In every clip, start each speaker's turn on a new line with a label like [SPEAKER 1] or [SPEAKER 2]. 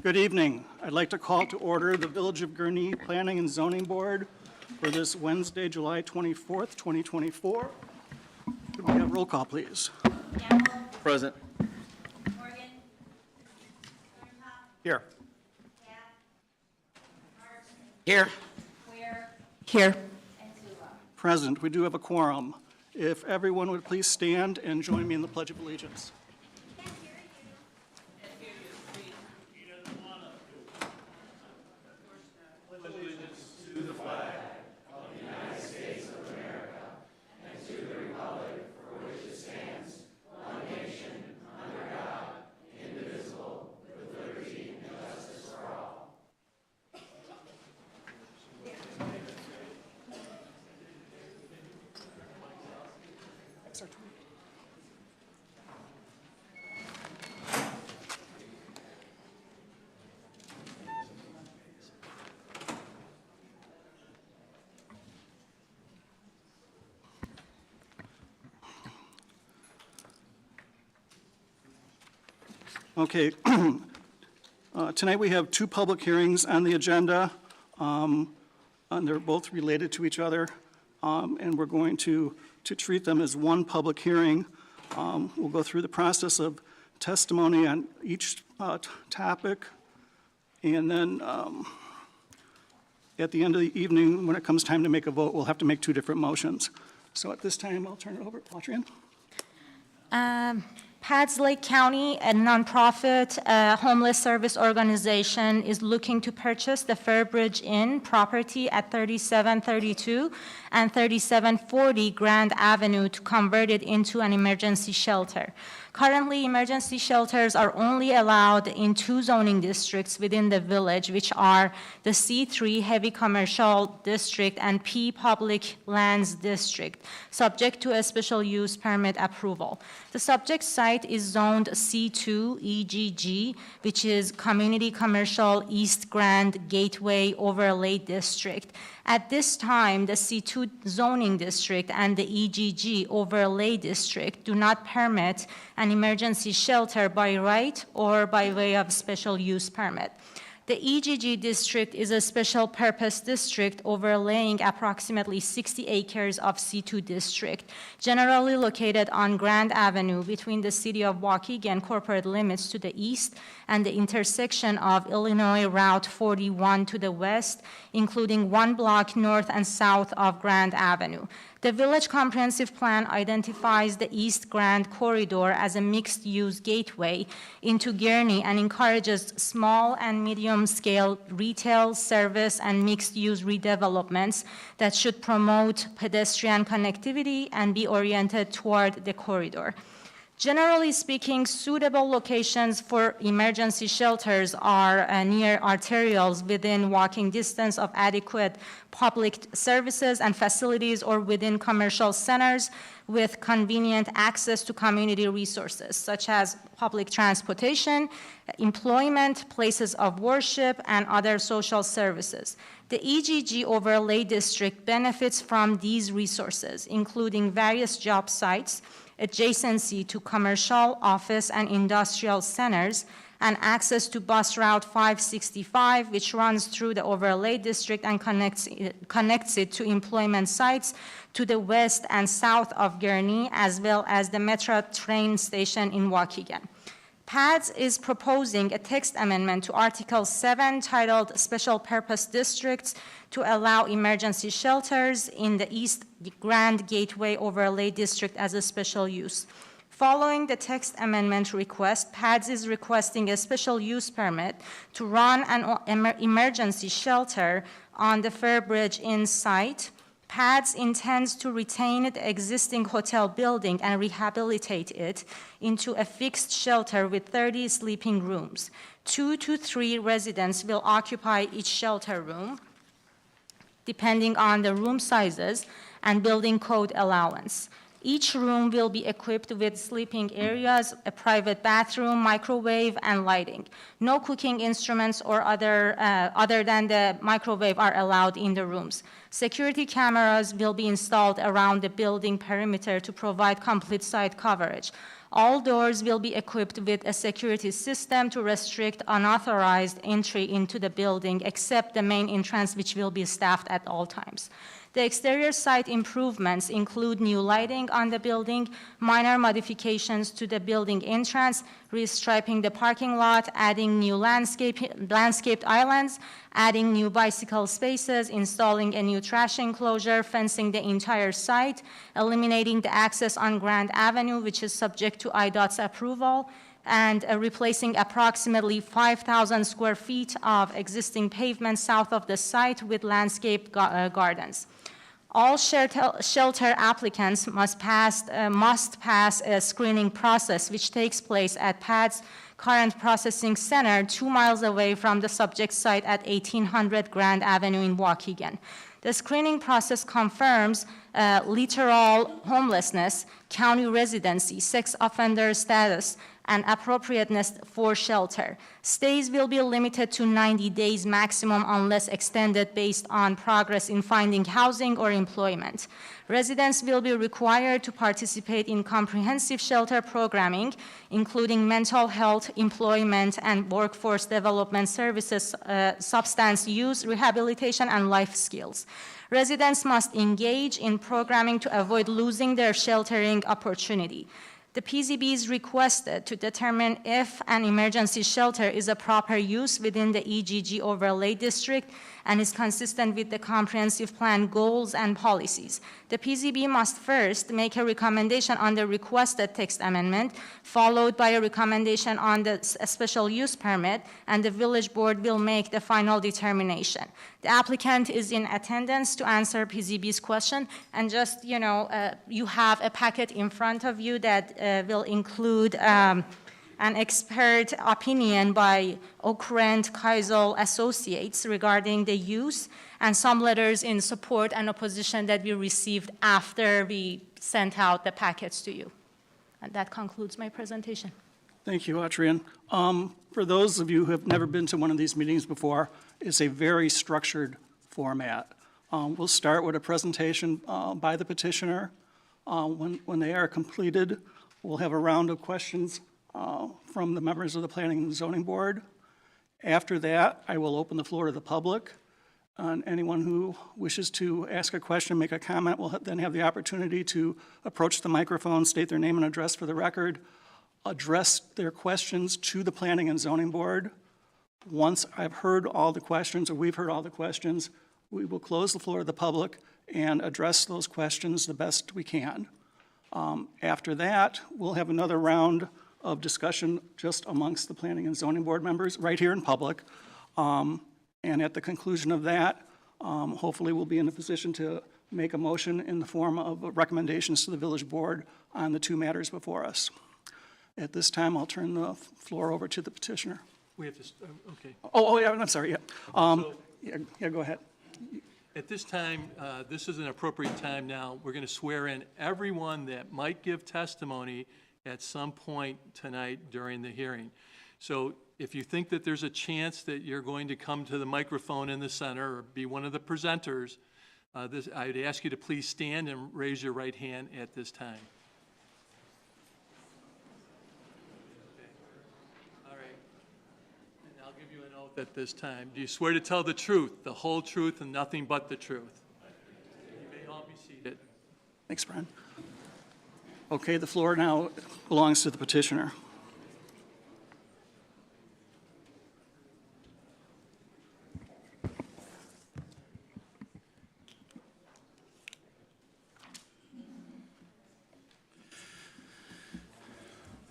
[SPEAKER 1] Good evening. I'd like to call to order the Village of Gurnee Planning and Zoning Board for this Wednesday, July 24th, 2024. Could we have roll call, please?
[SPEAKER 2] Gamble,
[SPEAKER 3] Present.
[SPEAKER 2] Morgan,
[SPEAKER 1] Here.
[SPEAKER 3] Here.
[SPEAKER 2] Ware,
[SPEAKER 4] Here.
[SPEAKER 2] and Zula.
[SPEAKER 1] Present. We do have a quorum. If everyone would please stand and join me in the Pledge of Allegiance. Okay, tonight we have two public hearings on the agenda, and they're both related to each other, and we're going to treat them as one public hearing. We'll go through the process of testimony on each topic, and then at the end of the evening, when it comes time to make a vote, we'll have to make two different motions. So at this time, I'll turn it over to Audrey.
[SPEAKER 4] Pads Lake County, a nonprofit homeless service organization, is looking to purchase the Fairbridge Inn property at 3732 and 3740 Grand Avenue to convert it into an emergency shelter. Currently, emergency shelters are only allowed in two zoning districts within the village, which are the C3 Heavy Commercial District and P Public Lands District, subject to a special use permit approval. The subject site is zoned C2 EGG, which is Community Commercial East Grand Gateway Overlay District. At this time, the C2 zoning district and the EGG overlay district do not permit an emergency shelter by right or by way of special use permit. The EGG district is a special purpose district overlaying approximately 60 acres of C2 district, generally located on Grand Avenue between the city of Waukegan corporate limits to the east and the intersection of Illinois Route 41 to the west, including 1 block north and south of Grand Avenue. The Village Comprehensive Plan identifies the East Grand Corridor as a mixed-use gateway into Gurnee and encourages small and medium-scale retail, service, and mixed-use redevelopments that should promote pedestrian connectivity and be oriented toward the corridor. Generally speaking, suitable locations for emergency shelters are near arterials within walking distance of adequate public services and facilities or within commercial centers with convenient access to community resources such as public transportation, employment, places of worship, and other social services. The EGG overlay district benefits from these resources, including various job sites, adjacency to commercial, office, and industrial centers, and access to bus route 565, which runs through the overlay district and connects it to employment sites to the west and south of Gurnee, as well as the Metro train station in Waukegan. PADS is proposing a text amendment to Article 7 titled Special Purpose Districts to allow emergency shelters in the East Grand Gateway Overlay District as a special use. Following the text amendment request, PADS is requesting a special use permit to run an emergency shelter on the Fairbridge Inn site. PADS intends to retain the existing hotel building and rehabilitate it into a fixed shelter with 30 sleeping rooms. 2 to 3 residents will occupy each shelter room, depending on the room sizes and building code allowance. Each room will be equipped with sleeping areas, a private bathroom, microwave, and lighting. No cooking instruments or other than the microwave are allowed in the rooms. Security cameras will be installed around the building perimeter to provide complete site coverage. All doors will be equipped with a security system to restrict unauthorized entry into the building, except the main entrance, which will be staffed at all times. The exterior site improvements include new lighting on the building, minor modifications to the building entrance, restriping the parking lot, adding new landscaped islands, adding new bicycle spaces, installing a new trash enclosure, fencing the entire site, eliminating the access on Grand Avenue, which is subject to IDOT's approval, and replacing approximately 5,000 square feet of existing pavement south of the site with landscape gardens. All shelter applicants must pass a screening process, which takes place at PAD's current processing center 2 miles away from the subject site at 1800 Grand Avenue in Waukegan. The screening process confirms literal homelessness, county residency, sex offender status, and appropriateness for shelter. Stays will be limited to 90 days maximum unless extended based on progress in finding housing or employment. Residents will be required to participate in comprehensive shelter programming, including mental health, employment, and workforce development services, substance use, rehabilitation, and life skills. Residents must engage in programming to avoid losing their sheltering opportunity. The PZB is requested to determine if an emergency shelter is a proper use within the EGG overlay district and is consistent with the comprehensive plan goals and policies. The PZB must first make a recommendation on the requested text amendment, followed by a recommendation on the special use permit, and the village board will make the final determination. The applicant is in attendance to answer PZB's question, and just, you have a packet in front of you that will include an expert opinion by Okrent Keisel Associates regarding the use, and some letters in support and opposition that we received after we sent out the packets to you. And that concludes my presentation.
[SPEAKER 1] Thank you, Atrian. For those of you who have never been to one of these meetings before, it's a very structured format. We'll start with a presentation by the petitioner. When they are completed, we'll have a round of questions from the members of the Planning and Zoning Board. After that, I will open the floor to the public. And anyone who wishes to ask a question, make a comment, will then have the opportunity to approach the microphone, state their name and address for the record, address their questions to the Planning and Zoning Board. Once I've heard all the questions, or we've heard all the questions, we will close the floor to the public and address those questions the best we can. After that, we'll have another round of discussion just amongst the Planning and Zoning Board members right here in public. And at the conclusion of that, hopefully we'll be in a position to make a motion in the form of recommendations to the village board on the two matters before us. At this time, I'll turn the floor over to the petitioner.
[SPEAKER 3] We have to, okay.
[SPEAKER 1] Oh, yeah, I'm sorry, yeah. Yeah, go ahead.
[SPEAKER 3] At this time, this is an appropriate time now. We're going to swear in everyone that might give testimony at some point tonight during the hearing. So if you think that there's a chance that you're going to come to the microphone in the center or be one of the presenters, I'd ask you to please stand and raise your right hand at this time. Okay. All right. And I'll give you an oath at this time. Do you swear to tell the truth, the whole truth, and nothing but the truth? You may all be seated.
[SPEAKER 1] Thanks, Brian. Okay, the floor now belongs to the petitioner.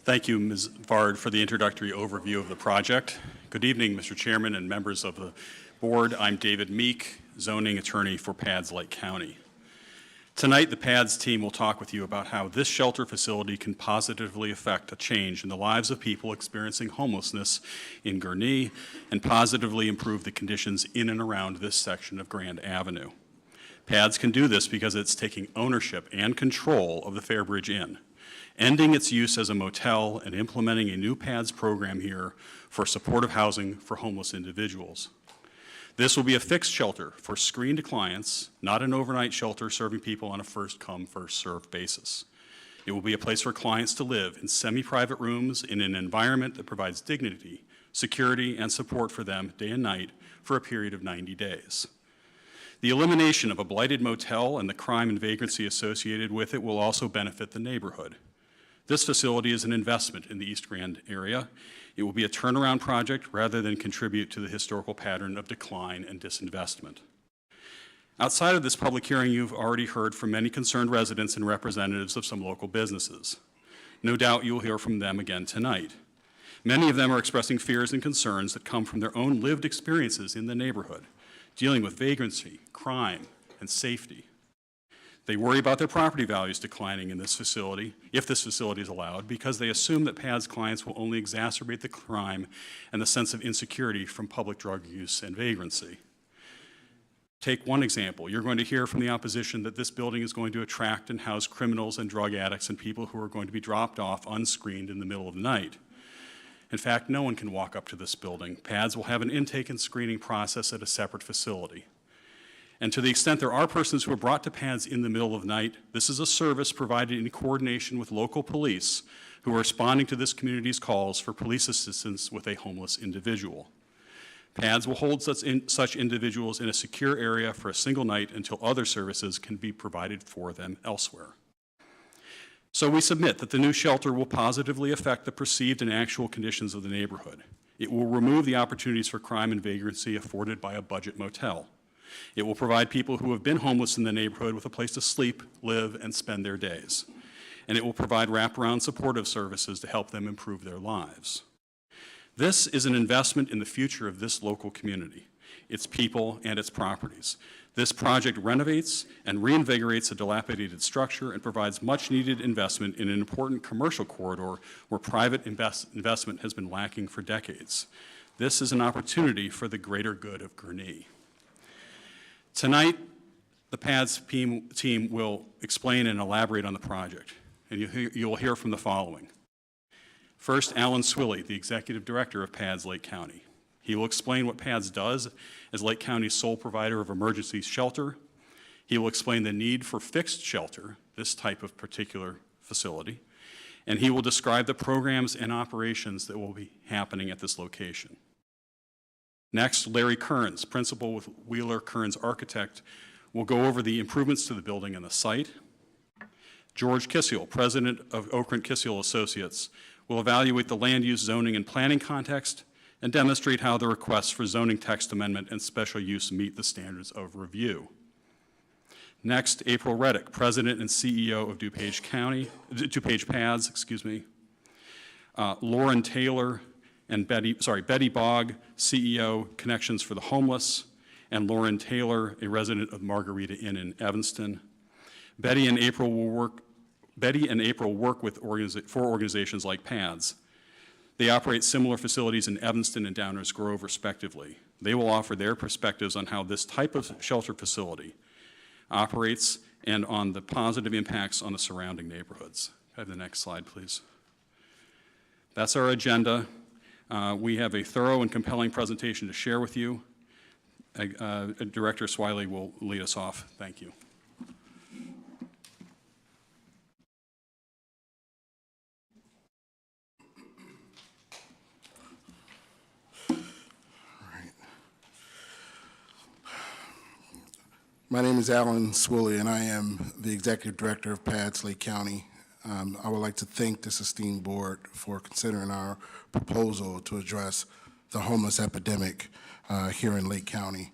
[SPEAKER 5] Thank you, Ms. Vard, for the introductory overview of the project. Good evening, Mr. Chairman and members of the board. I'm David Meek, zoning attorney for PADS Lake County. Tonight, the PADS team will talk with you about how this shelter facility can positively affect a change in the lives of people experiencing homelessness in Gurnee and positively improve the conditions in and around this section of Grand Avenue. PADS can do this because it's taking ownership and control of the Fairbridge Inn, ending its use as a motel and implementing a new PADS program here for supportive housing for homeless individuals. This will be a fixed shelter for screened clients, not an overnight shelter serving people on a first-come, first-served basis. It will be a place for clients to live in semi-private rooms in an environment that provides dignity, security, and support for them day and night for a period of 90 days. The elimination of a blighted motel and the crime and vagrancy associated with it will also benefit the neighborhood. This facility is an investment in the East Grand area. It will be a turnaround project rather than contribute to the historical pattern of decline and disinvestment. Outside of this public hearing, you've already heard from many concerned residents and representatives of some local businesses. No doubt you will hear from them again tonight. Many of them are expressing fears and concerns that come from their own lived experiences in the neighborhood, dealing with vagrancy, crime, and safety. They worry about their property values declining in this facility, if this facility is allowed, because they assume that PADS clients will only exacerbate the crime and the sense of insecurity from public drug use and vagrancy. Take one example. You're going to hear from the opposition that this building is going to attract and house criminals and drug addicts and people who are going to be dropped off unscreened in the middle of the night. In fact, no one can walk up to this building. PADS will have an intake and screening process at a separate facility. And to the extent there are persons who are brought to PADS in the middle of the night, this is a service provided in coordination with local police who are responding to this community's calls for police assistance with a homeless individual. PADS will hold such individuals in a secure area for a single night until other services can be provided for them elsewhere. So we submit that the new shelter will positively affect the perceived and actual conditions of the neighborhood. It will remove the opportunities for crime and vagrancy afforded by a budget motel. It will provide people who have been homeless in the neighborhood with a place to sleep, live, and spend their days. And it will provide wraparound supportive services to help them improve their lives. This is an investment in the future of this local community, its people, and its properties. This project renovates and reinvigorates a dilapidated structure and provides much-needed investment in an important commercial corridor where private investment has been lacking for decades. This is an opportunity for the greater good of Gurnee. Tonight, the PADS team will explain and elaborate on the project, and you'll hear from the following. First, Alan Swilley, the Executive Director of PADS Lake County. He will explain what PADS does as Lake County's sole provider of emergency shelter. He will explain the need for fixed shelter, this type of particular facility, and he will describe the programs and operations that will be happening at this location. Next, Larry Kearns, principal with Wheeler Kearns Architect, will go over the improvements to the building and the site. George Kissiel, president of Okrent Kissiel Associates, will evaluate the land use, zoning, and planning context and demonstrate how the requests for zoning text amendment and special use meet the standards of review. Next, April Reddick, president and CEO of DuPage PADS, Lauren Taylor, and Betty Bogg, CEO, Connections for the Homeless, and Lauren Taylor, a resident of Margarita Inn in Evanston. Betty and April work for organizations like PADS. They operate similar facilities in Evanston and Downers Grove, respectively. They will offer their perspectives on how this type of shelter facility operates and on the positive impacts on the surrounding neighborhoods. Can I have the next slide, please? That's our agenda. We have a thorough and compelling presentation to share with you. Director Swiley will lead us off. Thank you.
[SPEAKER 6] My name is Alan Swilley, and I am the Executive Director of PADS Lake County. I would like to thank this esteemed board for considering our proposal to address the homeless epidemic here in Lake County.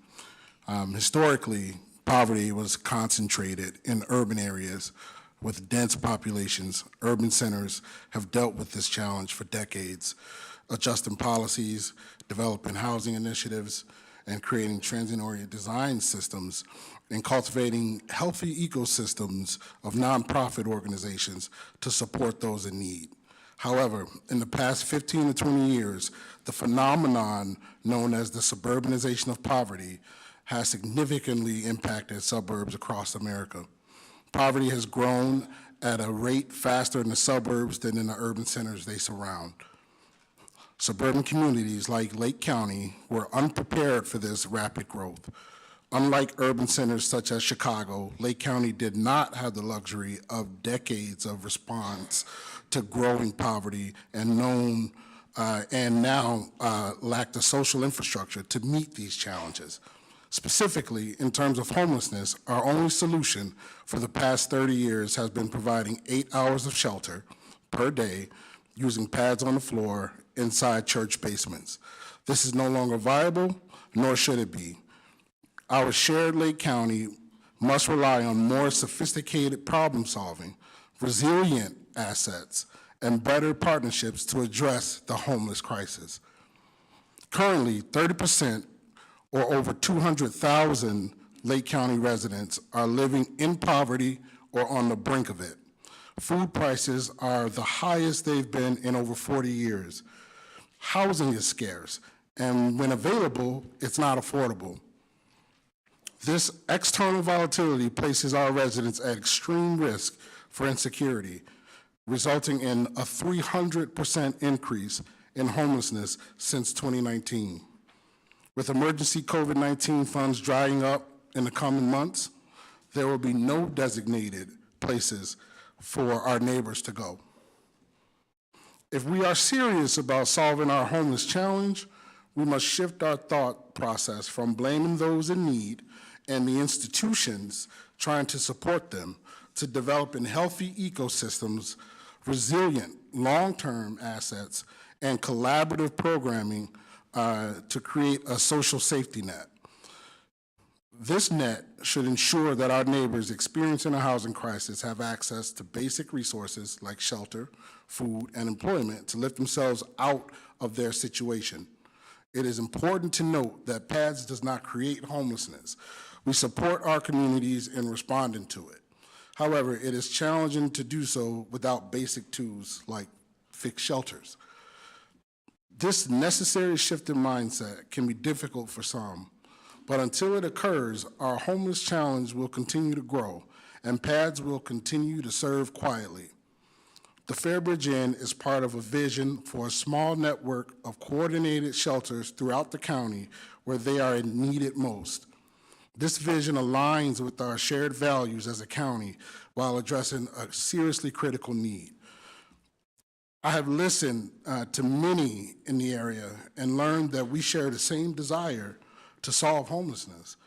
[SPEAKER 6] Historically, poverty was concentrated in urban areas with dense populations. Urban centers have dealt with this challenge for decades, adjusting policies, developing housing initiatives, and creating transient-oriented design systems and cultivating healthy ecosystems of nonprofit organizations to support those in need. However, in the past 15 to 20 years, the phenomenon known as the suburbanization of poverty has significantly impacted suburbs across America. Poverty has grown at a rate faster in the suburbs than in the urban centers they surround. Suburban communities like Lake County were unprepared for this rapid growth. Unlike urban centers such as Chicago, Lake County did not have the luxury of decades of response to growing poverty and now lack the social infrastructure to meet these challenges. Specifically, in terms of homelessness, our only solution for the past 30 years has been providing 8 hours of shelter per day using pads on the floor inside church basements. This is no longer viable, nor should it be. Our shared Lake County must rely on more sophisticated problem solving, resilient assets, and better partnerships to address the homeless crisis. Currently, 30% or over 200,000 Lake County residents are living in poverty or on the brink of it. Food prices are the highest they've been in over 40 years. Housing is scarce, and when available, it's not affordable. This external volatility places our residents at extreme risk for insecurity, resulting in a 300% increase in homelessness since 2019. With emergency COVID-19 funds drying up in the coming months, there will be no designated places for our neighbors to go. If we are serious about solving our homeless challenge, we must shift our thought process from blaming those in need and the institutions trying to support them to developing healthy ecosystems, resilient long-term assets, and collaborative programming to create a social safety net. This net should ensure that our neighbors experiencing a housing crisis have access to basic resources like shelter, food, and employment to lift themselves out of their situation. It is important to note that PADS does not create homelessness. We support our communities in responding to it. However, it is challenging to do so without basic tools like fixed shelters. This necessary shift in mindset can be difficult for some, but until it occurs, our homeless challenge will continue to grow, and PADS will continue to serve quietly. The Fairbridge Inn is part of a vision for a small network of coordinated shelters throughout the county where they are needed most. This vision aligns with our shared values as a county while addressing a seriously critical need. I have listened to many in the area and learned that we share the same desire to solve homelessness.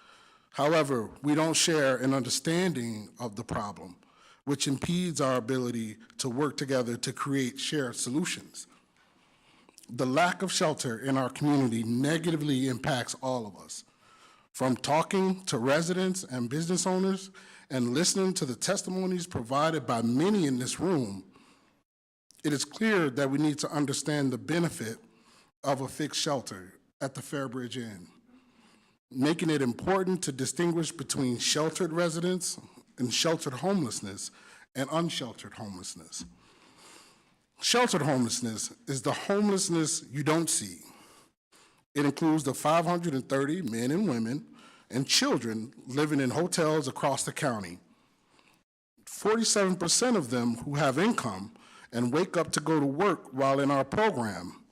[SPEAKER 6] However, we don't share an understanding of the problem, which impedes our ability to work together to create shared solutions. The lack of shelter in our community negatively impacts all of us. From talking to residents and business owners and listening to the testimonies provided by many in this room, it is clear that we need to understand the benefit of a fixed shelter at the Fairbridge Inn, making it important to distinguish between sheltered residents and sheltered homelessness and unsheltered homelessness. Sheltered homelessness is the homelessness you don't see. It includes the 530 men and women and children living in hotels across the county. 47% of them who have income and wake up to go to work while in our program.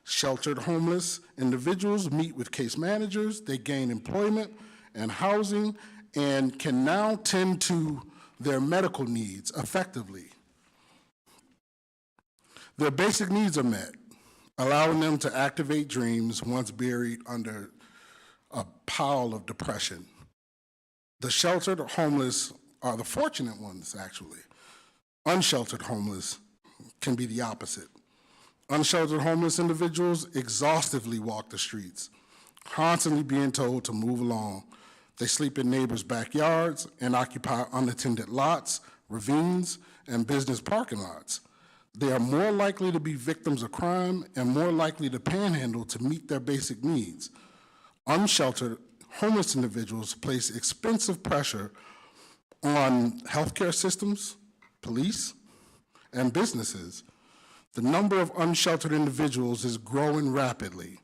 [SPEAKER 6] Sheltered homeless individuals meet with case managers, they gain employment and housing, and can now tend to their medical needs effectively. Their basic needs are met, allowing them to activate dreams once buried under a pile of depression. The sheltered homeless are the fortunate ones, actually. Unsheltered homeless can be the opposite. Unsheltered homeless individuals exhaustively walk the streets, constantly being told to move along. They sleep in neighbors' backyards and occupy unattended lots, ravines, and business parking lots. They are more likely to be victims of crime and more likely to panhandle to meet their basic needs. Unsheltered homeless individuals place expensive pressure on healthcare systems, police, and businesses. The number of unsheltered individuals is growing rapidly,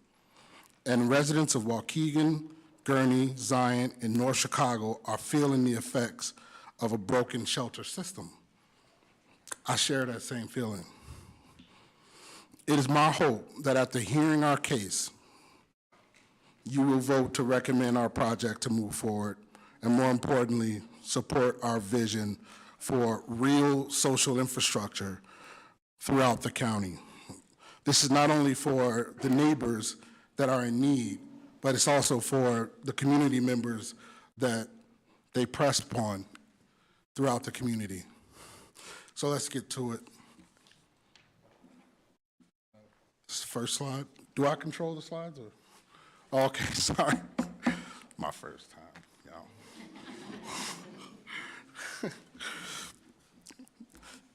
[SPEAKER 6] and residents of Waukegan, Gurnee, Zion, and North Chicago are feeling the effects of a broken shelter system. I share that same feeling. It is my hope that after hearing our case, you will vote to recommend our project to move forward, and more importantly, support our vision for real social infrastructure throughout the county. This is not only for the neighbors that are in need, but it's also for the community members that they press upon throughout the community. So let's get to it. First slide. Do I control the slides? Or? Okay, sorry. My first time,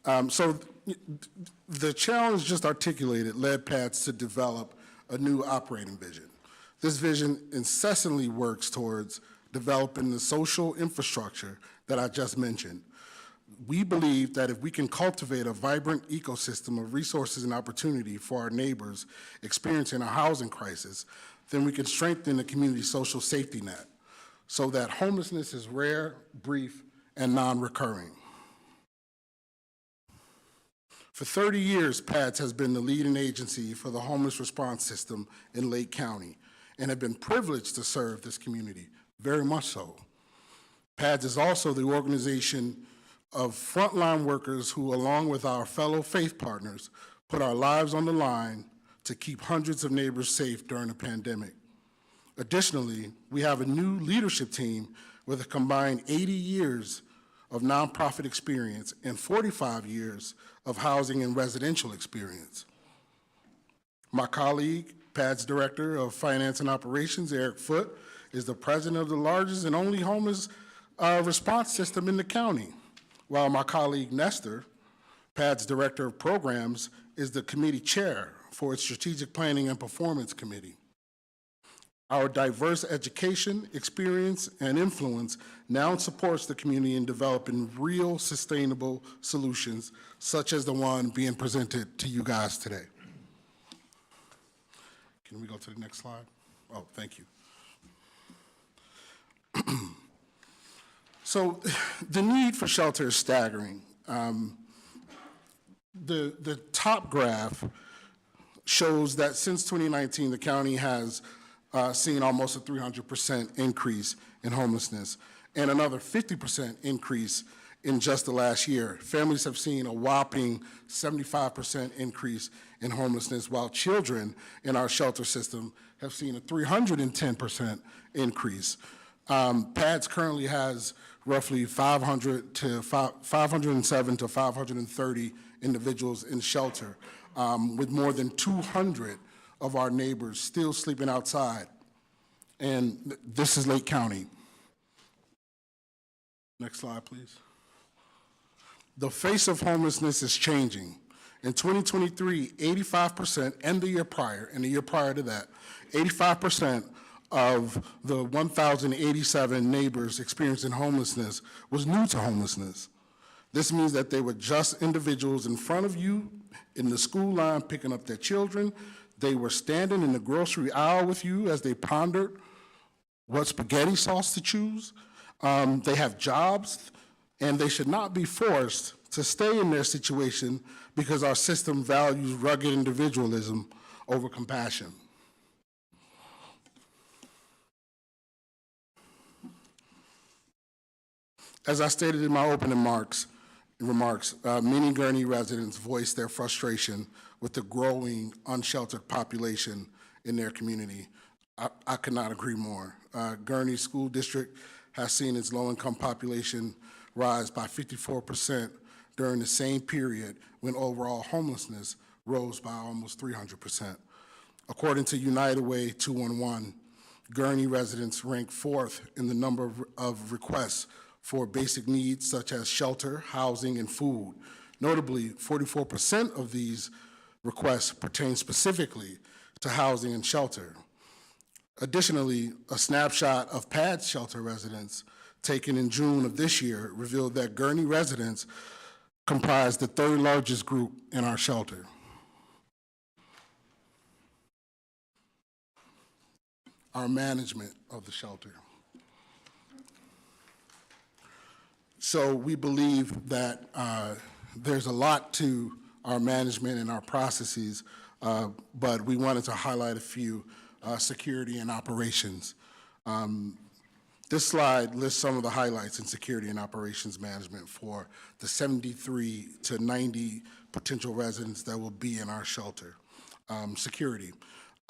[SPEAKER 6] y'all. So the challenge just articulated led PATS to develop a new operating vision. This vision incessantly works towards developing the social infrastructure that I just mentioned. We believe that if we can cultivate a vibrant ecosystem of resources and opportunity for our neighbors experiencing a housing crisis, then we can strengthen the community's social safety net so that homelessness is rare, brief, and non-recurring. For 30 years, PATS has been the leading agency for the homeless response system in Lake County and have been privileged to serve this community, very much so. PATS is also the organization of frontline workers who, along with our fellow faith partners, put our lives on the line to keep hundreds of neighbors safe during the pandemic. Additionally, we have a new leadership team with a combined 80 years of nonprofit experience and 45 years of housing and residential experience. My colleague, PATS Director of Finance and Operations, Eric Foote, is the president of the largest and only homeless response system in the county, while my colleague Nestor, PATS Director of Programs, is the committee chair for its Strategic Planning and Performance Committee. Our diverse education, experience, and influence now supports the community in developing real sustainable solutions, such as the one being presented to you guys today. Can we go to the next slide? Oh, thank you. So the need for shelter is staggering. The top graph shows that since 2019, the county has seen almost a 300% increase in homelessness and another 50% increase in just the last year. Families have seen a whopping 75% increase in homelessness, while children in our shelter system have seen a 310% increase. PATS currently has roughly 507 to 530 individuals in shelter, with more than 200 of our neighbors still sleeping outside. And this is Lake County. Next slide, please. The face of homelessness is changing. In 2023, 85%, and the year prior to that, 85% of the 1,087 neighbors experiencing homelessness was new to homelessness. This means that they were just individuals in front of you in the school line picking up their children. They were standing in the grocery aisle with you as they pondered what spaghetti sauce to choose. They have jobs, and they should not be forced to stay in their situation because our system values rugged individualism over compassion. As I stated in my opening remarks, many Gurnee residents voiced their frustration with the growing unsheltered population in their community. I could not agree more. Gurnee School District has seen its low-income population rise by 54% during the same period when overall homelessness rose by almost 300%. According to United Way 211, Gurnee residents rank 4th in the number of requests for basic needs such as shelter, housing, and food. Notably, 44% of these requests pertain specifically to housing and shelter. Additionally, a snapshot of PATS shelter residents taken in June of this year revealed that Gurnee residents comprise the 3rd largest group in our shelter. Our management of the shelter. So we believe that there's a lot to our management and our processes, but we wanted to highlight a few security and operations. This slide lists some of the highlights in security and operations management for the 73 to 90 potential residents that will be in our shelter. Security.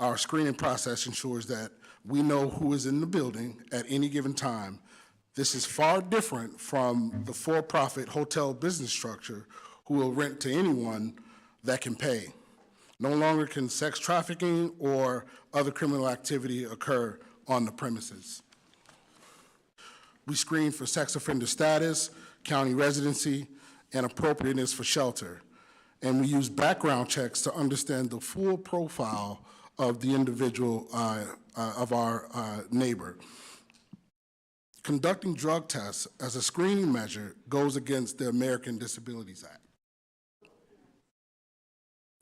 [SPEAKER 6] Our screening process ensures that we know who is in the building at any given time. This is far different from the for-profit hotel business structure who will rent to anyone that can pay. No longer can sex trafficking or other criminal activity occur on the premises. We screen for sex offender status, county residency, and appropriateness for shelter. And we use background checks to understand the full profile of the individual, of our neighbor. Conducting drug tests as a screening measure goes against the American Disabilities Act.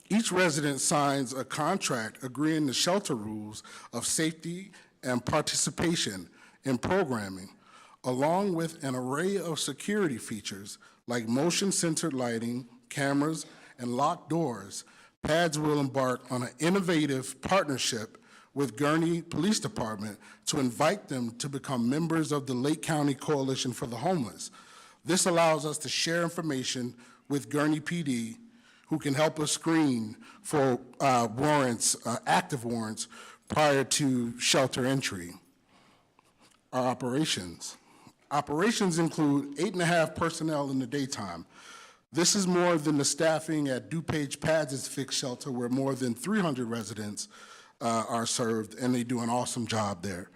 [SPEAKER 6] Each resident signs a contract agreeing to shelter rules of safety and participation in programming, along with an array of security features like motion-centered lighting, cameras, and locked doors. PADS will embark on an innovative partnership with Gurnee Police Department to invite them to become members of the Lake County Coalition for the Homeless. This allows us to share information with Gurnee PD, who can help us screen for warrants, active warrants, prior to shelter entry. Our operations. Operations include 8.5 personnel in the daytime. This is more than the staffing at DuPage PADS' fixed shelter, where more than 300 residents are served, and they do an awesome job there.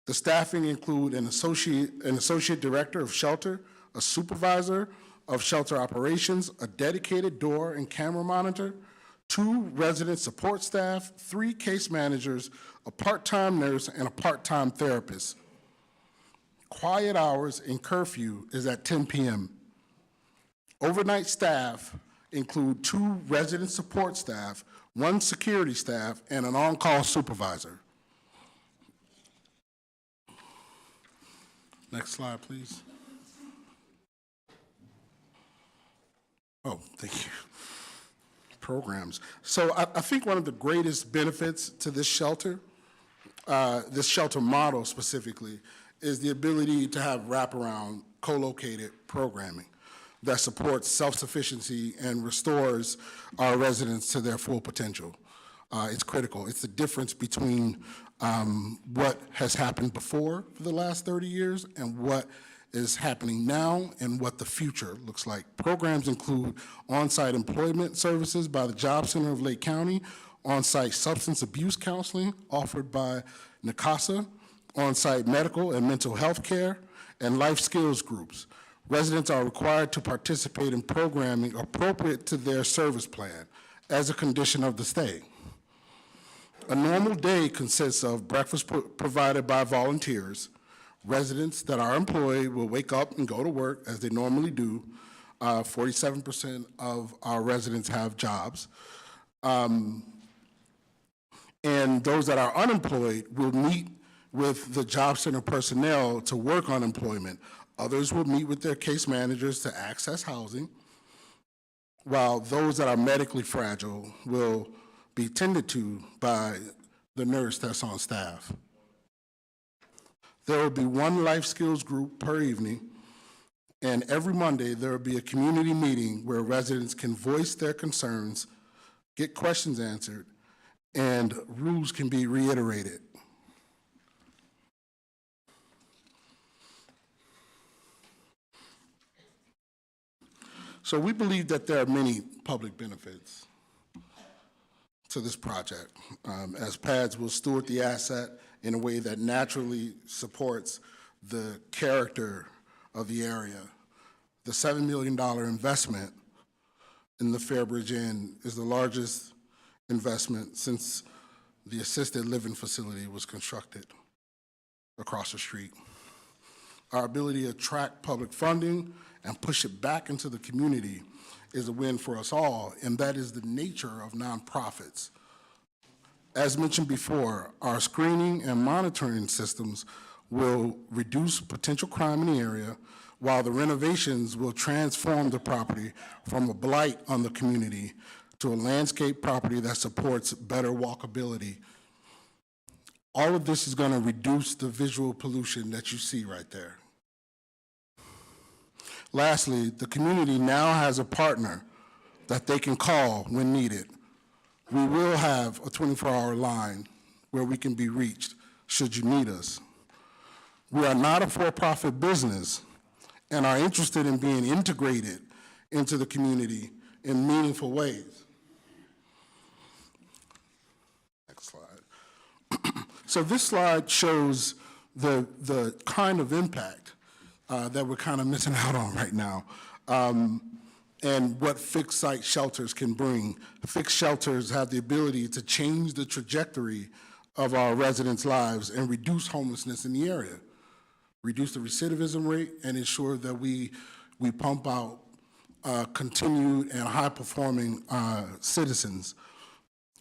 [SPEAKER 6] The staffing include an associate director of shelter, a supervisor of shelter operations, a dedicated door and camera monitor, 2 resident support staff, 3 case managers, a part-time nurse, and a part-time therapist. Quiet hours and curfew is at 10 p.m. Overnight staff include 2 resident support staff, 1 security staff, and an on-call supervisor. Next slide, please. Oh, thank you. Programs. So I think one of the greatest benefits to this shelter model specifically, is the ability to have wraparound, co-located programming that supports self-sufficiency and restores our residents to their full potential. It's critical. It's the difference between what has happened before for the last 30 years and what is happening now and what the future looks like. Programs include on-site employment services by the Job Center of Lake County, on-site substance abuse counseling offered by NACASA, on-site medical and mental health care, and life skills groups. Residents are required to participate in programming appropriate to their service plan as a condition of the stay. A normal day consists of breakfast provided by volunteers. Residents that are employed will wake up and go to work as they normally do. 47% of our residents have jobs. And those that are unemployed will meet with the Job Center personnel to work on employment. Others will meet with their case managers to access housing, while those that are medically fragile will be tended to by the nurse that's on staff. There will be 1 life skills group per evening, and every Monday there will be a community meeting where residents can voice their concerns, get questions answered, and rules can be reiterated. So we believe that there are many public benefits to this project, as PADS will steward the asset in a way that naturally supports the character of the area. The $7 million investment in the Fairbridge Inn is the largest investment since the assisted living facility was constructed across the street. Our ability to attract public funding and push it back into the community is a win for us all, and that is the nature of nonprofits. As mentioned before, our screening and monitoring systems will reduce potential crime in the area, while the renovations will transform the property from a blight on the community to a landscape property that supports better walkability All of this is going to reduce the visual pollution that you see right there. Lastly, the community now has a partner that they can call when needed. We will have a 24-hour line where we can be reached should you need us. We are not a for-profit business and are interested in being integrated into the community in meaningful ways. Next slide. So this slide shows the kind of impact that we're kind of missing out on right now, and what fixed site shelters can bring. Fixed shelters have the ability to change the trajectory of our residents' lives and reduce homelessness in the area, reduce the recidivism rate, and ensure that we pump out continued and high-performing citizens.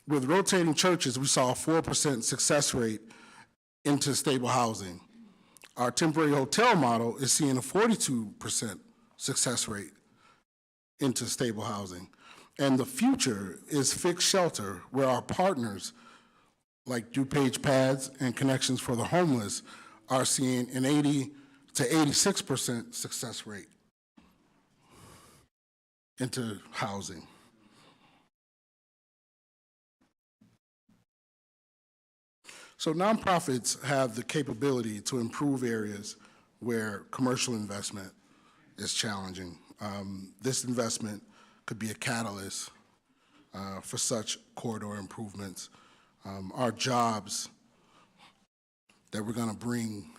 [SPEAKER 6] With rotating churches, we saw a 4% success rate into stable housing. Our temporary hotel model is seeing a 42% success rate into stable housing. And the future is fixed shelter, where our partners like DuPage Pads and Connections for the Homeless are seeing an 80 to 86% success rate into housing. So nonprofits have the capability to improve areas where commercial investment is challenging. This investment could be a catalyst for such corridor improvements. Our jobs that we're going to bring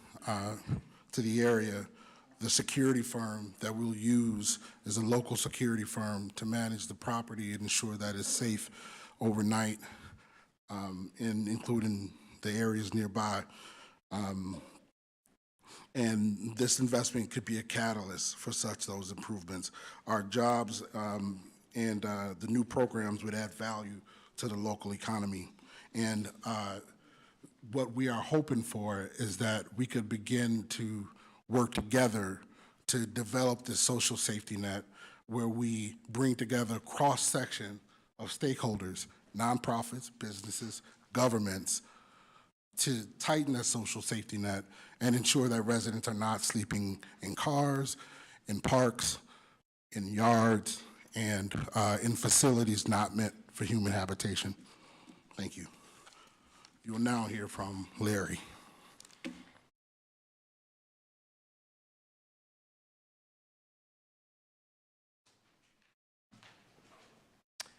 [SPEAKER 6] to the area, the security firm that we'll use is a local security firm to manage the property and ensure that it's safe overnight, including the areas nearby. And this investment could be a catalyst for those improvements. Our jobs and the new programs would add value to the local economy. And what we are hoping for is that we could begin to work together to develop this social safety net where we bring together a cross-section of stakeholders, nonprofits, businesses, governments, to tighten that social safety net and ensure that residents are not sleeping in cars, in parks, in yards, and in facilities not meant for human habitation. Thank you. You will now hear from Larry.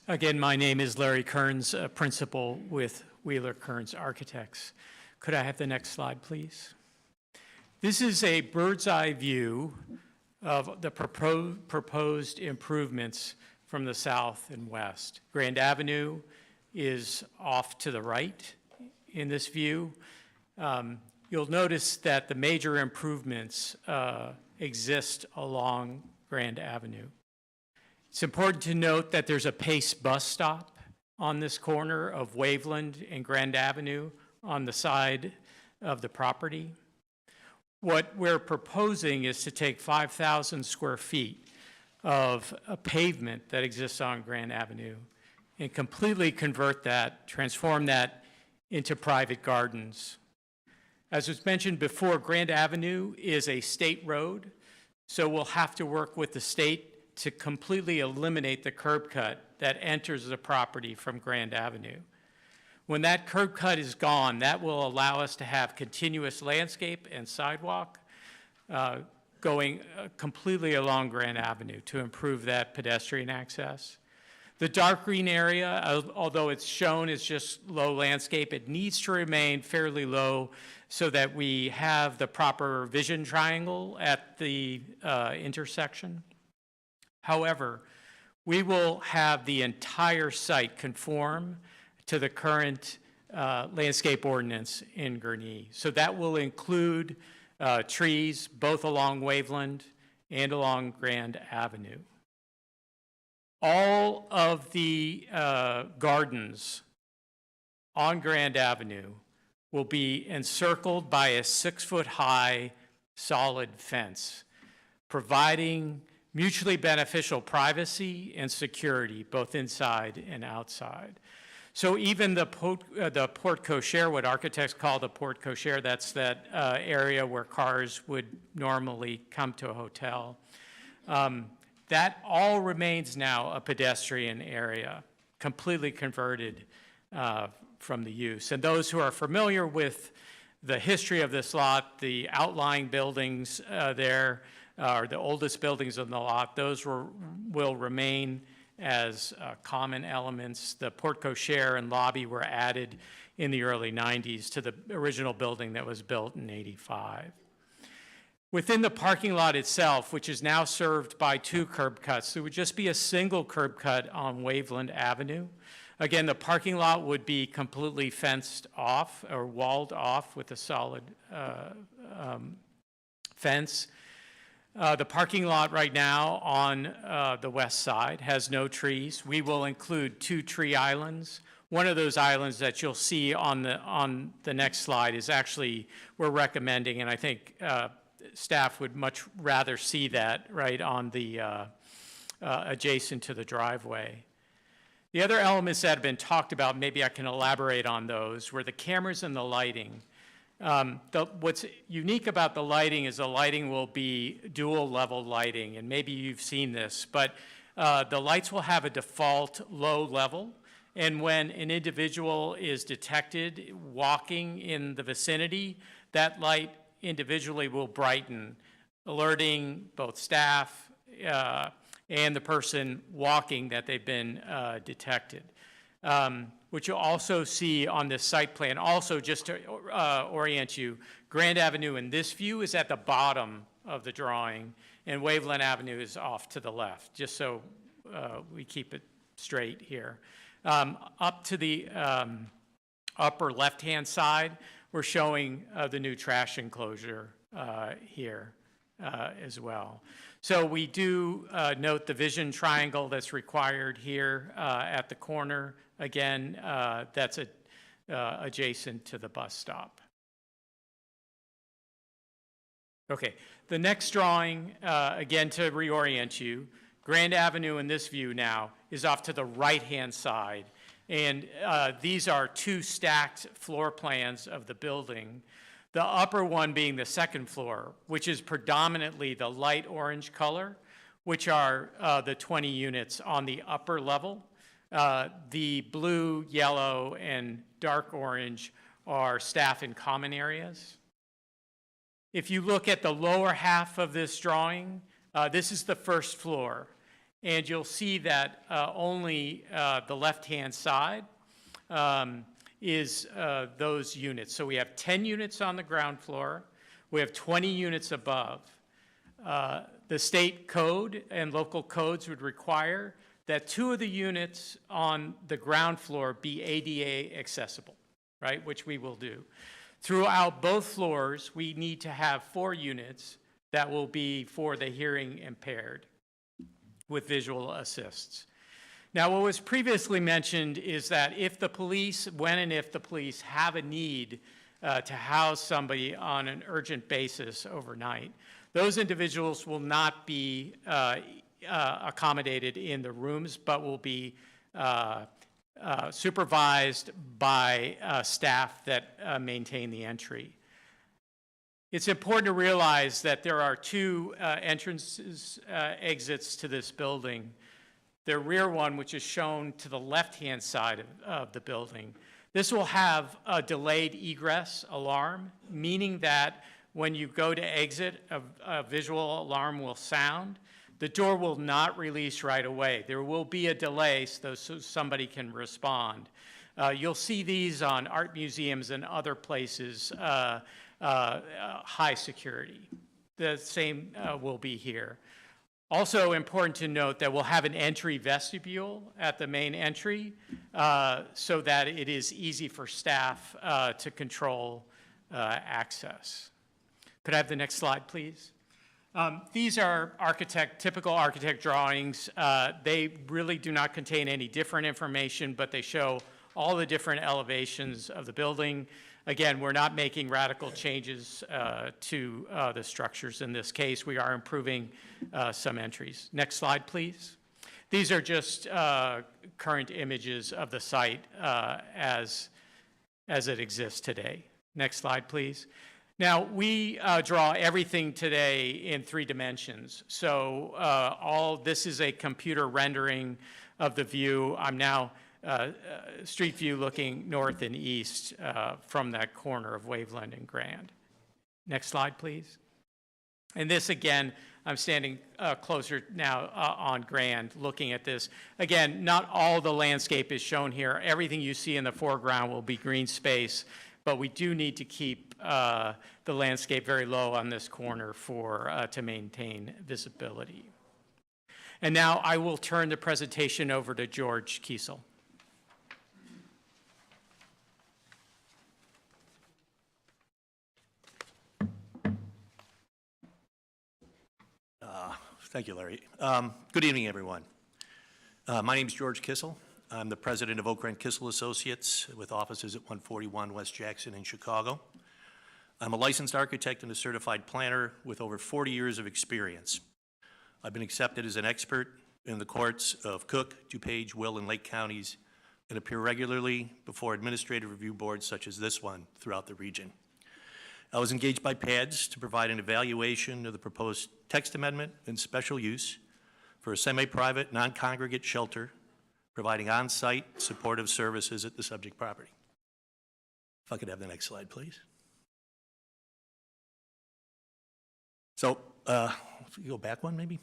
[SPEAKER 7] Again, my name is Larry Kearns, principal with Wheeler Kearns Architects. Could I have the next slide, please? This is a bird's eye view of the proposed improvements from the south and west. Grand Avenue is off to the right in this view. You'll notice that the major improvements exist along Grand Avenue. It's important to note that there's a Pace bus stop on this corner of Waveland and Grand Avenue on the side of the property. What we're proposing is to take 5,000 square feet of a pavement that exists on Grand Avenue and completely convert that, transform that into private gardens. As was mentioned before, Grand Avenue is a state road, so we'll have to work with the state to completely eliminate the curb cut that enters the property from Grand Avenue. When that curb cut is gone, that will allow us to have continuous landscape and sidewalk going completely along Grand Avenue to improve that pedestrian access. The dark green area, although it's shown as just low landscape, it needs to remain fairly low so that we have the proper vision triangle at the intersection. However, we will have the entire site conform to the current landscape ordinance in Gurnee. So that will include trees both along Waveland and along Grand Avenue. All of the gardens on Grand Avenue will be encircled by a 6-foot-high solid fence, providing mutually beneficial privacy and security both inside and outside. So even the porte cochere, what architects call the porte cochere, that's that area where cars would normally come to a hotel, that all remains now a pedestrian area, completely converted from the use. And those who are familiar with the history of this lot, the outlying buildings there, are the oldest buildings on the lot, those will remain as common elements. The porte cochere and lobby were added in the early 90s to the original building that was built in '85. Within the parking lot itself, which is now served by 2 curb cuts, there would just be a single curb cut on Waveland Avenue. Again, the parking lot would be completely fenced off or walled off with a solid fence. The parking lot right now on the west side has no trees. We will include 2 tree islands. One of those islands that you'll see on the next slide is actually, we're recommending, and I think staff would much rather see that right on the adjacent to the driveway. The other elements that have been talked about, maybe I can elaborate on those, were the cameras and the lighting. What's unique about the lighting is the lighting will be dual level lighting, and maybe you've seen this, but the lights will have a default low level, and when an individual is detected walking in the vicinity, that light individually will brighten, alerting both staff and the person walking that they've been detected. Which you'll also see on this site plan. Also, just to orient you, Grand Avenue in this view is at the bottom of the drawing, and Waveland Avenue is off to the left, just so we keep it straight here. Up to the upper left-hand side, we're showing the new trash enclosure here as well. So we do note the vision triangle that's required here at the corner. Again, that's adjacent to the bus stop. Okay, the next drawing, again to reorient you, Grand Avenue in this view now is off to the right-hand side. And these are 2 stacked floor plans of the building. The upper one being the second floor, which is predominantly the light orange color, which are the 20 units on the upper level. The blue, yellow, and dark orange are staff and common areas. If you look at the lower half of this drawing, this is the first floor, and you'll see that only the left-hand side is those units. So we have 10 units on the ground floor. We have 20 units above. The state code and local codes would require that 2 of the units on the ground floor be ADA accessible, right, which we will do. Throughout both floors, we need to have 4 units that will be for the hearing impaired with visual assists. Now, what was previously mentioned is that if the police, when and if the police have a need to house somebody on an urgent basis overnight, those individuals will not be accommodated in the rooms, but will be supervised by staff that maintain the entry. It's important to realize that there are 2 entrances, exits to this building. The rear one, which is shown to the left-hand side of the building, this will have a delayed egress alarm, meaning that when you go to exit, a visual alarm will sound. The door will not release right away. There will be a delay so somebody can respond. You'll see these on art museums and other places, high security. The same will be here. Also important to note that we'll have an entry vestibule at the main entry so that it is easy for staff to control access. Could I have the next slide, please? These are typical architect drawings. They really do not contain any different information, but they show all the different elevations of the building. Again, we're not making radical changes to the structures in this case. We are improving some entries. Next slide, please. These are just current images of the site as it exists today. Next slide, please. Now, we draw everything today in 3 dimensions. So this is a computer rendering of the view. I'm now street view looking north and east from that corner of Waveland and Grand. Next slide, please. And this, again, I'm standing closer now on Grand looking at this. Again, not all the landscape is shown here. Everything you see in the foreground will be green space, but we do need to keep the landscape very low on this corner to maintain visibility. And now I will turn the presentation over to George Kiesel.
[SPEAKER 8] Thank you, Larry. Good evening, everyone. My name is George Kissel. I'm the president of Oak Rent Kissel Associates with offices at 141 West Jackson in Chicago. I'm a licensed architect and a certified planner with over 40 years of experience. I've been accepted as an expert in the courts of Cook, DuPage, Will, and Lake counties and appear regularly before administrative review boards such as this one throughout the region. I was engaged by PADS to provide an evaluation of the proposed text amendment and special use for a semi-private, non-congregate shelter providing on-site supportive services at the subject property. If I could have the next slide, please. So, if you go back one, maybe?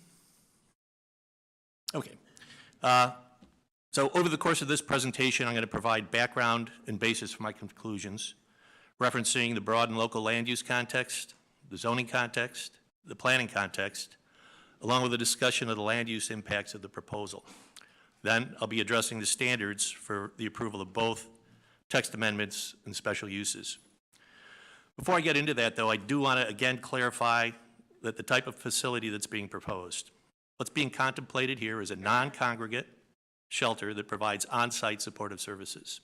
[SPEAKER 8] Okay. So over the course of this presentation, I'm going to provide background and basis for my conclusions, referencing the broad and local land use context, the zoning context, the planning context, along with a discussion of the land use impacts of the proposal. Then I'll be addressing the standards for the approval of both text amendments and special uses. Before I get into that, though, I do want to again clarify that the type of facility that's being proposed. What's being contemplated here is a non-congregate shelter that provides on-site supportive services.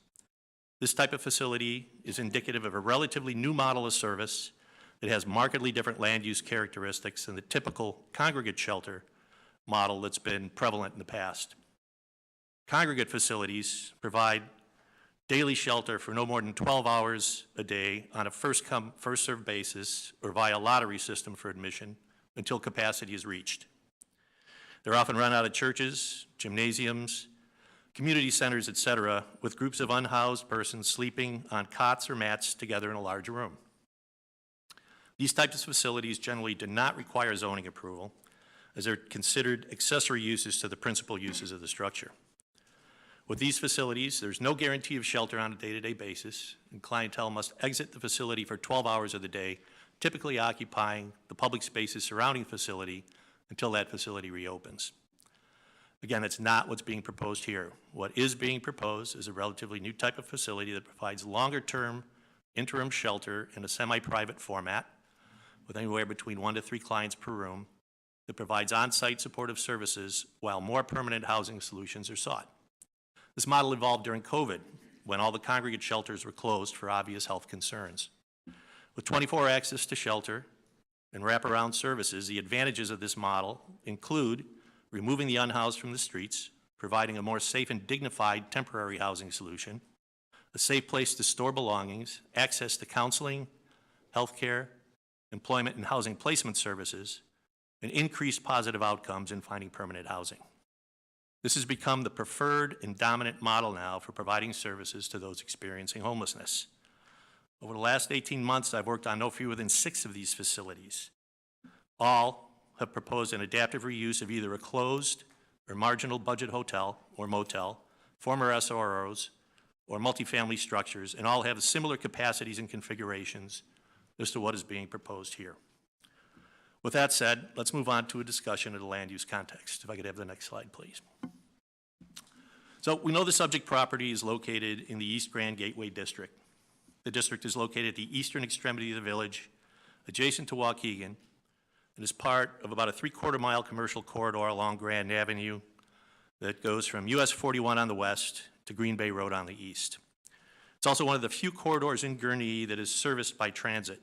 [SPEAKER 8] This type of facility is indicative of a relatively new model of service that has markedly different land use characteristics than the typical congregate shelter model that's been prevalent in the past. Congregate facilities provide daily shelter for no more than 12 hours a day on a first-come, first-served basis or via a lottery system for admission until capacity is reached. They're often run out of churches, gymnasiums, community centers, etc., with groups of unhoused persons sleeping on cots or mats together in a large room. These types of facilities generally do not require zoning approval, as they're considered accessory uses to the principal uses of the structure. With these facilities, there's no guarantee of shelter on a day-to-day basis, and clientele must exit the facility for 12 hours of the day, typically occupying the public spaces surrounding the facility until that facility reopens. Again, that's not what's being proposed here. What is being proposed is a relatively new type of facility that provides longer-term interim shelter in a semi-private format with anywhere between 1 to 3 clients per room that provides on-site supportive services while more permanent housing solutions are sought. This model evolved during COVID when all the congregate shelters were closed for obvious health concerns. With 24 access to shelter and wraparound services, the advantages of this model include removing the unhoused from the streets, providing a more safe and dignified temporary housing solution, a safe place to store belongings, access to counseling, health care, employment and housing placement services, and increased positive outcomes in finding permanent housing. This has become the preferred and dominant model now for providing services to those experiencing homelessness. Over the last 18 months, I've worked on no fewer than 6 of these facilities. All have proposed an adaptive reuse of either a closed or marginal budget hotel or motel, former SROs, or multifamily structures, and all have similar capacities and configurations as to what is being proposed here. With that said, let's move on to a discussion of the land use context. If I could have the next slide, please. So we know the subject property is located in the East Grand Gateway District. The district is located at the eastern extremity of the village, adjacent to Waukegan, and is part of about a 3/4 mile commercial corridor along Grand Avenue that goes from US 41 on the west to Green Bay Road on the east. It's also one of the few corridors in Gurnee that is serviced by transit.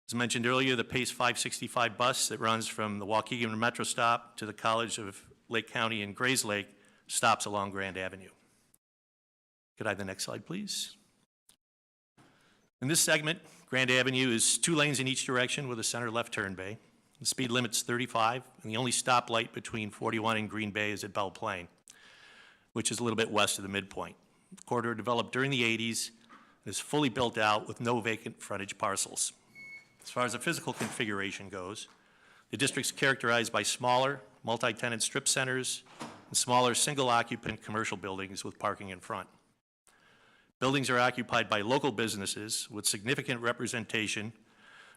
[SPEAKER 8] As mentioned earlier, the Pace 565 bus that runs from the Waukegan Metro stop to the College of Lake County and Grays Lake stops along Grand Avenue. Could I have the next slide, please? In this segment, Grand Avenue is 2 lanes in each direction with a center left turn bay. The speed limit's 35, and the only stoplight between 41 and Green Bay is at Belle Plaine, which is a little bit west of the midpoint. The corridor developed during the 80s and is fully built out with no vacant frontage parcels. As far as the physical configuration goes, the district's characterized by smaller, multi-tenant strip centers and smaller single-occupant commercial buildings with parking in front. Buildings are occupied by local businesses with significant representation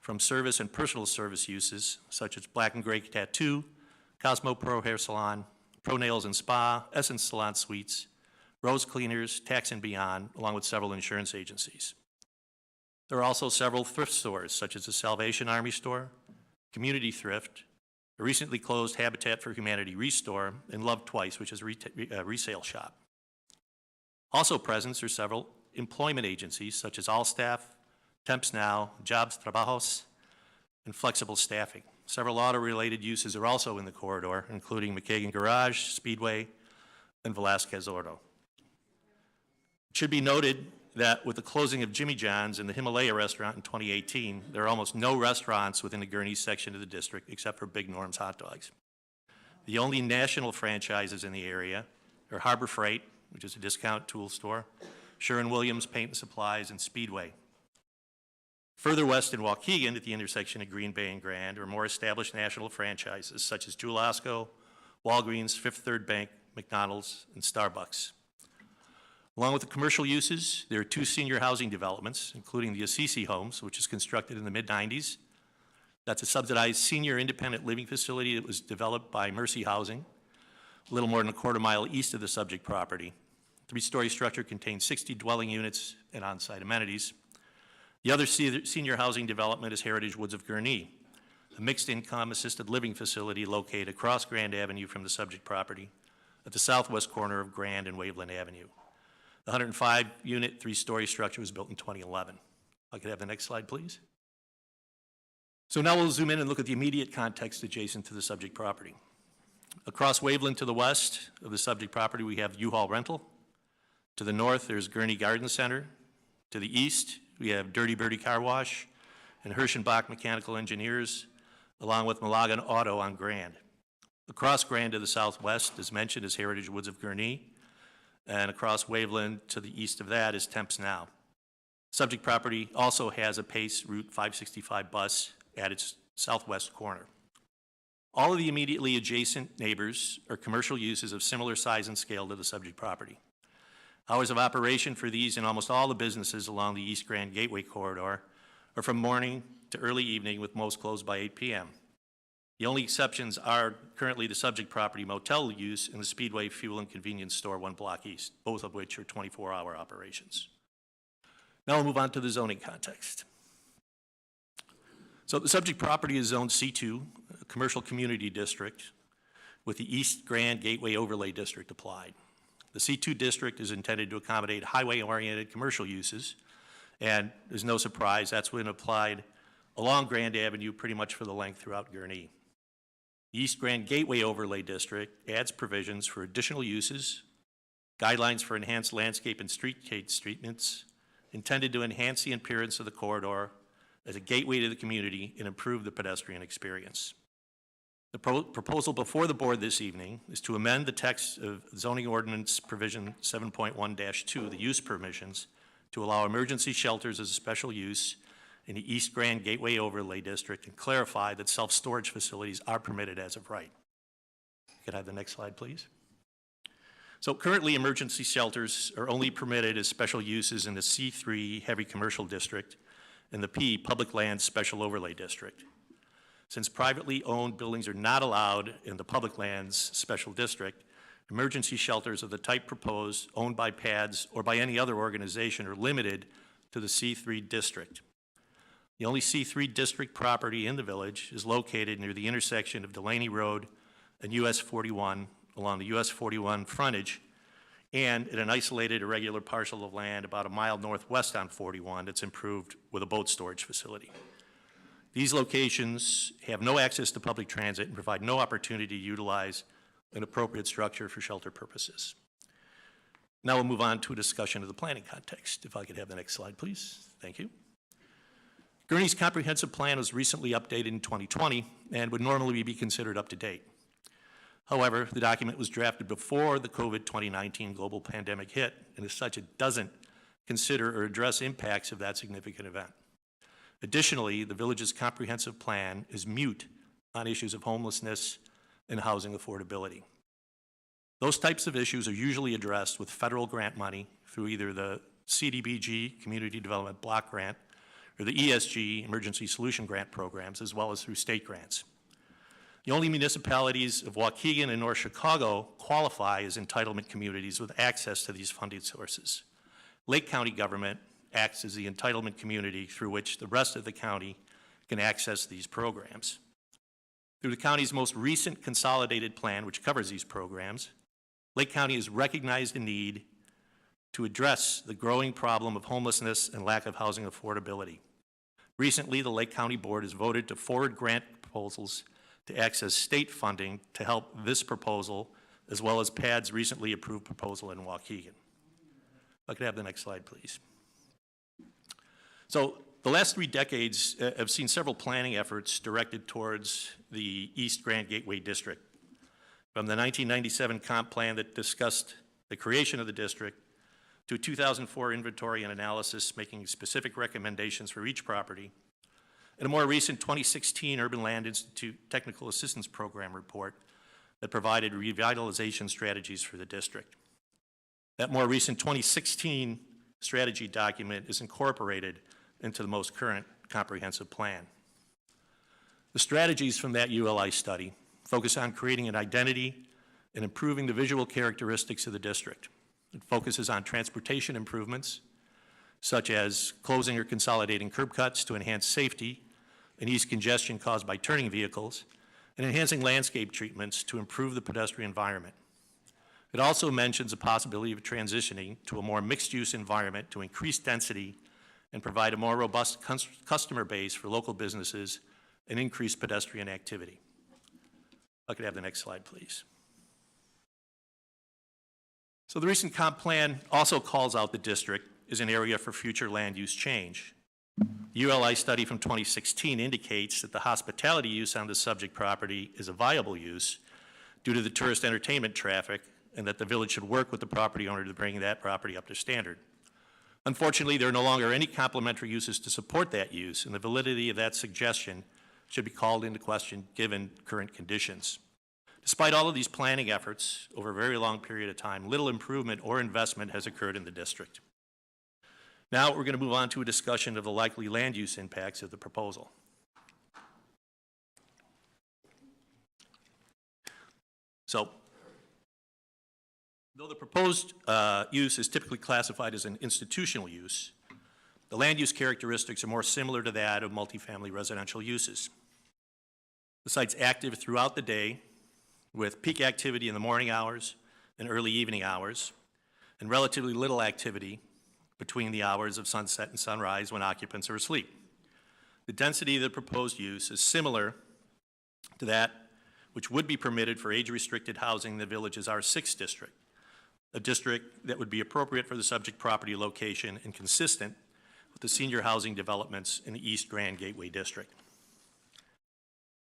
[SPEAKER 8] from service and personal service uses, such as Black and Gray Tattoo, Cosmo Pro Hair Salon, Pro Nails and Spa, Essence Salon Suites, Rose Cleaners, Tax and Beyond, along with several insurance agencies. There are also several thrift stores, such as the Salvation Army Store, Community Thrift, a recently closed Habitat for Humanity Restore, and Love Twice, which is a resale shop. Also present are several employment agencies, such as All Staff, Temps Now, Jobs Trabajos, and Flexible Staffing. Several auto-related uses are also in the corridor, including McKagan Garage, Speedway, and Velasquez Auto. It should be noted that with the closing of Jimmy John's and the Himalaya restaurant in 2018, there are almost no restaurants within the Gurnee section of the district except for Big Norm's Hot Dogs. The only national franchises in the area are Harbor Freight, which is a discount tool store, Sherwin-Williams Paint and Supplies, and Speedway. Further west in Waukegan, at the intersection of Green Bay and Grand, are more established national franchises such as Jewel Osco, Walgreens, Fifth Third Bank, McDonald's, and Starbucks. Along with the commercial uses, there are 2 senior housing developments, including the Assisi Homes, which was constructed in the mid-90s. That's a subsidized senior independent living facility that was developed by Mercy Housing, a little more than a quarter mile east of the subject property. The 3-story structure contains 60 dwelling units and on-site amenities. The other senior housing development is Heritage Woods of Gurnee, a mixed-income assisted living facility located across Grand Avenue from the subject property at the southwest corner of Grand and Waveland Avenue. The 105-unit, 3-story structure was built in 2011. I could have the next slide, please. So now we'll zoom in and look at the immediate context adjacent to the subject property. Across Waveland to the west of the subject property, we have U-Haul Rental. To the north, there's Gurnee Garden Center. To the east, we have Dirty Birdie Car Wash and Hirschenbach Mechanical Engineers, along with Malagan Auto on Grand. Across Grand to the southwest, as mentioned, is Heritage Woods of Gurnee, and across Waveland to the east of that is Temps Now. Subject property also has a Pace Route 565 bus at its southwest corner. All of the immediately adjacent neighbors are commercial uses of similar size and scale to the subject property. Hours of operation for these and almost all the businesses along the East Grand Gateway corridor are from morning to early evening, with most closed by 8 p.m. The only exceptions are currently the subject property motel use and the Speedway Fuel and Convenience Store 1 block east, both of which are 24-hour operations. Now we'll move on to the zoning context. So the subject property is zoned C2, a commercial community district, with the East Grand Gateway Overlay District applied. The C2 district is intended to accommodate highway-oriented commercial uses, and there's no surprise, that's been applied along Grand Avenue pretty much for the length throughout Gurnee. The East Grand Gateway Overlay District adds provisions for additional uses, guidelines for enhanced landscape and streetscape treatments, intended to enhance the appearance of the corridor as a gateway to the community and improve the pedestrian experience. The proposal before the board this evening is to amend the text of zoning ordinance provision 7.1-2, the use permissions, to allow emergency shelters as a special use in the East Grand Gateway Overlay District and clarify that self-storage facilities are permitted as of right. Could I have the next slide, please? So currently, emergency shelters are only permitted as special uses in the C3 Heavy Commercial District and the P Public Lands Special Overlay District. Since privately owned buildings are not allowed in the Public Lands Special District, emergency shelters of the type proposed, owned by PADS or by any other organization, are limited to the C3 district. The only C3 district property in the village is located near the intersection of Delaney Road and US 41 along the US 41 frontage, and at an isolated irregular parcel of land about a mile northwest on 41 that's improved with a boat storage facility. These locations have no access to public transit and provide no opportunity to utilize an appropriate structure for shelter purposes. Now we'll move on to a discussion of the planning context. If I could have the next slide, please. Thank you. Gurnee's comprehensive plan was recently updated in 2020 and would normally be considered up to date. However, the document was drafted before the COVID-2019 global pandemic hit, and as such, it doesn't consider or address impacts of that significant event. Additionally, the village's comprehensive plan is mute on issues of homelessness and housing affordability. Those types of issues are usually addressed with federal grant money through either the CDBG, Community Development Block Grant, or the ESG, Emergency Solution Grant programs, as well as through state grants. The only municipalities of Waukegan and North Chicago qualify as entitlement communities with access to these funding sources. Lake County government acts as the entitlement community through which the rest of the county can access these programs. Through the county's most recent consolidated plan, which covers these programs, Lake County has recognized the need to address the growing problem of homelessness and lack of housing affordability. Recently, the Lake County Board has voted to forward grant proposals to access state funding to help this proposal, as well as PAD's recently approved proposal in Waukegan. If I could have the next slide, please. So the last 3 decades have seen several planning efforts directed towards the East Grand Gateway District. From the 1997 comp plan that discussed the creation of the district, to a 2004 inventory and analysis making specific recommendations for each property, and a more recent 2016 Urban Land Institute Technical Assistance Program report that provided revitalization strategies for the district. That more recent 2016 strategy document is incorporated into the most current comprehensive plan. The strategies from that ULI study focus on creating an identity and improving the visual characteristics of the district. It focuses on transportation improvements, such as closing or consolidating curb cuts to enhance safety and ease congestion caused by turning vehicles, and enhancing landscape treatments to improve the pedestrian environment. It also mentions the possibility of transitioning to a more mixed-use environment to increase density and provide a more robust customer base for local businesses and increase pedestrian activity. If I could have the next slide, please. So the recent comp plan also calls out the district as an area for future land use change. The ULI study from 2016 indicates that the hospitality use on the subject property is a viable use due to the tourist entertainment traffic, and that the village should work with the property owner to bring that property up to standard. Unfortunately, there are no longer any complementary uses to support that use, and the validity of that suggestion should be called into question given current conditions. Despite all of these planning efforts over a very long period of time, little improvement or investment has occurred in the district. Now we're going to move on to a discussion of the likely land use impacts of the proposal. So, though the proposed use is typically classified as an institutional use, the land use characteristics are more similar to that of multifamily residential uses. The site's active throughout the day, with peak activity in the morning hours and early evening hours, and relatively little activity between the hours of sunset and sunrise when occupants are asleep. The density of the proposed use is similar to that which would be permitted for age-restricted housing in the village's R6 district, a district that would be appropriate for the subject property location and consistent with the senior housing developments in the East Grand Gateway District.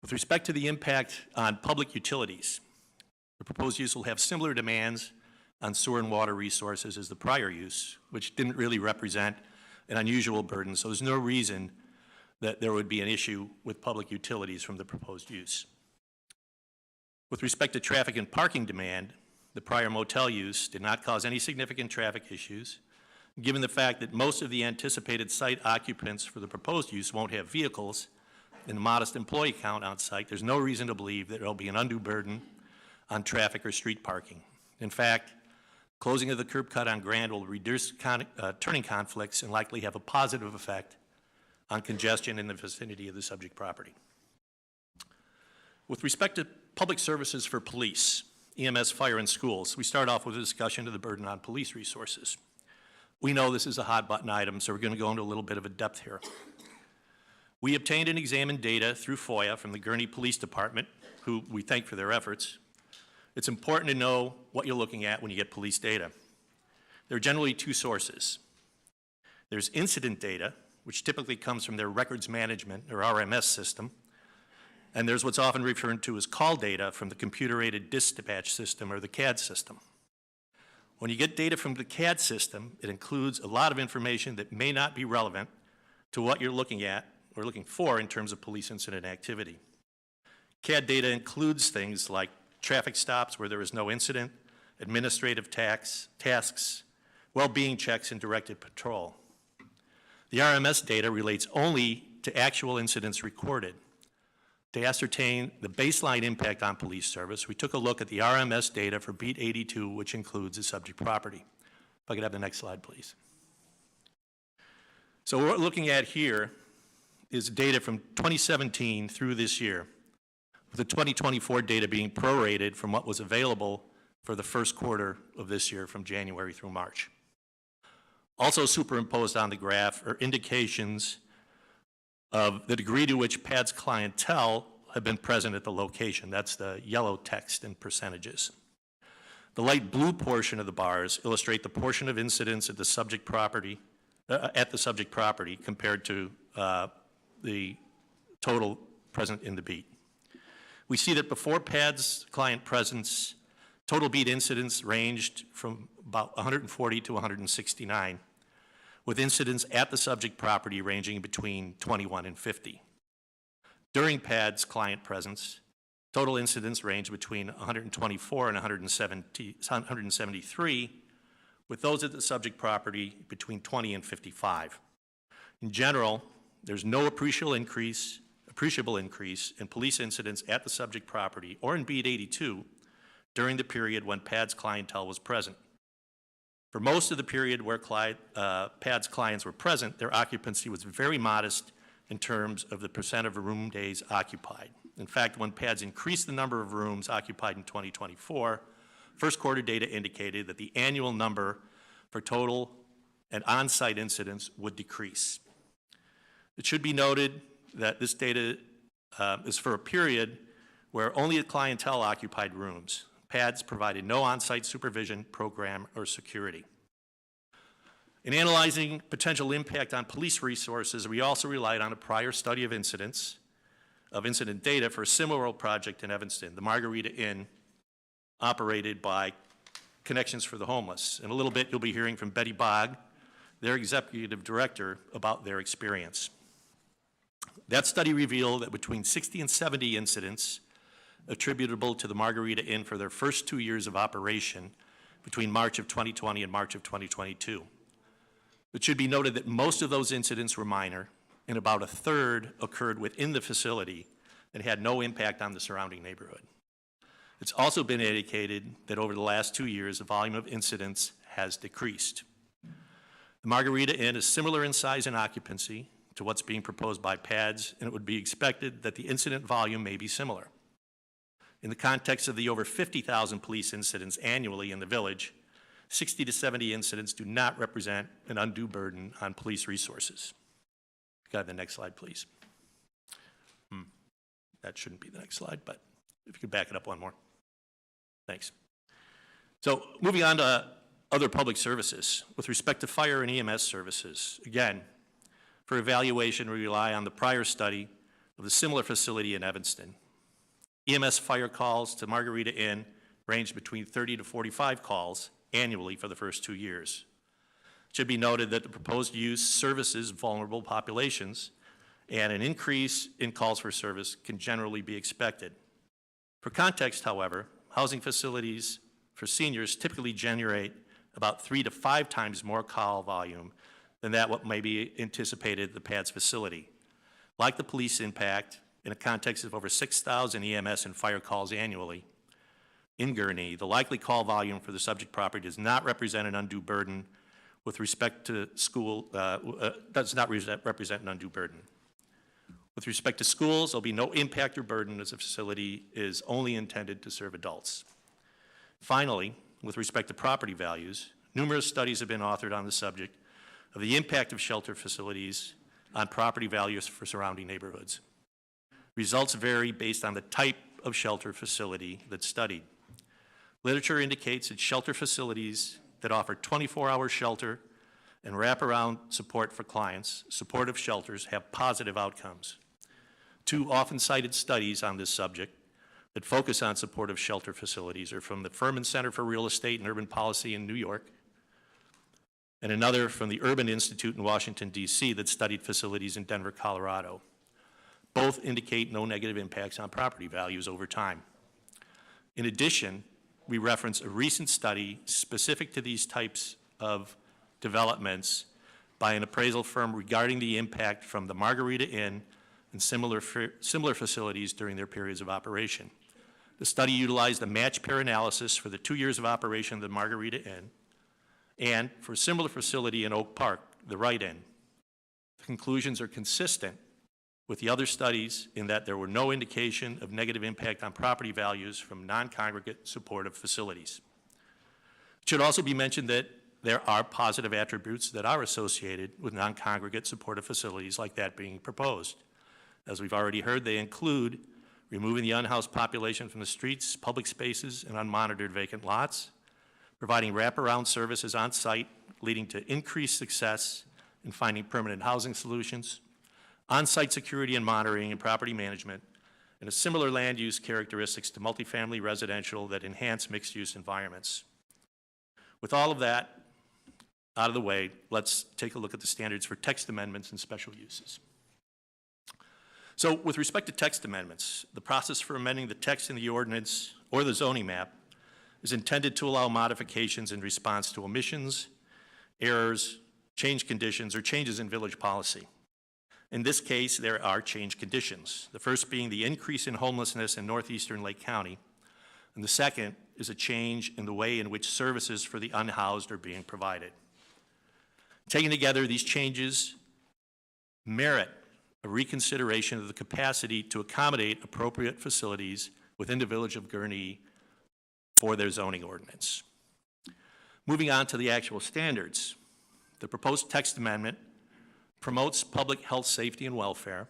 [SPEAKER 8] With respect to the impact on public utilities, the proposed use will have similar demands on sewer and water resources as the prior use, which didn't really represent an unusual burden, so there's no reason that there would be an issue with public utilities from the proposed use. With respect to traffic and parking demand, the prior motel use did not cause any significant traffic issues. Given the fact that most of the anticipated site occupants for the proposed use won't have vehicles and a modest employee count on site, there's no reason to believe that there will be an undue burden on traffic or street parking. In fact, closing of the curb cut on Grand will reduce turning conflicts and likely have a positive effect on congestion in the vicinity of the subject property. With respect to public services for police, EMS, fire, and schools, we start off with a discussion of the burden on police resources. We know this is a hot button item, so we're going to go into a little bit of a depth here. We obtained and examined data through FOIA from the Gurnee Police Department, who we thank for their efforts, It's important to know what you're looking at when you get police data. There are generally two sources. There's incident data, which typically comes from their records management or RMS system, and there's what's often referred to as call data from the computer-aided dispatch system or the CAD system. When you get data from the CAD system, it includes a lot of information that may not be relevant to what you're looking at or looking for in terms of police incident activity. CAD data includes things like traffic stops where there is no incident, administrative tasks, well-being checks, and directed patrol. The RMS data relates only to actual incidents recorded. To ascertain the baseline impact on police service, we took a look at the RMS data for Beat 82, which includes the subject property. If I could have the next slide, please. So what we're looking at here is data from 2017 through this year, with the 2024 data being prorated from what was available for the first quarter of this year from January through March. Also superimposed on the graph are indications of the degree to which PAD's clientele have been present at the location. That's the yellow text in percentages. The light blue portion of the bars illustrate the portion of incidents at the subject property, compared to the total present in the beat. We see that before PAD's client presence, total beat incidents ranged from about 140 to 169, with incidents at the subject property ranging between 21 and 50. During PAD's client presence, total incidents range between 124 and 173, with those at the subject property between 20 and 55. In general, there's no appreciable increase in police incidents at the subject property or in Beat 82 during the period when PAD's clientele was present. For most of the period where PAD's clients were present, their occupancy was very modest in terms of the percent of room days occupied. In fact, when PAD's increased the number of rooms occupied in 2024, first quarter data indicated that the annual number for total and on-site incidents would decrease. It should be noted that this data is for a period where only the clientele occupied rooms. PADS provided no on-site supervision, program, or security. In analyzing potential impact on police resources, we also relied on a prior study of incident data for a similar project in Evanston, the Margarita Inn, operated by Connections for the Homeless. In a little bit, you'll be hearing from Betty Bogg, their executive director, about their experience. That study revealed that between 60 and 70 incidents attributable to the Margarita Inn for their first 2 years of operation between March of 2020 and March of 2022. It should be noted that most of those incidents were minor, and about a third occurred within the facility and had no impact on the surrounding neighborhood. It's also been indicated that over the last 2 years, the volume of incidents has decreased. The Margarita Inn is similar in size and occupancy to what's being proposed by PADS, and it would be expected that the incident volume may be similar. In the context of the over 50,000 police incidents annually in the village, 60 to 70 incidents do not represent an undue burden on police resources. Can I have the next slide, please? That shouldn't be the next slide, but if you could back it up one more. Thanks. So moving on to other public services. With respect to fire and EMS services, again, for evaluation, we rely on the prior study of the similar facility in Evanston. EMS fire calls to Margarita Inn ranged between 30 to 45 calls annually for the first 2 years. It should be noted that the proposed use services vulnerable populations, and an increase in calls for service can generally be expected. For context, however, housing facilities for seniors typically generate about 3 to 5 times more call volume than that what may be anticipated at the PADS facility. Like the police impact, in a context of over 6,000 EMS and fire calls annually in Gurnee, the likely call volume for the subject property does not represent an undue burden with respect to does not represent an undue burden. With respect to schools, there'll be no impact or burden as the facility is only intended to serve adults. Finally, with respect to property values, numerous studies have been authored on the subject of the impact of shelter facilities on property values for surrounding neighborhoods. Results vary based on the type of shelter facility that's studied. Literature indicates that shelter facilities that offer 24-hour shelter and wraparound support for clients, supportive shelters, have positive outcomes. Two often cited studies on this subject that focus on supportive shelter facilities are from the Furman Center for Real Estate and Urban Policy in New York, and another from the Urban Institute in Washington, D.C. that studied facilities in Denver, Colorado. Both indicate no negative impacts on property values over time. In addition, we reference a recent study specific to these types of developments by an appraisal firm regarding the impact from the Margarita Inn and similar facilities during their periods of operation. The study utilized a match pair analysis for the 2 years of operation of the Margarita Inn and for a similar facility in Oak Park, the Wright Inn. The conclusions are consistent with the other studies in that there were no indication of negative impact on property values from non-congregate supportive facilities. It should also be mentioned that there are positive attributes that are associated with non-congregate supportive facilities like that being proposed. As we've already heard, they include removing the unhoused population from the streets, public spaces, and unmonitored vacant lots, providing wraparound services on site, leading to increased success in finding permanent housing solutions, on-site security and monitoring and property management, and a similar land use characteristics to multifamily residential that enhance mixed-use environments. With all of that out of the way, let's take a look at the standards for text amendments and special uses. So with respect to text amendments, the process for amending the text in the ordinance or the zoning map is intended to allow modifications in response to omissions, errors, change conditions, or changes in village policy. In this case, there are change conditions, the first being the increase in homelessness in northeastern Lake County, and the second is a change in the way in which services for the unhoused are being provided. Taken together, these changes merit a reconsideration of the capacity to accommodate appropriate facilities within the village of Gurnee for their zoning ordinance. Moving on to the actual standards, the proposed text amendment promotes public health, safety, and welfare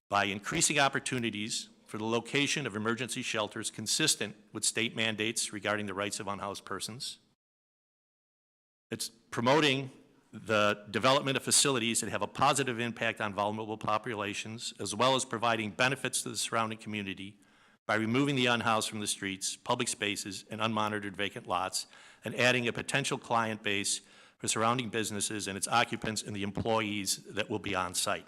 [SPEAKER 8] by increasing opportunities for the location of emergency shelters consistent with state mandates regarding the rights of unhoused persons. It's promoting the development of facilities that have a positive impact on vulnerable populations, as well as providing benefits to the surrounding community by removing the unhoused from the streets, public spaces, and unmonitored vacant lots, and adding a potential client base for surrounding businesses and its occupants and the employees that will be on site.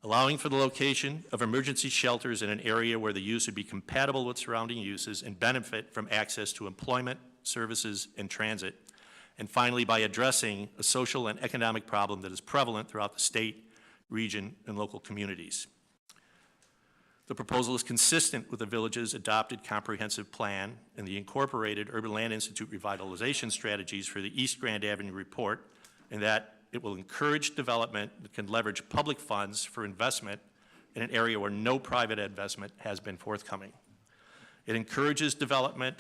[SPEAKER 8] Allowing for the location of emergency shelters in an area where the use would be compatible with surrounding uses and benefit from access to employment, services, and transit. And finally, by addressing a social and economic problem that is prevalent throughout the state, region, and local communities. The proposal is consistent with the village's adopted comprehensive plan and the incorporated Urban Land Institute revitalization strategies for the East Grand Avenue report, in that it will encourage development that can leverage public funds for investment in an area where no private investment has been forthcoming. It encourages development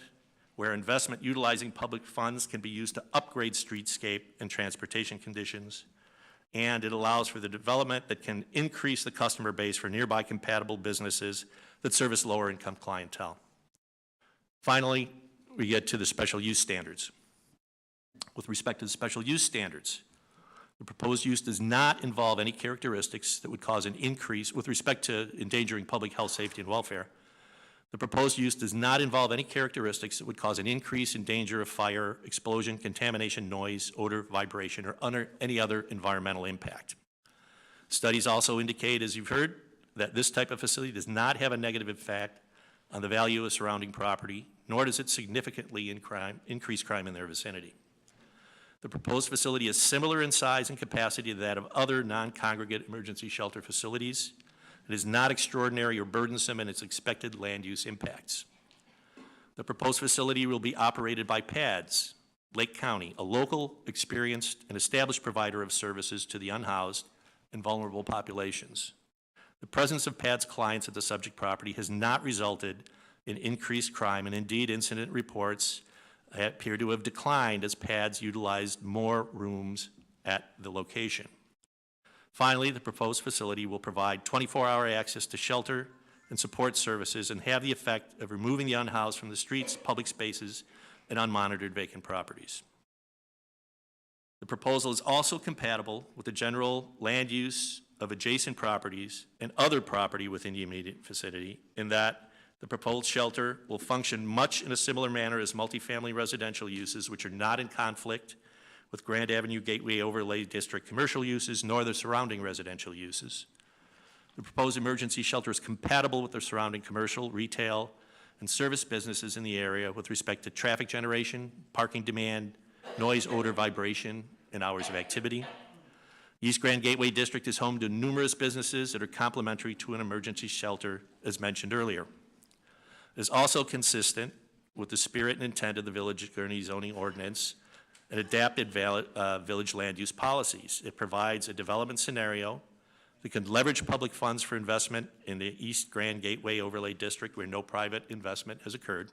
[SPEAKER 8] where investment utilizing public funds can be used to upgrade streetscape and transportation conditions, and it allows for the development that can increase the customer base for nearby compatible businesses that service lower income clientele. Finally, we get to the special use standards. With respect to the special use standards, the proposed use does not involve any characteristics that would cause an increase with respect to endangering public health, safety, and welfare. The proposed use does not involve any characteristics that would cause an increase in danger of fire, explosion, contamination, noise, odor, vibration, or any other environmental impact. Studies also indicate, as you've heard, that this type of facility does not have a negative effect on the value of surrounding property, nor does it significantly increase crime in their vicinity. The proposed facility is similar in size and capacity to that of other non-congregate emergency shelter facilities. It is not extraordinary or burdensome in its expected land use impacts. The proposed facility will be operated by PADS, Lake County, a local, experienced, and established provider of services to the unhoused and vulnerable populations. The presence of PADS clients at the subject property has not resulted in increased crime, and indeed incident reports appear to have declined as PADS utilized more rooms at the location. Finally, the proposed facility will provide 24-hour access to shelter and support services and have the effect of removing the unhoused from the streets, public spaces, and unmonitored vacant properties. The proposal is also compatible with the general land use of adjacent properties and other property within the immediate vicinity, in that the proposed shelter will function much in a similar manner as multifamily residential uses, which are not in conflict with Grand Avenue Gateway Overlay District commercial uses, nor the surrounding residential uses. The proposed emergency shelter is compatible with the surrounding commercial, retail, and service businesses in the area with respect to traffic generation, parking demand, noise, odor, vibration, and hours of activity. East Grand Gateway District is home to numerous businesses that are complementary to an emergency shelter, as mentioned earlier. It is also consistent with the spirit and intent of the Village of Gurnee zoning ordinance and adapted village land use policies. It provides a development scenario that can leverage public funds for investment in the East Grand Gateway Overlay District where no private investment has occurred.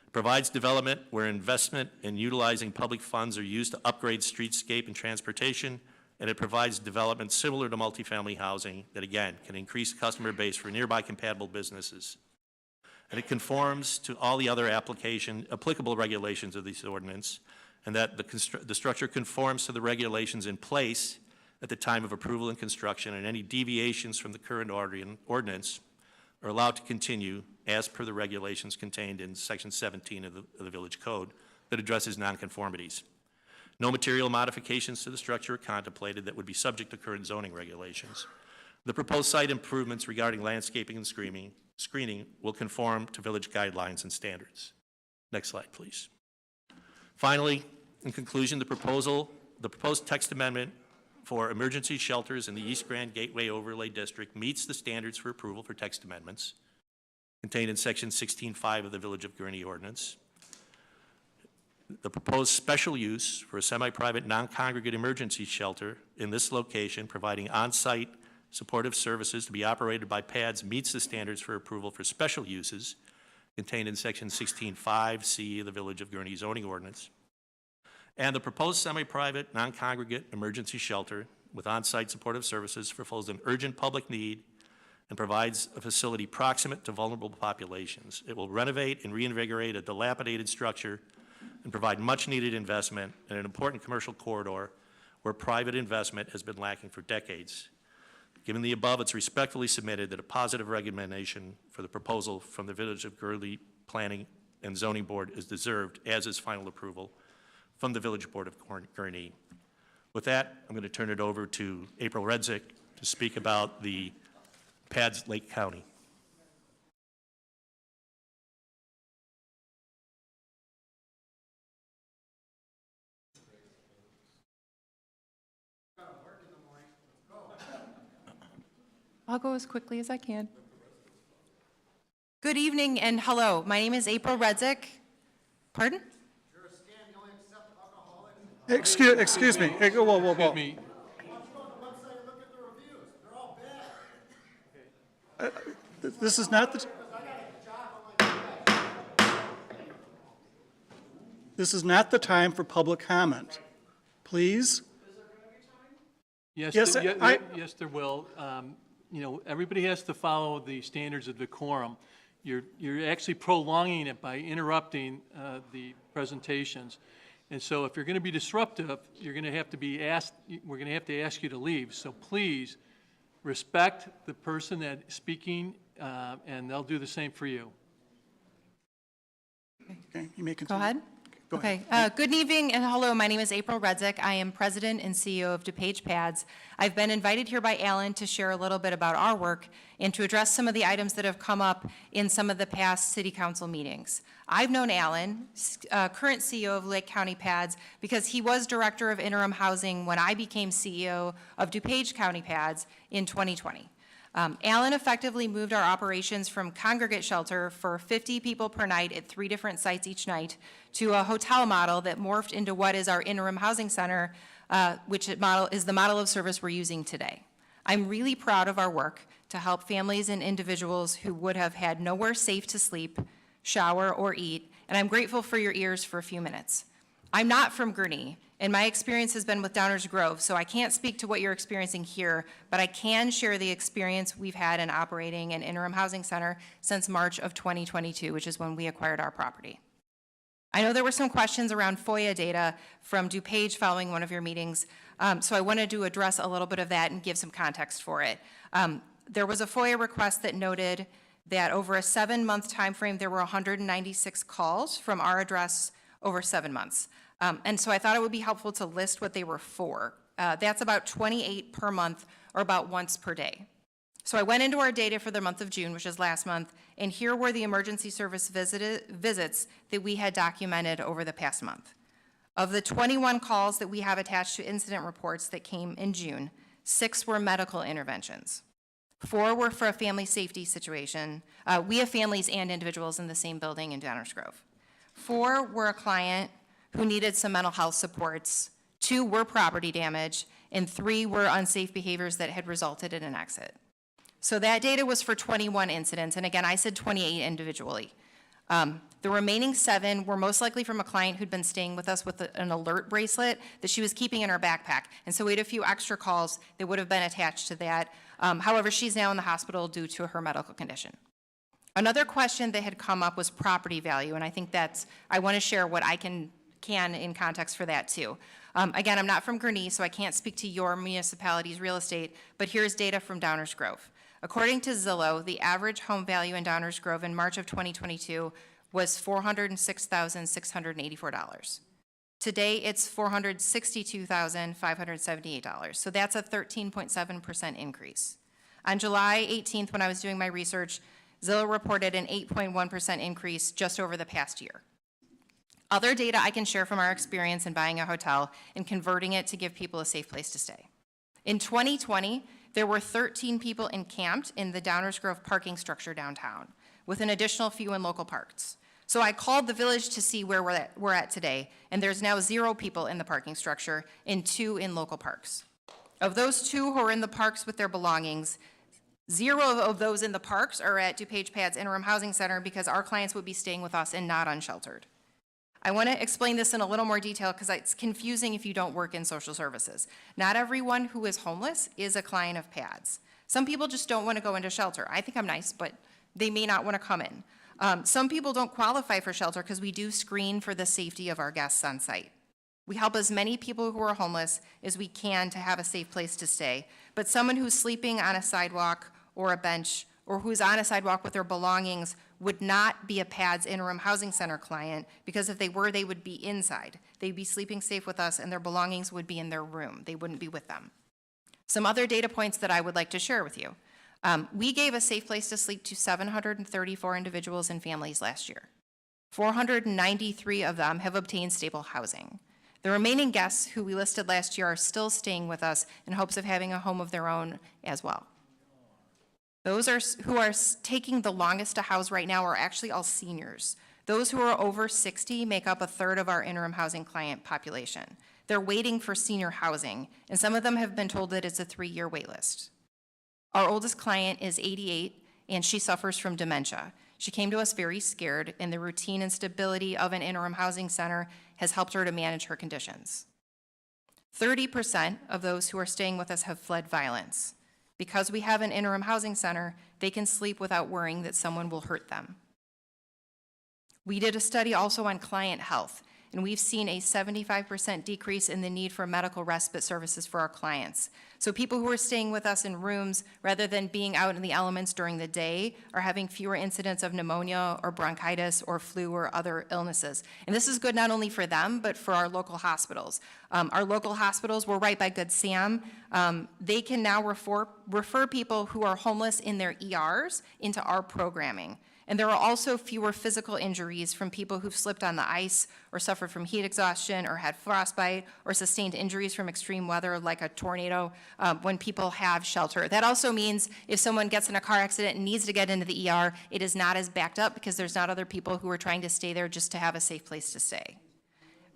[SPEAKER 8] It provides development where investment in utilizing public funds are used to upgrade streetscape and transportation, and it provides development similar to multifamily housing that, again, can increase the customer base for nearby compatible businesses. And it conforms to all the other applicable regulations of this ordinance, and that the structure conforms to the regulations in place at the time of approval and construction, and any deviations from the current ordinance are allowed to continue as per the regulations contained in Section 17 of the Village Code that addresses nonconformities. No material modifications to the structure are contemplated that would be subject to current zoning regulations. The proposed site improvements regarding landscaping and screening will conform to village guidelines and standards. Next slide, please. Finally, in conclusion, the proposed text amendment for emergency shelters in the East Grand Gateway Overlay District meets the standards for approval for text amendments contained in Section 16.5 of the Village of Gurnee Ordinance. The proposed special use for a semi-private, non-congregate emergency shelter in this location, providing on-site supportive services to be operated by PADS, meets the standards for approval for special uses contained in Section 16.5C of the Village of Gurnee zoning ordinance. And the proposed semi-private, non-congregate emergency shelter with on-site supportive services fulfills an urgent public need and provides a facility proximate to vulnerable populations. It will renovate and reinvigorate a dilapidated structure and provide much-needed investment in an important commercial corridor where private investment has been lacking for decades. Given the above, it's respectfully submitted that a positive recommendation for the proposal from the Village of Gurnee Planning and Zoning Board is deserved, as is final approval from the Village Board of Gurnee. With that, I'm going to turn it over to April Redzik to speak about the PADS Lake County.
[SPEAKER 9] I'll go as quickly as I can. Good evening and hello. My name is April Redzik. Pardon?
[SPEAKER 1] Excuse me. Hey, whoa, whoa, whoa.
[SPEAKER 3] Excuse me.
[SPEAKER 1] This is not the. This is not the time for public comment. Please.
[SPEAKER 3] Yes,
[SPEAKER 1] Yes,
[SPEAKER 3] yes, there will. You know, everybody has to follow the standards of decorum. You're actually prolonging it by interrupting the presentations. And so if you're going to be disruptive, you're going to have to be asked, we're going to have to ask you to leave. So please respect the person that's speaking, and they'll do the same for you.
[SPEAKER 1] Okay, you may
[SPEAKER 9] Go
[SPEAKER 1] continue.
[SPEAKER 9] ahead.
[SPEAKER 1] Go
[SPEAKER 9] Okay.
[SPEAKER 1] ahead.
[SPEAKER 9] Good evening and hello. My name is April Redzik. I am President and CEO of DuPage PADS. I've been invited here by Alan to share a little bit about our work and to address some of the items that have come up in some of the past City Council meetings. I've known Alan, current CEO of Lake County PADS, because he was Director of Interim Housing when I became CEO of DuPage County PADS in 2020. Alan effectively moved our operations from congregate shelter for 50 people per night at 3 different sites each night to a hotel model that morphed into what is our interim housing center, which is the model of service we're using today. I'm really proud of our work to help families and individuals who would have had nowhere safe to sleep, shower, or eat, and I'm grateful for your ears for a few minutes. I'm not from Gurnee, and my experience has been with Downers Grove, so I can't speak to what you're experiencing here, but I can share the experience we've had in operating an interim housing center since March of 2022, which is when we acquired our property. I know there were some questions around FOIA data from DuPage following one of your meetings, so I wanted to address a little bit of that and give some context for it. There was a FOIA request that noted that over a 7-month time frame, there were 196 calls from our address over 7 months. And so I thought it would be helpful to list what they were for. That's about 28 per month, or about once per day. So I went into our data for the month of June, which is last month, and here were the emergency service visits that we had documented over the past month. Of the 21 calls that we have attached to incident reports that came in June, 6 were medical interventions. 4 were for a family safety situation. We have families and individuals in the same building in Downers Grove. 4 were a client who needed some mental health supports. 2 were property damage, and 3 were unsafe behaviors that had resulted in an exit. So that data was for 21 incidents, and again, I said 28 individually. The remaining 7 were most likely from a client who'd been staying with us with an alert bracelet that she was keeping in her backpack. And so we had a few extra calls that would have been attached to that. However, she's now in the hospital due to her medical condition. Another question that had come up was property value, and I think I want to share what I can in context for that too. Again, I'm not from Gurnee, so I can't speak to your municipality's real estate, but here's data from Downers Grove. According to Zillow, the average home value in Downers Grove in March of 2022 was $406,684. Today, it's $462,578, so that's a 13.7% increase. On July 18th, when I was doing my research, Zillow reported an 8.1% increase just over the past year. Other data I can share from our experience in buying a hotel and converting it to give people a safe place to stay. In 2020, there were 13 people encamped in the Downers Grove parking structure downtown, with an additional few in local parks. So I called the village to see where we're at today, and there's now 0 people in the parking structure and 2 in local parks. Of those 2 who are in the parks with their belongings, 0 of those in the parks are at DuPage PADS Interim Housing Center because our clients would be staying with us and not unsheltered. I want to explain this in a little more detail because it's confusing if you don't work in social services. Not everyone who is homeless is a client of PADS. Some people just don't want to go into shelter. I think I'm nice, but they may not want to come in. Some people don't qualify for shelter because we do screen for the safety of our guests on site. We help as many people who are homeless as we can to have a safe place to stay, but someone who's sleeping on a sidewalk or a bench or who's on a sidewalk with their belongings would not be a PADS Interim Housing Center client, because if they were, they would be inside. They'd be sleeping safe with us and their belongings would be in their room. They wouldn't be with them. Some other data points that I would like to share with you. We gave a safe place to sleep to 734 individuals and families last year. 493 of them have obtained stable housing. The remaining guests who we listed last year are still staying with us in hopes of having a home of their own as well. Those who are taking the longest to house right now are actually all seniors. Those who are over 60 make up a third of our interim housing client population. They're waiting for senior housing, and some of them have been told that it's a 3-year wait list. Our oldest client is 88, and she suffers from dementia. She came to us very scared, and the routine and stability of an interim housing center has helped her to manage her conditions. 30% of those who are staying with us have fled violence. Because we have an interim housing center, they can sleep without worrying that someone will hurt them. We did a study also on client health, and we've seen a 75% decrease in the need for medical respite services for our clients. So people who are staying with us in rooms, rather than being out in the elements during the day, are having fewer incidents of pneumonia or bronchitis or flu or other illnesses. And this is good not only for them, but for our local hospitals. Our local hospitals, we're right by Good Sam. They can now refer people who are homeless in their ERs into our programming. And there are also fewer physical injuries from people who've slipped on the ice or suffered from heat exhaustion or had frostbite or sustained injuries from extreme weather like a tornado when people have shelter. That also means if someone gets in a car accident and needs to get into the ER, it is not as backed up because there's not other people who are trying to stay there just to have a safe place to stay.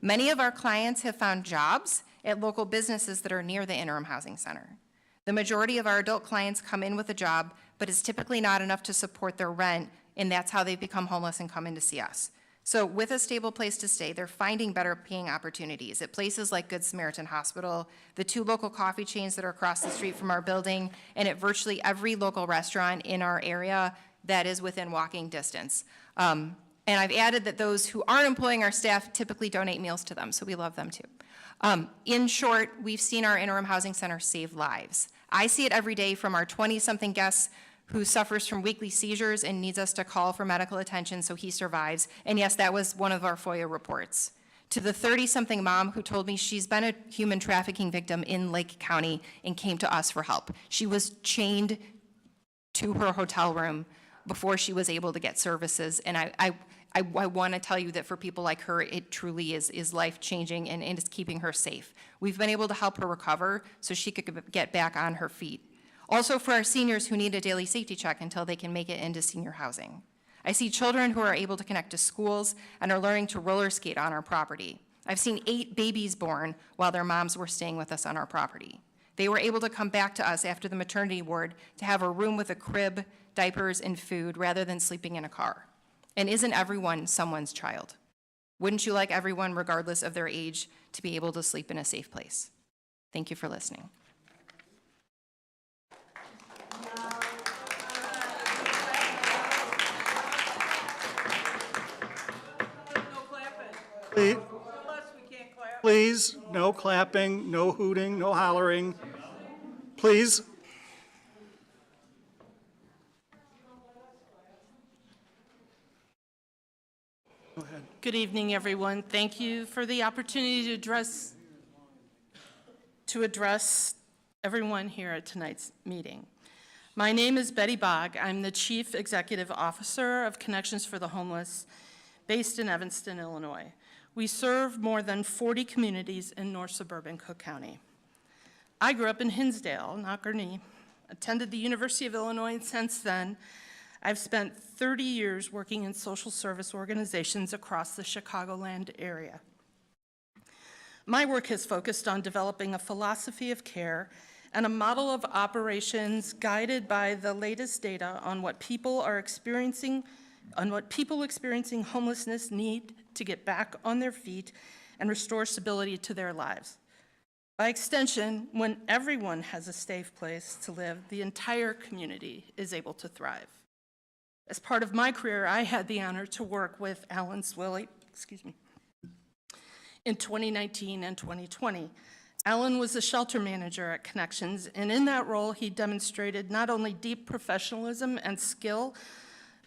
[SPEAKER 9] Many of our clients have found jobs at local businesses that are near the interim housing center. The majority of our adult clients come in with a job, but it's typically not enough to support their rent, and that's how they become homeless and come in to see us. So with a stable place to stay, they're finding better paying opportunities at places like Good Samaritan Hospital, the 2 local coffee chains that are across the street from our building, and at virtually every local restaurant in our area that is within walking distance. And I've added that those who aren't employing our staff typically donate meals to them, so we love them too. In short, we've seen our interim housing center save lives. I see it every day from our 20-something guests who suffers from weekly seizures and needs us to call for medical attention so he survives. And yes, that was one of our FOIA reports. To the 30-something mom who told me she's been a human trafficking victim in Lake County and came to us for help. She was chained to her hotel room before she was able to get services. And I want to tell you that for people like her, it truly is life-changing and it's keeping her safe. We've been able to help her recover so she could get back on her feet. Also for our seniors who need a daily safety check until they can make it into senior housing. I see children who are able to connect to schools and are learning to roller skate on our property. I've seen 8 babies born while their moms were staying with us on our property. They were able to come back to us after the maternity ward to have a room with a crib, diapers, and food rather than sleeping in a car. And isn't everyone someone's child? Wouldn't you like everyone, regardless of their age, to be able to sleep in a safe place? Thank you for listening.
[SPEAKER 1] Please, no clapping, no hooting, no hollering. Please. Go ahead.
[SPEAKER 10] Good evening, everyone. Thank you for the opportunity to address everyone here at tonight's meeting. My name is Betty Bogg. I'm the Chief Executive Officer of Connections for the Homeless, based in Evanston, Illinois. We serve more than 40 communities in north suburban Cook County. I grew up in Hinsdale, not Gurnee, attended the University of Illinois, and since then, I've spent 30 years working in social service organizations across the Chicagoland area. My work has focused on developing a philosophy of care and a model of operations guided by the latest data on what people experiencing homelessness need to get back on their feet and restore stability to their lives. By extension, when everyone has a safe place to live, the entire community is able to thrive. As part of my career, I had the honor to work with Alan Swilley, in 2019 and 2020. Alan was a shelter manager at Connections, and in that role, he demonstrated not only deep professionalism and skill,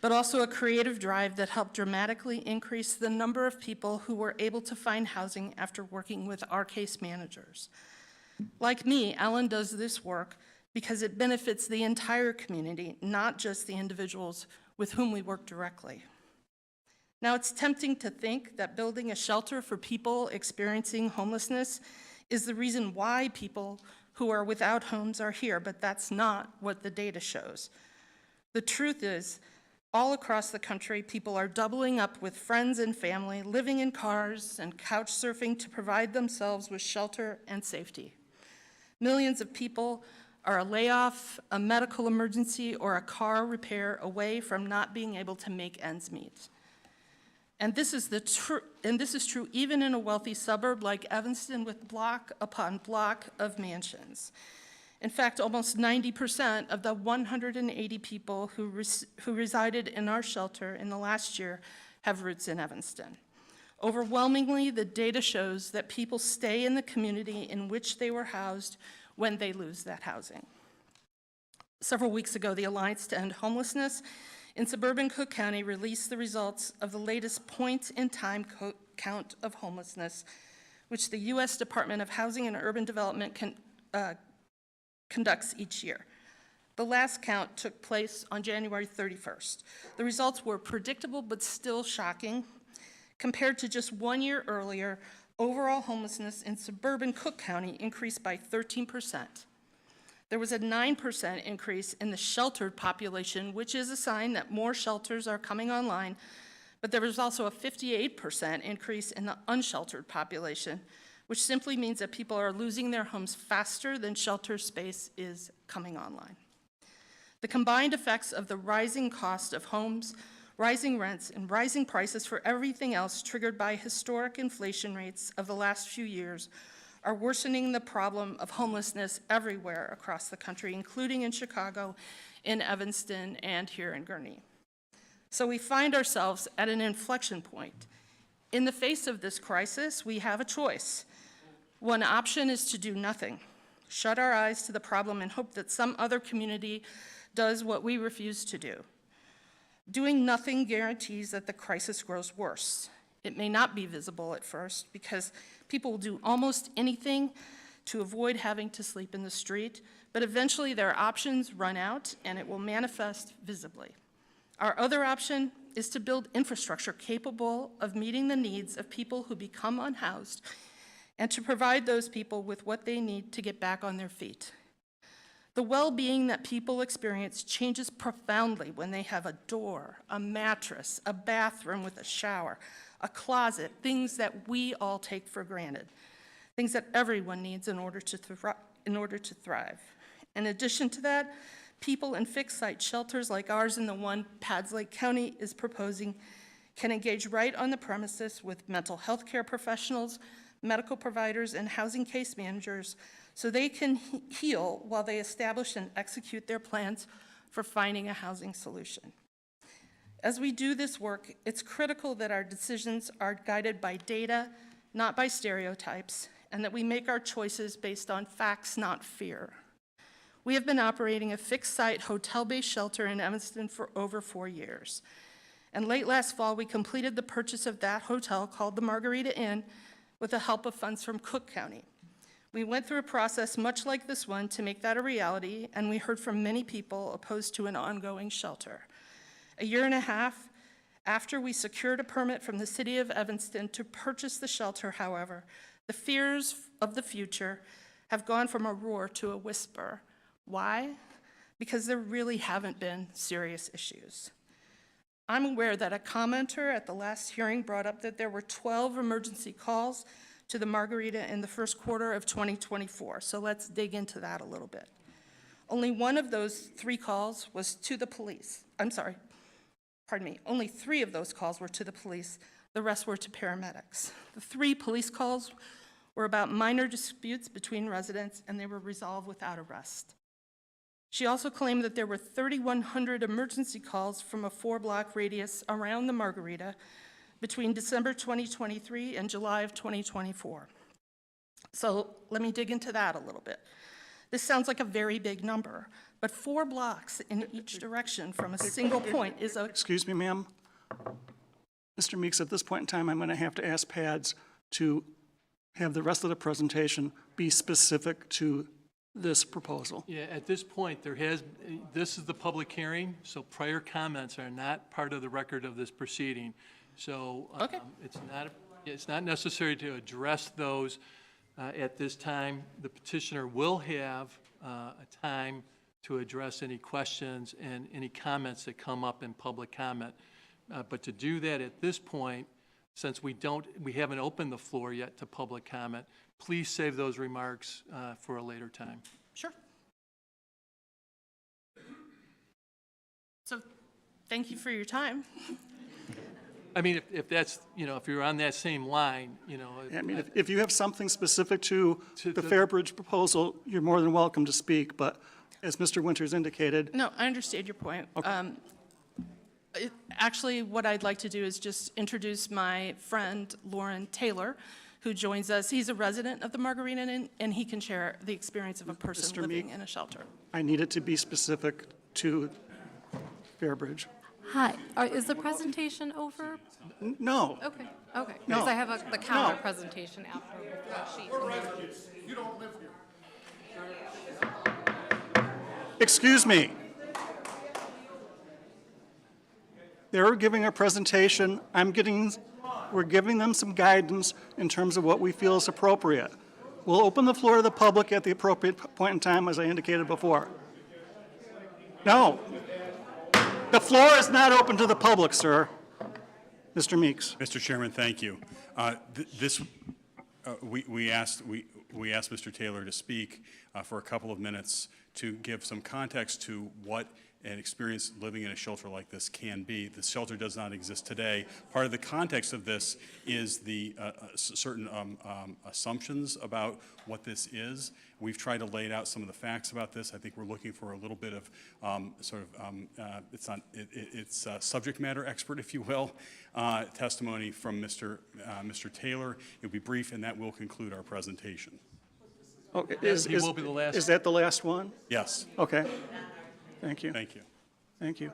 [SPEAKER 10] but also a creative drive that helped dramatically increase the number of people who were able to find housing after working with our case managers. Like me, Alan does this work because it benefits the entire community, not just the individuals with whom we work directly. Now, it's tempting to think that building a shelter for people experiencing homelessness is the reason why people who are without homes are here, but that's not what the data shows. The truth is, all across the country, people are doubling up with friends and family, living in cars and couch surfing to provide themselves with shelter and safety. Millions of people are a layoff, a medical emergency, or a car repair away from not being able to make ends meet. And this is true even in a wealthy suburb like Evanston with block upon block of mansions. In fact, almost 90% of the 180 people who resided in our shelter in the last year have roots in Evanston. Overwhelmingly, the data shows that people stay in the community in which they were housed when they lose that housing. Several weeks ago, the Alliance to End Homelessness in suburban Cook County released the results of the latest point-in-time count of homelessness, which the U.S. Department of Housing and Urban Development conducts each year. The last count took place on January 31st. The results were predictable but still shocking. Compared to just 1 year earlier, overall homelessness in suburban Cook County increased by 13%. There was a 9% increase in the sheltered population, which is a sign that more shelters are coming online, but there was also a 58% increase in the unsheltered population, which simply means that people are losing their homes faster than shelter space is coming online. The combined effects of the rising cost of homes, rising rents, and rising prices for everything else triggered by historic inflation rates of the last few years are worsening the problem of homelessness everywhere across the country, including in Chicago, in Evanston, and here in Gurnee. So we find ourselves at an inflection point. In the face of this crisis, we have a choice. One option is to do nothing, shut our eyes to the problem and hope that some other community does what we refuse to do. Doing nothing guarantees that the crisis grows worse. It may not be visible at first because people will do almost anything to avoid having to sleep in the street, but eventually their options run out and it will manifest visibly. Our other option is to build infrastructure capable of meeting the needs of people who become unhoused and to provide those people with what they need to get back on their feet. The well-being that people experience changes profoundly when they have a door, a mattress, a bathroom with a shower, a closet, things that we all take for granted, things that everyone needs in order to thrive. In addition to that, people in fixed-site shelters like ours and the one Pads Lake County is proposing can engage right on the premises with mental health care professionals, medical providers, and housing case managers so they can heal while they establish and execute their plans for finding a housing solution. As we do this work, it's critical that our decisions are guided by data, not by stereotypes, and that we make our choices based on facts, not fear. We have been operating a fixed-site hotel-based shelter in Evanston for over 4 years. And late last fall, we completed the purchase of that hotel called the Margarita Inn with the help of funds from Cook County. We went through a process much like this one to make that a reality, and we heard from many people opposed to an ongoing shelter. A year and a half after we secured a permit from the city of Evanston to purchase the shelter, however, the fears of the future have gone from a roar to a whisper. Why? Because there really haven't been serious issues. I'm aware that a commenter at the last hearing brought up that there were 12 emergency calls to the Margarita in the first quarter of 2024, so let's dig into that a little bit. Only one of those 3 calls was to the police. Only 3 of those calls were to the police. The rest were to paramedics. The 3 police calls were about minor disputes between residents, and they were resolved without arrest. She also claimed that there were 3,100 emergency calls from a 4-block radius around the Margarita between December 2023 and July of 2024. So let me dig into that a little bit. This sounds like a very big number, but 4 blocks in each direction from a single point is a...
[SPEAKER 1] Excuse me, ma'am. Mr. Meeks, at this point in time, I'm going to have to ask Pads to have the rest of the presentation be specific to this proposal.
[SPEAKER 3] Yeah, at this point, this is the public hearing, so prior comments are not part of the record of this proceeding. So
[SPEAKER 10] Okay.
[SPEAKER 3] It's not necessary to address those at this time. The petitioner will have a time to address any questions and any comments that come up in public comment. But to do that at this point, since we haven't opened the floor yet to public comment, please save those remarks for a later time.
[SPEAKER 10] Sure. So thank you for your time.
[SPEAKER 3] I mean, if that's, if you're on that same line,
[SPEAKER 1] I mean, if you have something specific to the Fairbridge proposal, you're more than welcome to speak, but as Mr. Winters indicated...
[SPEAKER 10] No, I understand your point.
[SPEAKER 1] Okay.
[SPEAKER 10] Actually, what I'd like to do is just introduce my friend, Lauren Taylor, who joins us. He's a resident of the Margarita Inn, and he can share the experience of a person
[SPEAKER 1] Mr.
[SPEAKER 10] living
[SPEAKER 1] Meek?
[SPEAKER 10] in a shelter.
[SPEAKER 1] I need it to be specific to Fairbridge.
[SPEAKER 11] Hi, is the presentation over?
[SPEAKER 1] No.
[SPEAKER 11] Okay, okay.
[SPEAKER 1] No.
[SPEAKER 11] Because I have the counter presentation after the sheet.
[SPEAKER 1] Excuse me. They're giving a presentation. We're giving them some guidance in terms of what we feel is appropriate. We'll open the floor to the public at the appropriate point in time, as I indicated before. No. The floor is not open to the public, sir. Mr. Meeks.
[SPEAKER 5] Mr. Chairman, thank you. We asked Mr. Taylor to speak for a couple of minutes to give some context to what and experience living in a shelter like this can be. The shelter does not exist today. Part of the context of this is the certain assumptions about what this is. We've tried to lay out some of the facts about this. I think we're looking for a little bit of it's subject matter expert, if you will, testimony from Mr. Taylor. It'll be brief, and that will conclude our presentation.
[SPEAKER 1] Okay,
[SPEAKER 3] He will be the last.
[SPEAKER 1] Is that the last one?
[SPEAKER 5] Yes.
[SPEAKER 1] Okay. Thank you.
[SPEAKER 5] Thank you.
[SPEAKER 1] Thank you.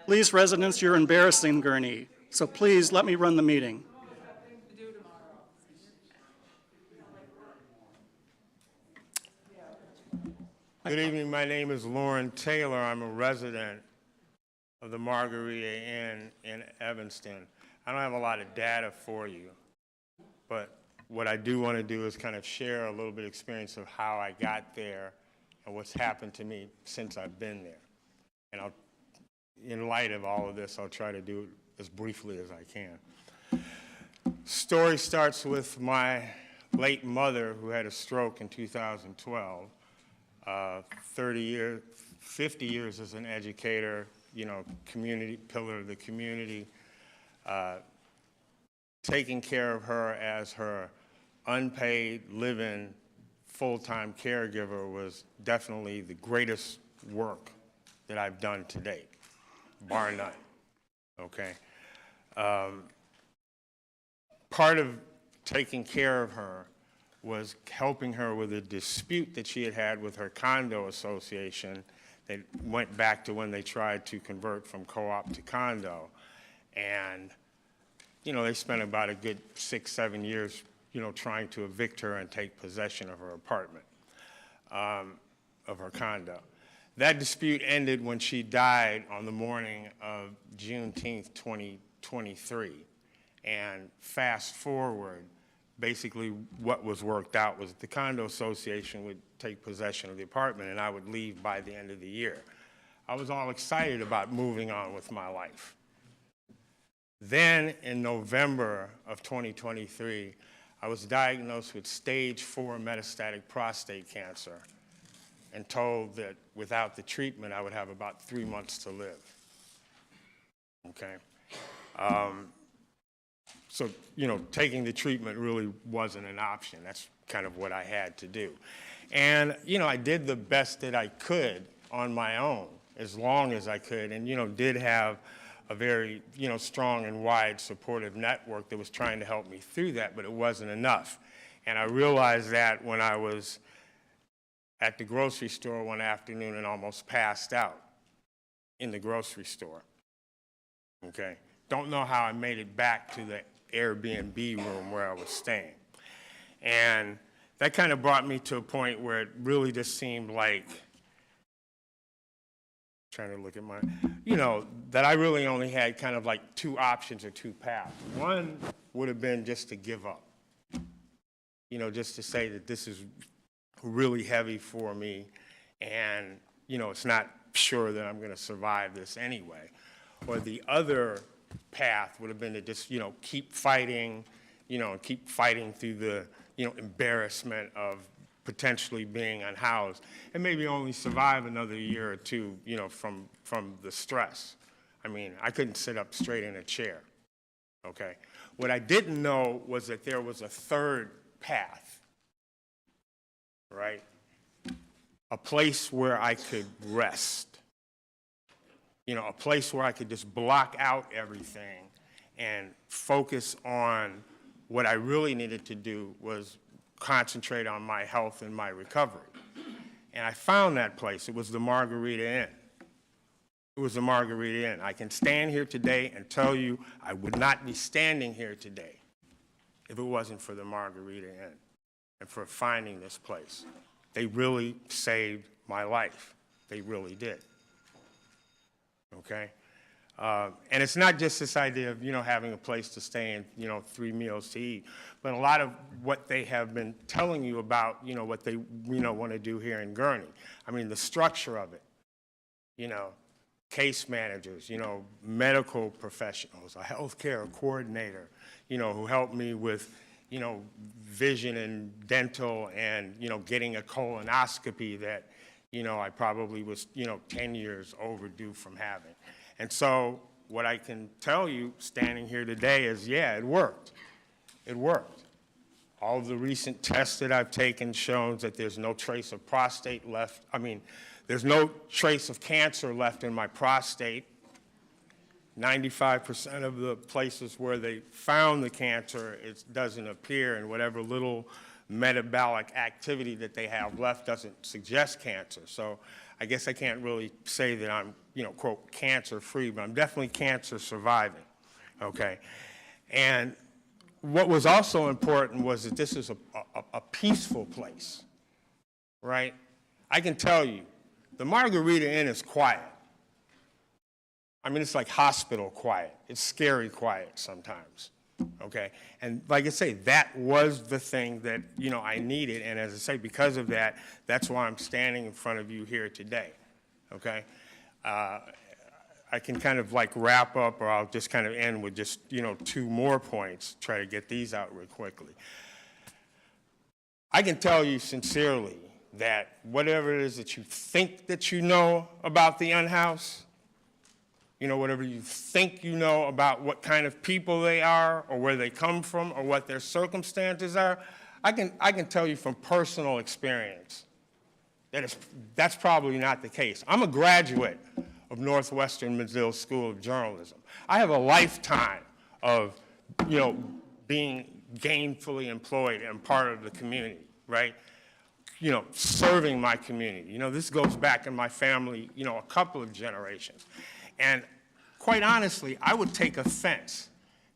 [SPEAKER 1] Please, residents, you're embarrassing Gurnee. So please let me run the meeting.
[SPEAKER 12] Good evening. My name is Lauren Taylor. I'm a resident of the Margarita Inn in Evanston. I don't have a lot of data for you, but what I do want to do is kind of share a little bit of experience of how I got there and what's happened to me since I've been there. And in light of all of this, I'll try to do it as briefly as I can. Story starts with my late mother, who had a stroke in 2012. 50 years as an educator, community pillar of the community, taking care of her as her unpaid, living, full-time caregiver was definitely the greatest work that I've done to date, bar none, okay? Part of taking care of her was helping her with a dispute that she had had with her condo association that went back to when they tried to convert from co-op to condo. And, they spent about a good 6-7 years, trying to evict her and take possession of her apartment, of her condo. That dispute ended when she died on the morning of Juneteenth, 2023. And fast forward, basically what was worked out was the condo association would take possession of the apartment and I would leave by the end of the year. I was all excited about moving on with my life. Then in November of 2023, I was diagnosed with stage 4 metastatic prostate cancer and told that without the treatment, I would have about 3 months to live, okay? So, taking the treatment really wasn't an option. That's kind of what I had to do. And, I did the best that I could on my own, as long as I could, and, did have a very, strong and wide supportive network that was trying to help me through that, but it wasn't enough. And I realized that when I was at the grocery store one afternoon and almost passed out in the grocery store, okay? Don't know how I made it back to the Airbnb room where I was staying. And that kind of brought me to a point where it really just seemed like, trying to look at my, that I really only had kind of like 2 options or 2 paths. One would have been just to give up, just to say that this is really heavy for me and, it's not sure that I'm going to survive this anyway. Or the other path would have been to just, keep fighting, and keep fighting through the, embarrassment of potentially being unhoused and maybe only survive another year or 2, from the stress. I mean, I couldn't sit up straight in a chair, okay? What I didn't know was that there was a third path, right? A place where I could rest. A place where I could just block out everything and focus on what I really needed to do was concentrate on my health and my recovery. And I found that place. It was the Margarita Inn. It was the Margarita Inn. I can stand here today and tell you I would not be standing here today if it wasn't for the Margarita Inn and for finding this place. They really saved my life. They really did. Okay? And it's not just this idea of, having a place to stay and, 3 meals to eat, but a lot of what they have been telling you about, what they, want to do here in Gurnee. I mean, the structure of it, case managers, you know, medical professionals, a healthcare coordinator, you know, who helped me with, you know, vision and dental and, you know, getting a colonoscopy that, you know, I probably was, you know, 10 years overdue from having. And so what I can tell you standing here today is, yeah, it worked. It worked. All of the recent tests that I've taken shows that there's no trace of prostate left. I mean, there's no trace of cancer left in my prostate. 95% of the places where they found the cancer, it doesn't appear, and whatever little metabolic activity that they have left doesn't suggest cancer. So I guess I can't really say that I'm, you know, quote, cancer-free, but I'm definitely cancer surviving, okay? And what was also important was that this is a peaceful place, right? I can tell you, the Margarita Inn is quiet. I mean, it's like hospital quiet. It's scary quiet sometimes, okay? And like I say, that was the thing that, you know, I needed. And as I say, because of that, that's why I'm standing in front of you here today, okay? I can kind of like wrap up, or I'll just kind of end with just, you know, 2 more points, try to get these out real quickly. I can tell you sincerely that whatever it is that you think that you know about the unhoused, you know, whatever you think you know about what kind of people they are or where they come from or what their circumstances are, I can tell you from personal experience that that's probably not the case. I'm a graduate of Northwestern Medill School of Journalism. I have a lifetime of, you know, being gainfully employed and part of the community, right? You know, serving my community. You know, this goes back in my family, you know, a couple of generations. And quite honestly, I would take offense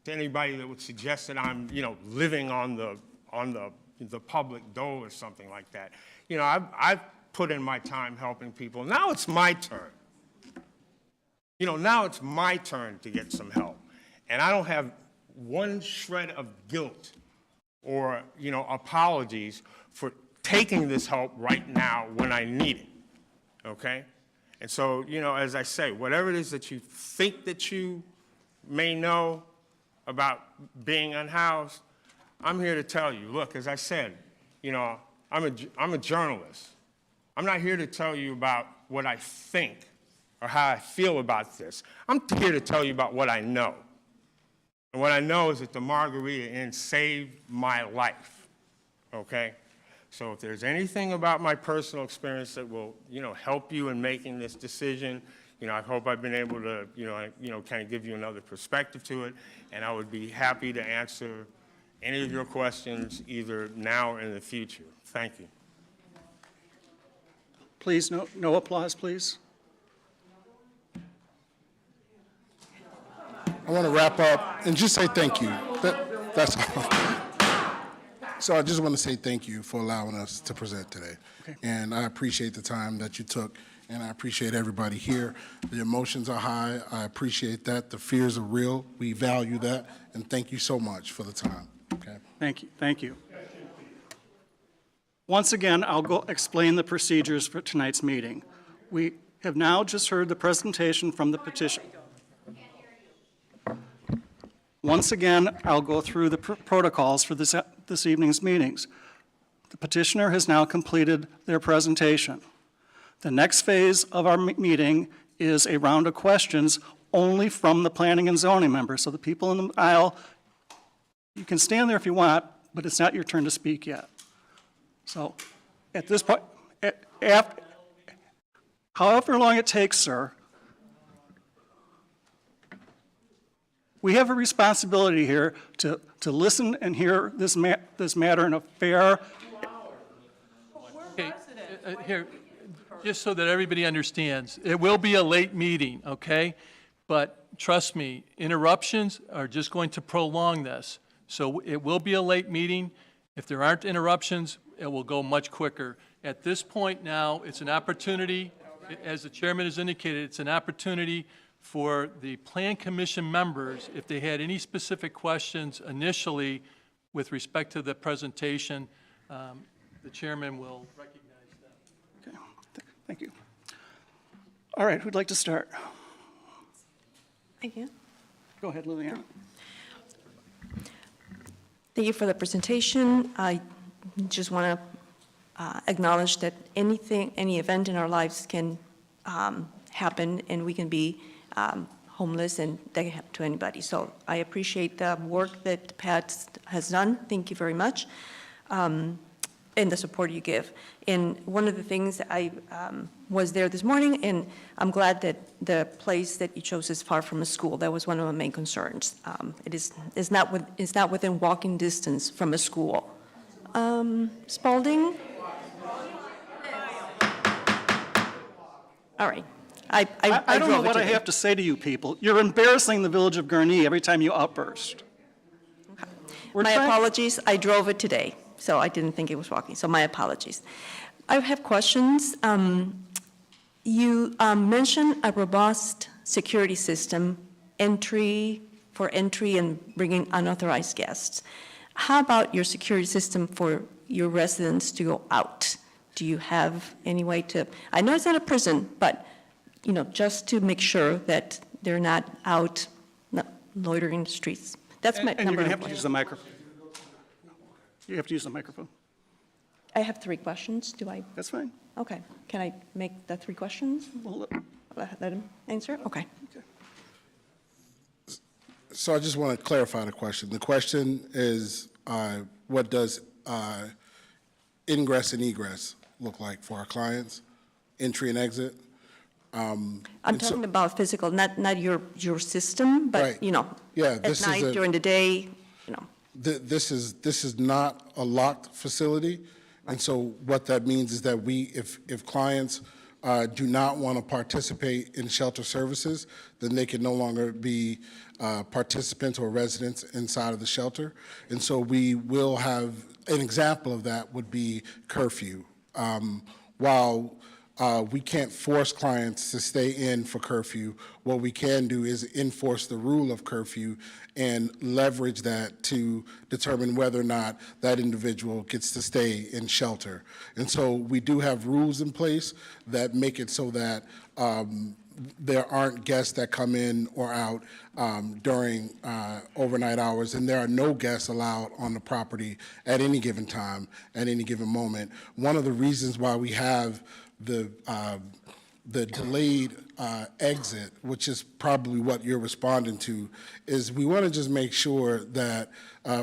[SPEAKER 12] to anybody that would suggest that I'm, you know, living on the public dole or something like that. You know, I've put in my time helping people. Now it's my turn. You know, now it's my turn to get some help. And I don't have one shred of guilt or, you know, apologies for taking this help right now when I need it, okay? And so, you know, as I say, whatever it is that you think that you may know about being unhoused, I'm here to tell you, look, as I said, you know, I'm a journalist. I'm not here to tell you about what I think or how I feel about this. I'm here to tell you about what I know. And what I know is that the Margarita Inn saved my life, okay? So if there's anything about my personal experience that will, you know, help you in making this decision, you know, I hope I've been able to, you know, kind of give you another perspective to it, and I would be happy to answer any of your questions either now or in the future. Thank you.
[SPEAKER 1] Please, no applause, please.
[SPEAKER 6] I want to wrap up and just say thank you. That's all. So I just want to say thank you for allowing us to present today.
[SPEAKER 1] Okay.
[SPEAKER 6] And I appreciate the time that you took, and I appreciate everybody here. The emotions are high. I appreciate that. The fears are real. We value that. And thank you so much for the time. Okay.
[SPEAKER 1] Thank you. Thank you. Once again, I'll go explain the procedures for tonight's meeting. We have now just heard the presentation from the petition. Once again, I'll go through the protocols for this evening's meetings. The petitioner has now completed their presentation. The next phase of our meeting is a round of questions only from the planning and zoning members. So the people in the aisle, you can stand there if you want, but it's not your turn to speak yet. So at this point, however long it takes, sir, we have a responsibility here to listen and hear this matter in a fair.
[SPEAKER 3] Okay, here, just so that everybody understands, it will be a late meeting, okay? But trust me, interruptions are just going to prolong this. So it will be a late meeting. If there aren't interruptions, it will go much quicker. At this point now, it's an opportunity, as the chairman has indicated, it's an opportunity for the Plan Commission members, if they had any specific questions initially with respect to the presentation, the chairman will recognize them.
[SPEAKER 1] Okay, thank you. All right, who'd like to start?
[SPEAKER 13] Thank you.
[SPEAKER 1] Go ahead, Liliana.
[SPEAKER 13] Thank you for the presentation. I just want to acknowledge that any event in our lives can happen, and we can be homeless, and that can happen to anybody. So I appreciate the work that Pat has done. Thank you very much, and the support you give. And one of the things, I was there this morning, and I'm glad that the place that you chose is far from a school. That was one of my main concerns. It's not within walking distance from a school. Spalding? All right. I
[SPEAKER 1] don't know
[SPEAKER 13] drove it
[SPEAKER 1] what I
[SPEAKER 13] today.
[SPEAKER 1] have to say to you people. You're embarrassing the village of Gurnee every time you outburst. We're
[SPEAKER 13] My
[SPEAKER 1] trying-
[SPEAKER 13] apologies, I drove it today, so I didn't think it was walking, so my apologies. I have questions. You mentioned a robust security system, for entry and bringing unauthorized guests. How about your security system for your residents to go out? Do you have any way to, I know it's not a prison, but, just to make sure that they're not out loitering in the streets? That's my
[SPEAKER 1] And you're
[SPEAKER 13] number
[SPEAKER 1] going to
[SPEAKER 13] one
[SPEAKER 1] have to use
[SPEAKER 13] question.
[SPEAKER 1] the microphone. You have to use the microphone.
[SPEAKER 13] I have 3 questions. Do I?
[SPEAKER 1] That's fine.
[SPEAKER 13] Okay. Can I make the 3 questions?
[SPEAKER 1] Well,
[SPEAKER 13] Let him answer? Okay.
[SPEAKER 6] So I just want to clarify the question. The question is, what does ingress and egress look like for our clients, entry and exit?
[SPEAKER 13] I'm talking about physical, not your system, but,
[SPEAKER 6] Right. Yeah,
[SPEAKER 13] at
[SPEAKER 6] this is
[SPEAKER 13] night,
[SPEAKER 6] a-
[SPEAKER 13] during the day,
[SPEAKER 6] This is not a locked facility, and so what that means is that if clients do not want to participate in shelter services, then they can no longer be participants or residents inside of the shelter. And so we will have, an example of that would be curfew. While we can't force clients to stay in for curfew, what we can do is enforce the rule of curfew and leverage that to determine whether or not that individual gets to stay in shelter. And so we do have rules in place that make it so that there aren't guests that come in or out during overnight hours, and there are no guests allowed on the property at any given time, at any given moment. One of the reasons why we have the delayed exit, which is probably what you're responding to, is we want to just make sure that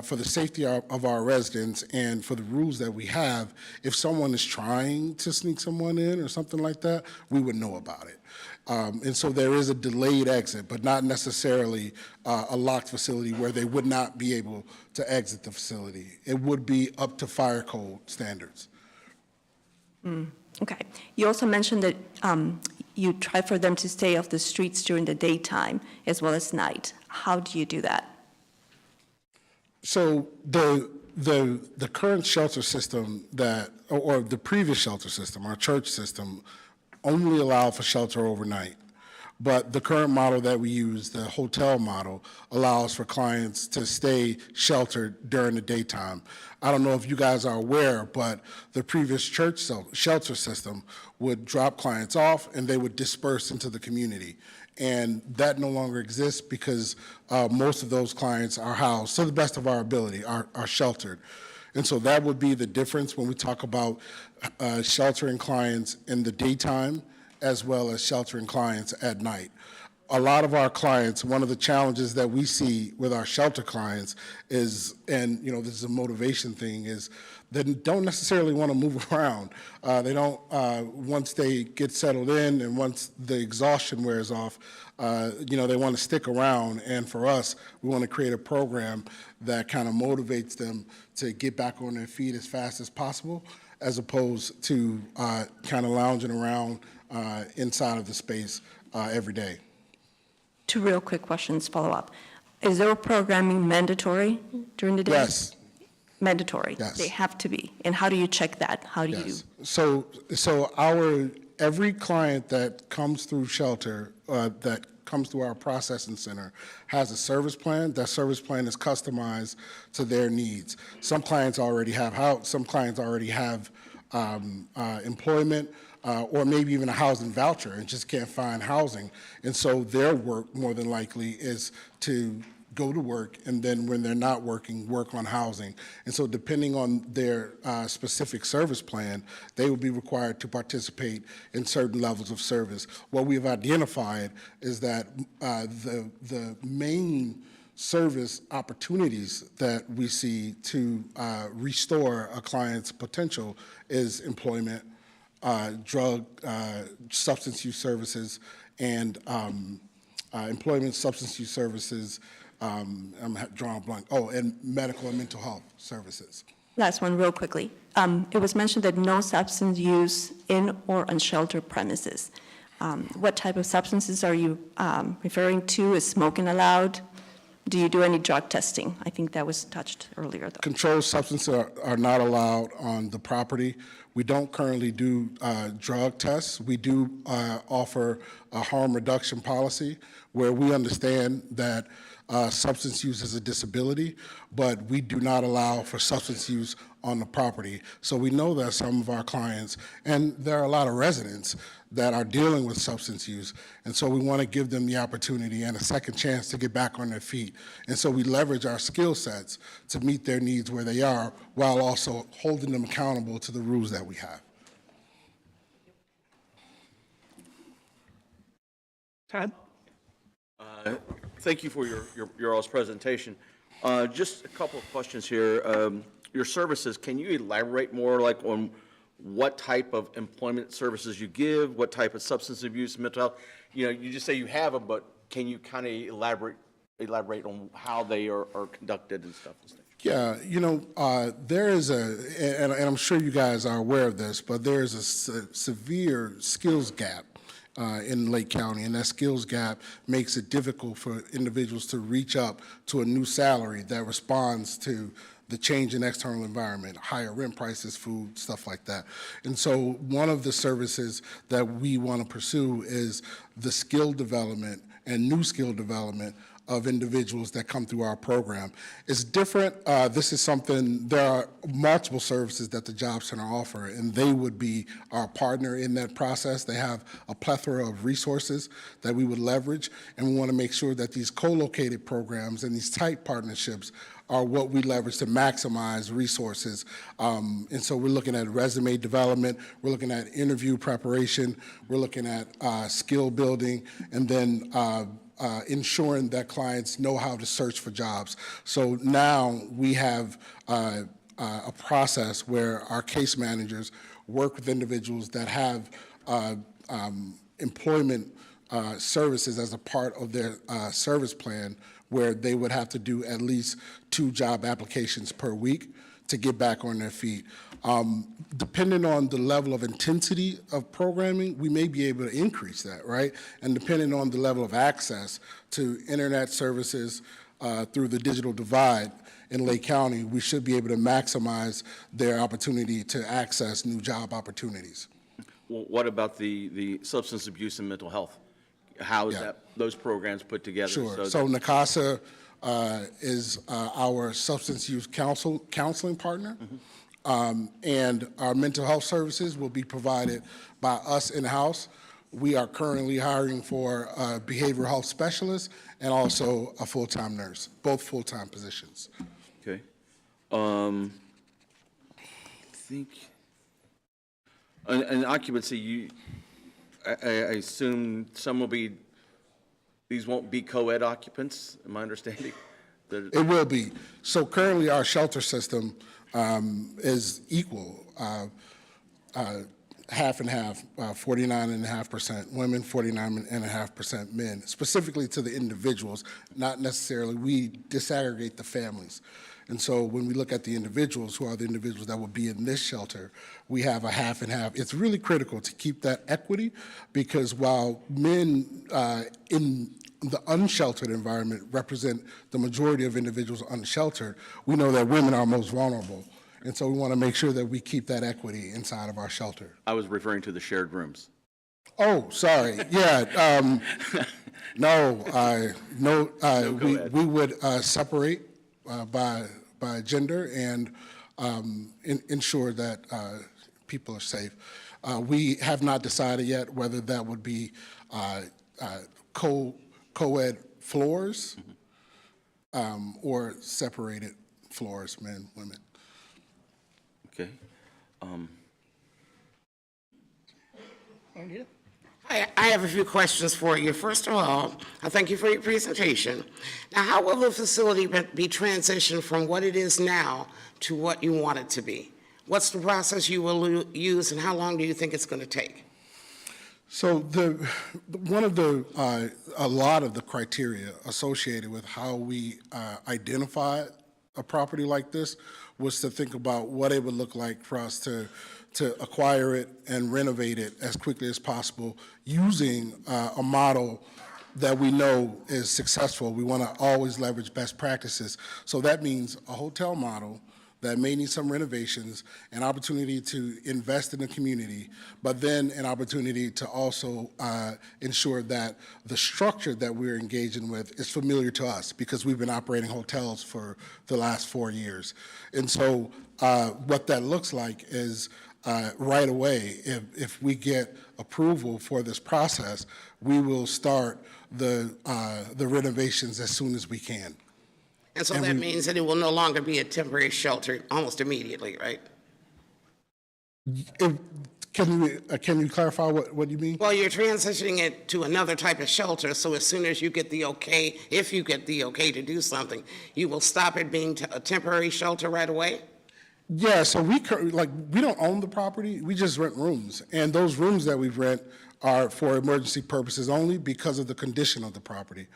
[SPEAKER 6] for the safety of our residents and for the rules that we have, if someone is trying to sneak someone in or something like that, we would know about it. And so there is a delayed exit, but not necessarily a locked facility where they would not be able to exit the facility. It would be up to fire code standards.
[SPEAKER 13] okay. You also mentioned that you try for them to stay off the streets during the daytime as well as night. How do you do that?
[SPEAKER 6] So the current shelter system or the previous shelter system, our church system, only allow for shelter overnight. But the current model that we use, the hotel model, allows for clients to stay sheltered during the daytime. I don't know if you guys are aware, but the previous church shelter system would drop clients off and they would disperse into the community. And that no longer exists because most of those clients are housed, to the best of our ability, are sheltered. And so that would be the difference when we talk about sheltering clients in the daytime as well as sheltering clients at night. A lot of our clients, one of the challenges that we see with our shelter clients is, and this is a motivation thing, is they don't necessarily want to move around. They don't, once they get settled in and once the exhaustion wears off, they want to stick around. And for us, we want to create a program that kind of motivates them to get back on their feet as fast as possible, as opposed to kind of lounging around inside of the space every day.
[SPEAKER 13] 2 real quick questions, follow up. Is there programming mandatory during the day?
[SPEAKER 6] Yes.
[SPEAKER 13] Mandatory?
[SPEAKER 6] Yes.
[SPEAKER 13] They have to be. And how do you check that? How do you?
[SPEAKER 6] Yes. So every client that comes through shelter, that comes through our processing center, has a service plan. That service plan is customized to their needs. Some clients already have house, some clients already have employment. or maybe even a housing voucher and just can't find housing. And so their work, more than likely, is to go to work, and then when they're not working, work on housing. And so depending on their specific service plan, they will be required to participate in certain levels of service. What we've identified is that the main service opportunities that we see to restore a client's potential is employment, drug, substance use services, and employment, substance use services, I'm drawing a blank, and medical and mental health services.
[SPEAKER 13] Last one, real quickly. It was mentioned that no substance use in or on sheltered premises. What type of substances are you referring to? Is smoking allowed? Do you do any drug testing? I think that was touched earlier, though.
[SPEAKER 6] Controlled substances are not allowed on the property. We don't currently do drug tests. We do offer a harm reduction policy where we understand that substance use is a disability, but we do not allow for substance use on the property. So we know that some of our clients, and there are a lot of residents that are dealing with substance use, and so we want to give them the opportunity and a second chance to get back on their feet. And so we leverage our skill sets to meet their needs where they are, while also holding them accountable to the rules that we have.
[SPEAKER 1] Ted?
[SPEAKER 14] Thank you for your all's presentation. Just a couple of questions here. Your services, can you elaborate more like on what type of employment services you give, what type of substance abuse, mental health? You know, you just say you have them, but can you kind of elaborate on how they are conducted and stuff?
[SPEAKER 6] Yeah, you know, there is and I'm sure you guys are aware of this, but there is a severe skills gap in Lake County, and that skills gap makes it difficult for individuals to reach up to a new salary that responds to the change in external environment, higher rent prices, food, stuff like that. And so one of the services that we want to pursue is the skill development and new skill development of individuals that come through our program. It's different. This is something, there are multiple services that the Job Center offer, and they would be our partner in that process. They have a plethora of resources that we would leverage, and we want to make sure that these co-located programs and these tight partnerships are what we leverage to maximize resources. And so we're looking at resume development, we're looking at interview preparation, we're looking at skill building, and then ensuring that clients know how to search for jobs. So now we have a process where our case managers work with individuals that have employment services as a part of their service plan, where they would have to do at least 2 job applications per week to get back on their feet. Depending on the level of intensity of programming, we may be able to increase that, right? And depending on the level of access to internet services through the digital divide in Lake County, we should be able to maximize their opportunity to access new job opportunities.
[SPEAKER 14] Well, what about the substance abuse and mental health? How is those programs put together?
[SPEAKER 6] Sure. So NACASA is our substance use counseling partner. And our mental health services will be provided by us in-house. We are currently hiring for a behavioral health specialist and also a full-time nurse, both full-time positions.
[SPEAKER 14] Okay. I think, and occupancy, I assume some will be, these won't be co-ed occupants, am I understanding?
[SPEAKER 6] It will be. So currently our shelter system is equal, half and half, 49.5% women, 49.5% men, specifically to the individuals, not necessarily, we disaggregate the families. And so when we look at the individuals, who are the individuals that will be in this shelter, we have a half and half. It's really critical to keep that equity, because while men in the unsheltered environment represent the majority of individuals unsheltered, we know that women are most vulnerable. And so we want to make sure that we keep that equity inside of our shelter.
[SPEAKER 14] I was referring to the shared rooms.
[SPEAKER 6] Oh, sorry. Yeah. We would separate by gender and ensure that people are safe. We have not decided yet whether that would be co-ed floors or separated floors, men, women.
[SPEAKER 14] Okay.
[SPEAKER 15] I have a few questions for you. First of all, I thank you for your presentation. Now, how will the facility be transitioned from what it is now to what you want it to be? What's the process you will use, and how long do you think it's going to take?
[SPEAKER 6] So a lot of the criteria associated with how we identify a property like this was to think about what it would look like for us to acquire it and renovate it as quickly as possible using a model that we know is successful. We want to always leverage best practices. So that means a hotel model that may need some renovations, an opportunity to invest in the community, but then an opportunity to also ensure that the structure that we're engaging with is familiar to us because we've been operating hotels for the last 4 years. And so what that looks like is right away, if we get approval for this process, we will start the renovations as soon as we can.
[SPEAKER 15] And so that means that it will no longer be a temporary shelter almost immediately, right?
[SPEAKER 6] Can you clarify what you mean?
[SPEAKER 15] Well, you're transitioning it to another type of shelter, so as soon as you get the okay, if you get the okay to do something, you will stop it being a temporary shelter right away?
[SPEAKER 6] Yeah, so we don't own the property, we just rent rooms. And those rooms that we rent are for emergency purposes only because of the condition of the property.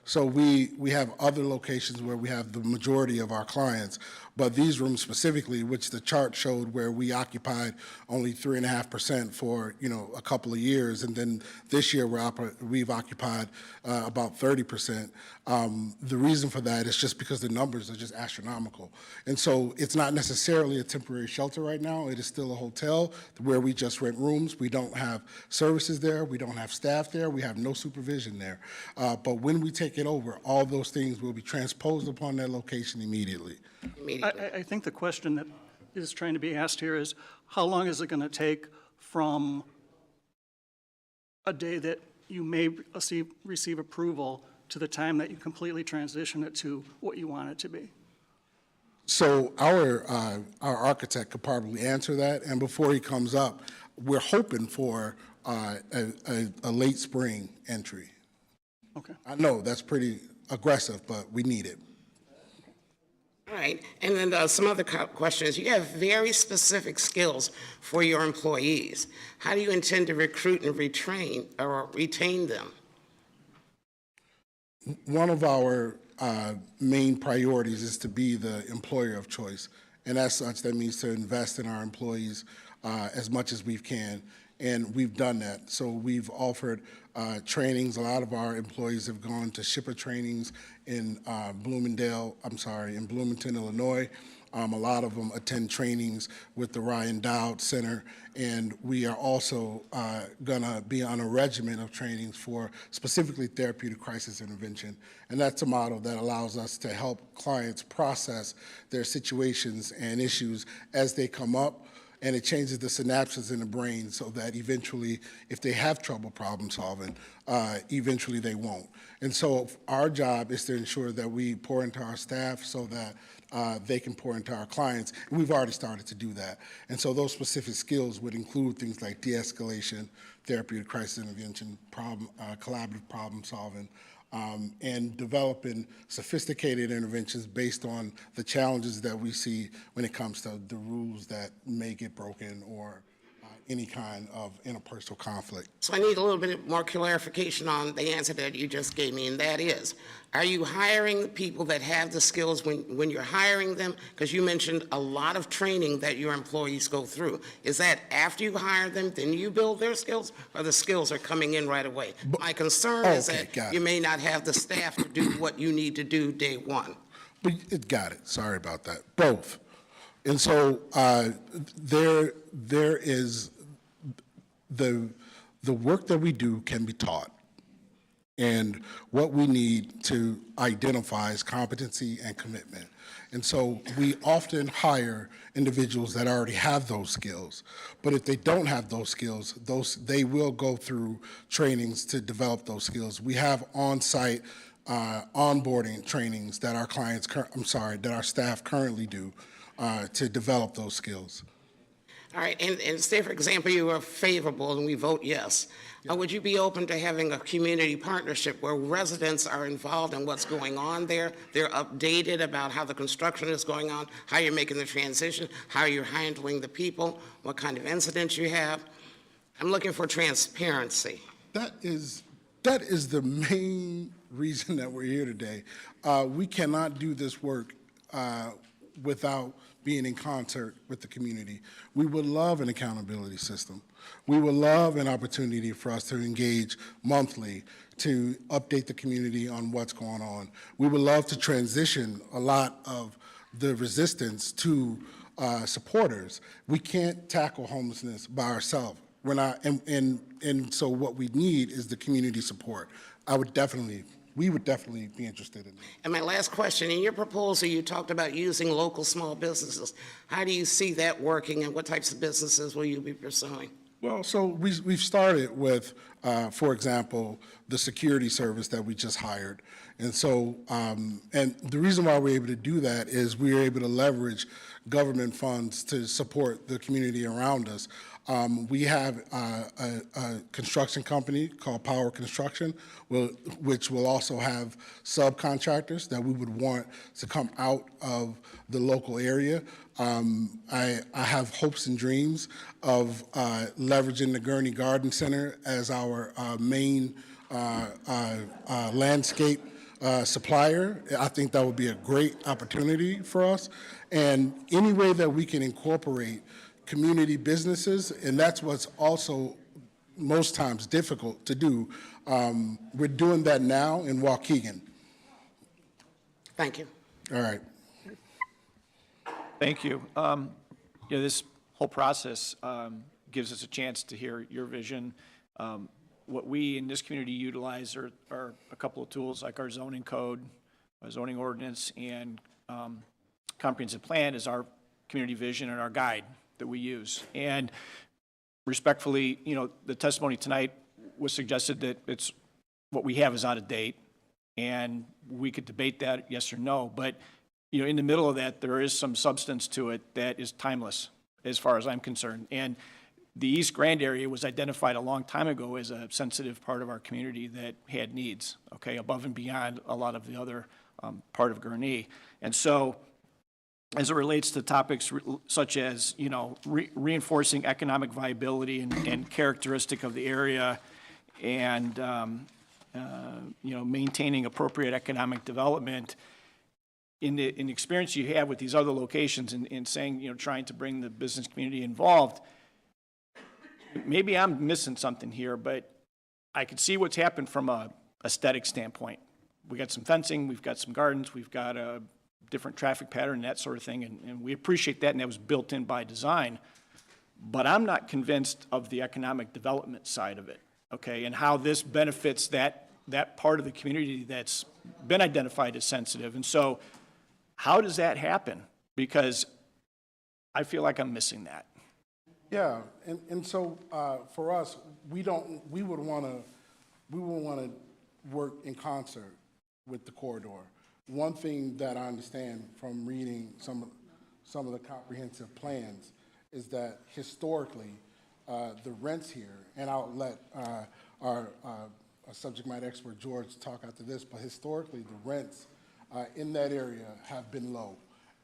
[SPEAKER 6] So we have other locations where we have the majority of our clients, but these rooms specifically, which the chart showed where we occupied only 3.5% for a couple of years, and then this year we've occupied about 30%. The reason for that is just because the numbers are just astronomical, and so it's not necessarily a temporary shelter right now. It is still a hotel where we just rent rooms. We don't have services there. We don't have staff there. We have no supervision there. But when we take it over, all those things will be transposed upon that location immediately.
[SPEAKER 1] I think the question that is trying to be asked here is, how long is it going to take from a day that you may receive approval to the time that you completely transition it to what you want it to be?
[SPEAKER 6] So our architect could probably answer that, and before he comes up, we're hoping for a late spring entry.
[SPEAKER 1] Okay.
[SPEAKER 6] I know that's pretty aggressive, but we need it.
[SPEAKER 15] All right, and then some other questions. You have very specific skills for your employees. How do you intend to recruit and retain them?
[SPEAKER 6] One of our main priorities is to be the employer of choice, and as such, that means to invest in our employees as much as we can, and we've done that. So we've offered trainings. A lot of our employees have gone to shipper trainings in Bloomington, Illinois. A lot of them attend trainings with the Ryan Dowd Center, and we are also going to be on a regimen of trainings for specifically therapeutic crisis intervention. And that's a model that allows us to help clients process their situations and issues as they come up, and it changes the synapses in the brain so that eventually, if they have trouble problem solving, eventually they won't. And so our job is to ensure that we pour into our staff so that they can pour into our clients. And we've already started to do that. And so those specific skills would include things like de-escalation, therapeutic crisis intervention, collaborative problem solving, and developing sophisticated interventions based on the challenges that we see when it comes to the rules that may get broken or any kind of interpersonal conflict.
[SPEAKER 15] So I need a little bit more clarification on the answer that you just gave me, and that is, are you hiring people that have the skills when you're hiring them? Because you mentioned a lot of training that your employees go through. Is that after you hire them, then you build their skills, or the skills are coming in right away? My concern is that you may not have the staff to do what you need to do day one.
[SPEAKER 6] But got it. Sorry about that. Both. And so there is the work that we do can be taught. And what we need to identify is competency and commitment. And so we often hire individuals that already have those skills. But if they don't have those skills, they will go through trainings to develop those skills. We have on-site onboarding trainings that our that our staff currently do to develop those skills.
[SPEAKER 15] All right, and say, for example, you are favorable and we vote yes. Would you be open to having a community partnership where residents are involved in what's going on there? They're updated about how the construction is going on, how you're making the transition, how you're handling the people, what kind of incidents you have. I'm looking for transparency.
[SPEAKER 6] That is the main reason that we're here today. We cannot do this work without being in concert with the community. We would love an accountability system. We would love an opportunity for us to engage monthly to update the community on what's going on. We would love to transition a lot of the resistance to supporters. We can't tackle homelessness by ourselves. We're not, and so what we need is the community support. We would definitely be interested in that.
[SPEAKER 15] And my last question, in your proposal, you talked about using local small businesses. How do you see that working, and what types of businesses will you be pursuing?
[SPEAKER 6] Well, so we've started with, for example, the security service that we just hired. And so, and the reason why we're able to do that is we're able to leverage government funds to support the community around us. We have a construction company called Power Construction, which will also have subcontractors that we would want to come out of the local area. I have hopes and dreams of leveraging the Gurnee Garden Center as our main landscape supplier. I think that would be a great opportunity for us. And any way that we can incorporate community businesses, and that's what's also most times difficult to do. We're doing that now in Waukegan.
[SPEAKER 15] Thank you.
[SPEAKER 6] All right.
[SPEAKER 16] Thank you. This whole process gives us a chance to hear your vision. What we in this community utilize are a couple of tools like our zoning code, our zoning ordinance, and comprehensive plan is our community vision and our guide that we use. And respectfully, the testimony tonight was suggested that what we have is out of date, and we could debate that yes or no, but in the middle of that, there is some substance to it that is timeless as far as I'm concerned. And the East Grand area was identified a long time ago as a sensitive part of our community that had needs, okay, above and beyond a lot of the other part of Gurnee. And so as it relates to topics such as, reinforcing economic viability and characteristic of the area and, maintaining appropriate economic development, in the experience you have with these other locations and saying, trying to bring the business community involved, maybe I'm missing something here, but I could see what's happened from a aesthetic standpoint. We got some fencing, we've got some gardens, we've got a different traffic pattern and that sort of thing, and we appreciate that, and that was built in by design. But I'm not convinced of the economic development side of it, okay, and how this benefits that part of the community that's been identified as sensitive. And so how does that happen? Because I feel like I'm missing that.
[SPEAKER 6] Yeah, and so for us, we would want to work in concert with the corridor. One thing that I understand from reading some of the comprehensive plans is that historically, the rents here, and I'll let our subject matter expert George talk after this, but historically the rents in that area have been low.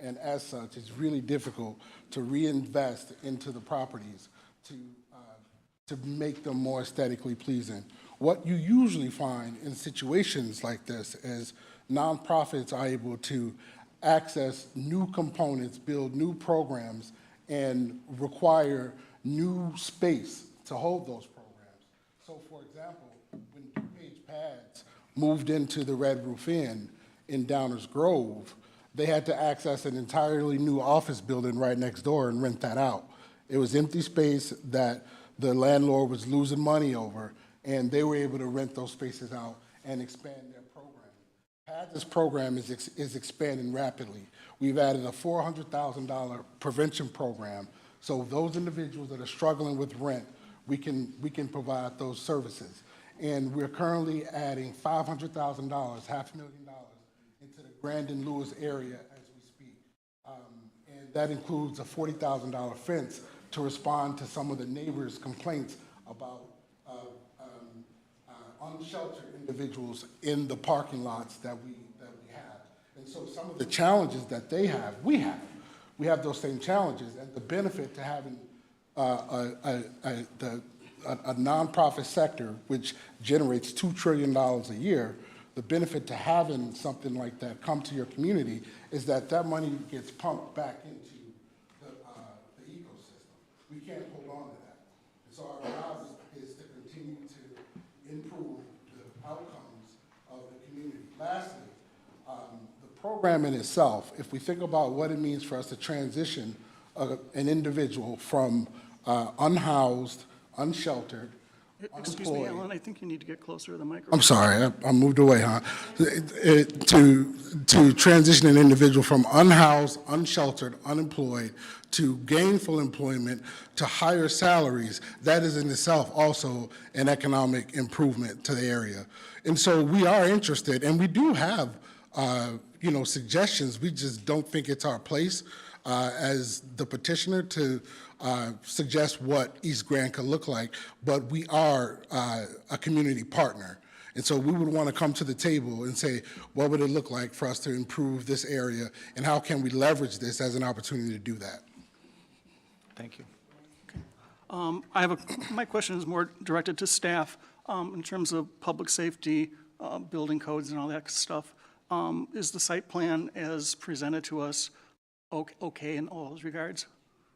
[SPEAKER 6] And as such, it's really difficult to reinvest into the properties to make them more aesthetically pleasing. What you usually find in situations like this is nonprofits are able to access new components, build new programs, and require new space to hold those programs. So for example, when DuPage Pads moved into the Red Roof Inn in Downers Grove, they had to access an entirely new office building right next door and rent that out. It was empty space that the landlord was losing money over, and they were able to rent those spaces out and expand their program. PADS' program is expanding rapidly. We've added a $400,000 prevention program, so those individuals that are struggling with rent, we can provide those services. And we're currently adding $500,000, $500,000 into the Grandin Lewis area as we speak. And that includes a $40,000 fence to respond to some of the neighbors' complaints about unsheltered individuals in the parking lots that we have. And so some of the challenges that they have, we have those same challenges, and the benefit to having a nonprofit sector which generates $2 trillion a year, the benefit to having something like that come to your community is that that money gets pumped back into the ecosystem. We can't hold on to that. And so our job is to continue to improve the outcomes of the community. Lastly, the program in itself, if we think about what it means for us to transition an individual from unhoused, unsheltered,
[SPEAKER 1] Excuse me,
[SPEAKER 6] unemployed.
[SPEAKER 1] Alan, I think you need to get closer to the microphone.
[SPEAKER 6] I'm sorry, I moved away, huh? To transition an individual from unhoused, unsheltered, unemployed to gainful employment to higher salaries, that is in itself also an economic improvement to the area. And so we are interested, and we do have, suggestions. We just don't think it's our place as the petitioner to suggest what East Grand could look like, but we are a community partner. And so we would want to come to the table and say, what would it look like for us to improve this area, and how can we leverage this as an opportunity to do that?
[SPEAKER 16] Thank you.
[SPEAKER 1] My question is more directed to staff in terms of public safety, building codes and all that stuff. Is the site plan as presented to us okay in all those regards?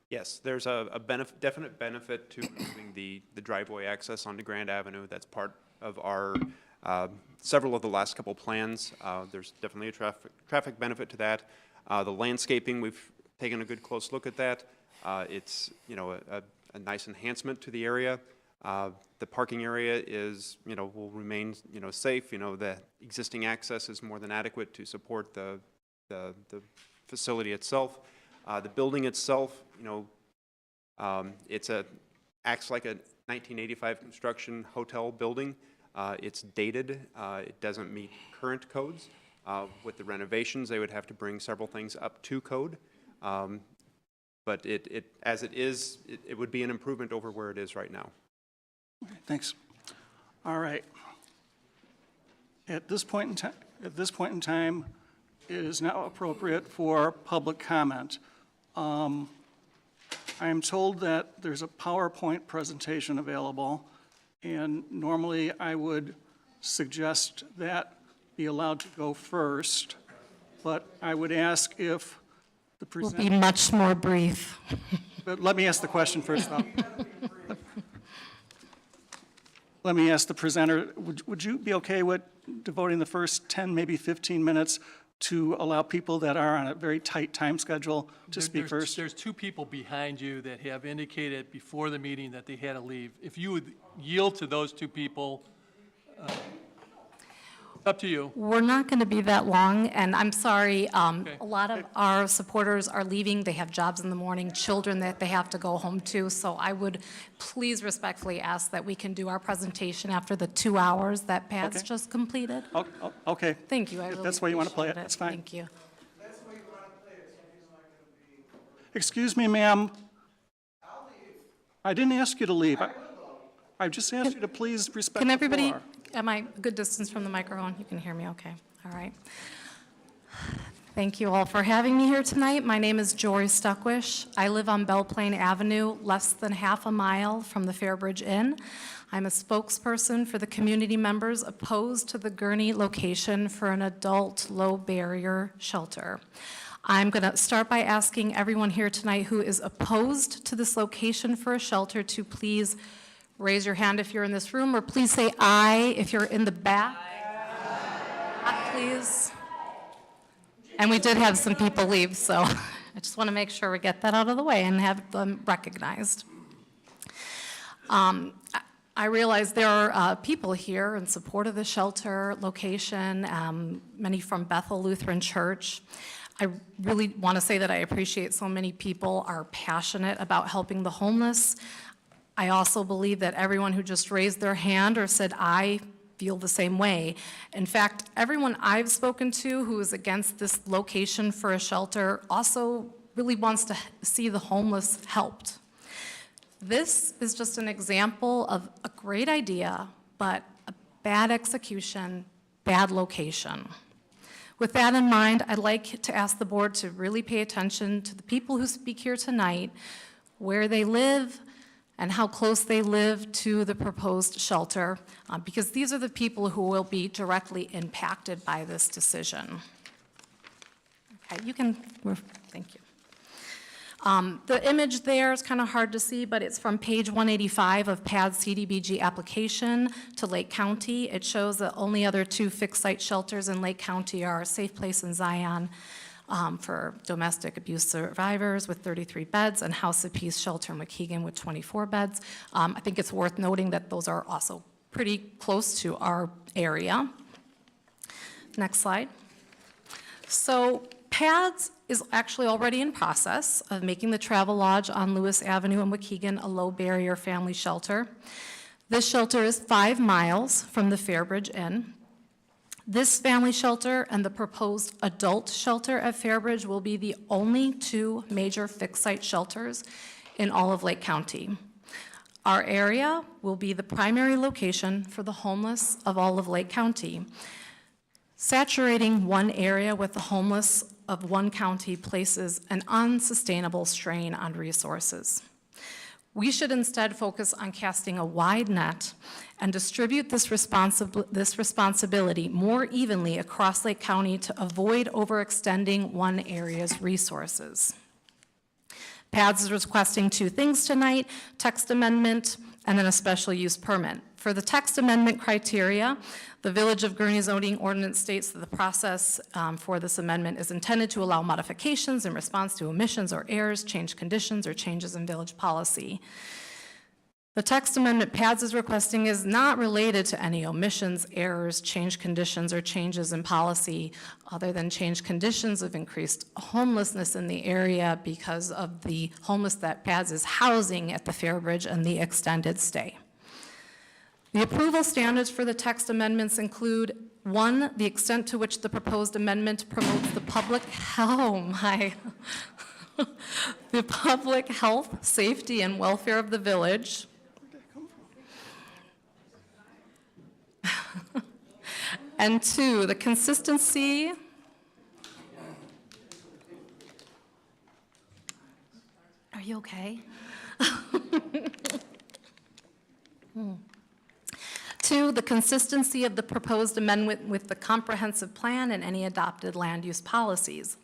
[SPEAKER 17] Yes, there's a definite benefit to moving the driveway access onto Grand Avenue. That's part of our, several of the last couple plans. There's definitely a traffic benefit to that. The landscaping, we've taken a good close look at that. It's, a nice enhancement to the area. The parking area is, will remain, safe. The existing access is more than adequate to support the facility itself. The building itself, acts like a 1985 construction hotel building. It's dated. It doesn't meet current codes. With the renovations, they would have to bring several things up to code. But as it is, it would be an improvement over where it is right now.
[SPEAKER 1] Thanks. All right. At this point in time, it is now appropriate for public comment. I am told that there's a PowerPoint presentation available, and normally I would suggest that be allowed to go first, but I would ask if the
[SPEAKER 11] Will
[SPEAKER 1] presenter...
[SPEAKER 11] be much more brief.
[SPEAKER 1] But let me ask the question first, though. Let me ask the presenter, would you be okay with devoting the first 10, maybe 15 minutes to allow people that are on a very tight time schedule to speak first?
[SPEAKER 3] There's two people behind you that have indicated before the meeting that they had to leave. If you would yield to those two people, up to you.
[SPEAKER 11] We're not going to be that long, and I'm sorry, a lot of our supporters are leaving. They have jobs in the morning, children that they have to go home to, so I would please respectfully ask that we can do our presentation after the 2 hours that Pat's just completed.
[SPEAKER 1] Okay.
[SPEAKER 11] Thank you.
[SPEAKER 1] If that's the way you want to play it,
[SPEAKER 11] appreciate
[SPEAKER 1] that's fine.
[SPEAKER 11] Thank you.
[SPEAKER 1] Excuse me, ma'am. I didn't ask you to leave. I just asked you to please respect
[SPEAKER 11] Can
[SPEAKER 1] the
[SPEAKER 11] everybody,
[SPEAKER 1] floor.
[SPEAKER 11] am I a good distance from the microphone? You can hear me okay. All right. Thank you all for having me here tonight. My name is Jory Stuckwish. I live on Belle Plaine Avenue, less than half a mile from the Fairbridge Inn. I'm a spokesperson for the community members opposed to the Gurnee location for an adult low-barrier shelter. I'm going to start by asking everyone here tonight who is opposed to this location for a shelter to please raise your hand if you're in this room, or please say aye if you're in the back. Aye, please. And we did have some people leave, so I just want to make sure we get that out of the way and have them recognized. I realize there are people here in support of the shelter location, many from Bethel Lutheran Church. I really want to say that I appreciate so many people are passionate about helping the homeless. I also believe that everyone who just raised their hand or said, I feel the same way. In fact, everyone I've spoken to who is against this location for a shelter also really wants to see the homeless helped. This is just an example of a great idea, but a bad execution, bad location. With that in mind, I'd like to ask the board to really pay attention to the people who speak here tonight, where they live, and how close they live to the proposed shelter, because these are the people who will be directly impacted by this decision. Okay, thank you. The image there is kind of hard to see, but it's from page 185 of PAD's CDBG application to Lake County. It shows that only other 2 fixed site shelters in Lake County are Safe Place in Zion for domestic abuse survivors with 33 beds, and House of Peace Shelter in Waukegan with 24 beds. I think it's worth noting that those are also pretty close to our area. Next slide. So PADS is actually already in process of making the Travel Lodge on Lewis Avenue in Waukegan a low-barrier family shelter. This shelter is 5 miles from the Fairbridge Inn. This family shelter and the proposed adult shelter at Fairbridge will be the only 2 major fixed-site shelters in all of Lake County. Our area will be the primary location for the homeless of all of Lake County. Saturating one area with the homeless of one county places an unsustainable strain on resources. We should instead focus on casting a wide net and distribute this responsibility more evenly across Lake County to avoid overextending one area's resources. PADS is requesting 2 things tonight: text amendment and then a special use permit. For the text amendment criteria, the Village of Gurnee zoning ordinance states that the process for this amendment is intended to allow modifications in response to omissions or errors, change conditions, or changes in village policy. The text amendment PADS is requesting is not related to any omissions, errors, change conditions, or changes in policy, other than change conditions of increased homelessness in the area because of the homeless that PADS is housing at the Fairbridge and the extended stay. The approval standards for the text amendments include: 1, the extent to which the proposed amendment promotes the public the public health, safety, and welfare of the village. And 2, the consistency Are you okay? 2, the consistency of the proposed amendment with the comprehensive plan and any adopted land use policies.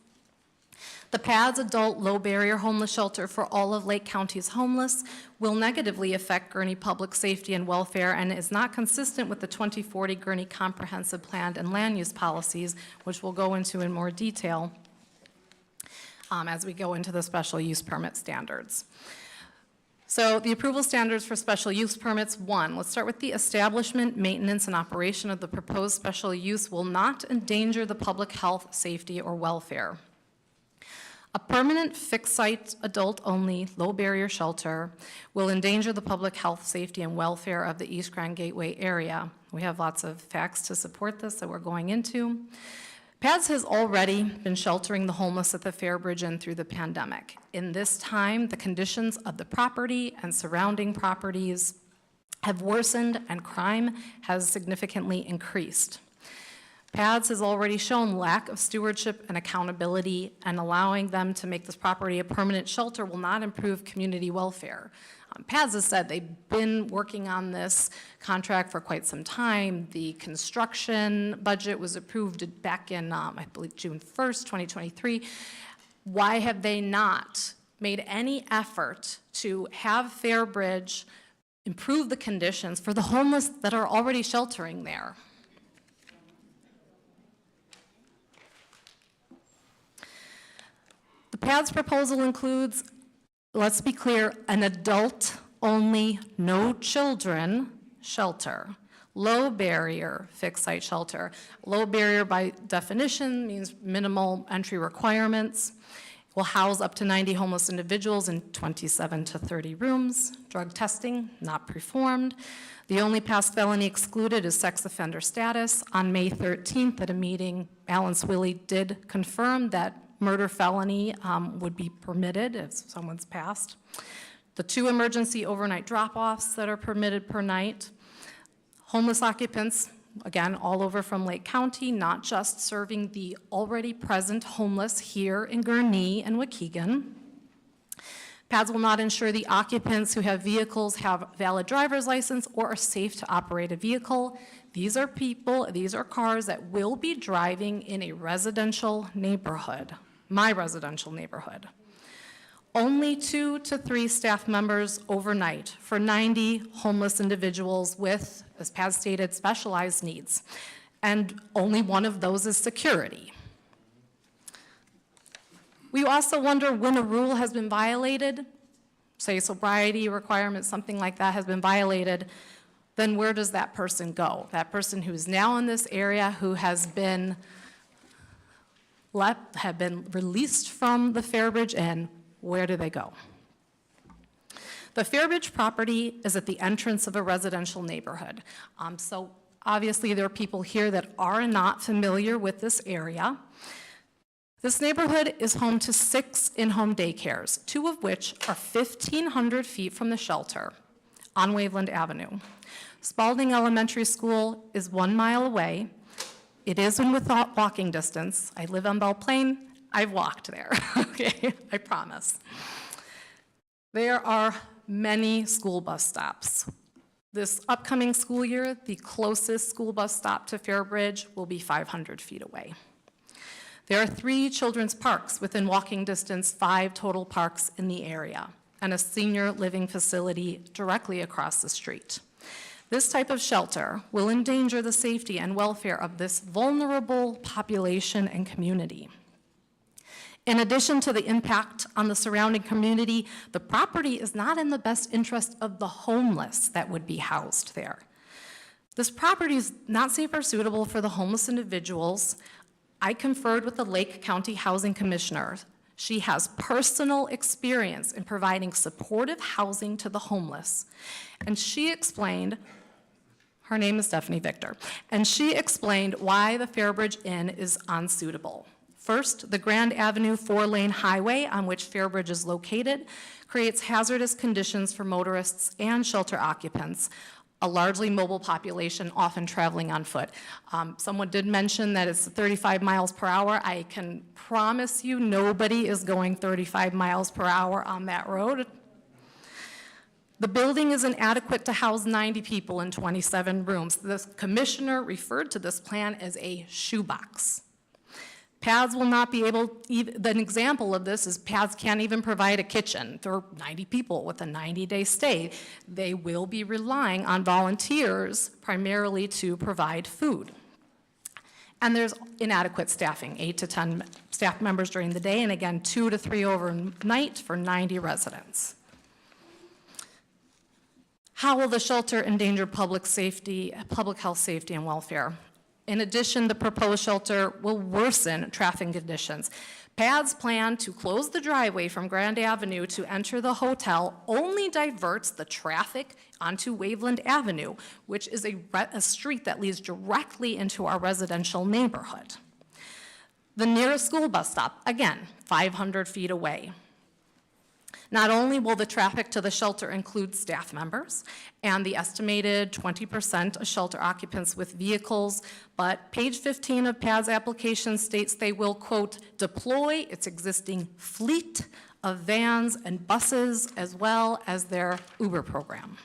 [SPEAKER 11] The PADS adult low-barrier homeless shelter for all of Lake County's homeless will negatively affect Gurnee public safety and welfare and is not consistent with the 2040 Gurnee comprehensive plan and land use policies, which we'll go into in more detail as we go into the special use permit standards. So the approval standards for special use permits: 1, let's start with the establishment, maintenance, and operation of the proposed special use will not endanger the public health, safety, or welfare. A permanent fixed-site, adult-only, low-barrier shelter will endanger the public health, safety, and welfare of the East Grand Gateway area. We have lots of facts to support this that we're going into. PADS has already been sheltering the homeless at the Fairbridge Inn through the pandemic. In this time, the conditions of the property and surrounding properties have worsened and crime has significantly increased. PADS has already shown lack of stewardship and accountability, and allowing them to make this property a permanent shelter will not improve community welfare. PADS has said they've been working on this contract for quite some time. The construction budget was approved back in, I believe, June 1st, 2023. Why have they not made any effort to have Fairbridge improve the conditions for the homeless that are already sheltering there? The PADS proposal includes, let's be clear, an adult-only, no children shelter. Low barrier fixed site shelter. Low barrier by definition means minimal entry requirements. Will house up to 90 homeless individuals in 27 to 30 rooms. Drug testing, not performed. The only past felony excluded is sex offender status. On May 13th at a meeting, Alan Swilley did confirm that murder felony would be permitted if someone's passed. The 2 emergency overnight drop-offs that are permitted per night. Homeless occupants, again, all over from Lake County, not just serving the already present homeless here in Gurnee and Waukegan. PADS will not ensure the occupants who have vehicles have valid driver's license or are safe to operate a vehicle. These are people, these are cars that will be driving in a residential neighborhood, my residential neighborhood. Only 2 to 3 staff members overnight for 90 homeless individuals with, as Paz stated, specialized needs. And only one of those is security. We also wonder when a rule has been violated, say sobriety requirements, something like that has been violated, then where does that person go? That person who's now in this area who has been released from the Fairbridge Inn, where do they go? The Fairbridge property is at the entrance of a residential neighborhood. So obviously there are people here that are not familiar with this area. This neighborhood is home to 6 in-home daycares, 2 of which are 1,500 feet from the shelter on Waveland Avenue. Spalding Elementary School is 1 mile away. It is within walking distance. I live on Belle Plaine. I've walked there, okay, I promise. There are many school bus stops. This upcoming school year, the closest school bus stop to Fairbridge will be 500 feet away. There are 3 children's parks within walking distance, 5 total parks in the area, and a senior living facility directly across the street. This type of shelter will endanger the safety and welfare of this vulnerable population and community. In addition to the impact on the surrounding community, the property is not in the best interest of the homeless that would be housed there. This property is not safe or suitable for the homeless individuals. I conferred with the Lake County Housing Commissioner. She has personal experience in providing supportive housing to the homeless. And she explained, her name is Stephanie Victor, and she explained why the Fairbridge Inn is unsuitable. First, the Grand Avenue 4-lane highway on which Fairbridge is located creates hazardous conditions for motorists and shelter occupants, a largely mobile population often traveling on foot. Someone did mention that it's 35 miles per hour. I can promise you nobody is going 35 miles per hour on that road. The building is inadequate to house 90 people in 27 rooms. The commissioner referred to this plan as a shoebox. PADS will not be able, an example of this is PADS can't even provide a kitchen for 90 people with a 90-day stay. They will be relying on volunteers primarily to provide food. And there's inadequate staffing, 8 to 10 staff members during the day, and again, 2 to 3 overnight for 90 residents. How will the shelter endanger public health, safety, and welfare? In addition, the proposed shelter will worsen traffic conditions. PADS plan to close the driveway from Grand Avenue to enter the hotel only diverts the traffic onto Waveland Avenue, which is a street that leads directly into our residential neighborhood. The nearest school bus stop, again, 500 feet away. Not only will the traffic to the shelter include staff members and the estimated 20% of shelter occupants with vehicles, but page 15 of PADS application states they will, quote, deploy its existing fleet of vans and buses as well as their Uber program.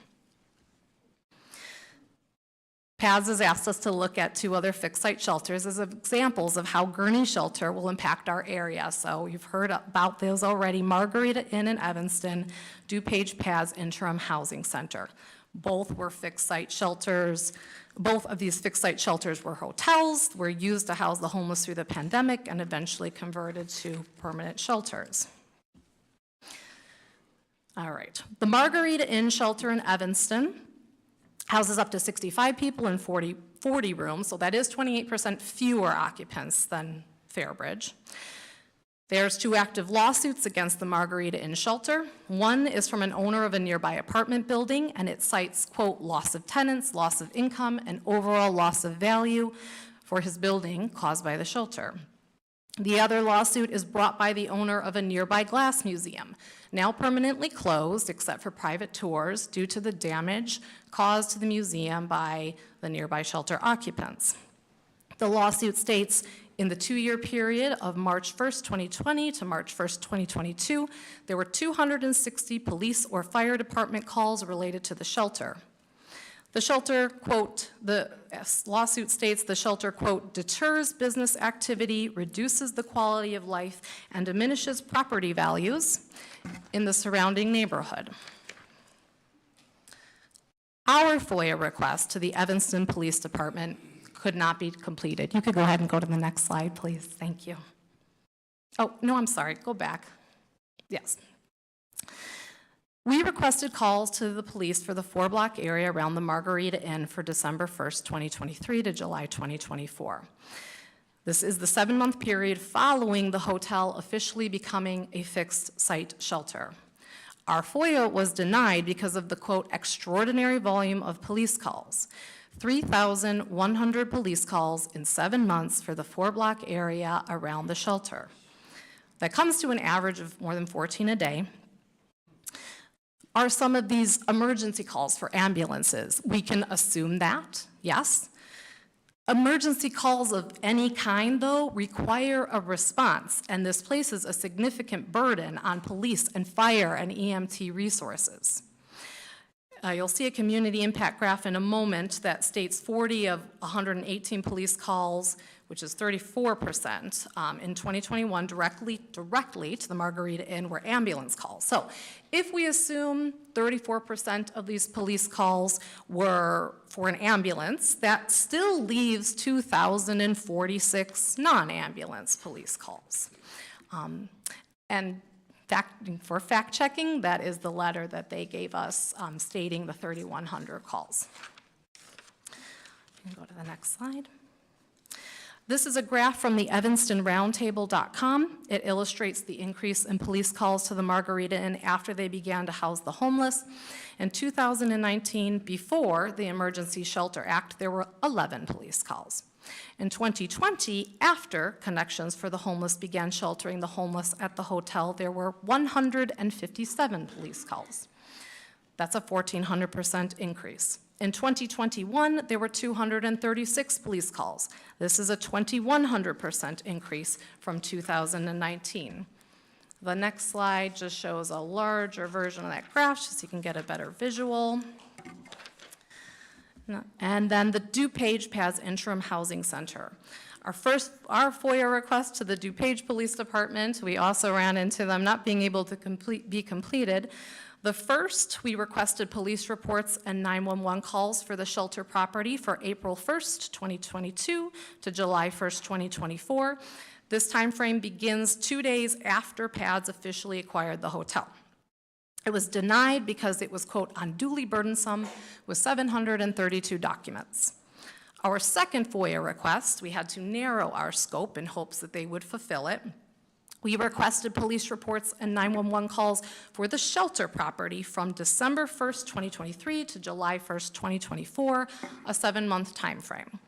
[SPEAKER 11] PADS has asked us to look at 2 other fixed-site shelters as examples of how Gurnee Shelter will impact our area. So you've heard about those already. Margarita Inn in Evanston, DuPage PADS Interim Housing Center. Both were fixed-site shelters. Both of these fixed-site shelters were hotels, were used to house the homeless through the pandemic, and eventually converted to permanent shelters. All right, the Margarita Inn Shelter in Evanston houses up to 65 people in 40 rooms, so that is 28% fewer occupants than Fairbridge. There's 2 active lawsuits against the Margarita Inn shelter. One is from an owner of a nearby apartment building, and it cites, quote, loss of tenants, loss of income, and overall loss of value for his building caused by the shelter. The other lawsuit is brought by the owner of a nearby glass museum, now permanently closed except for private tours due to the damage caused to the museum by the nearby shelter occupants. The lawsuit states, in the 2-year period of March 1st, 2020 to March 1st, 2022, there were 260 police or fire department calls related to the shelter. The shelter, quote, the lawsuit states the shelter, quote, deters business activity, reduces the quality of life, and diminishes property values in the surrounding neighborhood. Our FOIA request to the Evanston Police Department could not be completed. You could go ahead and go to the next slide, please. Thank you. Oh, no, I'm sorry. Go back. Yes. We requested calls to the police for the 4-block area around the Margarita Inn for December 1st, 2023 to July 2024. This is the 7-month period following the hotel officially becoming a fixed site shelter. Our FOIA was denied because of the, quote, extraordinary volume of police calls. 3,100 police calls in 7 months for the 4-block area around the shelter. That comes to an average of more than 14 a day. Are some of these emergency calls for ambulances? We can assume that, yes. Emergency calls of any kind, though, require a response, and this places a significant burden on police and fire and EMT resources. You'll see a community impact graph in a moment that states 40 of 118 police calls, which is 34%, in 2021 directly to the Margarita Inn were ambulance calls. So if we assume 34% of these police calls were for an ambulance, that still leaves 2,046 non-ambulance police calls. And for fact checking, that is the letter that they gave us stating the 3,100 calls. You can go to the next slide. This is a graph from the evanstonroundtable.com. It illustrates the increase in police calls to the Margarita Inn after they began to house the homeless. In 2019, before the Emergency Shelter Act, there were 11 police calls. In 2020, after Connections for the Homeless began sheltering the homeless at the hotel, there were 157 police calls. That's a 1,400% increase. In 2021, there were 236 police calls. This is a 2,100% increase from 2019. The next slide just shows a larger version of that graph so you can get a better visual. And then the DuPage PADS Interim Housing Center. Our FOIA request to the DuPage Police Department, we also ran into them not being able to be completed. The first, we requested police reports and 911 calls for the shelter property for April 1st, 2022 to July 1st, 2024. This time frame begins 2 days after PADS officially acquired the hotel. It was denied because it was, quote, unduly burdensome with 732 documents. Our second FOIA request, we had to narrow our scope in hopes that they would fulfill it. We requested police reports and 911 calls for the shelter property from December 1st, 2023 to July 1st, 2024, a 7-month time frame.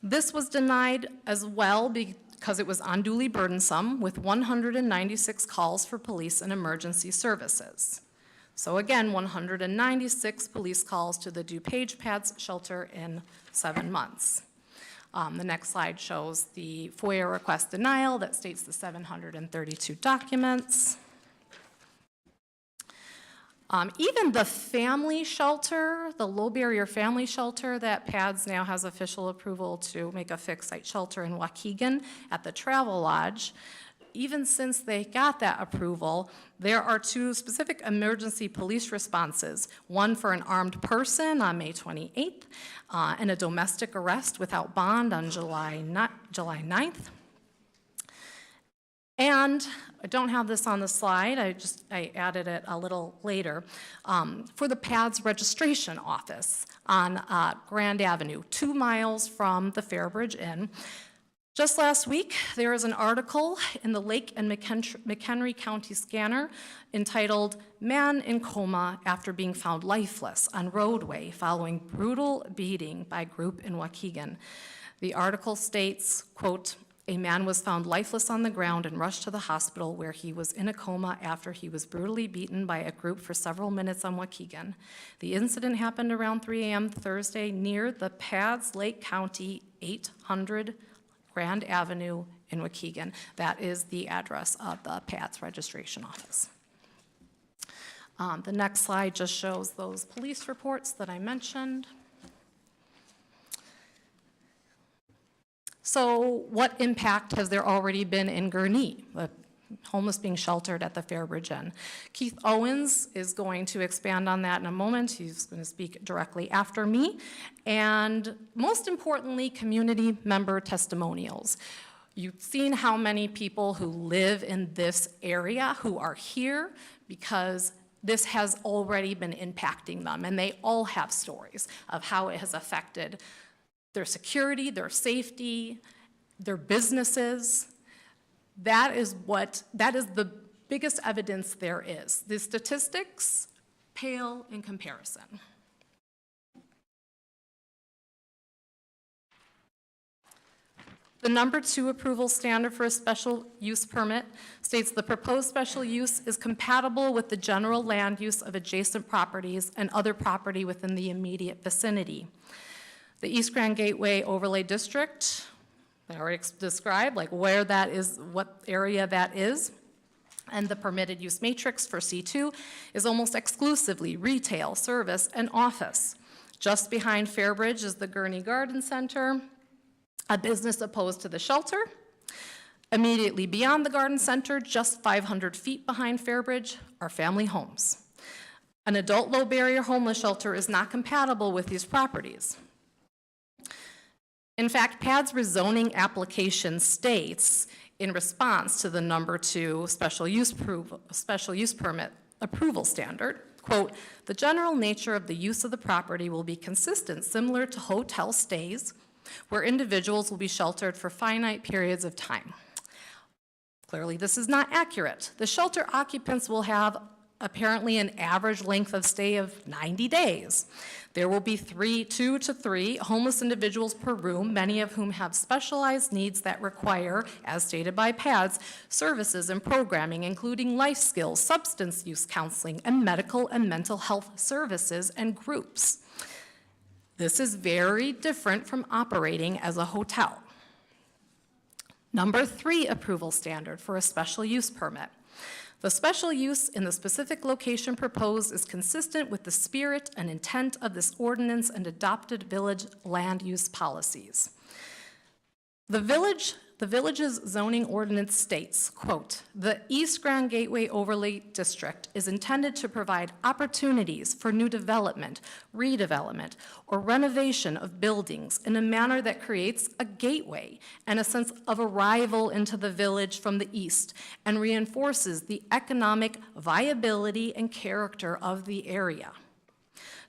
[SPEAKER 11] This was denied as well because it was unduly burdensome with 196 calls for police and emergency services. So again, 196 police calls to the DuPage PADS shelter in 7 months. The next slide shows the FOIA request denial that states the 732 documents. Even the family shelter, the low barrier family shelter that PADS now has official approval to make a fixed site shelter in Waukegan at the Travel Lodge, even since they got that approval, there are 2 specific emergency police responses, one for an armed person on May 28th and a domestic arrest without bond on July 9th. And I don't have this on the slide, I added it a little later, for the PADS registration office on Grand Avenue, 2 miles from the Fairbridge Inn. Just last week, there is an article in the Lake and McHenry County Scanner entitled "Man in Coma After Being Found Lifeless on Roadway Following Brutal Beating by Group in Waukegan." The article states, quote, "A man was found lifeless on the ground and rushed to the hospital where he was in a coma after he was brutally beaten by a group for several minutes on Waukegan. The incident happened around 3 a.m. Thursday near the PADS Lake County 800 Grand Avenue in Waukegan." That is the address of the PADS registration office. The next slide just shows those police reports that I mentioned. So what impact has there already been in Gurnee, the homeless being sheltered at the Fairbridge Inn? Keith Owens is going to expand on that in a moment. He's going to speak directly after me. And most importantly, community member testimonials. You've seen how many people who live in this area who are here because this has already been impacting them, and they all have stories of how it has affected their security, their safety, their businesses. That is the biggest evidence there is. The statistics pale in comparison. The number 2 approval standard for a special use permit states the proposed special use is compatible with the general land use of adjacent properties and other property within the immediate vicinity. The East Grand Gateway Overlay District, I already described like where that is, what area that is, and the permitted use matrix for C2 is almost exclusively retail, service, and office. Just behind Fairbridge is the Gurnee Garden Center, a business opposed to the shelter. Immediately beyond the garden center, just 500 feet behind Fairbridge, are family homes. An adult low-barrier homeless shelter is not compatible with these properties. In fact, PADS rezoning application states, in response to the number 2 special use permit approval standard, quote, "The general nature of the use of the property will be consistent, similar to hotel stays, where individuals will be sheltered for finite periods of time." Clearly, this is not accurate. The shelter occupants will have apparently an average length of stay of 90 days. There will be 2 to 3 homeless individuals per room, many of whom have specialized needs that require, as stated by PADS, services and programming, including life skills, substance use counseling, and medical and mental health services and groups. This is very different from operating as a hotel. Number 3 approval standard for a special use permit. The special use in the specific location proposed is consistent with the spirit and intent of this ordinance and adopted village land use policies. The village's zoning ordinance states, quote, "The East Grand Gateway Overlay District is intended to provide opportunities for new development, redevelopment, or renovation of buildings in a manner that creates a gateway and a sense of arrival into the village from the east and reinforces the economic viability and character of the area.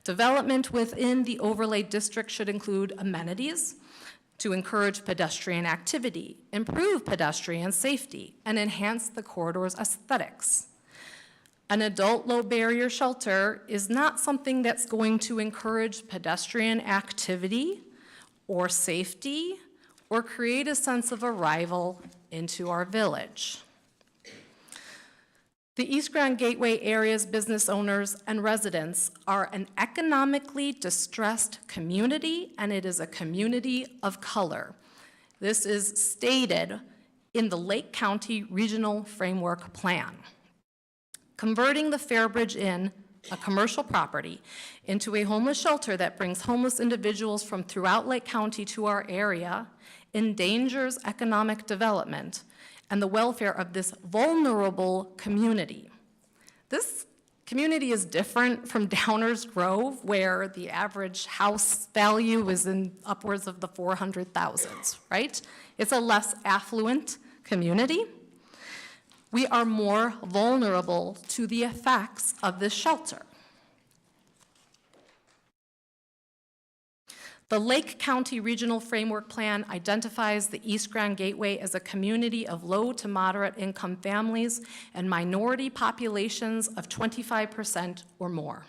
[SPEAKER 11] Development within the overlay district should include amenities to encourage pedestrian activity, improve pedestrian safety, and enhance the corridor's aesthetics. An adult low-barrier shelter is not something that's going to encourage pedestrian activity or safety or create a sense of arrival into our village. The East Grand Gateway area's business owners and residents are an economically distressed community, and it is a community of color. This is stated in the Lake County Regional Framework Plan. Converting the Fairbridge Inn, a commercial property, into a homeless shelter that brings homeless individuals from throughout Lake County to our area endangers economic development and the welfare of this vulnerable community. This community is different from Downers Grove, where the average house value is in upwards of the 400,000s, right? It's a less affluent community. we are more vulnerable to the effects of this shelter. The Lake County Regional Framework Plan identifies the East Grand Gateway as a community of low to moderate income families and minority populations of 25% or more.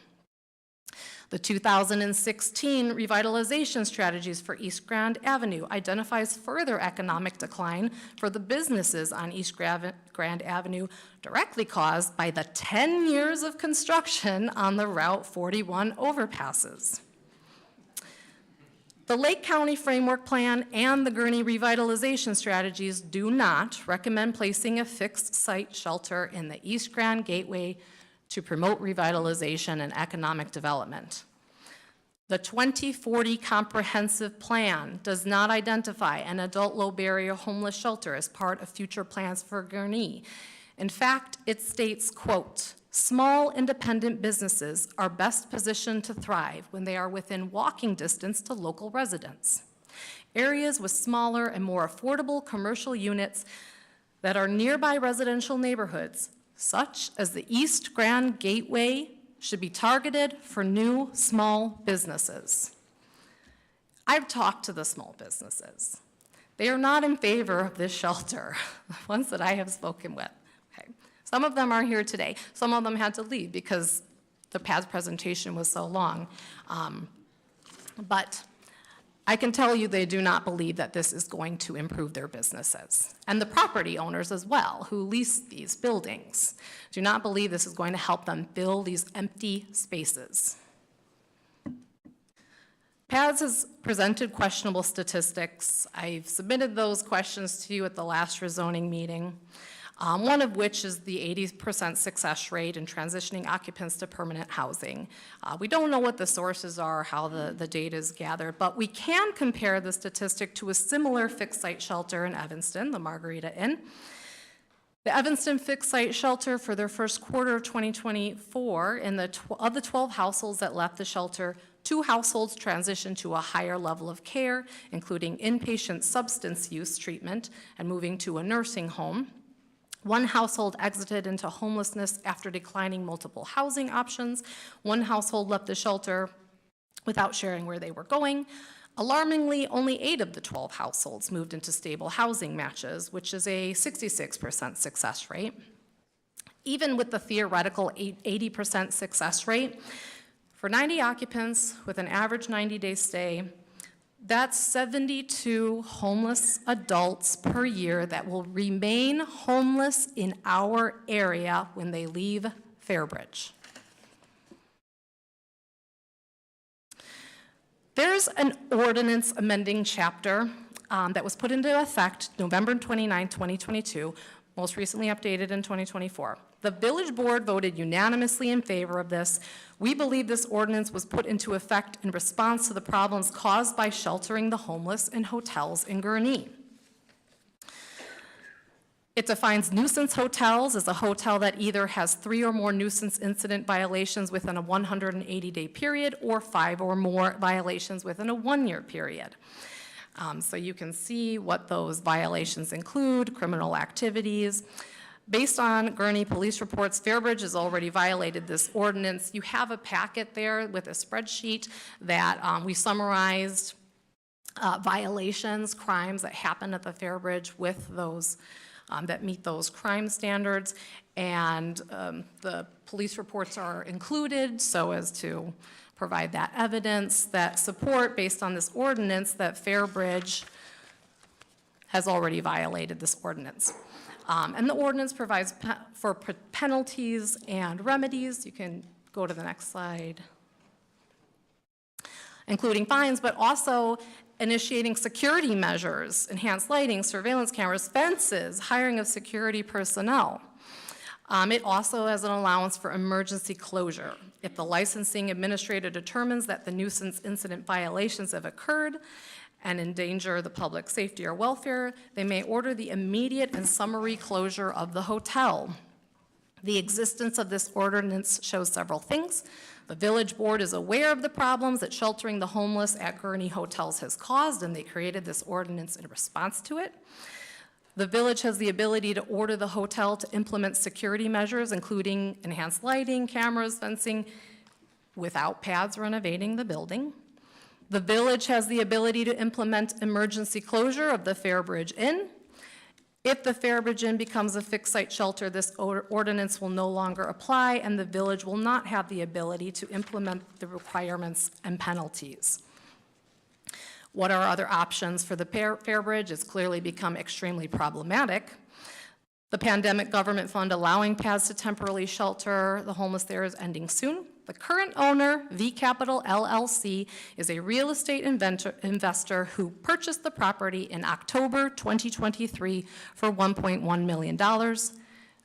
[SPEAKER 11] The 2016 revitalization strategies for East Grand Avenue identifies further economic decline for the businesses on East Grand Avenue directly caused by the 10 years of construction on the Route 41 overpasses. The Lake County Framework Plan and the Gurnee revitalization strategies do not recommend placing a fixed site shelter in the East Grand Gateway to promote revitalization and economic development. The 2040 comprehensive plan does not identify an adult low-barrier homeless shelter as part of future plans for Gurnee. In fact, it states, quote, "Small independent businesses are best positioned to thrive when they are within walking distance to local residents. Areas with smaller and more affordable commercial units that are nearby residential neighborhoods, such as the East Grand Gateway, should be targeted for new small businesses." I've talked to the small businesses. They are not in favor of this shelter, the ones that I have spoken with. Okay. Some of them are here today. Some of them had to leave because the PADS presentation was so long. But I can tell you they do not believe that this is going to improve their businesses. And the property owners as well, who lease these buildings, do not believe this is going to help them fill these empty spaces. PADS has presented questionable statistics. I've submitted those questions to you at the last rezoning meeting. One of which is the 80% success rate in transitioning occupants to permanent housing. We don't know what the sources are, how the data is gathered, but we can compare the statistic to a similar fixed site shelter in Evanston, the Margarita Inn. The Evanston fixed site shelter for their first quarter of 2024, of the 12 households that left the shelter, 2 households transitioned to a higher level of care, including inpatient substance use treatment and moving to a nursing home. 1 household exited into homelessness after declining multiple housing options. 1 household left the shelter without sharing where they were going. Alarmingly, only 8 of the 12 households moved into stable housing matches, which is a 66% success rate. Even with the theoretical 80% success rate, for 90 occupants with an average 90-day stay, that's 72 homeless adults per year that will remain homeless in our area when they leave Fairbridge. There's an ordinance amending chapter that was put into effect November 29, 2022, most recently updated in 2024. The village board voted unanimously in favor of this. We believe this ordinance was put into effect in response to the problems caused by sheltering the homeless in hotels in Gurnee. It defines nuisance hotels as a hotel that either has 3 or more nuisance incident violations within a 180-day period or 5 or more violations within a 1-year period. So you can see what those violations include: criminal activities. Based on Gurnee police reports, Fairbridge has already violated this ordinance. You have a packet there with a spreadsheet that we summarized violations, crimes that happen at the Fairbridge with those that meet those crime standards, and the police reports are included so as to provide that evidence, that support based on this ordinance that Fairbridge has already violated this ordinance. And the ordinance provides for penalties and remedies. You can go to the next slide. Including fines, but also initiating security measures, enhanced lighting, surveillance cameras, fences, hiring of security personnel. It also has an allowance for emergency closure. If the licensing administrator determines that the nuisance incident violations have occurred and endanger the public safety or welfare, they may order the immediate and summary closure of the hotel. The existence of this ordinance shows several things. The village board is aware of the problems that sheltering the homeless at Gurnee hotels has caused, and they created this ordinance in response to it. The village has the ability to order the hotel to implement security measures, including enhanced lighting, cameras, fencing, without PADS renovating the building. The village has the ability to implement emergency closure of the Fairbridge Inn. If the Fairbridge Inn becomes a fixed-site shelter, this ordinance will no longer apply, and the village will not have the ability to implement the requirements and penalties. What are other options for the Fairbridge? It's clearly become extremely problematic. The pandemic government fund allowing PADS to temporarily shelter the homeless there is ending soon. The current owner, V Capital LLC, is a real estate investor who purchased the property in October 2023 for $1.1 million,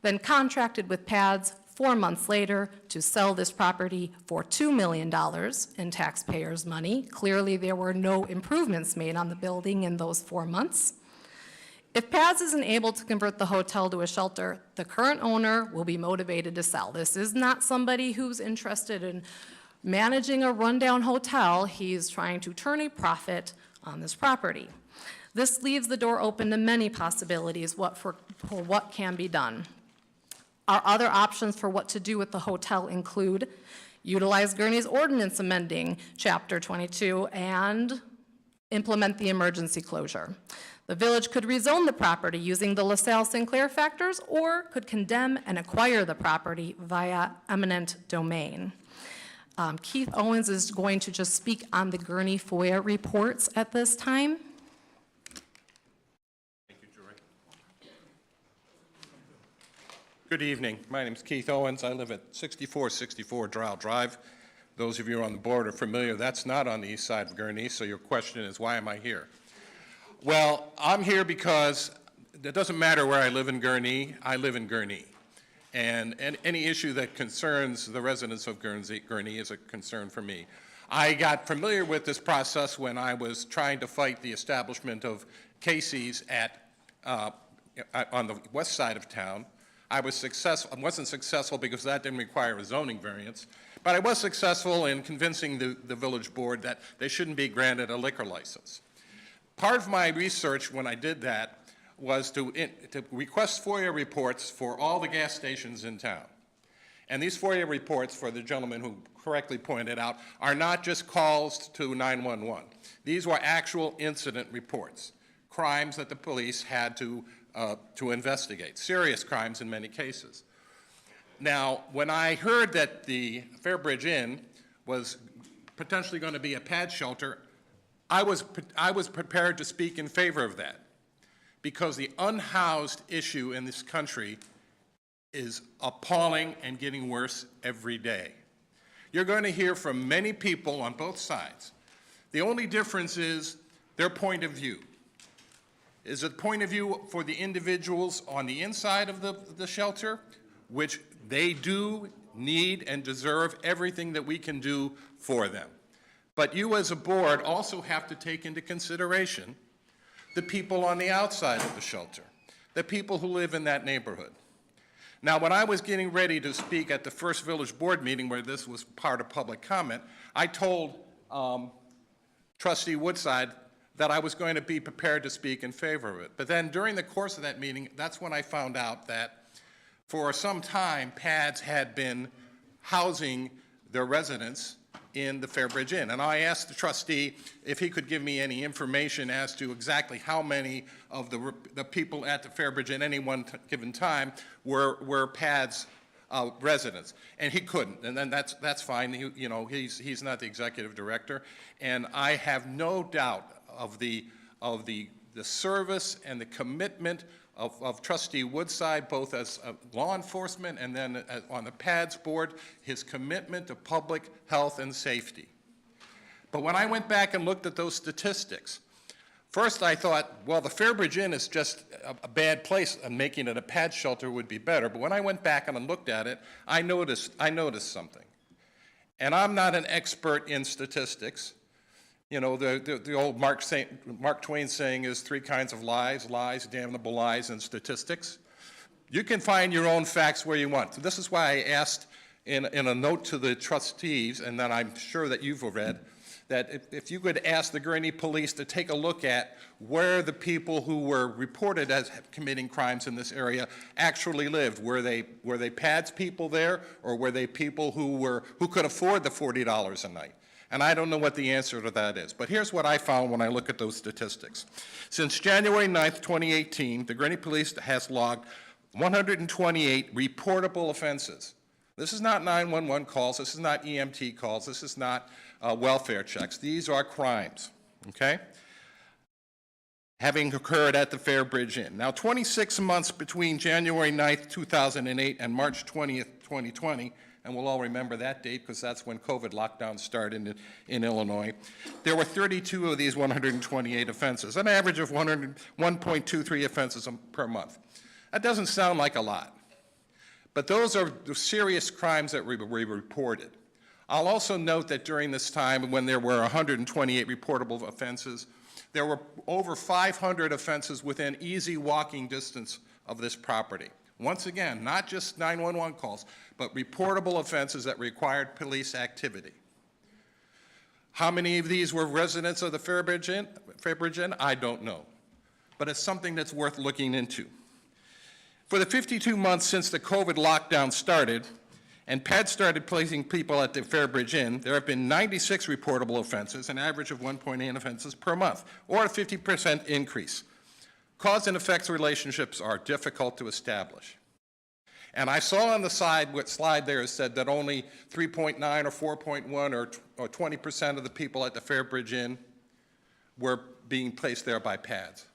[SPEAKER 11] then contracted with PADS 4 months later to sell this property for $2 million in taxpayers' money. Clearly, there were no improvements made on the building in those 4 months. If PADS isn't able to convert the hotel to a shelter, the current owner will be motivated to sell. This is not somebody who's interested in managing a rundown hotel. He's trying to turn a profit on this property. This leaves the door open to many possibilities for what can be done. Our other options for what to do with the hotel include utilize Gurnee's ordinance amending Chapter 22 and implement the emergency closure. The village could rezone the property using the LaSalle-Sinclair factors or could condemn and acquire the property via eminent domain. Keith Owens is going to just speak on the Gurnee FOIA reports at this time.
[SPEAKER 18] Good evening. My name is Keith Owens. I live at 6464 Drow Drive. Those of you on the board are familiar. That's not on the east side of Gurnee, so your question is, why am I here? Well, I'm here because it doesn't matter where I live in Gurnee. I live in Gurnee. And any issue that concerns the residents of Gurnee is a concern for me. I got familiar with this process when I was trying to fight the establishment of Casey's on the west side of town. I wasn't successful because that didn't require a zoning variance, but I was successful in convincing the village board that they shouldn't be granted a liquor license. Part of my research when I did that was to request FOIA reports for all the gas stations in town. And these FOIA reports, for the gentleman who correctly pointed out, are not just calls to 911. These were actual incident reports, crimes that the police had to investigate, serious crimes in many cases. Now, when I heard that the Fairbridge Inn was potentially going to be a pad shelter, I was prepared to speak in favor of that, because the unhoused issue in this country is appalling and getting worse every day. You're going to hear from many people on both sides. The only difference is their point of view. Is it point of view for the individuals on the inside of the shelter, which they do need and deserve everything that we can do for them. But you as a board also have to take into consideration the people on the outside of the shelter, the people who live in that neighborhood. Now, when I was getting ready to speak at the first village board meeting where this was part of public comment, I told Trustee Woodside that I was going to be prepared to speak in favor of it. But then during the course of that meeting, that's when I found out that for some time, PADS had been housing their residents in the Fairbridge Inn. And I asked the trustee if he could give me any information as to exactly how many of the people at the Fairbridge Inn at any one given time were PADS residents, and he couldn't. And then that's fine. He's not the executive director, and I have no doubt of the service and the commitment of Trustee Woodside, both as law enforcement and then on the PADS board, his commitment to public health and safety. But when I went back and looked at those statistics, first I thought, well, the Fairbridge Inn is just a bad place, and making it a PADS shelter would be better. But when I went back and looked at it, I noticed something. And I'm not an expert in statistics. You know, the old Mark Twain saying is 3 kinds of lies: lies, damnable lies, and statistics. You can find your own facts where you want. So this is why I asked in a note to the trustees, and that I'm sure that you've read, that if you could ask the Gurnee Police to take a look at where the people who were reported as committing crimes in this area actually lived. Were they PADS people there, or were they people who could afford the $40 a night? And I don't know what the answer to that is. But here's what I found when I look at those statistics. Since January 9th, 2018, the Gurnee Police has logged 128 reportable offenses. This is not 911 calls, this is not EMT calls, this is not welfare checks. These are crimes, okay? Having occurred at the Fairbridge Inn. Now, 26 months between January 9th, 2008 and March 20th, 2020, and we'll all remember that date because that's when COVID lockdown started in Illinois, there were 32 of these 128 offenses, an average of 1.23 offenses per month. That doesn't sound like a lot, but those are the serious crimes that we reported. I'll also note that during this time, when there were 128 reportable offenses, there were over 500 offenses within easy walking distance of this property. Once again, not just 911 calls, but reportable offenses that required activity. How many of these were residents of the Fairbridge Inn? I don't know, but it's something that's worth looking into. For the 52 months since the COVID lockdown started, and PAD started placing people at the Fairbridge Inn, there have been 96 reportable offenses, an average of 1.8 offenses per month, or a 50% increase. Cause and effects relationships are difficult to establish. And I saw on the slide there said that only 3.9 or 4.1 or 20% of the people at the Fairbridge Inn were being placed there by PADS.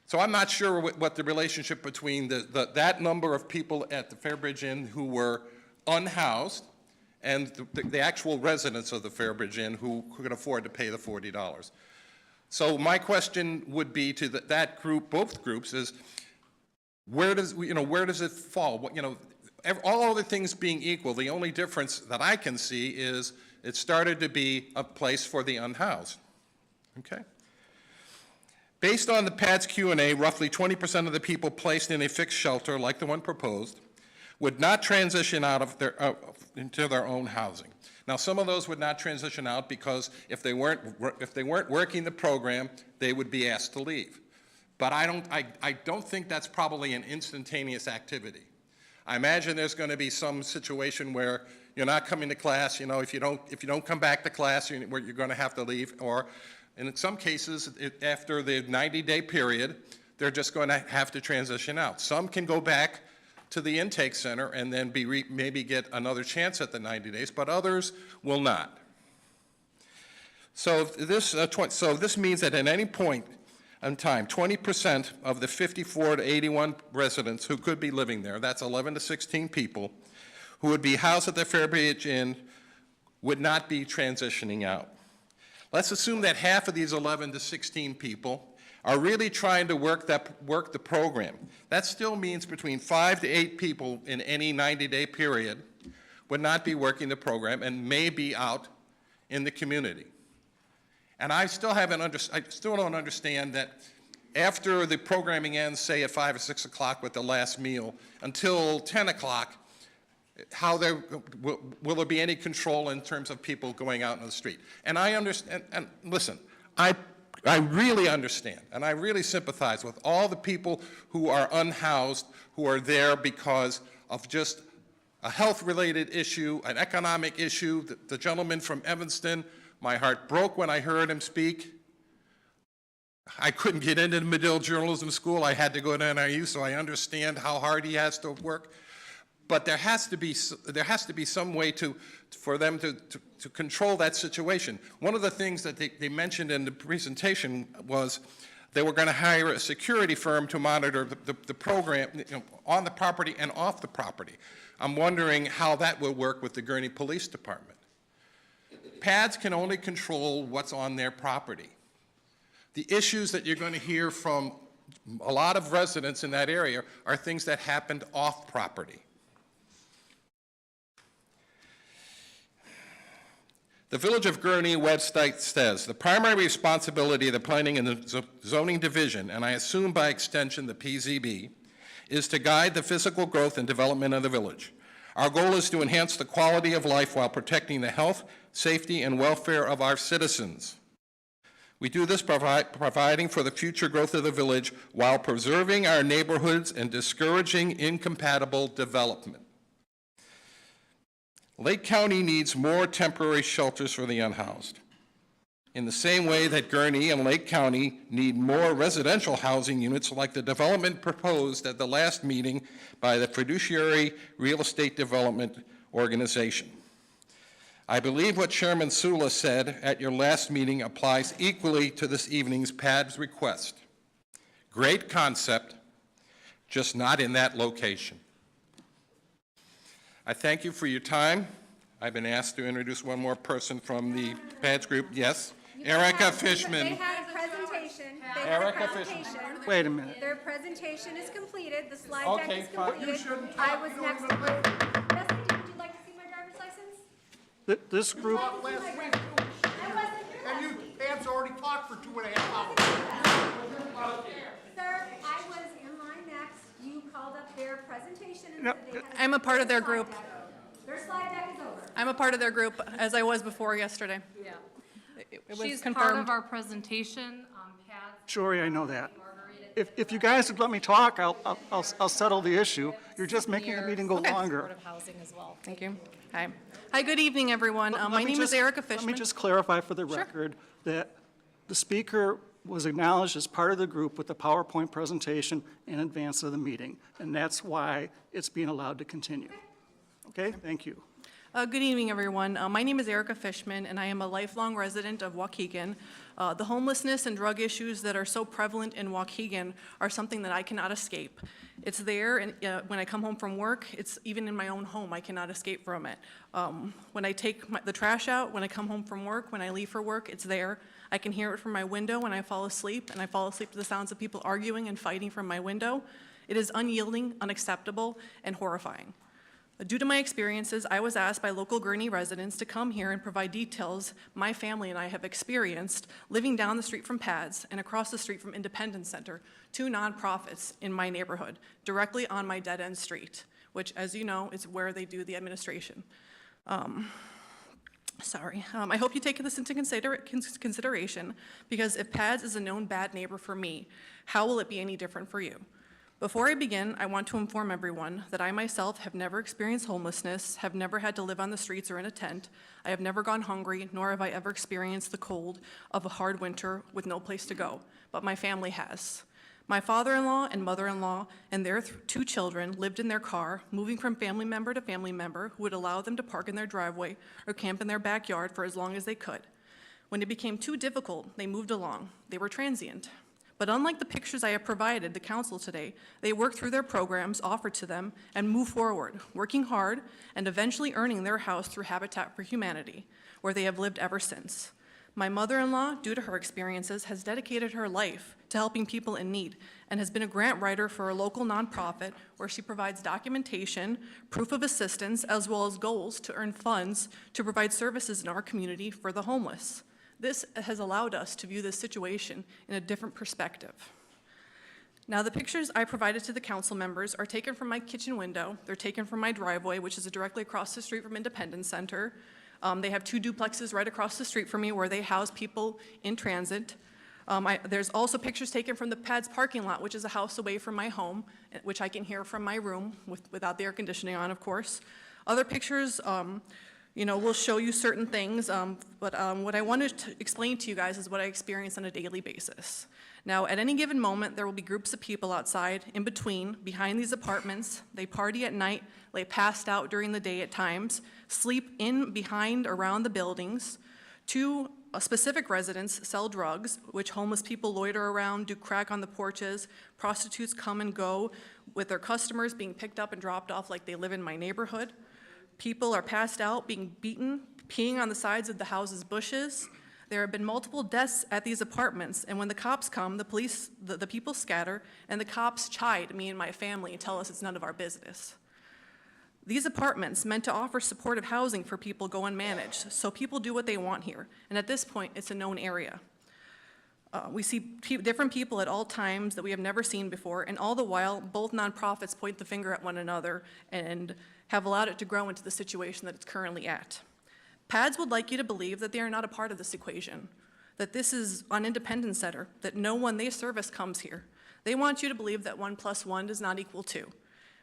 [SPEAKER 18] So I'm not sure what the relationship between that number of people at the Fairbridge Inn who were unhoused and the actual residents of the Fairbridge Inn who could afford to pay the $40. So my question would be to that group, both groups, is where does it fall? All other things being equal, the only difference that I can see is it started to be a place for the unhoused. Okay. Based on the PADS Q&A, roughly 20% of the people placed in a fixed shelter, like the one proposed, would not transition out of into their own housing. Now, some of those would not transition out because if they weren't working the program, they would be asked to leave. But I don't think that's probably an instantaneous activity. I imagine there's going to be some situation where you're not coming to class. If you don't come back to class, you're going to have to leave. Or, and in some cases, after the 90-day period, they're just going to have to transition out. Some can go back to the intake center and then maybe get another chance at the 90 days, but others will not. So this means that at any point in time, 20% of the 54 to 81 residents who could be living there, that's 11 to 16 people, who would be housed at the Fairbridge Inn would not be transitioning out. Let's assume that half of these 11 to 16 people are really trying to work the program. That still means between 5 to 8 people in any 90-day period would not be working the program and may be out in the community. And I still don't understand that after the programming ends, say at 5 or 6 o'clock with the last meal, until 10 o'clock, will there be any control in terms of people going out in the street? And I understand, and listen, I really understand, and I really sympathize with all the people who are unhoused, who are there because of just a health-related issue, an economic issue. The gentleman from Evanston, my heart broke when I heard him speak. I couldn't get into the Medill Journalism School. I had to go to NIU, so I understand how hard he has to work. But there has to be some way for them to control that situation. One of the things that they mentioned in the presentation was they were going to hire a security firm to monitor the program on the property and off the property. I'm wondering how that will work with the Gurnee Police Department. PADS can only control what's on their property. The issues that you're going to hear from a lot of residents in that area are things that happened off property. The Village of Gurnee website says, the primary responsibility of the Planning and the Zoning Division, and I assume by extension the PZB, is to guide the physical growth and development of the village. Our goal is to enhance the quality of life while protecting the health, safety, and welfare of our citizens. We do this providing for the future growth of the village while preserving our neighborhoods and discouraging incompatible development. Lake County needs more temporary shelters for the unhoused. In the same way that Gurnee and Lake County need more residential housing units like the development proposed at the last meeting by the Fiduciary Real Estate Development Organization. I believe what Chairman Sula said at your last meeting applies equally to this evening's PADS request. Great concept, just not in that location. I thank you for your time. I've been asked to introduce one more person from the PADS group. Yes? Erica Fishman.
[SPEAKER 19] They had a presentation. They had a
[SPEAKER 18] Erica
[SPEAKER 19] presentation.
[SPEAKER 1] Wait a minute.
[SPEAKER 19] Their presentation is completed. The slide deck
[SPEAKER 18] Okay,
[SPEAKER 19] is
[SPEAKER 18] fine.
[SPEAKER 19] completed. I was next. Yes, I do. Would you like to see my driver's license?
[SPEAKER 1] This group,
[SPEAKER 19] Last week,
[SPEAKER 20] and you, Pam's already talked for 2.5 hours.
[SPEAKER 19] Sir, I was in line next. You called up their presentation and
[SPEAKER 1] No,
[SPEAKER 19] said they had.
[SPEAKER 21] I'm a part of their group.
[SPEAKER 19] Their slide deck is over.
[SPEAKER 21] I'm a part of their group, as I was before yesterday.
[SPEAKER 11] Yeah.
[SPEAKER 21] It was
[SPEAKER 11] She's part
[SPEAKER 21] confirmed.
[SPEAKER 11] of our presentation on PADS.
[SPEAKER 1] Jory, I know that. If you guys would let me talk, I'll settle the issue. You're just making the meeting go longer.
[SPEAKER 11] Supportive housing as well.
[SPEAKER 21] Thank you. Hi. Hi, good evening, everyone. My name is Erica Fishman.
[SPEAKER 1] Let me just clarify for the record that the speaker was acknowledged as part of the group with the PowerPoint presentation in advance of the meeting, and that's why it's being allowed to continue. Okay, thank you.
[SPEAKER 21] Good evening, everyone. My name is Erica Fishman, and I am a lifelong resident of Waukegan. The homelessness and drug issues that are so prevalent in Waukegan are something that I cannot escape. It's there, and when I come home from work, it's even in my own home. I cannot escape from it. When I take the trash out, when I come home from work, when I leave for work, it's there. I can hear it from my window when I fall asleep, and I fall asleep to the sounds of people arguing and fighting from my window. It is unyielding, unacceptable, and horrifying. Due to my experiences, I was asked by local Gurnee residents to come here and provide details my family and I have experienced living down the street from PADS and across the street from Independence Center, two nonprofits in my neighborhood, directly on my dead-end street, which, as you know, is where they do the administration. I hope you take this into consideration, because if PADS is a known bad neighbor for me, how will it be any different for you? Before I begin, I want to inform everyone that I myself have never experienced homelessness, have never had to live on the streets or in a tent. I have never gone hungry, nor have I ever experienced the cold of a hard winter with no place to go, but my family has. My father-in-law and mother-in-law and their two children lived in their car, moving from family member to family member who would allow them to park in their driveway or camp in their backyard for as long as they could. When it became too difficult, they moved along. They were transient. But unlike the pictures I have provided the council today, they work through their programs offered to them and move forward, working hard and eventually earning their house through Habitat for Humanity, where they have lived ever since. My mother-in-law, due to her experiences, has dedicated her life to helping people in need and has been a grant writer for a local nonprofit where she provides documentation, proof of assistance, as well as goals to earn funds to provide services in our community for the homeless. This has allowed us to view this situation in a different perspective. Now, the pictures I provided to the council members are taken from my kitchen window. They're taken from my driveway, which is directly across the street from Independence Center. They have two duplexes right across the street from me where they house people in transit. There's also pictures taken from the PADS parking lot, which is a house away from my home, which I can hear from my room without the air conditioning on, of course. Other pictures, we'll show you certain things, but what I wanted to explain to you guys is what I experience on a daily basis. Now, at any given moment, there will be groups of people outside, in between, behind these apartments. They party at night, lay passed out during the day at times, sleep in, behind, around the buildings. Two specific residents sell drugs, which homeless people loiter around, do crack on the porches. Prostitutes come and go, with their customers being picked up and dropped off like they live in my neighborhood. People are passed out, being beaten, peeing on the sides of the house's bushes. There have been multiple deaths at these apartments, and when the cops come, the people scatter, and the cops chide me and my family and tell us it's none of our business. These apartments, meant to offer supportive housing for people, go unmanaged, so people do what they want here, and at this point, it's a known area. We see different people at all times that we have never seen before, and all the while, both nonprofits point the finger at one another and have allowed it to grow into the situation that it's currently at. PADS would like you to believe that they are not a part of this equation, that this is an independent center, that no one they service comes here. They want you to believe that 1 + 1 does not equal 2.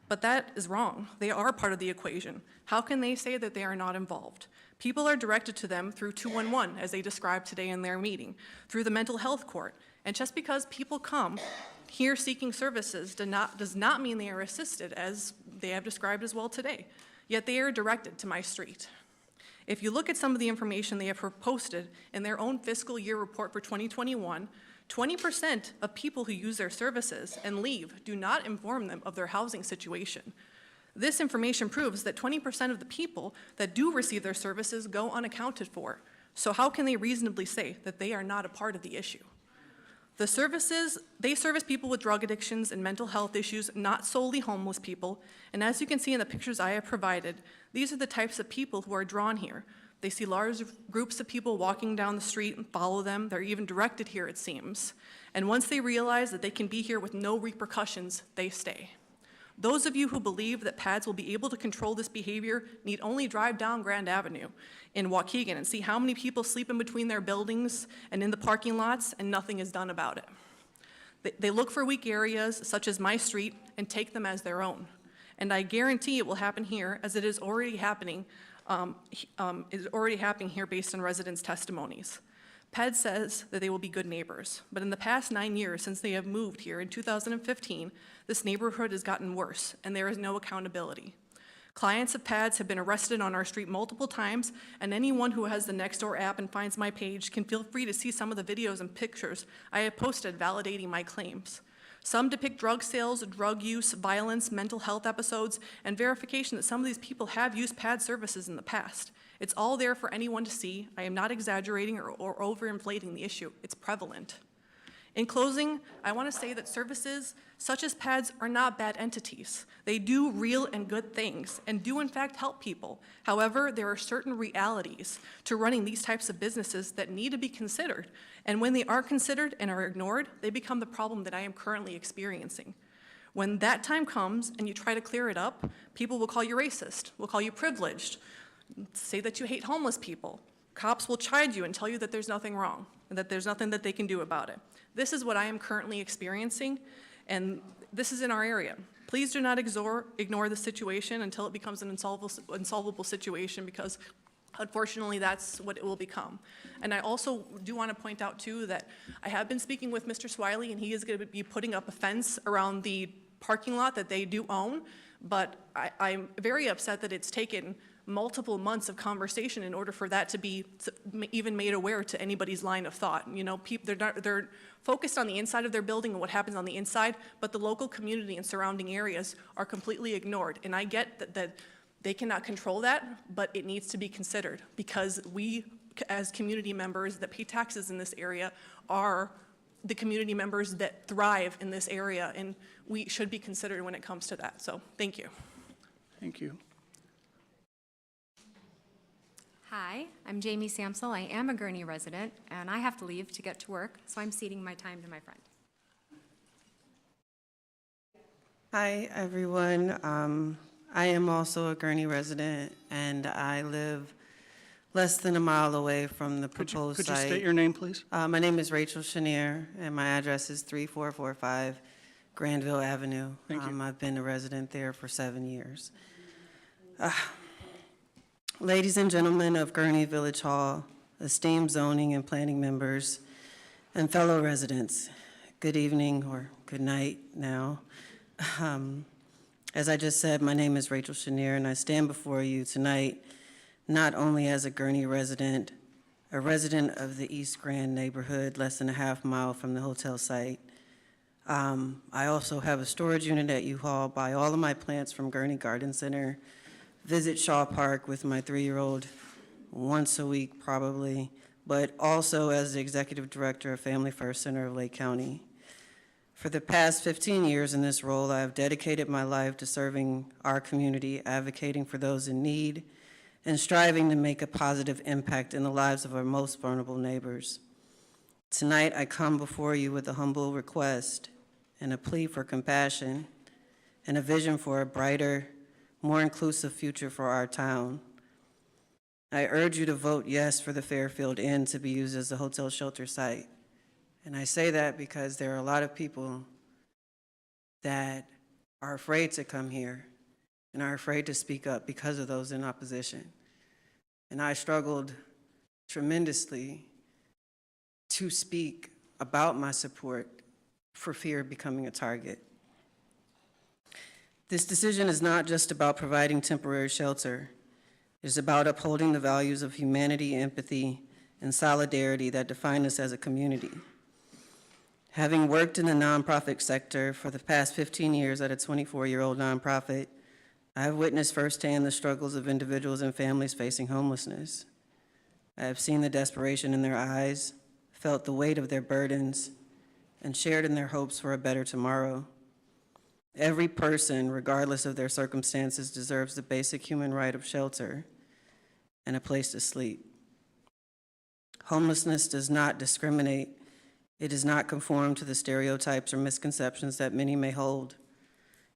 [SPEAKER 21] But that is wrong. They are part of the equation. How can they say that they are not involved? People are directed to them through 211, as they described today in their meeting, through the mental health court. And just because people come here seeking services does not mean they are assisted, as they have described as well today. Yet they are directed to my street. If you look at some of the information they have posted in their own fiscal year report for 2021, 20% of people who use their services and leave do not inform them of their housing situation. This information proves that 20% of the people that do receive their services go unaccounted for. So how can they reasonably say that they are not a part of the issue? The services, they service people with drug addictions and mental health issues, not solely homeless people. And as you can see in the pictures I have provided, these are the types of people who are drawn here. They see large groups of people walking down the street and follow them. They're even directed here, it seems. And once they realize that they can be here with no repercussions, they stay. Those of you who believe that PADS will be able to control this behavior need only drive down Grand Avenue in Waukegan and see how many people sleep in between their buildings and in the parking lots, and nothing is done about it. They look for weak areas, such as my street, and take them as their own. And I guarantee it will happen here, as it is already happening here based on residents' testimonies. PED says that they will be good neighbors, but in the past 9 years since they have moved here in 2015, this neighborhood has gotten worse, and there is no accountability. Clients of PADS have been arrested on our street multiple times, and anyone who has the Nextdoor app and finds my page can feel free to see some of the videos and pictures I have posted validating my claims. Some depict drug sales, drug use, violence, mental health episodes, and verification that some of these people have used PAD services in the past. It's all there for anyone to see. I am not exaggerating or overinflating the issue. It's prevalent. In closing, I want to say that services such as PADS are not bad entities. They do real and good things and do in fact help people. However, there are certain realities to running these types of businesses that need to be considered. And when they aren't considered and are ignored, they become the problem that I am currently experiencing. When that time comes and you try to clear it up, people will call you racist, will call you privileged, say that you hate homeless people. Cops will chide you and tell you that there's nothing wrong and that there's nothing that they can do about it. This is what I am currently experiencing, and this is in our area. Please do not ignore the situation until it becomes an insolvable situation, because unfortunately that's what it will become. And I also do want to point out too that I have been speaking with Mr. Swiley, and he is going to be putting up a fence around the parking lot that they do own, but I'm very upset that it's taken multiple months of conversation in order for that to be even made aware to anybody's line of thought. You know, they're focused on the inside of their building and what happens on the inside, but the local community and surrounding areas are completely ignored. And I get that they cannot control that, but it needs to be considered, because we, as community members that pay taxes in this area, are the community members that thrive in this area, and we should be considered when it comes to that. So, thank you.
[SPEAKER 1] Thank you.
[SPEAKER 19] Hi, I'm Jamie Samsel. I am a Gurnee resident, and I have to leave to get to work, so I'm ceding my time to my friend.
[SPEAKER 2] Hi, everyone. I am also a Gurnee resident, and I live less than a mile away from the proposed
[SPEAKER 1] Could
[SPEAKER 2] site.
[SPEAKER 1] you state your name, please?
[SPEAKER 2] My name is Rachel Chenier, and my address is 3445 Granville Avenue.
[SPEAKER 1] Thank you.
[SPEAKER 2] I've been a resident there for 7 years. Ladies and gentlemen of Gurnee Village Hall, esteemed zoning and planning members, and fellow residents, good evening or good night now. As I just said, my name is Rachel Chenier, and I stand before you tonight not only as a Gurnee resident, a resident of the East Grand neighborhood, less than a half mile from the hotel site. I also have a storage unit at U-Haul, buy all of my plants from Gurnee Garden Center, visit Shaw Park with my 3-year-old once a week probably, but also as the executive director of Family First Center of Lake County. For the past 15 years in this role, I have dedicated my life to serving our community, advocating for those in need, and striving to make a positive impact in the lives of our most vulnerable neighbors. Tonight, I come before you with a humble request and a plea for compassion and a vision for a brighter, more inclusive future for our town. I urge you to vote yes for the Fairfield Inn to be used as a hotel shelter site. And I say that because there are a lot of people that are afraid to come here and are afraid to speak up because of those in opposition. And I struggled tremendously to speak about my support for fear of becoming a target. This decision is not just about providing temporary shelter. It is about upholding the values of humanity, empathy, and solidarity that define us as a community. Having worked in the nonprofit sector for the past 15 years at a 24-year-old nonprofit, I have witnessed firsthand the struggles of individuals and families facing homelessness. I have seen the desperation in their eyes, felt the weight of their burdens, and shared in their hopes for a better tomorrow. Every person, regardless of their circumstances, deserves the basic human right of shelter and a place to sleep. Homelessness does not discriminate. It does not conform to the stereotypes or misconceptions that many may hold.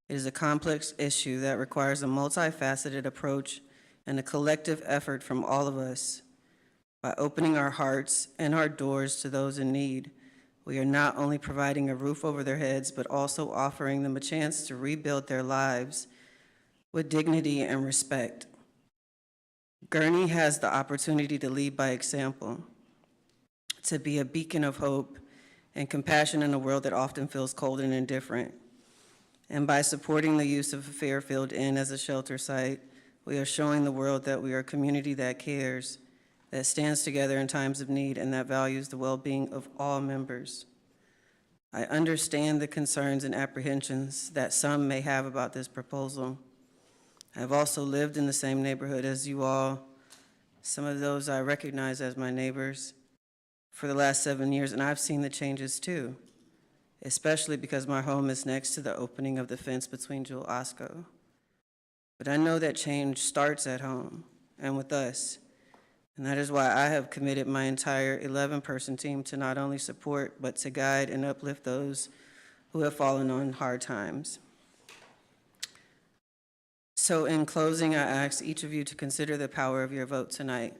[SPEAKER 2] It is a complex issue that requires a multifaceted approach and a collective effort from all of us. By opening our hearts and our doors to those in need, we are not only providing a roof over their heads, but also offering them a chance to rebuild their lives with dignity and respect. Gurnee has the opportunity to lead by example, to be a beacon of hope and compassion in a world that often feels cold and indifferent. And by supporting the use of Fairfield Inn as a shelter site, we are showing the world that we are a community that cares, that stands together in times of need, and that values the well-being of all members. I understand the concerns and apprehensions that some may have about this proposal. I've also lived in the same neighborhood as you all, some of those I recognize as my neighbors, for the last 7 years, and I've seen the changes too, especially because my home is next to the opening of the fence between Jewel Osco. But I know that change starts at home and with us, and that is why I have committed my entire 11-person team to not only support, but to guide and uplift those who have fallen on hard times. So in closing, I ask each of you to consider the power of your vote tonight.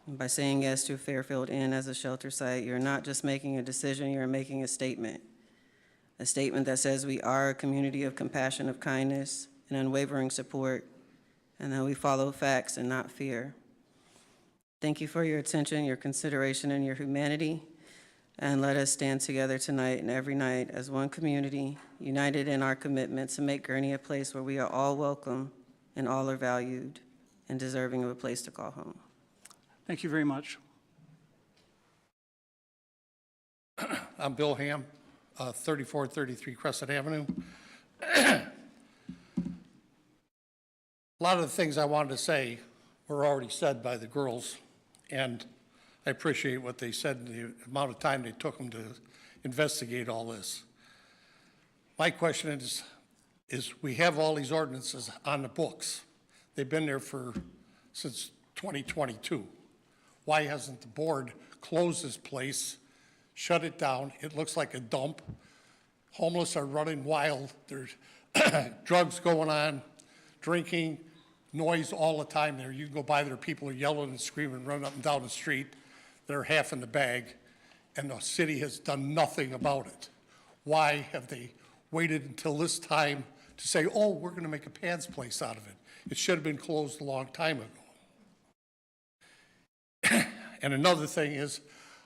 [SPEAKER 2] By saying yes to Fairfield Inn as a shelter site, you're not just making a decision, you're making a statement that says we are a community of compassion, of kindness, and unwavering support, and that we follow facts and not fear. Thank you for your attention, your consideration, and your humanity, and let us stand together tonight and every night as one community, united in our commitment to make Gurnee a place where we are all welcome and all are valued and deserving of a place to call home.
[SPEAKER 1] Thank you very much.
[SPEAKER 18] I'm Bill Ham, 3433 Crescent Avenue. A lot of the things I wanted to say were already said by the girls, and I appreciate what they said and the amount of time they took them to investigate all this. My question is we have all these ordinances on the books. They've been there since 2022. Why hasn't the board closed this place, shut it down? It looks like a dump. Homeless are running wild. There's drugs going on, drinking, noise all the time there. You can go by there, people are yelling and screaming, running up and down the street. They're half in the bag, and the city has done nothing about it. Why have they waited until this time to say, oh, we're going to make a Pad's place out of it? It should have been closed a long time ago. And another thing is,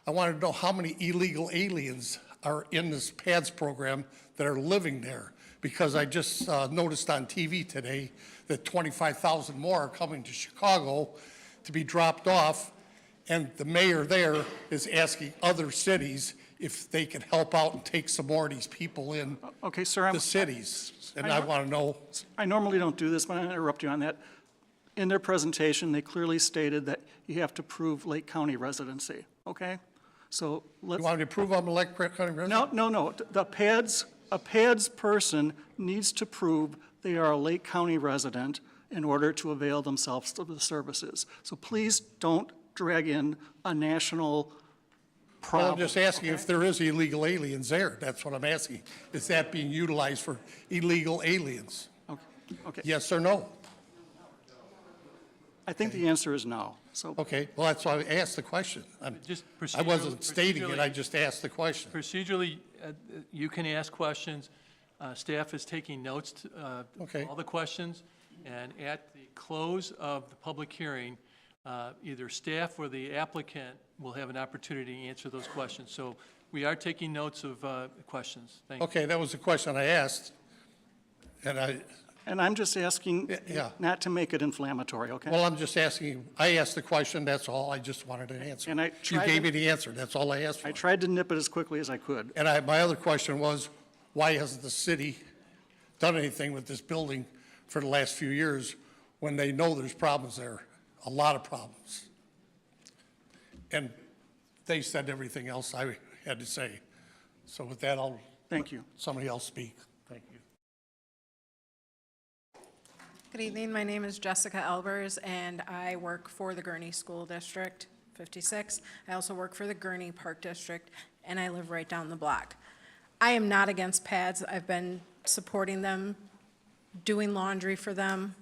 [SPEAKER 18] I wanted to know how many illegal aliens are in this PADS program that are living there, because I just noticed on TV today that 25,000 more are coming to Chicago to be dropped off, and the mayor there is asking other cities if they can help out and take some more of these people in
[SPEAKER 1] Okay, sir,
[SPEAKER 18] the cities. And I want to know.
[SPEAKER 1] I normally don't do this, but I'm going to interrupt you on that. In their presentation, they clearly stated that you have to prove Lake County residency, okay? So let's.
[SPEAKER 18] You want me to prove I'm a Lake County resident?
[SPEAKER 1] No. A PADS person needs to prove they are a Lake County resident in order to avail themselves of the services. So please don't drag in a national problem.
[SPEAKER 18] Well, I'm just asking if there is illegal aliens there. That's what I'm asking. Is that being utilized for illegal aliens?
[SPEAKER 1] Okay.
[SPEAKER 18] Yes or no?
[SPEAKER 1] I think the answer is no. So,
[SPEAKER 20] Okay, well, that's why I asked the question.
[SPEAKER 3] Just
[SPEAKER 20] I wasn't stating it, I
[SPEAKER 3] procedurally-
[SPEAKER 20] just asked the question.
[SPEAKER 3] Procedurally, you can ask questions. Staff is taking notes,
[SPEAKER 20] Okay.
[SPEAKER 3] all the questions, and at the close of the public hearing, either staff or the applicant will have an opportunity to answer those questions. So we are taking notes of questions. Thank you.
[SPEAKER 20] Okay, that was the question I asked,
[SPEAKER 1] and I'm just asking
[SPEAKER 20] Yeah.
[SPEAKER 1] not to make it inflammatory, okay?
[SPEAKER 20] well, I'm just asking, I asked the question, that's all, I just wanted an answer.
[SPEAKER 1] And I
[SPEAKER 20] You
[SPEAKER 1] tried
[SPEAKER 20] gave
[SPEAKER 1] to-
[SPEAKER 20] me the answer, that's all I asked for.
[SPEAKER 1] I tried to nip it as quickly as I could.
[SPEAKER 20] And my other question was, why hasn't the city done anything with this building for the last few years when they know there's problems there, a lot of problems? And they said everything else I had to say. So with that, I'll
[SPEAKER 1] Thank you.
[SPEAKER 20] let somebody else speak. Thank you.
[SPEAKER 4] Good evening, my name is Jessica Elbers, and I work for the Gurnee School District 56. I also work for the Gurnee Park District, and I live right down the block. I am not against pads. I've been supporting them, doing laundry for them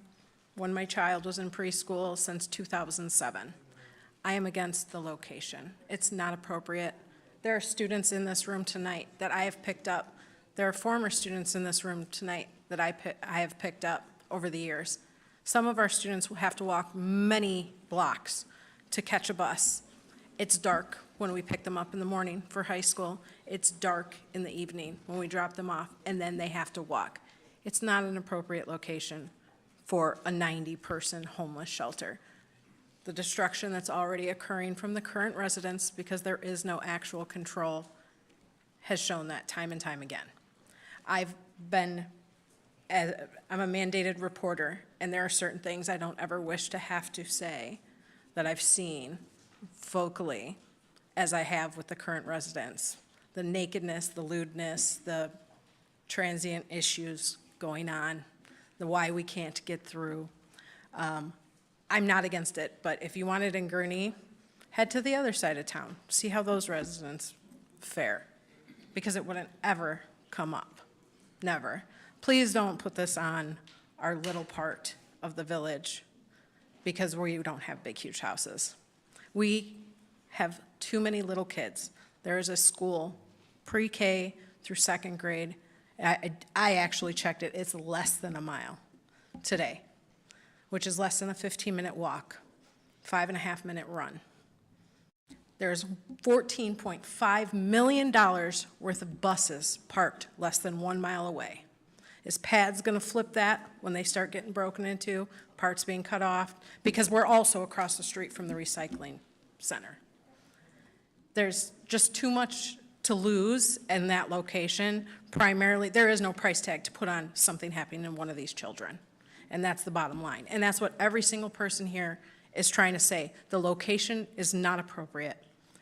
[SPEAKER 4] when my child was in preschool since 2007. I am against the location. It's not appropriate. There are students in this room tonight that I have picked up. There are former students in this room tonight that I have picked up over the years. Some of our students will have to walk many blocks to catch a bus. It's dark when we pick them up in the morning for high school. It's dark in the evening when we drop them off, and then they have to walk. It's not an appropriate location for a 90-person homeless shelter. The destruction that's already occurring from the current residents, because there is no actual control, has shown that time and time again. I'm a mandated reporter, and there are certain things I don't ever wish to have to say that I've seen vocally as I have with the current residents. The nakedness, the lewdness, the transient issues going on, the why we can't get through. I'm not against it, but if you want it in Gurnee, head to the other side of town. See how those residents fare, because it wouldn't ever come up, never. Please don't put this on our little part of the village because we don't have big, huge houses. We have too many little kids. There is a school, pre-K through second grade. I actually checked it. It's less than a mile today, which is less than a 15-minute walk, 5.5-minute run. There's $14.5 million worth of buses parked less than 1 mile away. Is PADS going to flip that when they start getting broken into, parts being cut off? Because we're also across the street from the recycling center. There's just too much to lose in that location. Primarily, there is no price tag to put on something happening to one of these children. And that's the bottom line. And that's what every single person here is trying to say. The location is not appropriate.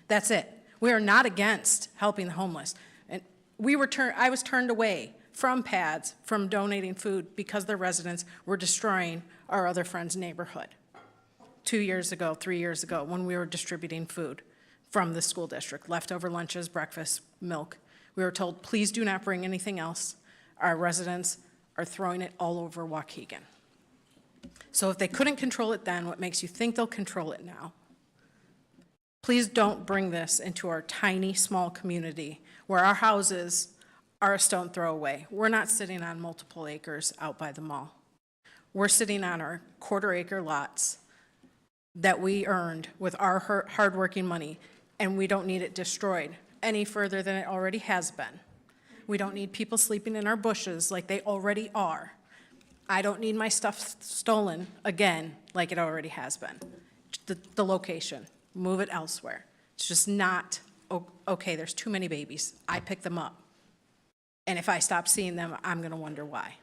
[SPEAKER 4] That's it. We are not against helping the homeless. And I was turned away from PADS, from donating food, because the residents were destroying our other friend's neighborhood 2 years ago, 3 years ago, when we were distributing food from the school district, leftover lunches, breakfast, milk. We were told, please do not bring anything else. Our residents are throwing it all over Waukegan. So if they couldn't control it then, what makes you think they'll control it now? Please don't bring this into our tiny, small community where our houses are a stone throw away. We're not sitting on multiple acres out by the mall. We're sitting on our quarter-acre lots that we earned with our hardworking money, and we don't need it destroyed any further than it already has been. We don't need people sleeping in our bushes like they already are. I don't need my stuff stolen again like it already has been. The location, move it elsewhere. It's just not, okay, there's too many babies. I pick them up. And if I stop seeing them, I'm going to wonder why.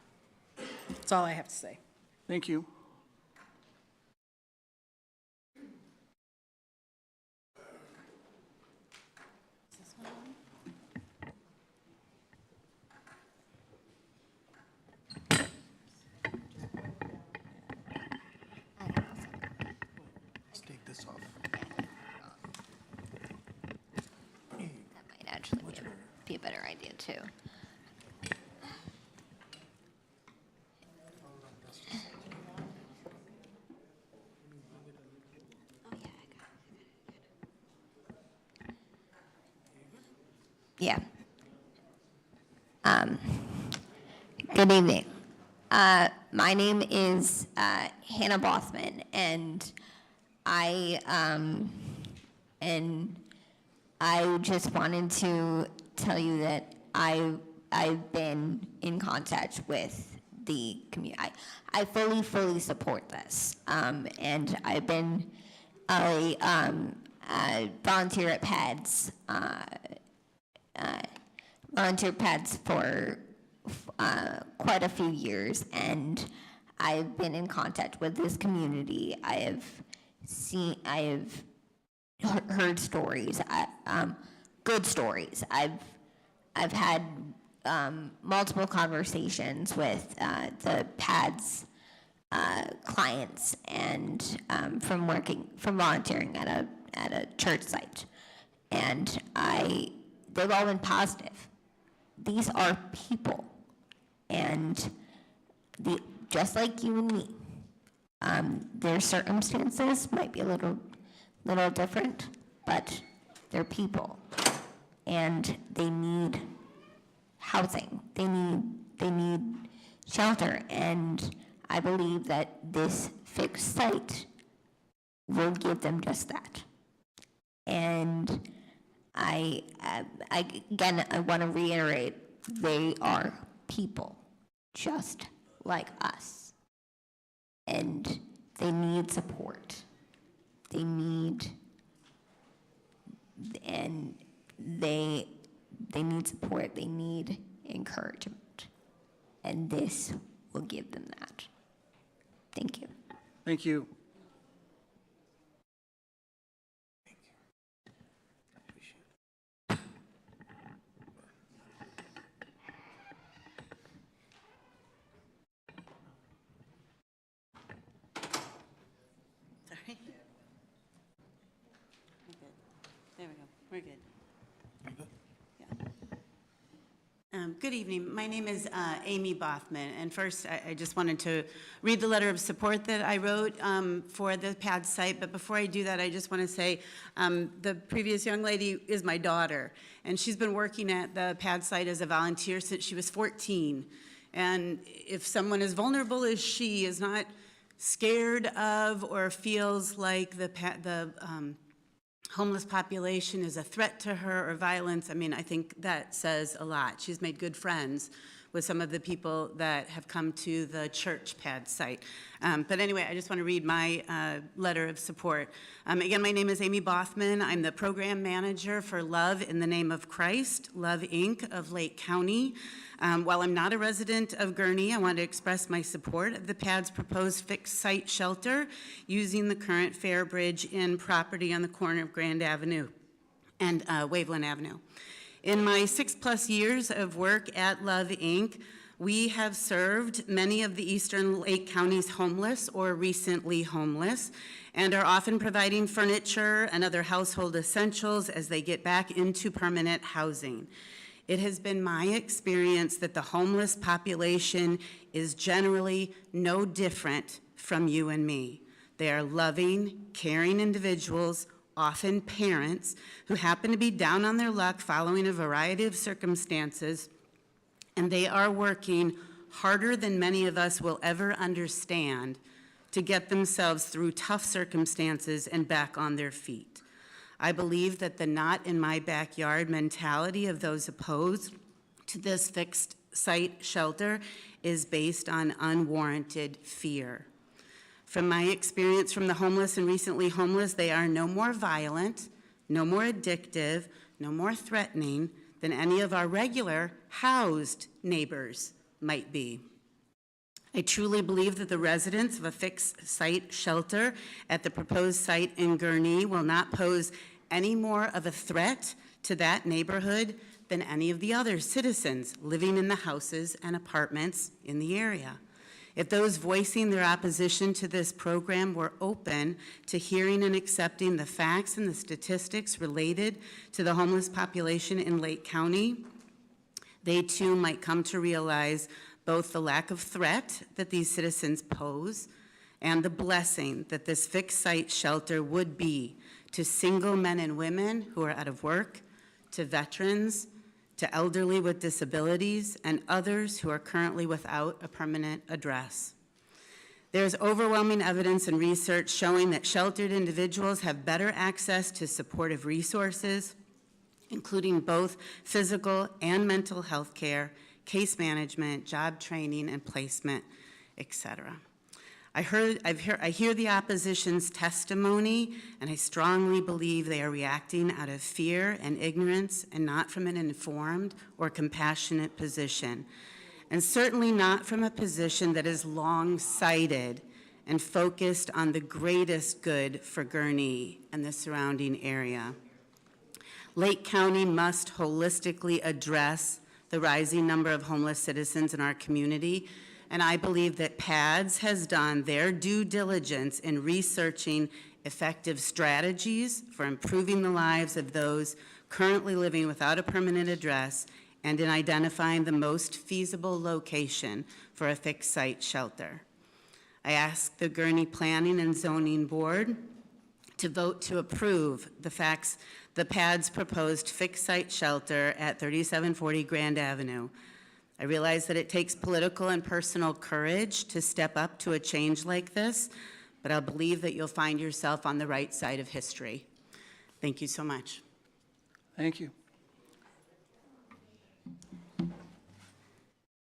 [SPEAKER 4] That's all I have to say.
[SPEAKER 1] Thank you.
[SPEAKER 20] Let's take this off.
[SPEAKER 22] That might actually be a better idea, too. Oh, Good evening. My name is Hannah Bothman, and I just wanted to tell you that I've been in contact with the community. I fully support this, and I've been I volunteer at PADS. Volunteer PADS for quite a few years, and I've been in contact with this community. I have heard stories, good stories. I've had multiple conversations with the PADS clients, and from volunteering at a church site, and they've all been positive. These are people, and just like you and me. Their circumstances might be a little different, but they're people, and they need housing. They need shelter, and I believe that this fixed site will give them just that. And I want to reiterate, they are people just like us, and they need support. They need support. They need encouragement, and this will give them that. Thank you.
[SPEAKER 1] Thank you.
[SPEAKER 7] Sorry. There we go. We're good. Good evening. My name is Amy Bothman, and first I just wanted to read the letter of support that I wrote for the PAD site, but before I do that, I just want to say the previous young lady is my daughter, and she's been working at the PAD site as a volunteer since she was 14, and if someone as vulnerable as she is not scared of or feels like the homeless population is a threat to her or violence, I mean, I think that says a lot. She's made good friends with some of the people that have come to the church PAD site. But anyway, I just want to read my letter of support. Again, my name is Amy Bothman. I'm the program manager for Love in the Name of Christ, Love Inc. of Lake County. While I'm not a resident of Gurnee, I want to express my support of the PAD's proposed fixed site shelter using the current Fair Bridge Inn property on the corner of Grand Avenue and Waveland Avenue. In my 6+ years of work at Love Inc., we have served many of the Eastern Lake County's homeless or recently homeless, and are often providing furniture and other household essentials as they get back into permanent housing. It has been my experience that the homeless population is generally no different from you and me. They are loving, caring individuals, often parents, who happen to be down on their luck following a variety of circumstances, and they are working harder than many of us will ever understand to get themselves through tough circumstances and back on their feet. I believe that the not in my backyard mentality of those opposed to this fixed site shelter is based on unwarranted fear. From my experience from the homeless and recently homeless, they are no more violent, no more addictive, no more threatening than any of our regular housed neighbors might be. I truly believe that the residents of a fixed site shelter at the proposed site in Gurnee will not pose any more of a threat to that neighborhood than any of the other citizens living in the houses and apartments in the area. If those voicing their opposition to this program were open to hearing and accepting the facts and the statistics related to the homeless population in Lake County, they too might come to realize both the lack of threat that these citizens pose and the blessing that this fixed site shelter would be to single men and women who are out of work, to veterans, to elderly with disabilities, and others who are currently without a permanent address. There is overwhelming evidence and research showing that sheltered individuals have better access to supportive resources, including both physical and mental health care, case management, job training and placement, etc. I hear the opposition's testimony, and I strongly believe they are reacting out of fear and ignorance and not from an informed or compassionate position, and certainly not from a position that is long-sighted and focused on the greatest good for Gurnee and the surrounding area. Lake County must holistically address the rising number of homeless citizens in our community, and I believe that PADS has done their due diligence in researching effective strategies for improving the lives of those currently living without a permanent address and in identifying the most feasible location for a fixed site shelter. I ask the Gurnee Planning and Zoning Board to vote to approve the PADS proposed fixed site shelter at 3740 Grand Avenue. I realize that it takes political and personal courage to step up to a change like this, but I believe that you'll find yourself on the right side of history. Thank you so much.
[SPEAKER 1] Thank you.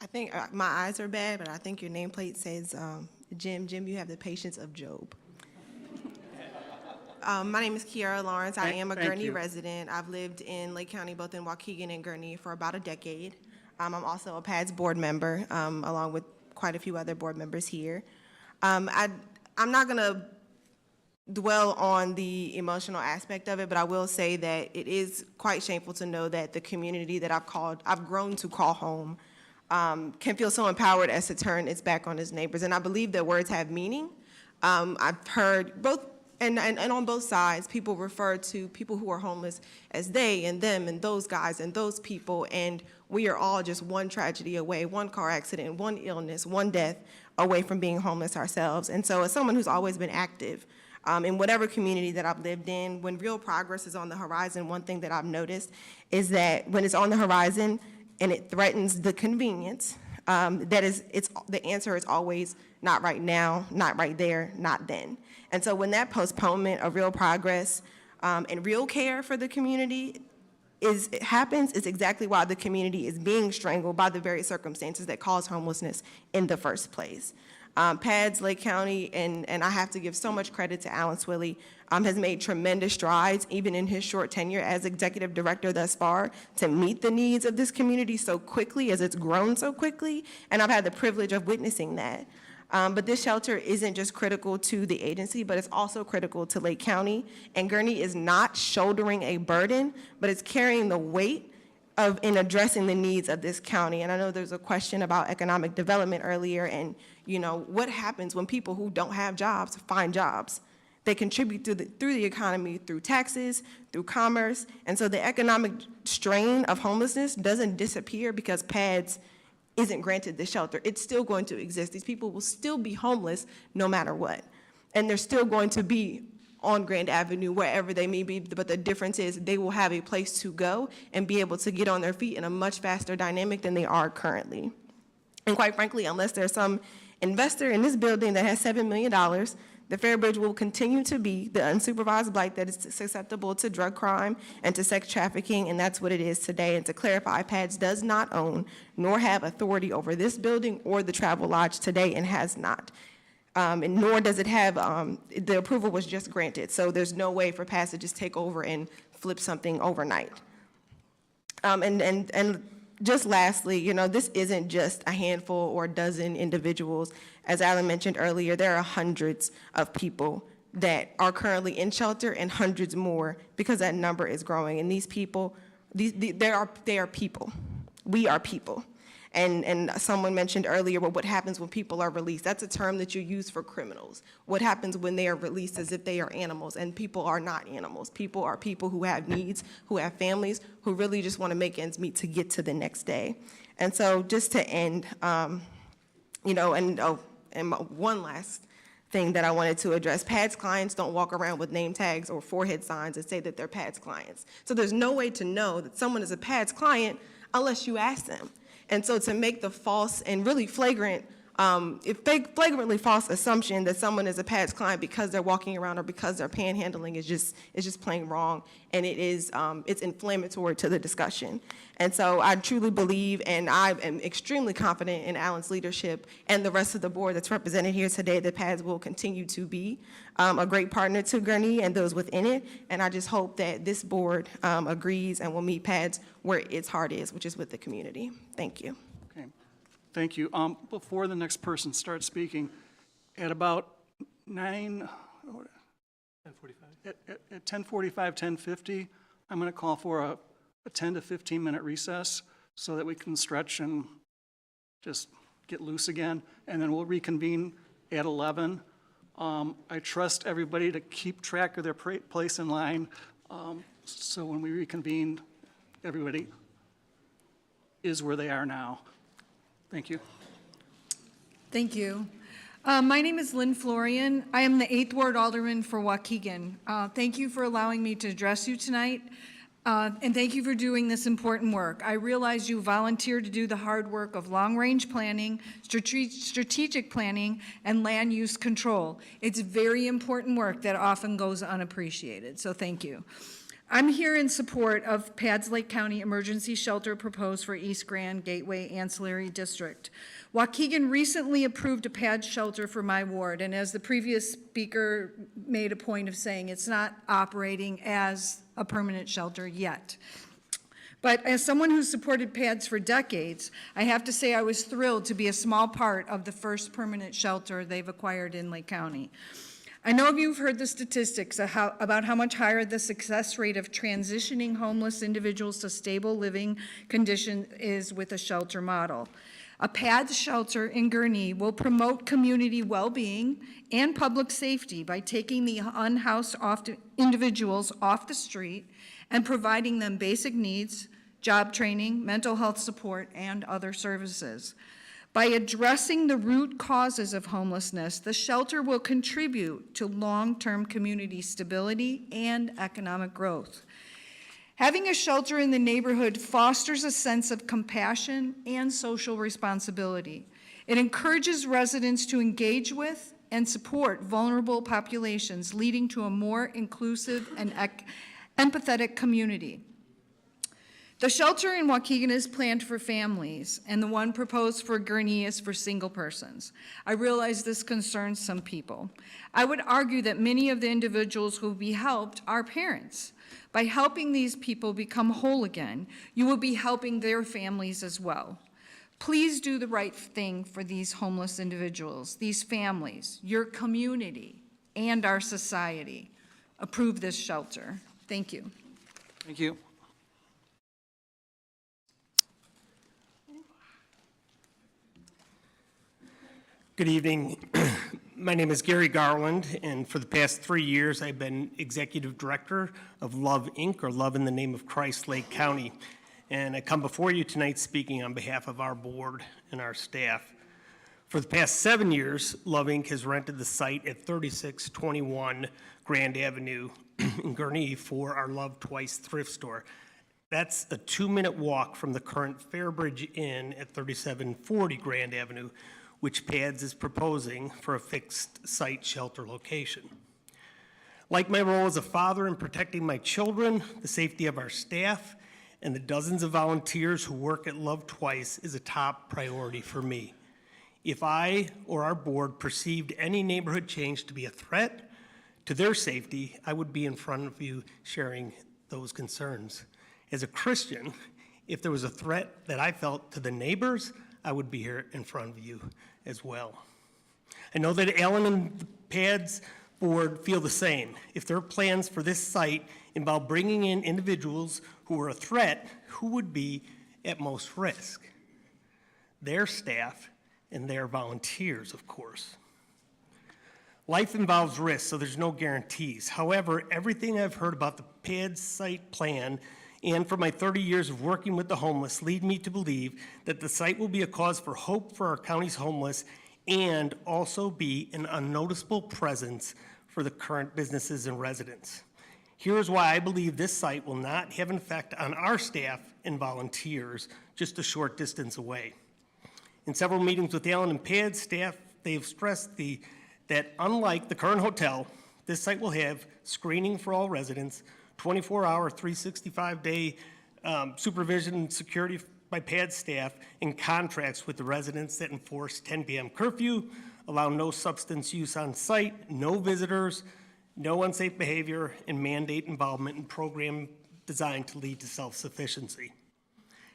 [SPEAKER 8] I think my eyes are bad, but I think your nameplate says, Jim, you have the patience of Job. My name is Kiara Lawrence. I am a
[SPEAKER 1] Thank
[SPEAKER 8] Gurnee
[SPEAKER 1] you.
[SPEAKER 8] resident. I've lived in Lake County, both in Waukegan and Gurnee, for about a decade. I'm also a PADS board member, along with quite a few other board members here. I'm not going to dwell on the emotional aspect of it, but I will say that it is quite shameful to know that the community that I've grown to call home, can feel so empowered as to turn its back on its neighbors. And I believe that words have meaning. I've heard both, and on both sides, people refer to people who are homeless as they and them and those guys and those people, and we are all just one tragedy away, one car accident, one illness, one death away from being homeless ourselves. And so as someone who's always been active in whatever community that I've lived in, when real progress is on the horizon, one thing that I've noticed is that when it's on the horizon and it threatens the convenience, the answer is always not right now, not right there, not then. And so when that postponement of real progress and real care for the community happens, is exactly why the community is being strangled by the very circumstances that cause homelessness in the first place. PADS, Lake County, and I have to give so much credit to Alan Swilley, has made tremendous strides, even in his short tenure as executive director thus far, to meet the needs of this community so quickly, as it's grown so quickly, and I've had the privilege of witnessing that. But this shelter isn't just critical to the agency, but it's also critical to Lake County, and Gurnee is not shouldering a burden, but it's carrying the weight in addressing the needs of this county. And I know there's a question about economic development earlier, and what happens when people who don't have jobs find jobs? They contribute through the economy, through taxes, through commerce, and so the economic strain of homelessness doesn't disappear because PADS isn't granted the shelter. It's still going to exist. These people will still be homeless no matter what, and they're still going to be on Grand Avenue, wherever they may be, but the difference is they will have a place to go and be able to get on their feet in a much faster dynamic than they are currently. And quite frankly, unless there's some investor in this building that has $7 million, the Fairbridge will continue to be the unsupervised blight that is susceptible to drug crime and to sex trafficking, and that's what it is today. And to clarify, PADS does not own nor have authority over this building or the Travel Lodge today, and has not. And nor does it have, the approval was just granted, so there's no way for PADS to just take over and flip something overnight. And just lastly, this isn't just a handful or a dozen individuals. As Alan mentioned earlier, there are hundreds of people that are currently in shelter and hundreds more because that number is growing. And these people, they are people. We are people. And someone mentioned earlier, well, what happens when people are released? That's a term that you use for criminals. What happens when they are released as if they are animals? And people are not animals. People are people who have needs, who have families, who really just want to make ends meet to get to the next day. And so just to end, and one last thing that I wanted to address, PADS clients don't walk around with name tags or forehead signs that say that they're PADS clients. So there's no way to know that someone is a PADS client unless you ask them. And so to make the false and really flagrantly false assumption that someone is a PADS client because they're walking around or because they're panhandling is just plain wrong, and it's inflammatory to the discussion. And so I truly believe, and I am extremely confident in Alan's leadership and the rest of the board that's represented here today, that PADS will continue to be a great partner to Gurnee and those within it. And I just hope that this board agrees and will meet PADS where its heart is, which is with the community. Thank you.
[SPEAKER 1] Okay, thank you. Before the next person starts speaking, at about 10:45, 10:50, I'm going to call for a 10 to 15 minute recess so that we can stretch and just get loose again, and then we'll reconvene at 11. I trust everybody to keep track of their place in line, so when we reconvene, everybody is where they are now. Thank you.
[SPEAKER 9] Thank you. My name is Lynn Florian. I am the 8th Ward Alderman for Waukegan. Thank you for allowing me to address you tonight, and thank you for doing this important work. I realize you volunteered to do the hard work of long-range planning, strategic planning, and land use control. It's very important work that often goes unappreciated, so thank you. I'm here in support of PADS Lake County Emergency Shelter proposed for East Grand Gateway Ancillary District. Waukegan recently approved a PADS shelter for my ward, and as the previous speaker made a point of saying, it's not operating as a permanent shelter yet. But as someone who's supported PADS for decades, I have to say I was thrilled to be a small part of the first permanent shelter they've acquired in Lake County. I know you've heard the statistics about how much higher the success rate of transitioning homeless individuals to stable living conditions is with a shelter model. A PADS shelter in Gurnee will promote community well-being and public safety by taking the unhoused individuals off the street and providing them basic needs, job training, mental health support, and other services. By addressing the root causes of homelessness, the shelter will contribute to long-term community stability and economic growth. Having a shelter in the neighborhood fosters a sense of compassion and social responsibility. It encourages residents to engage with and support vulnerable populations, leading to a more inclusive and empathetic community. The shelter in Waukegan is planned for families, and the one proposed for Gurnee is for single persons. I realize this concerns some people. I would argue that many of the individuals who will be helped are parents. By helping these people become whole again, you will be helping their families as well. Please do the right thing for these homeless individuals, these families, your community, and our society. Approve this shelter. Thank you.
[SPEAKER 1] Thank you.
[SPEAKER 10] Good evening. My name is Gary Garland, and for the past 3 years, I've been Executive Director of Love, Inc., or Love in the Name of Christ, Lake County. And I come before you tonight speaking on behalf of our board and our staff. For the past 7 years, Love, Inc. has rented the site at 3621 Grand Avenue in Gurnee for our Love Twice thrift store. That's a 2-minute walk from the current Fairbridge Inn at 3740 Grand Avenue, which PADS is proposing for a fixed site shelter location. Like my role as a father in protecting my children, the safety of our staff, and the dozens of volunteers who work at Love Twice is a top priority for me. If I or our board perceived any neighborhood change to be a threat to their safety, I would be in front of you sharing those concerns. As a Christian, if there was a threat that I felt to the neighbors, I would be here in front of you as well. I know that Alan and the PADS board feel the same. If their plans for this site involve bringing in individuals who are a threat, who would be at most risk? Their staff and their volunteers, of course. Life involves risk, so there's no guarantees. However, everything I've heard about the PADS site plan and for my 30 years of working with the homeless lead me to believe that the site will be a cause for hope for our county's homeless and also be an unnoticeable presence for the current businesses and residents. Here is why I believe this site will not have an effect on our staff and volunteers just a short distance away. In several meetings with Allen and PAD staff, they've stressed that unlike the current hotel, this site will have screening for all residents, 24-hour, 365-day supervision and security by PAD staff, and contracts with the residents that enforce 10 p.m. curfew, allow no substance use on site, no visitors, no unsafe behavior, and mandate involvement in program designed to lead to self-sufficiency.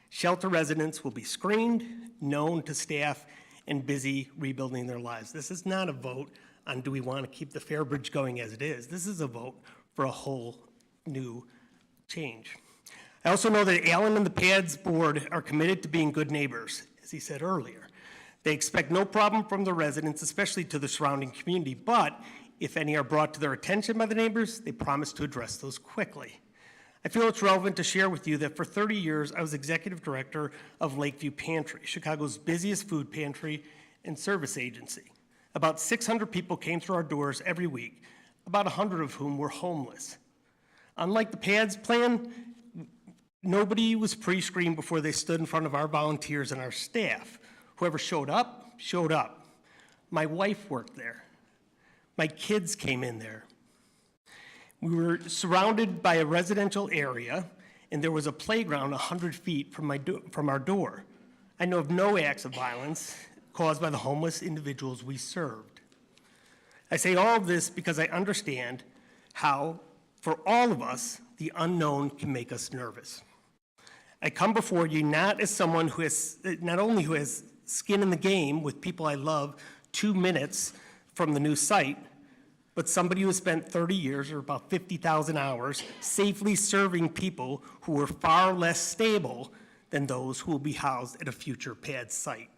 [SPEAKER 10] Shelter residents will be screened, known to staff, and busy rebuilding their lives. This is not a vote on do we want to keep the Fairbridge going as it is. This is a vote for a whole new change. I also know that Allen and the PADS board are committed to being good neighbors, as he said earlier. They expect no problem from the residents, especially to the surrounding community, but if any are brought to their attention by the neighbors, they promise to address those quickly. I feel it's relevant to share with you that for 30 years, I was executive director of Lakeview Pantry, Chicago's busiest food pantry and service agency. About 600 people came through our doors every week, about 100 of whom were homeless. Unlike the PADS plan, nobody was pre-screened before they stood in front of our volunteers and our staff. Whoever showed up, showed up. My wife worked there. My kids came in there. We were surrounded by a residential area, and there was a playground 100 feet from our door. I know of no acts of violence caused by the homeless individuals we served. I say all of this because I understand how, for all of us, the unknown can make us nervous. I come before you not as someone who has skin in the game with people I love 2 minutes from the new site, but somebody who has spent 30 years, or about 50,000 hours, safely serving people who are far less stable than those who will be housed at a future PADS site.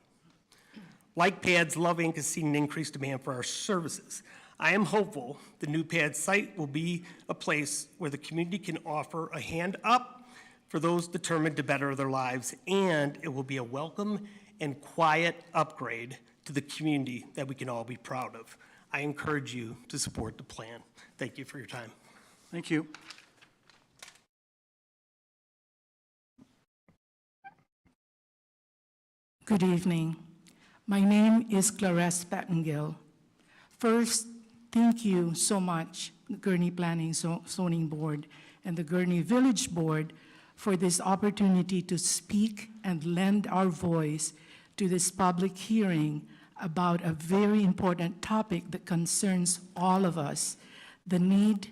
[SPEAKER 10] Like PADS, Love Inc. has seen an increased demand for our services. I am hopeful the new PADS site will be a place where the community can offer a hand up for those determined to better their lives, and it will be a welcome and quiet upgrade to the community that we can all be proud of. I encourage you to support the plan. Thank you for your time.
[SPEAKER 1] Thank you.
[SPEAKER 5] Good evening. My name is Clarisse Pettengill. First, thank you so much, the Gurnee Planning Zoning Board and the Gurnee Village Board, for this opportunity to speak and lend our voice to this public hearing about a very important topic that concerns all of us, the need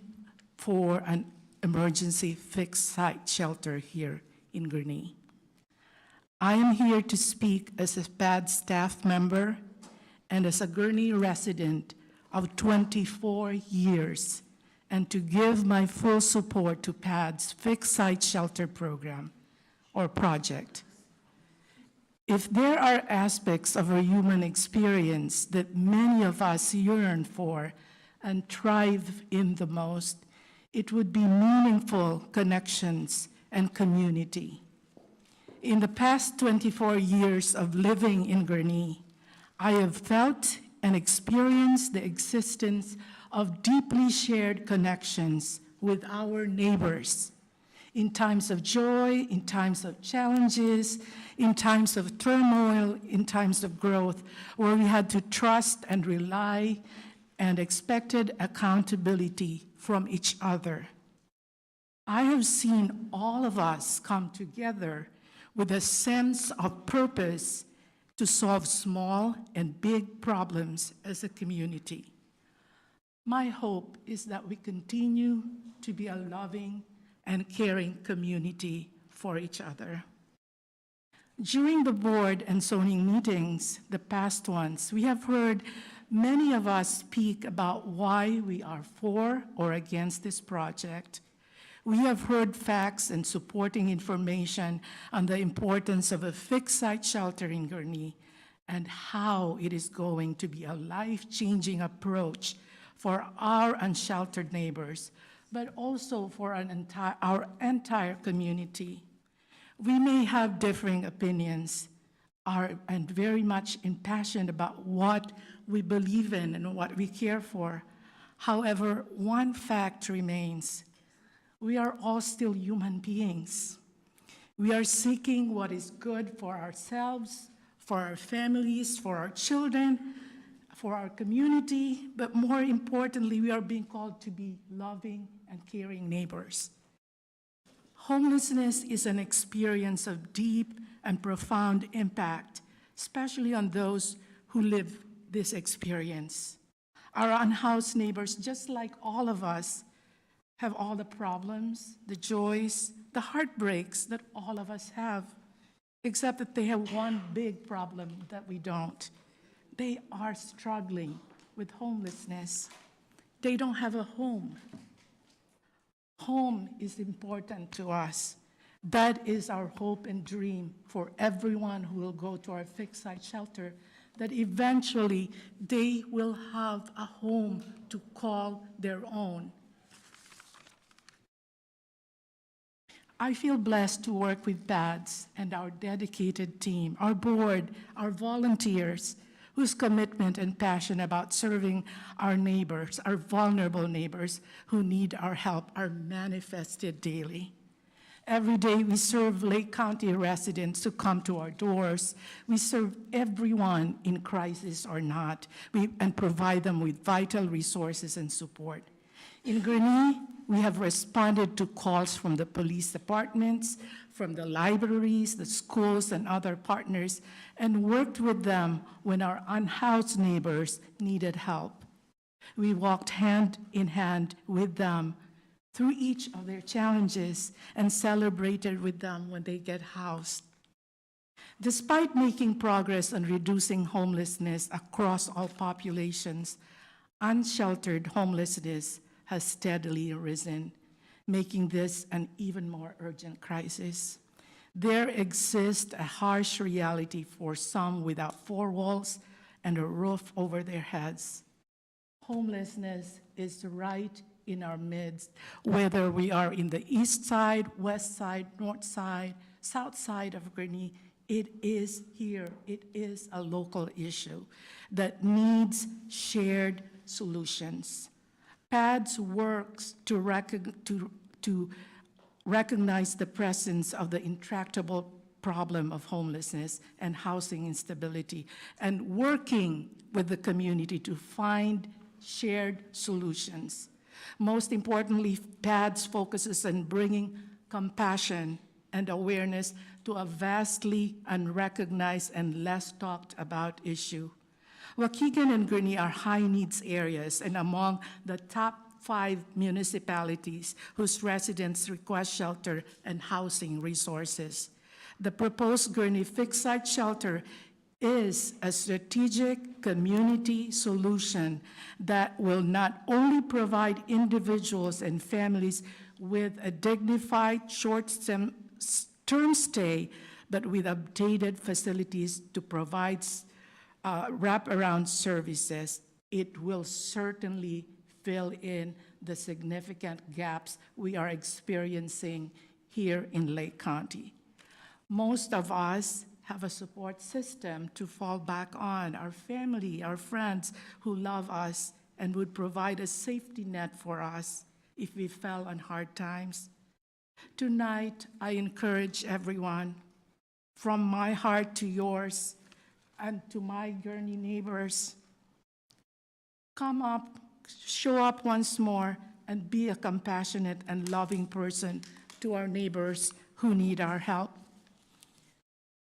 [SPEAKER 5] for an emergency fixed site shelter here in Gurnee. I am here to speak as a PAD staff member and as a Gurnee resident of 24 years, and to give my full support to PAD's fixed site shelter program or project. If there are aspects of our human experience that many of us yearn for and thrive in the most, it would be meaningful connections and community. In the past 24 years of living in Gurnee, I have felt and experienced the existence of deeply shared connections with our neighbors. In times of joy, in times of challenges, in times of turmoil, in times of growth, where we had to trust and rely and expected accountability from each other. I have seen all of us come together with a sense of purpose to solve small and big problems as a community. My hope is that we continue to be a loving and caring community for each other. During the board and zoning meetings, the past ones, we have heard many of us speak about why we are for or against this project. We have heard facts and supporting information on the importance of a fixed site shelter in Gurnee and how it is going to be a life-changing approach for our unsheltered neighbors, but also for our entire community. We may have differing opinions and very much impassioned about what we believe in and what we care for. However, one fact remains: we are all still human beings. We are seeking what is good for ourselves, for our families, for our children, for our community, but more importantly, we are being called to be loving and caring neighbors. Homelessness is an experience of deep and profound impact, especially on those who live this experience. Our unhoused neighbors, just like all of us, have all the problems, the joys, the heartbreaks that all of us have, except that they have one big problem that we don't. They are struggling with homelessness. They don't have a home. Home is important to us. That is our hope and dream for everyone who will go to our fixed site shelter, that eventually they will have a home to call their own. I feel blessed to work with PADS and our dedicated team, our board, our volunteers, whose commitment and passion about serving our neighbors, our vulnerable neighbors who need our help, are manifested daily. Every day we serve Lake County residents who come to our doors. We serve everyone in crisis or not, and provide them with vital resources and support. In Gurnee, we have responded to calls from the police departments, from the libraries, the schools, and other partners, and worked with them when our unhoused neighbors needed help. We walked hand in hand with them through each of their challenges and celebrated with them when they get housed. Despite making progress on reducing homelessness across all populations, unsheltered homelessness has steadily risen, making this an even more urgent crisis. There exists a harsh reality for some without four walls and a roof over their heads. Homelessness is right in our midst, whether we are in the east side, west side, north side, south side of Gurnee. It is here. It is a local issue that needs shared solutions. PADS works to recognize the presence of the intractable problem of homelessness and housing instability, and working with the community to find shared solutions. Most importantly, PADS focuses on bringing compassion and awareness to a vastly unrecognized and less talked about issue. Waukegan and Gurnee are high needs areas and among the top 5 municipalities whose residents request shelter and housing resources. The proposed Gurnee fixed site shelter is a strategic community solution that will not only provide individuals and families with a dignified short-term stay, but with updated facilities to provide wraparound services. It will certainly fill in the significant gaps we are experiencing here in Lake County. Most of us have a support system to fall back on, our family, our friends who love us and would provide a safety net for us if we fell on hard times. Tonight, I encourage everyone, from my heart to yours and to my Gurnee neighbors, come up, show up once more, and be a compassionate and loving person to our neighbors who need our help.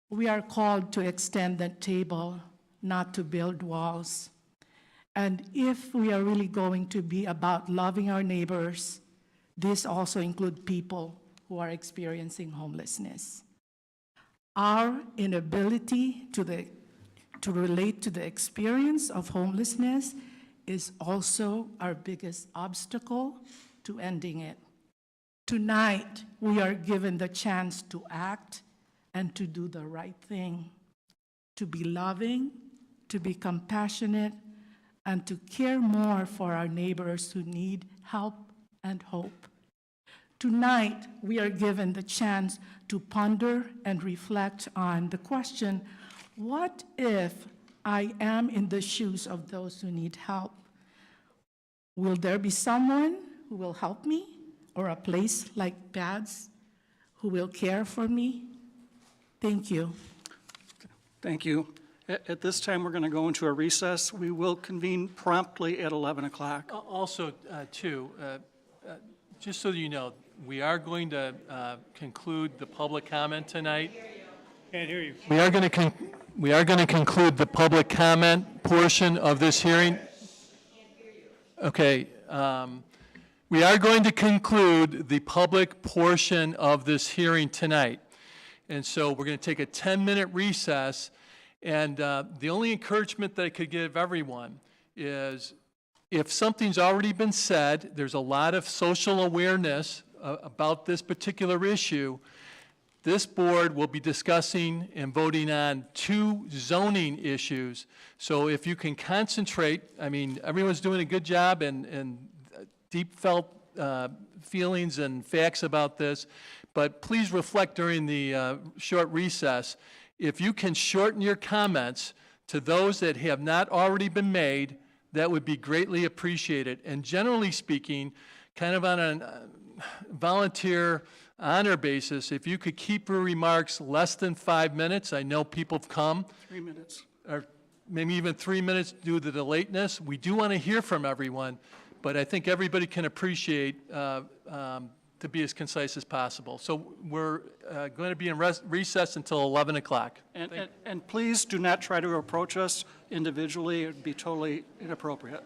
[SPEAKER 5] We are called to extend that table, not to build walls. And if we are really going to be about loving our neighbors, this also includes people who are experiencing homelessness. Our inability to relate to the experience of homelessness is also our biggest obstacle to ending it. Tonight, we are given the chance to act and to do the right thing, to be loving, to be compassionate, and to care more for our neighbors who need help and hope. Tonight, we are given the chance to ponder and reflect on the question, what if I am in the shoes of those who need help? Will there be someone who will help me, or a place like PADS who will care for me. Thank you.
[SPEAKER 1] Thank you. At this time, we're going to go into a recess. We will convene promptly at 11 o'clock.
[SPEAKER 3] Also, too, just so you know, we are going to conclude the public comment tonight.
[SPEAKER 10] Can't hear you.
[SPEAKER 3] We are going to conclude the public comment portion of this hearing. Okay. We are going to conclude the public portion of this hearing tonight. And so we're going to take a 10-minute recess. And the only encouragement that I could give everyone is if something's already been said, there's a lot of social awareness about this particular issue. This board will be discussing and voting on 2 zoning issues. So if you can concentrate, I mean, everyone's doing a good job and deep felt feelings and facts about this, but please reflect during the short recess. If you can shorten your comments to those that have not already been made, that would be greatly appreciated. And generally speaking, kind of on a volunteer honor basis, if you could keep your remarks less than 5 minutes, I know people have come.
[SPEAKER 1] 3 minutes.
[SPEAKER 3] Or maybe even 3 minutes due to the lateness. We do want to hear from everyone, but I think everybody can appreciate to be as concise as possible. So we're going to be in recess until 11 o'clock.
[SPEAKER 1] And please do not try to approach us individually. It would be totally inappropriate.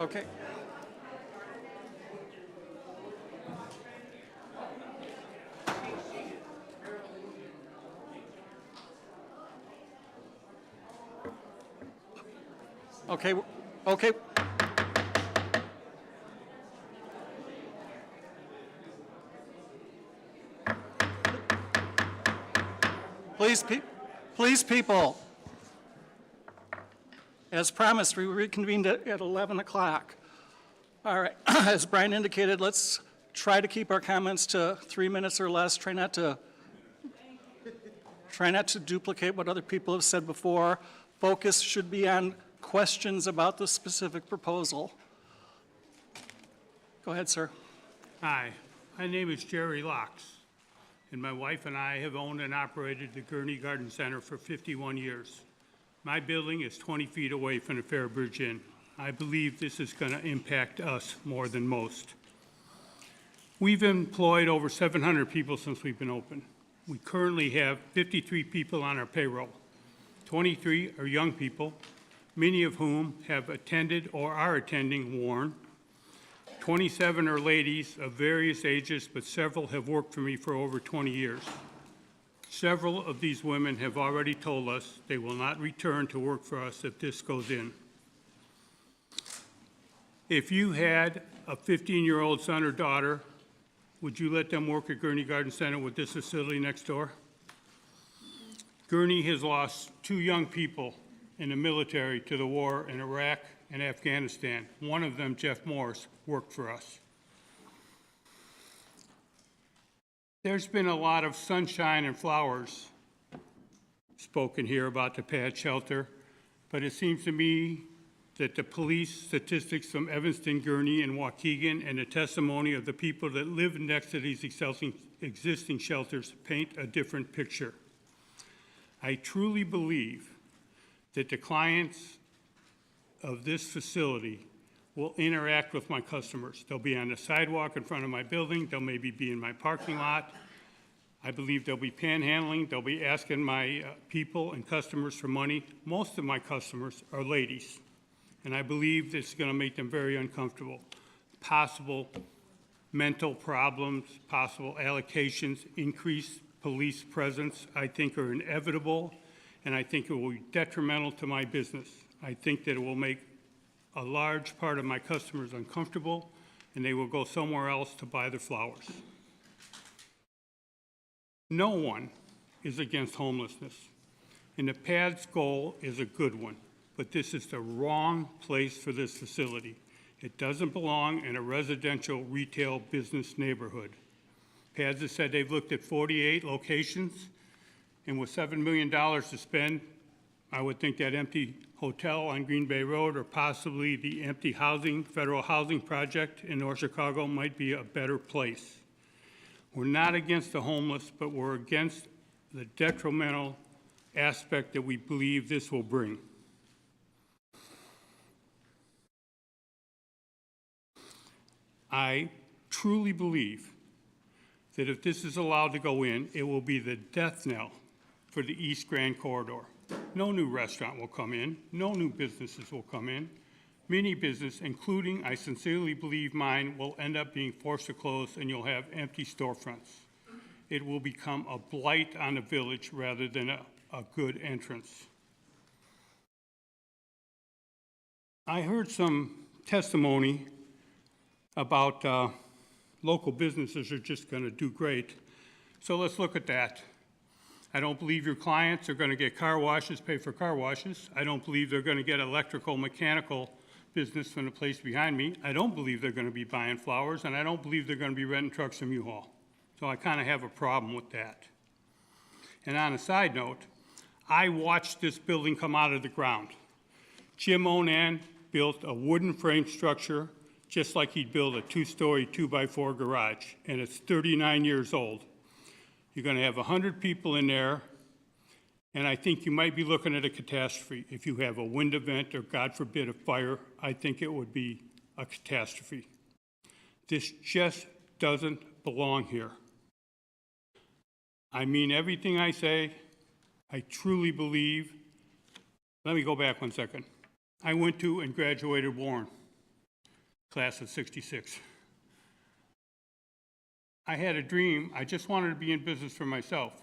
[SPEAKER 1] Okay. Okay, okay. Please, people. As promised, we reconvened at 11 o'clock. All right, as Brian indicated, let's try to keep our comments to 3 minutes or less. Try not to duplicate what other people have said before. Focus should be on questions about the specific proposal. Go ahead, sir.
[SPEAKER 12] Hi, my name is Jerry Locks, and my wife and I have owned and operated the Gurnee Garden Center for 51 years. My building is 20 feet away from the Fairbridge Inn. I believe this is going to impact us more than most. We've employed over 700 people since we've been open. We currently have 53 people on our payroll. 23 are young people, many of whom have attended or are attending Warren. 27 are ladies of various ages, but several have worked for me for over 20 years. Several of these women have already told us they will not return to work for us if this goes in. If you had a 15-year-old son or daughter, would you let them work at Gurnee Garden Center with this facility next door? Gurnee has lost 2 young people in the military to the war in Iraq and Afghanistan. One of them, Jeff Morris, worked for us. There's been a lot of sunshine and flowers spoken here about the pad shelter, but it seems to me that the police statistics from Evanston, Gurnee, and Waukegan, and the testimony of the people that live next to these existing shelters paint a different picture. I truly believe that the clients of this facility will interact with my customers. They'll be on the sidewalk in front of my building. They'll maybe be in my parking lot. I believe they'll be panhandling. They'll be asking my people and customers for money. Most of my customers are ladies, and I believe this is going to make them very uncomfortable. Possible mental problems, possible allocations, increased police presence, I think are inevitable, and I think it will be detrimental to my business. I think that it will make a large part of my customers uncomfortable, and they will go somewhere else to buy their flowers. No one is against homelessness, and the PAD's goal is a good one, but this is the wrong place for this facility. It doesn't belong in a residential retail business neighborhood. PADS has said they've looked at 48 locations, and with $7 million to spend, I would think that empty hotel on Green Bay Road or possibly the empty federal housing project in North Chicago might be a better place. We're not against the homeless, but we're against the detrimental aspect that we believe this will bring. I truly believe that if this is allowed to go in, it will be the death knell for the East Grand Corridor. No new restaurant will come in. No new businesses will come in. Many businesses, including, I sincerely believe mine, will end up being forced to close, and you'll have empty storefronts. It will become a blight on the village rather than a good entrance. I heard some testimony about local businesses are just going to do great. So let's look at that. I don't believe your clients are going to get car washes, pay for car washes. I don't believe they're going to get electrical, mechanical business from the place behind me. I don't believe they're going to be buying flowers, and I don't believe they're going to be renting trucks from U-Haul. So I kind of have a problem with that. And on a side note, I watched this building come out of the ground. Jim Onan built a wooden frame structure just like he'd build a 2-story, 2x4 garage, and it's 39 years old. You're going to have 100 people in there, and I think you might be looking at a catastrophe. If you have a wind event or, God forbid, a fire, I think it would be a catastrophe. This just doesn't belong here. I mean everything I say. I truly believe. Let me go back 1 second. I went to and graduated Warren, class of '66. I had a dream. I just wanted to be in business for myself.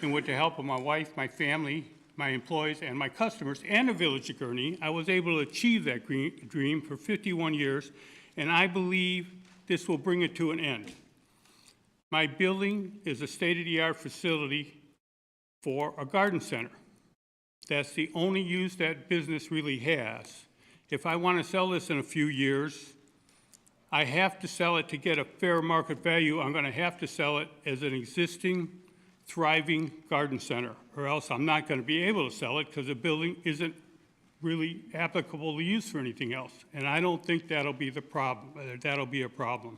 [SPEAKER 12] And with the help of my wife, my family, my employees, and my customers, and the village of Gurnee, I was able to achieve that dream for 51 years, and I believe this will bring it to an end. My building is a state-of-the-art facility for a garden center. That's the only use that business really has. If I want to sell this in a few years, I have to sell it to get a fair market value. I'm going to have to sell it as an existing, thriving garden center, or else I'm not going to be able to sell it because the building isn't really applicable to use for anything else. And I don't think that'll be the problem. That'll be a problem.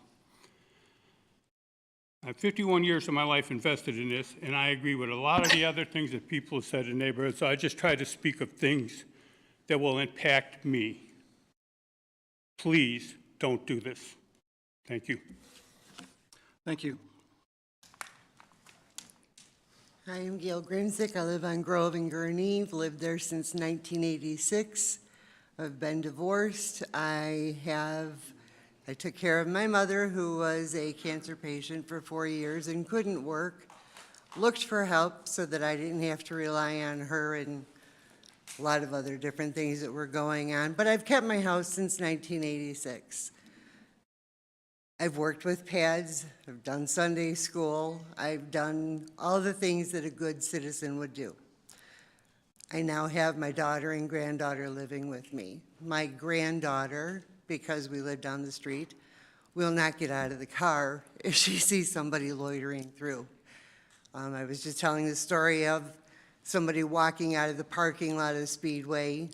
[SPEAKER 12] I have 51 years of my life invested in this, and I agree with a lot of the other things that people have said in the neighborhood, so I just try to speak of things that will impact me. Please don't do this. Thank you.
[SPEAKER 1] Thank you.
[SPEAKER 13] Hi, I'm Gail Grimsick. I live on Grove in Gurnee. I've lived there since 1986. I've been divorced. I took care of my mother, who was a cancer patient for 4 years and couldn't work. Looked for help so that I didn't have to rely on her and a lot of other different things that were going on. But I've kept my house since 1986. I've worked with PADS, I've done Sunday school, I've done all the things that a good citizen would do. I now have my daughter and granddaughter living with me. My granddaughter, because we live down the street, will not get out of the car if she sees somebody loitering through. I was just telling the story of somebody walking out of the parking lot of the Speedway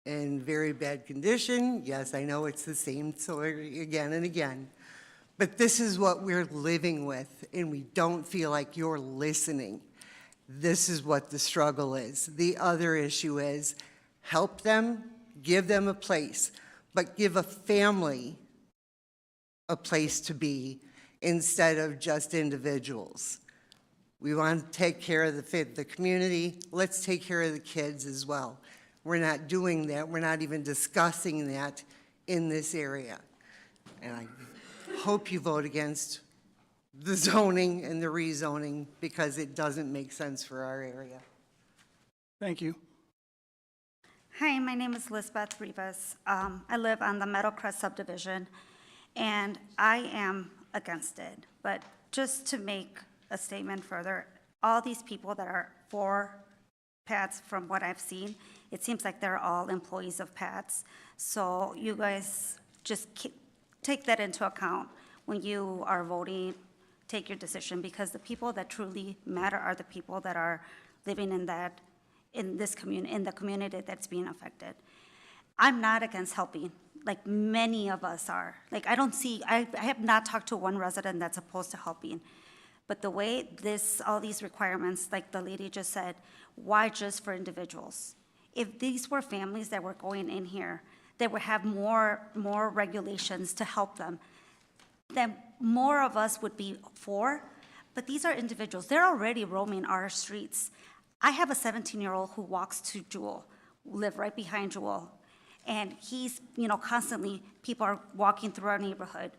[SPEAKER 13] in very bad condition. Yes, I know it's the same story again and again. But this is what we're living with, and we don't feel like you're listening. This is what the struggle is. The other issue is help them, give them a place, but give a family a place to be instead of just individuals. We want to take care of the community. Let's take care of the kids as well. We're not doing that. We're not even discussing that in this area. And I hope you vote against the zoning and the rezoning because it doesn't make sense for our area.
[SPEAKER 1] Thank you.
[SPEAKER 14] Hi, my name is Lisbeth Rivas. I live on the Meadowcrest subdivision, and I am against it. But just to make a statement further, all these people that are for PADS, from what I've seen, it seems like they're all employees of PADS. So you guys just take that into account when you are voting, take your decision, because the people that truly matter are the people that are living in this community, in the community that's being affected. I'm not against helping, like many of us are. Like I have not talked to one resident that's opposed to helping. But the way all these requirements, like the lady just said, why just for individuals? If these were families that were going in here, they would have more regulations to help them, then more of us would be for. But these are individuals. They're already roaming our streets. I have a 17-year-old who walks to Jewel, live right behind Jewel. And he's, constantly, people are walking through our neighborhood.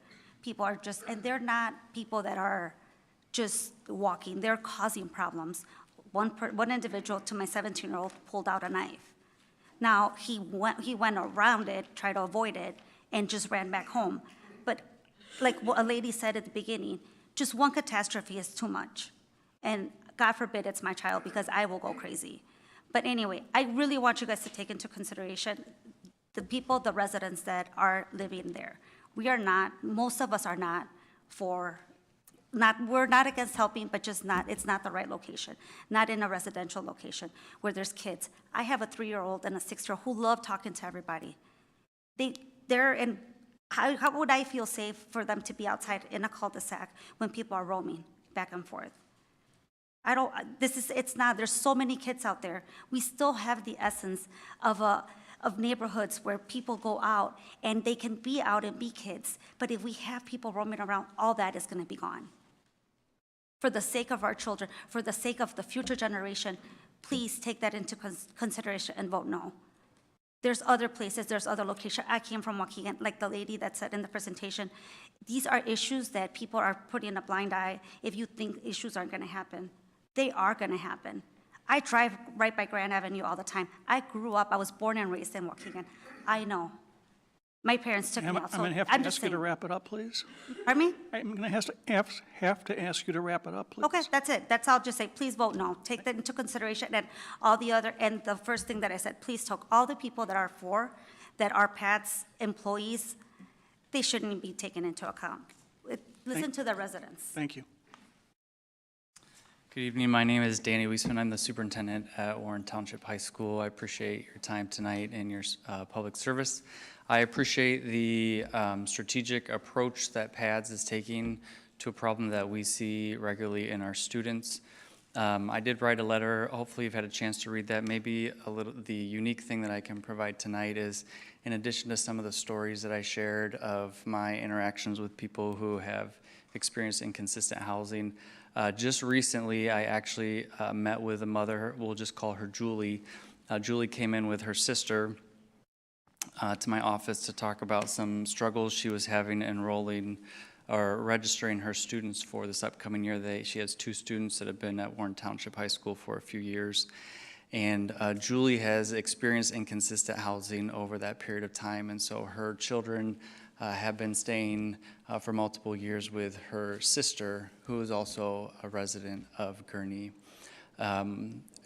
[SPEAKER 14] People are and they're not people that are just walking. They're causing problems. One individual to my 17-year-old pulled out a knife. Now, he went around it, tried to avoid it, and just ran back home. But like what a lady said at the beginning, just one catastrophe is too much. And God forbid it's my child, because I will go crazy. But anyway, I really want you guys to take into consideration the people, the residents that are living there. We are not, most of us are not we're not against helping, but just it's not the right location, not in a residential location where there's kids. I have a 3-year-old and a 6-year-old who love talking to everybody. They're in, how would I feel safe for them to be outside in a cul-de-sac when people are roaming back and forth? It's not, there's so many kids out there. We still have the essence of of neighborhoods where people go out and they can be out and be kids. But if we have people roaming around, all that is going to be gone. For the sake of our children, for the sake of the future generation, please take that into consideration and vote no. There's other places, there's other locations. I came from Waukegan, like the lady that said in the presentation. These are issues that people are putting a blind eye if you think issues aren't going to happen. They are going to happen. I drive right by Grand Avenue all the time. I grew up, I was born and raised in Waukegan. I know. My parents took me out.
[SPEAKER 1] I'm going to have to ask you to wrap it up, please.
[SPEAKER 14] Pardon me?
[SPEAKER 1] I'm going to have to ask you to wrap it up, please.
[SPEAKER 14] Okay, that's it. That's all. I'll just say, please vote no. Take that into consideration, and all the other, and the first thing that I said, please talk, all the people that are for, that are PATS employees, they shouldn't be taken into account. Listen to the residents.
[SPEAKER 1] Thank you.
[SPEAKER 6] Good evening. My name is Danny Weisman. I'm the superintendent at Warren Township High School. I appreciate your time tonight and your public service. I appreciate the strategic approach that PADS is taking to a problem that we see regularly in our students. I did write a letter. Hopefully you've had a chance to read that. Maybe the unique thing that I can provide tonight is, in addition to some of the stories that I shared of my interactions with people who have experienced inconsistent housing, just recently I actually met with a mother, we'll just call her Julie. Julie came in with her sister to my office to talk about some struggles she was having enrolling or registering her students for this upcoming year. She has 2 students that have been at Warren Township High School for a few years. And Julie has experienced inconsistent housing over that period of time. And so her children have been staying for multiple years with her sister, who is also a resident of Gurnee.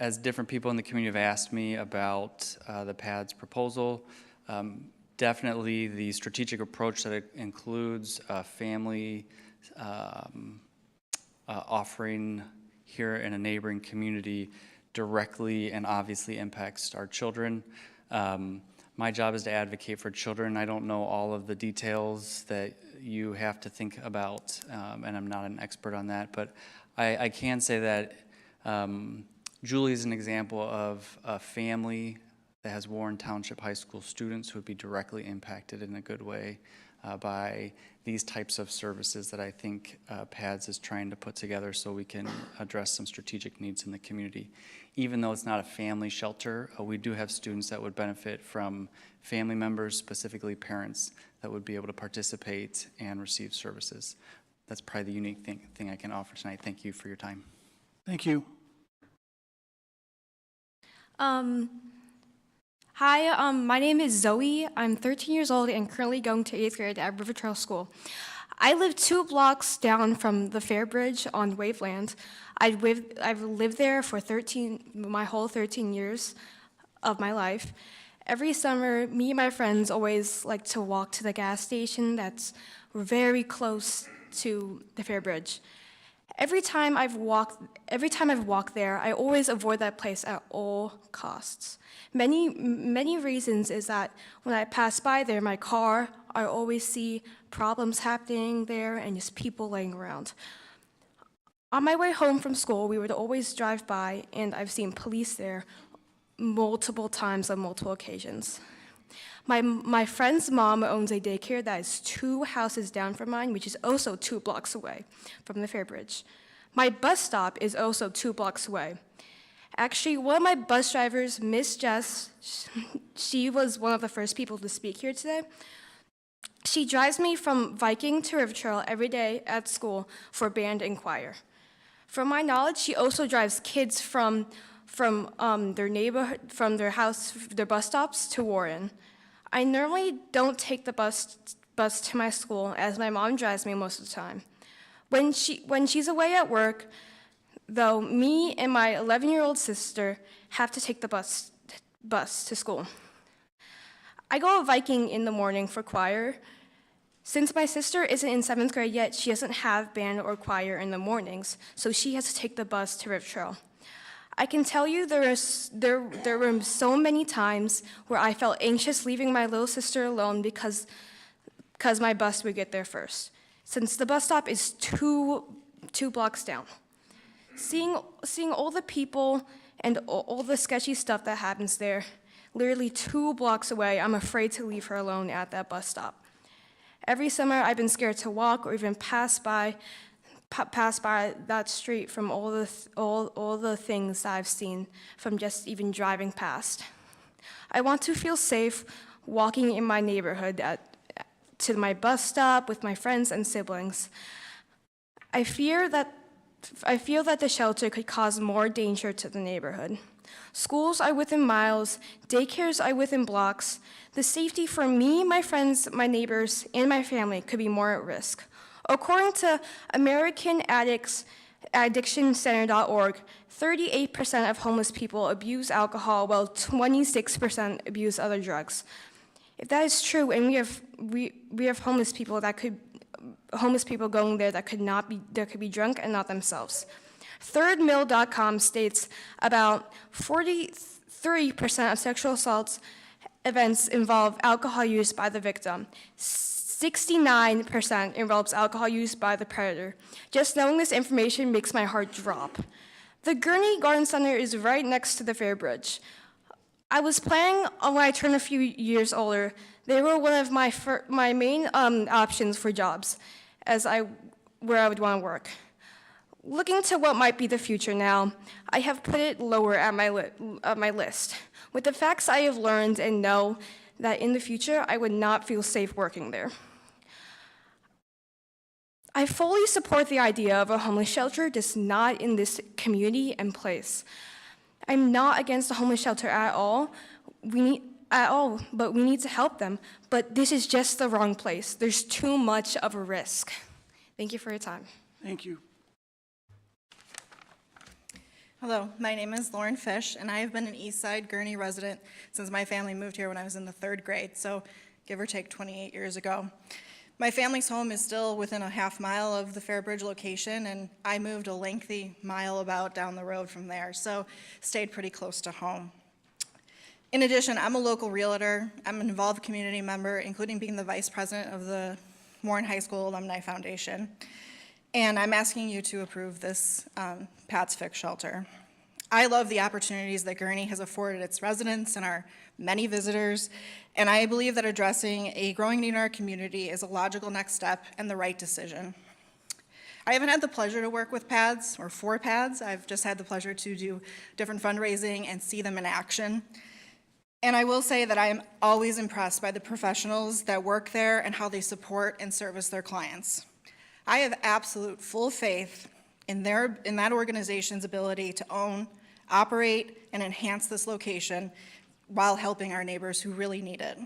[SPEAKER 6] As different people in the community have asked me about the PADS proposal, definitely the strategic approach that it includes family offering here in a neighboring community directly and obviously impacts our children. My job is to advocate for children. I don't know all of the details that you have to think about, and I'm not an expert on that, but I can say that Julie is an example of a family that has Warren Township High School students who would be directly impacted in a good way by these types of services that I think PADS is trying to put together so we can address some strategic needs in the community. Even though it's not a family shelter, we do have students that would benefit from family members, specifically parents, that would be able to participate and receive services. That's probably the unique thing I can offer tonight. Thank you for your time.
[SPEAKER 1] Thank you.
[SPEAKER 15] Hi, my name is Zoe. I'm 13 years old and currently going to 8th grade at River Trail School. I live 2 blocks down from the Fair Bridge on Waveland. I've lived there for my whole 13 years of my life. Every summer, me and my friends always like to walk to the gas station that's very close to the Fair Bridge. Every time I've walked there, I always avoid that place at all costs. Many reasons is that when I pass by there in my car, I always see problems happening there and just people laying around. On my way home from school, we would always drive by, and I've seen police there multiple times on multiple occasions. My friend's mom owns a daycare that is 2 houses down from mine, which is also 2 blocks away from the Fair Bridge. My bus stop is also 2 blocks away. Actually, one of my bus drivers, Miss Jess, she was one of the first people to speak here today. She drives me from Viking to River Trail every day at school for band and choir. From my knowledge, she also drives kids from their neighborhood, from their house, their bus stops to Warren. I normally don't take the bus to my school, as my mom drives me most of the time. When she's away at work, though, me and my 11-year-old sister have to take the bus to school. I go to Viking in the morning for choir. Since my sister isn't in 7th grade yet, she doesn't have band or choir in the mornings, so she has to take the bus to River Trail. I can tell you there were so many times where I felt anxious leaving my little sister alone because my bus would get there first, since the bus stop is two blocks down. Seeing all the people and all the sketchy stuff that happens there Literally 2 blocks away, I'm afraid to leave her alone at that bus stop. Every summer, I've been scared to walk or even pass by that street from all the things that I've seen from just even driving past. I want to feel safe walking in my neighborhood to my bus stop with my friends and siblings. I feel that the shelter could cause more danger to the neighborhood. Schools are within miles, daycares are within blocks. The safety for me, my friends, my neighbors, and my family could be more at risk. According to AmericanAddictionCenter.org, 38% of homeless people abuse alcohol, while 26% abuse other drugs. If that is true, and we have homeless people going there that could be drunk and not themselves. ThirdMill.com states about 43% of sexual assault events involve alcohol use by the victim. 69% involves alcohol use by the predator. Just knowing this information makes my heart drop. The Gurnee Garden Center is right next to the Fair Bridge. I was planning on when I turned a few years older. They were one of my main options for jobs, where I would want to work. Looking to what might be the future now, I have put it lower at my list. With the facts I have learned and know that in the future I would not feel safe working there. I fully support the idea of a homeless shelter, just not in this community and place. I'm not against a homeless shelter at all. But we need to help them. But this is just the wrong place. There's too much of a risk. Thank you for your time.
[SPEAKER 1] Thank you.
[SPEAKER 16] Hello, my name is Lauren Fish, and I have been an Eastside Gurnee resident since my family moved here when I was in the 3rd grade, so give or take 28 years ago. My family's home is still within a half mile of the Fairbridge location, and I moved a lengthy mile about down the road from there, so stayed pretty close to home. In addition, I'm a local realtor. I'm an involved community member, including being the vice president of the Warren High School Alumni Foundation. And I'm asking you to approve this Pat's Fix shelter. I love the opportunities that Gurnee has afforded its residents and our many visitors, and I believe that addressing a growing need in our community is a logical next step and the right decision. I haven't had the pleasure to work with PADS or for PADS. I've just had the pleasure to do different fundraising and see them in action. And I will say that I am always impressed by the professionals that work there and how they support and service their clients. I have absolute full faith in that organization's ability to own, operate, and enhance this location while helping our neighbors who really need it.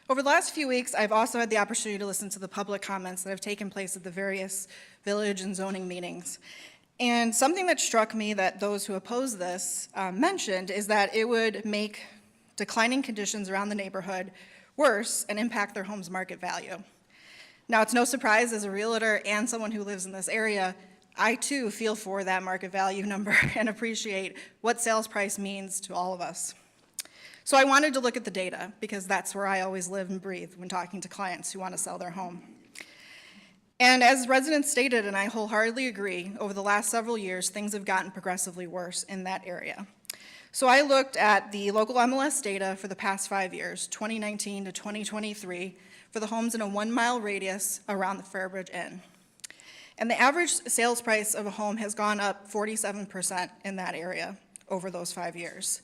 [SPEAKER 16] Over the last few weeks, I've also had the opportunity to listen to the public comments that have taken place at the various village and zoning meetings. And something that struck me that those who oppose this mentioned is that it would make declining conditions around the neighborhood worse and impact their home's market value. Now, it's no surprise as a realtor and someone who lives in this area, I too feel for that market value number and appreciate what sales price means to all of us. So I wanted to look at the data because that's where I always live and breathe when talking to clients who want to sell their home. And as residents stated, and I wholeheartedly agree, over the last several years, things have gotten progressively worse in that area. So I looked at the local MLS data for the past 5 years, 2019 to 2023, for the homes in a 1-mile radius around the Fairbridge Inn. And the average sales price of a home has gone up 47% in that area over those 5 years.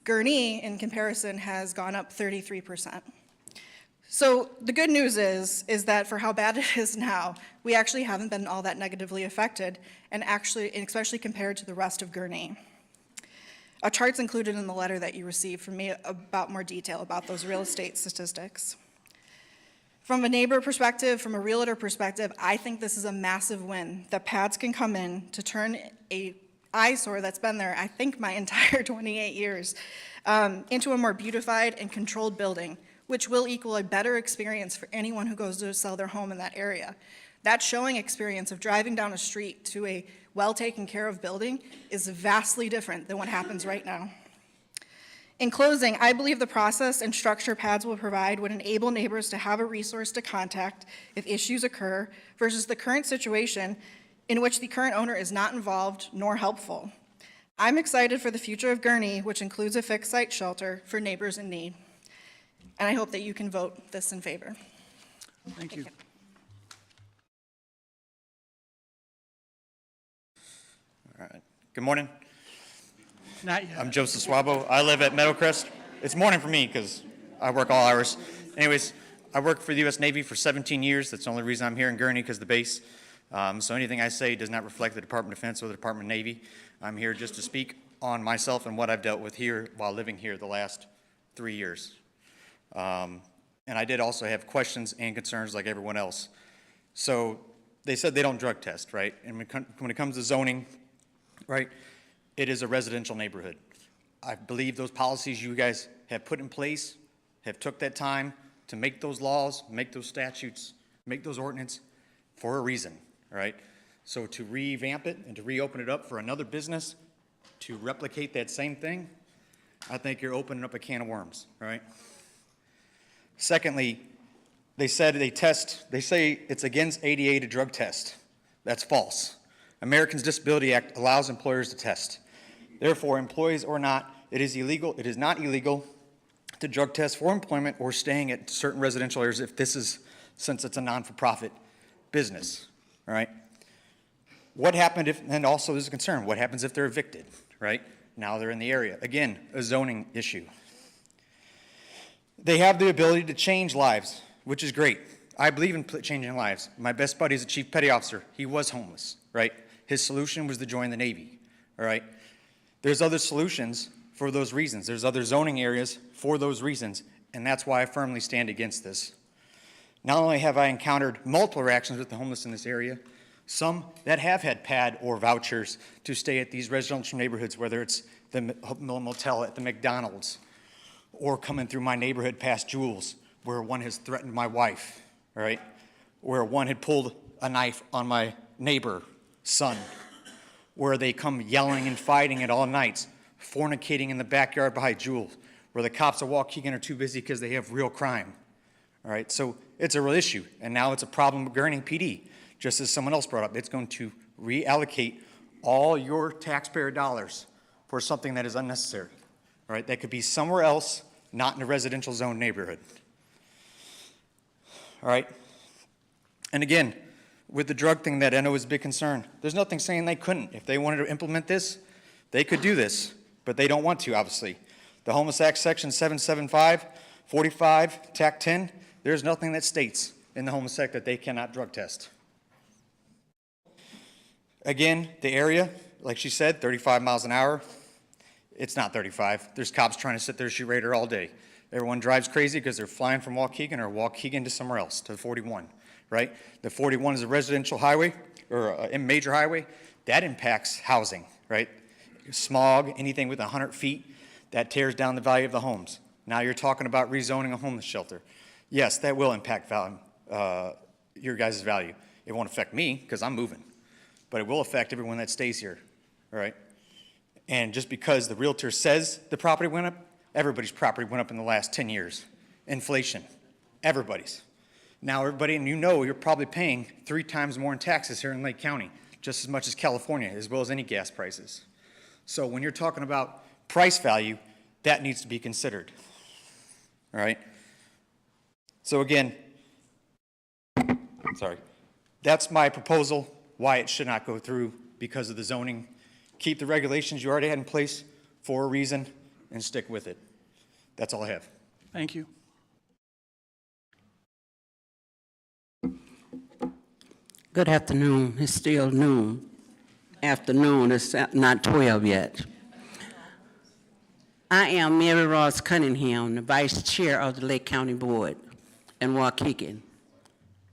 [SPEAKER 16] Gurnee, in comparison, has gone up 33%. So the good news is that for how bad it is now, we actually haven't been all that negatively affected, and especially compared to the rest of Gurnee. A chart's included in the letter that you received from me about more detail about those real estate statistics. From a neighbor perspective, from a realtor perspective, I think this is a massive win that PADS can come in to turn a eyesore that's been there, I think, my entire 28 years, into a more beautified and controlled building, which will equal a better experience for anyone who goes to sell their home in that area. That showing experience of driving down a street to a well-taken care of building is vastly different than what happens right now. In closing, I believe the process and structure PADS will provide would enable neighbors to have a resource to contact if issues occur versus the current situation in which the current owner is not involved nor helpful. I'm excited for the future of Gurnee, which includes a fixed site shelter for neighbors in need. And I hope that you can vote this in favor.
[SPEAKER 1] Thank you.
[SPEAKER 11] All right. Good morning.
[SPEAKER 1] Not yet.
[SPEAKER 11] I'm Joseph Swabo. I live at Meadowcrest. It's morning for me because I work all hours. Anyways, I worked for the U.S. Navy for 17 years. That's the only reason I'm here in Gurnee, because the base. So anything I say does not reflect the Department of Defense or the Department of Navy. I'm here just to speak on myself and what I've dealt with here while living here the last 3 years. And I did also have questions and concerns like everyone else. So they said they don't drug test, right? And when it comes to zoning, right, it is a residential neighborhood. I believe those policies you guys have put in place have took that time to make those laws, make those statutes, make those ordinances for a reason, right? So to revamp it and to reopen it up for another business to replicate that same thing, I think you're opening up a can of worms, right? Secondly, they say it's against ADA to drug test. That's false. Americans Disability Act allows employers to test. Therefore, employees or not, it is not illegal to drug test for employment or staying at certain residential areas since it's a non-for-profit business, all right? What happened if, and also there's a concern, what happens if they're evicted, right? Now they're in the area. Again, a zoning issue. They have the ability to change lives, which is great. I believe in changing lives. My best buddy is a chief petty officer. He was homeless, right? His solution was to join the Navy, all right? There's other solutions for those reasons. There's other zoning areas for those reasons, and that's why I firmly stand against this. Not only have I encountered multiple reactions with the homeless in this area, some that have had pad or vouchers to stay at these residential neighborhoods, whether it's the motel at the McDonald's or coming through my neighborhood past Jules, where one has threatened my wife, all right? Where one had pulled a knife on my neighbor, son, where they come yelling and fighting at all nights, fornicating in the backyard behind Jules, where the cops of Waukegan are too busy because they have real crime, all right? So it's a real issue, and now it's a problem with Gurnee PD. Just as someone else brought up, it's going to reallocate all your taxpayer dollars for something that is unnecessary, all right? That could be somewhere else, not in a residential zone neighborhood, all right? And again, with the drug thing that I know is a big concern, there's nothing saying they couldn't. If they wanted to implement this, they could do this, but they don't want to, obviously. The Homeless Act Section 775, 45, TAC 10, there's nothing that states in the Homeless Act that they cannot drug test. Again, the area, like she said, 35 miles an hour. It's not 35. There's cops trying to sit there and shoot radar all day. Everyone drives crazy because they're flying from Waukegan or Waukegan to somewhere else, to 41, right? The 41 is a residential highway or a major highway. That impacts housing, right? Smog, anything within 100 feet, that tears down the value of the homes. Now you're talking about rezoning a homeless shelter. Yes, that will impact your guys' value. It won't affect me because I'm moving, but it will affect everyone that stays here, all right? And just because the realtor says the property went up, everybody's property went up in the last 10 years. Inflation, everybody's. Now everybody, and you know you're probably paying 3 times more in taxes here in Lake County, just as much as California, as well as any gas prices. So when you're talking about price value, that needs to be considered, all right? So again, sorry, that's my proposal, why it should not go through because of the zoning. Keep the regulations you already had in place for a reason and stick with it. That's all I have.
[SPEAKER 1] Thank you.
[SPEAKER 17] Good afternoon. It's still noon. Afternoon, it's not 12 yet. I am Mary Ross Cunningham, the Vice Chair of the Lake County Board in Waukegan.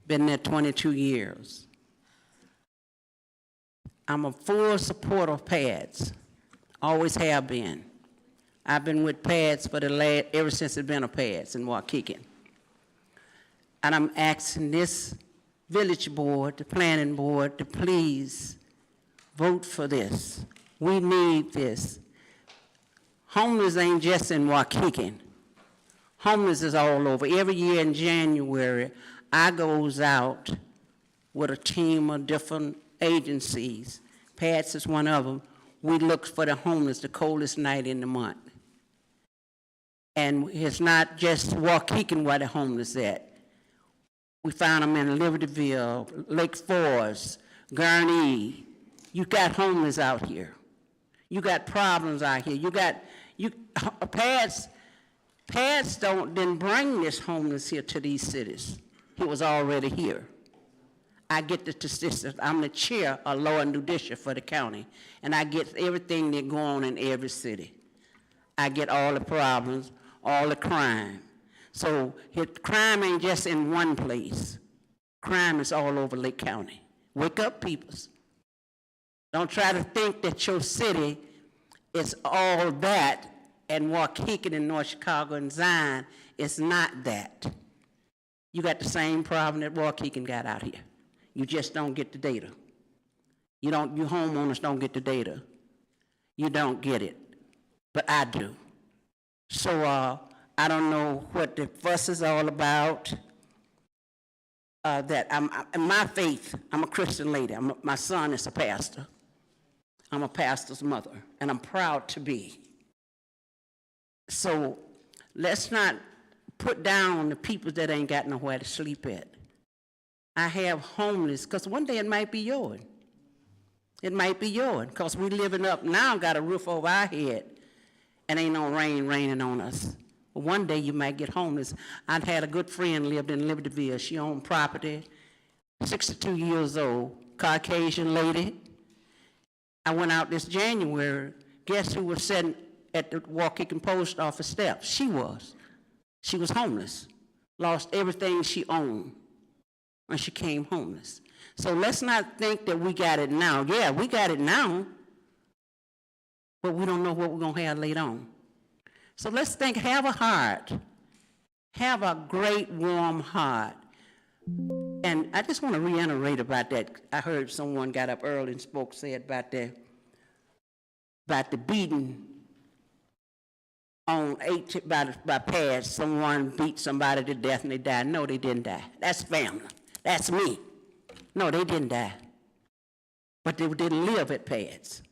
[SPEAKER 17] Been there 22 years. I'm a full supporter of PADS, always have been. I've been with PADS for ever since it's been a PADS in Waukegan. And I'm asking this village board, the planning board, to please vote for this. We need this. Homeless ain't just in Waukegan. Homeless is all over. Every year in January, I goes out with a team of different agencies. PADS is one of them. we looked for the homeless the coldest night in the month. And it's not just Waukegan where the homeless at. We found them in Libertyville, Lake Forest, Gurnee. You got homeless out here. You got problems out here. Pads didn't bring this homeless here to these cities. He was already here. I get the statistics. I'm the chair of law and judicial for the county, and I get everything that go on in every city. I get all the problems, all the crime. So crime ain't just in one place. Crime is all over Lake County. Wake up, peoples. Don't try to think that your city is all that, and Waukegan and North Chicago and Zion is not that. You got the same problem that Waukegan got out here. You just don't get the data. You homeowners don't get the data. You don't get it, but I do. So I don't know what the fuss is all about. That in my faith, I'm a Christian lady. My son is a pastor. I'm a pastor's mother, and I'm proud to be. So let's not put down the people that ain't got nowhere to sleep at. I have homeless, because one day it might be yours. It might be yours, because we living up now, got a roof over our head, and ain't no rain raining on us. But one day you might get homeless. I'd had a good friend lived in Libertyville. She owned property, 62 years old, Caucasian lady. I went out this January. Guess who was sitting at the Waukegan post office steps? She was. She was homeless, lost everything she owned when she came homeless. So let's not think that we got it now. Yeah, we got it now, but we don't know what we're gonna have later on. So let's think, have a heart. Have a great warm heart. And I just want to reiterate about that. I heard someone got up early and said about the beating on by pads. Someone beat somebody to death and they died. No, they didn't die. That's family. That's me. No, they didn't die. But they didn't live at pads.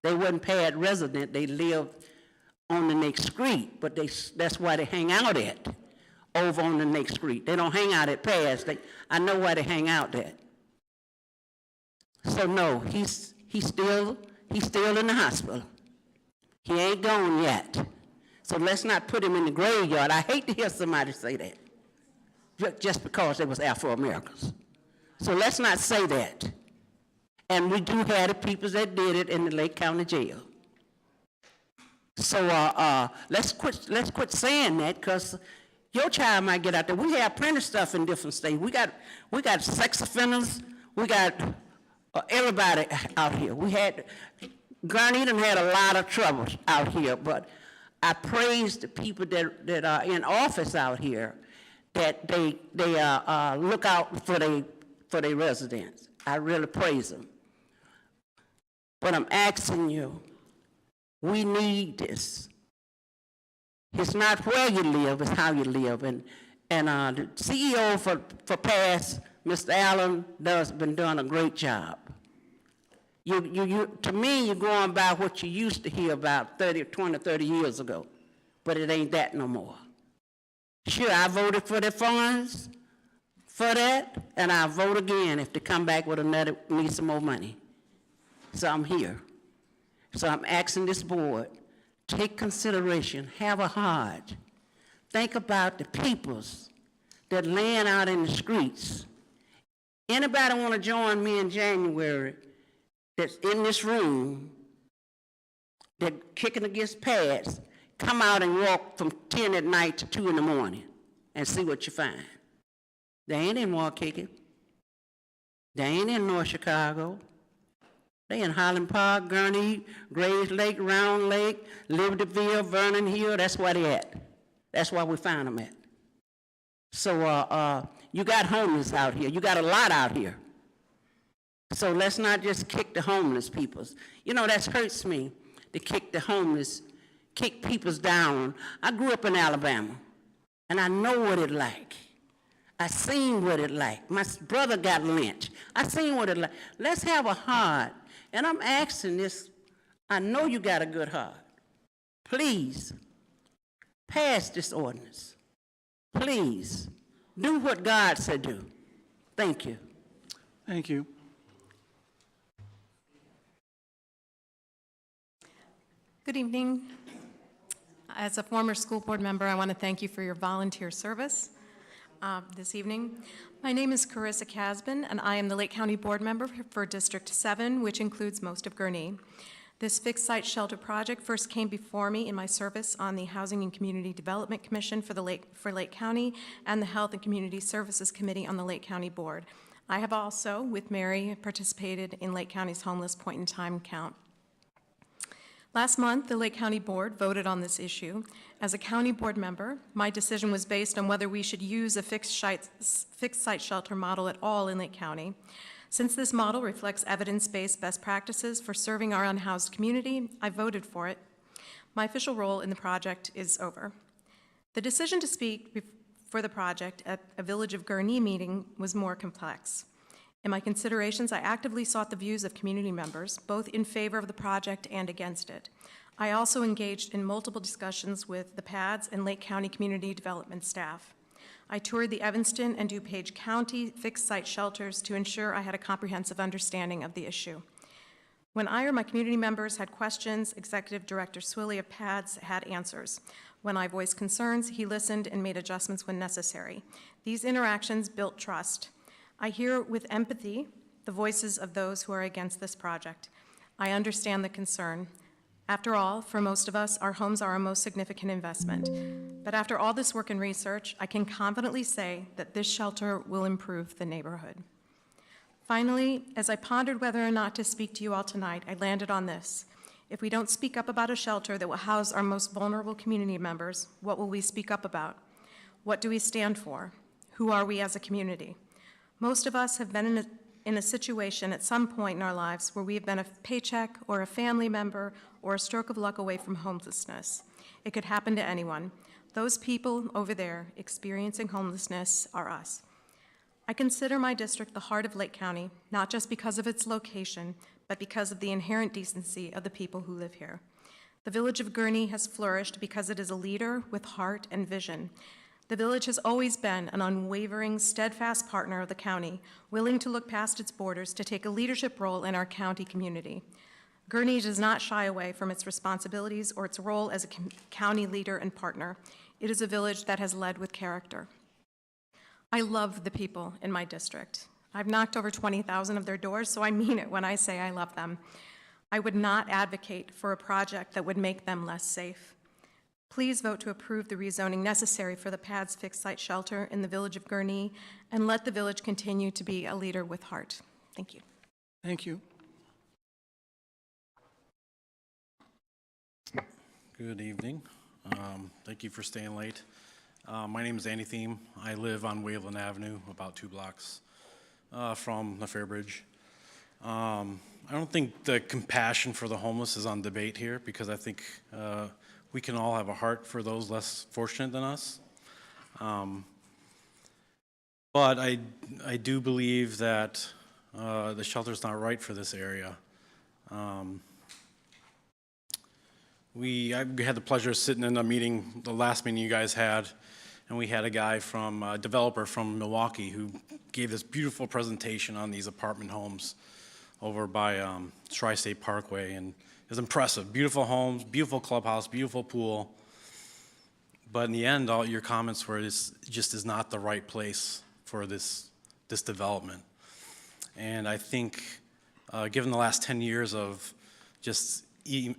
[SPEAKER 17] They wasn't pad resident. They lived on the next street, but that's why they hang out at, over on the next street. They don't hang out at pads. I know why they hang out at. So no, he's still in the hospital. He ain't gone yet. So let's not put him in the graveyard. I hate to hear somebody say that, just because they was Afro-Americans. So let's not say that. And we do have the people that did it in the Lake County Jail. So let's quit saying that, because your child might get out there. We have plenty of stuff in different states. We got sex offenders. We got everybody out here. Gurnee done had a lot of trouble out here, but I praise the people that are in office out here, that they look out for their residents. I really praise them. But I'm asking you, we need this. It's not where you live, it's how you live. And the CEO for PASS, Mr. Allen, been doing a great job. To me, you're going by what you used to hear about 20, 30 years ago, but it ain't that no more. Sure, I voted for the funds for that, and I'll vote again if they come back with need some more money. So I'm here. So I'm asking this board, take consideration, have a heart. Think about the peoples that laying out in the streets. Anybody want to join me in January that's in this room that kicking against pads, come out and walk from 10 at night to 2 in the morning and see what you find. They ain't in Waukegan. They ain't in North Chicago. They in Highland Park, Gurnee, Graves Lake, Round Lake, Libertyville, Vernon Hill. That's where they at. That's why we found them at. So you got homeless out here. You got a lot out here. So let's not just kick the homeless peoples. You know, that hurts me, to kick the homeless, kick peoples down. I grew up in Alabama, and I know what it like. I seen what it like. My brother got lynched. I seen what it like. Let's have a heart. And I'm asking this I know you got a good heart. Please, pass this ordinance. Please, do what God said do. Thank you.
[SPEAKER 1] Thank you.
[SPEAKER 19] Good evening. As a former school board member, I want to thank you for your volunteer service this evening. My name is Carissa Casbin, and I am the Lake County Board Member for District 7, which includes most of Gurnee. This fixed site shelter project first came before me in my service on the Housing and Community Development Commission for Lake County and the Health and Community Services Committee on the Lake County Board. I have also, with Mary, participated in Lake County's homeless point-in-time count. Last month, the Lake County Board voted on this issue. As a county board member, my decision was based on whether we should use a fixed site shelter model at all in Lake County. Since this model reflects evidence-based best practices for serving our unhoused community, I voted for it. My official role in the project is over. The decision to speak for the project at a Village of Gurnee meeting was more complex. In my considerations, I actively sought the views of community members, both in favor of the project and against it. I also engaged in multiple discussions with the PADS and Lake County Community Development staff. I toured the Evanston and DuPage County fixed site shelters to ensure I had a comprehensive understanding of the issue. When I or my community members had questions, Executive Director Swilley of PADS had answers. When I voiced concerns, he listened and made adjustments when necessary. These interactions built trust. I hear with empathy the voices of those who are against this project. I understand the concern. After all, for most of us, our homes are our most significant investment. But after all this work and research, I can confidently say that this shelter will improve the neighborhood. Finally, as I pondered whether or not to speak to you all tonight, I landed on this. If we don't speak up about a shelter that will house our most vulnerable community members, what will we speak up about? What do we stand for? Who are we as a community? Most of us have been in a situation at some point in our lives where we have been a paycheck or a family member or a stroke of luck away from homelessness. It could happen to anyone. Those people over there experiencing homelessness are us. I consider my district the heart of Lake County, not just because of its location, but because of the inherent decency of the people who live here. The Village of Gurnee has flourished because it is a leader with heart and vision. The village has always been an unwavering, steadfast partner of the county, willing to look past its borders to take a leadership role in our county community. Gurnee does not shy away from its responsibilities or its role as a county leader and partner. It is a village that has led with character. I love the people in my district. I've knocked over 20,000 of their doors, so I mean it when I say I love them. I would not advocate for a project that would make them less safe. Please vote to approve the rezoning necessary for the PADS fixed site shelter in the Village of Gurnee, and let the village continue to be a leader with heart. Thank you.
[SPEAKER 1] Thank you.
[SPEAKER 21] Good evening. Thank you for staying late. My name is Andy Thiem. I live on Waveland Avenue, about 2 blocks from the Fairbridge. I don't think the compassion for the homeless is on debate here, because I think we can all have a heart for those less fortunate than us. But I do believe that the shelter's not right for this area. I had the pleasure of sitting in a meeting, the last meeting you guys had, and we had a guy from, a developer from Milwaukee who gave this beautiful presentation on these apartment homes over by Tri-State Parkway, and it was impressive. Beautiful homes, beautiful clubhouse, beautiful pool. But in the end, all your comments were this just is not the right place for this development. And I think, given the last 10 years of just the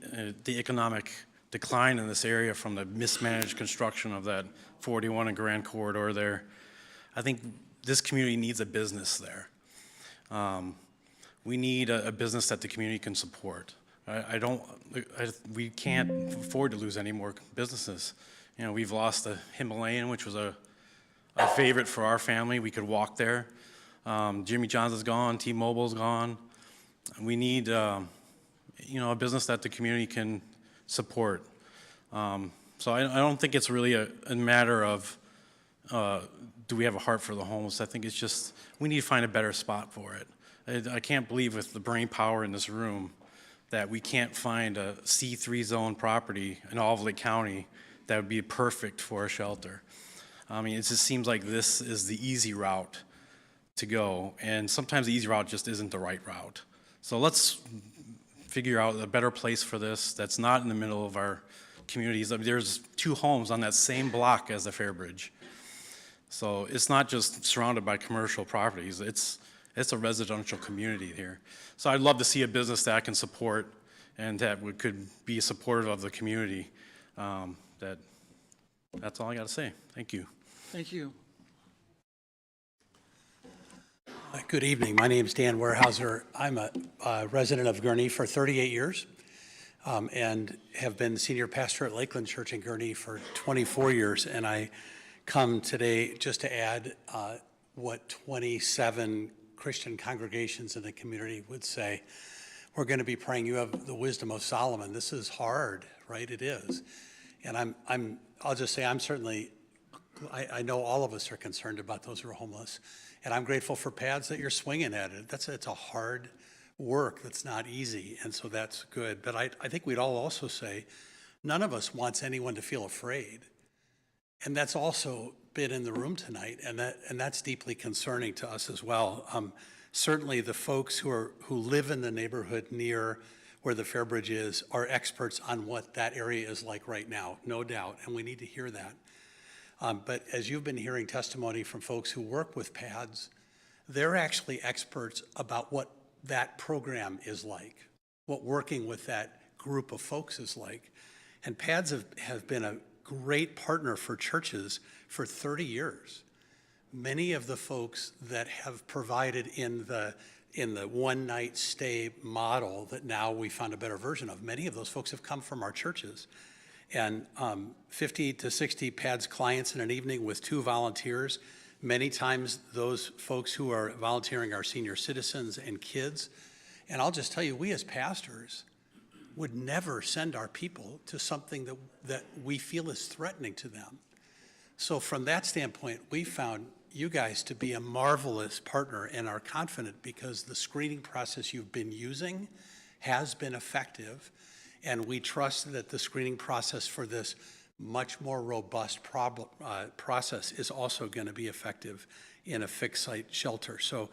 [SPEAKER 21] economic decline in this area from the mismanaged construction of that 41 and Grand corridor there, I think this community needs a business there. We need a business that the community can support. We can't afford to lose any more businesses. You know, we've lost the Himalayan, which was a favorite for our family. We could walk there. Jimmy John's is gone, T-Mobile's gone. We need, you know, a business that the community can support. So I don't think it's really a matter of do we have a heart for the homeless. I think it's just we need to find a better spot for it. I can't believe with the brain power in this room that we can't find a C3 zone property in all of Lake County that would be perfect for a shelter. I mean, it just seems like this is the easy route to go, and sometimes the easy route just isn't the right route. So let's figure out a better place for this that's not in the middle of our communities. I mean, there's 2 homes on that same block as the Fairbridge. So it's not just surrounded by commercial properties, it's a residential community here. So I'd love to see a business that I can support and that could be supportive of the community. That's all I got to say. Thank you.
[SPEAKER 1] Thank you.
[SPEAKER 2] Good evening. My name is Dan Warehouser. I'm a resident of Gurnee for 38 years and have been senior pastor at Lakeland Church in Gurnee for 24 years. And I come today just to add what 27 Christian congregations in the community would say. We're going to be praying. You have the wisdom of Solomon. This is hard, right? It is. And I'll just say I'm certainly, I know all of us are concerned about those who are homeless. And I'm grateful for pads that you're swinging at it. It's a hard work that's not easy, and so that's good. But I think we'd all also say none of us wants anyone to feel afraid. And that's also been in the room tonight, and that's deeply concerning to us as well. Certainly the folks who live in the neighborhood near where the Fairbridge is are experts on what that area is like right now, no doubt, and we need to hear that. But as you've been hearing testimony from folks who work with PADS, they're actually experts about what that program is like, what working with that group of folks is like. And PADS have been a great partner for churches for 30 years. Many of the folks that have provided in the one-night stay model that now we found a better version of, many of those folks have come from our churches. And 50 to 60 PADS clients in an evening with 2 volunteers. Many times those folks who are volunteering are senior citizens and kids. And I'll just tell you, we as pastors would never send our people to something that we feel is threatening to them. So from that standpoint, we found you guys to be a marvelous partner and are confident because the screening process you've been using has been effective. And we trust that the screening process for this much more robust process is also going to be effective in a fixed site shelter. So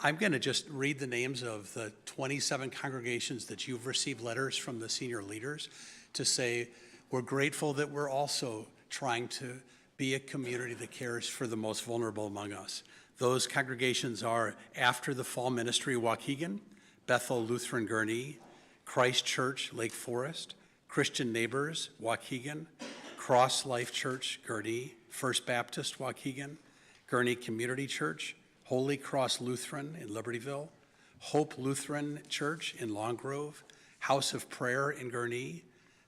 [SPEAKER 2] I'm going to just read the names of the 27 congregations that you've received letters from the senior leaders to say we're grateful that we're also trying to be a community that cares for the most vulnerable among us. Those congregations are After the Fall Ministry Waukegan, Bethel Lutheran Gurnee, Christ Church, Lake Forest, Christian Neighbors, Waukegan, Cross Life Church, Gurnee, First Baptist, Waukegan, Gurnee Community Church, Holy Cross Lutheran in Libertyville, Hope Lutheran Church in Long Grove, House of Prayer in Gurnee,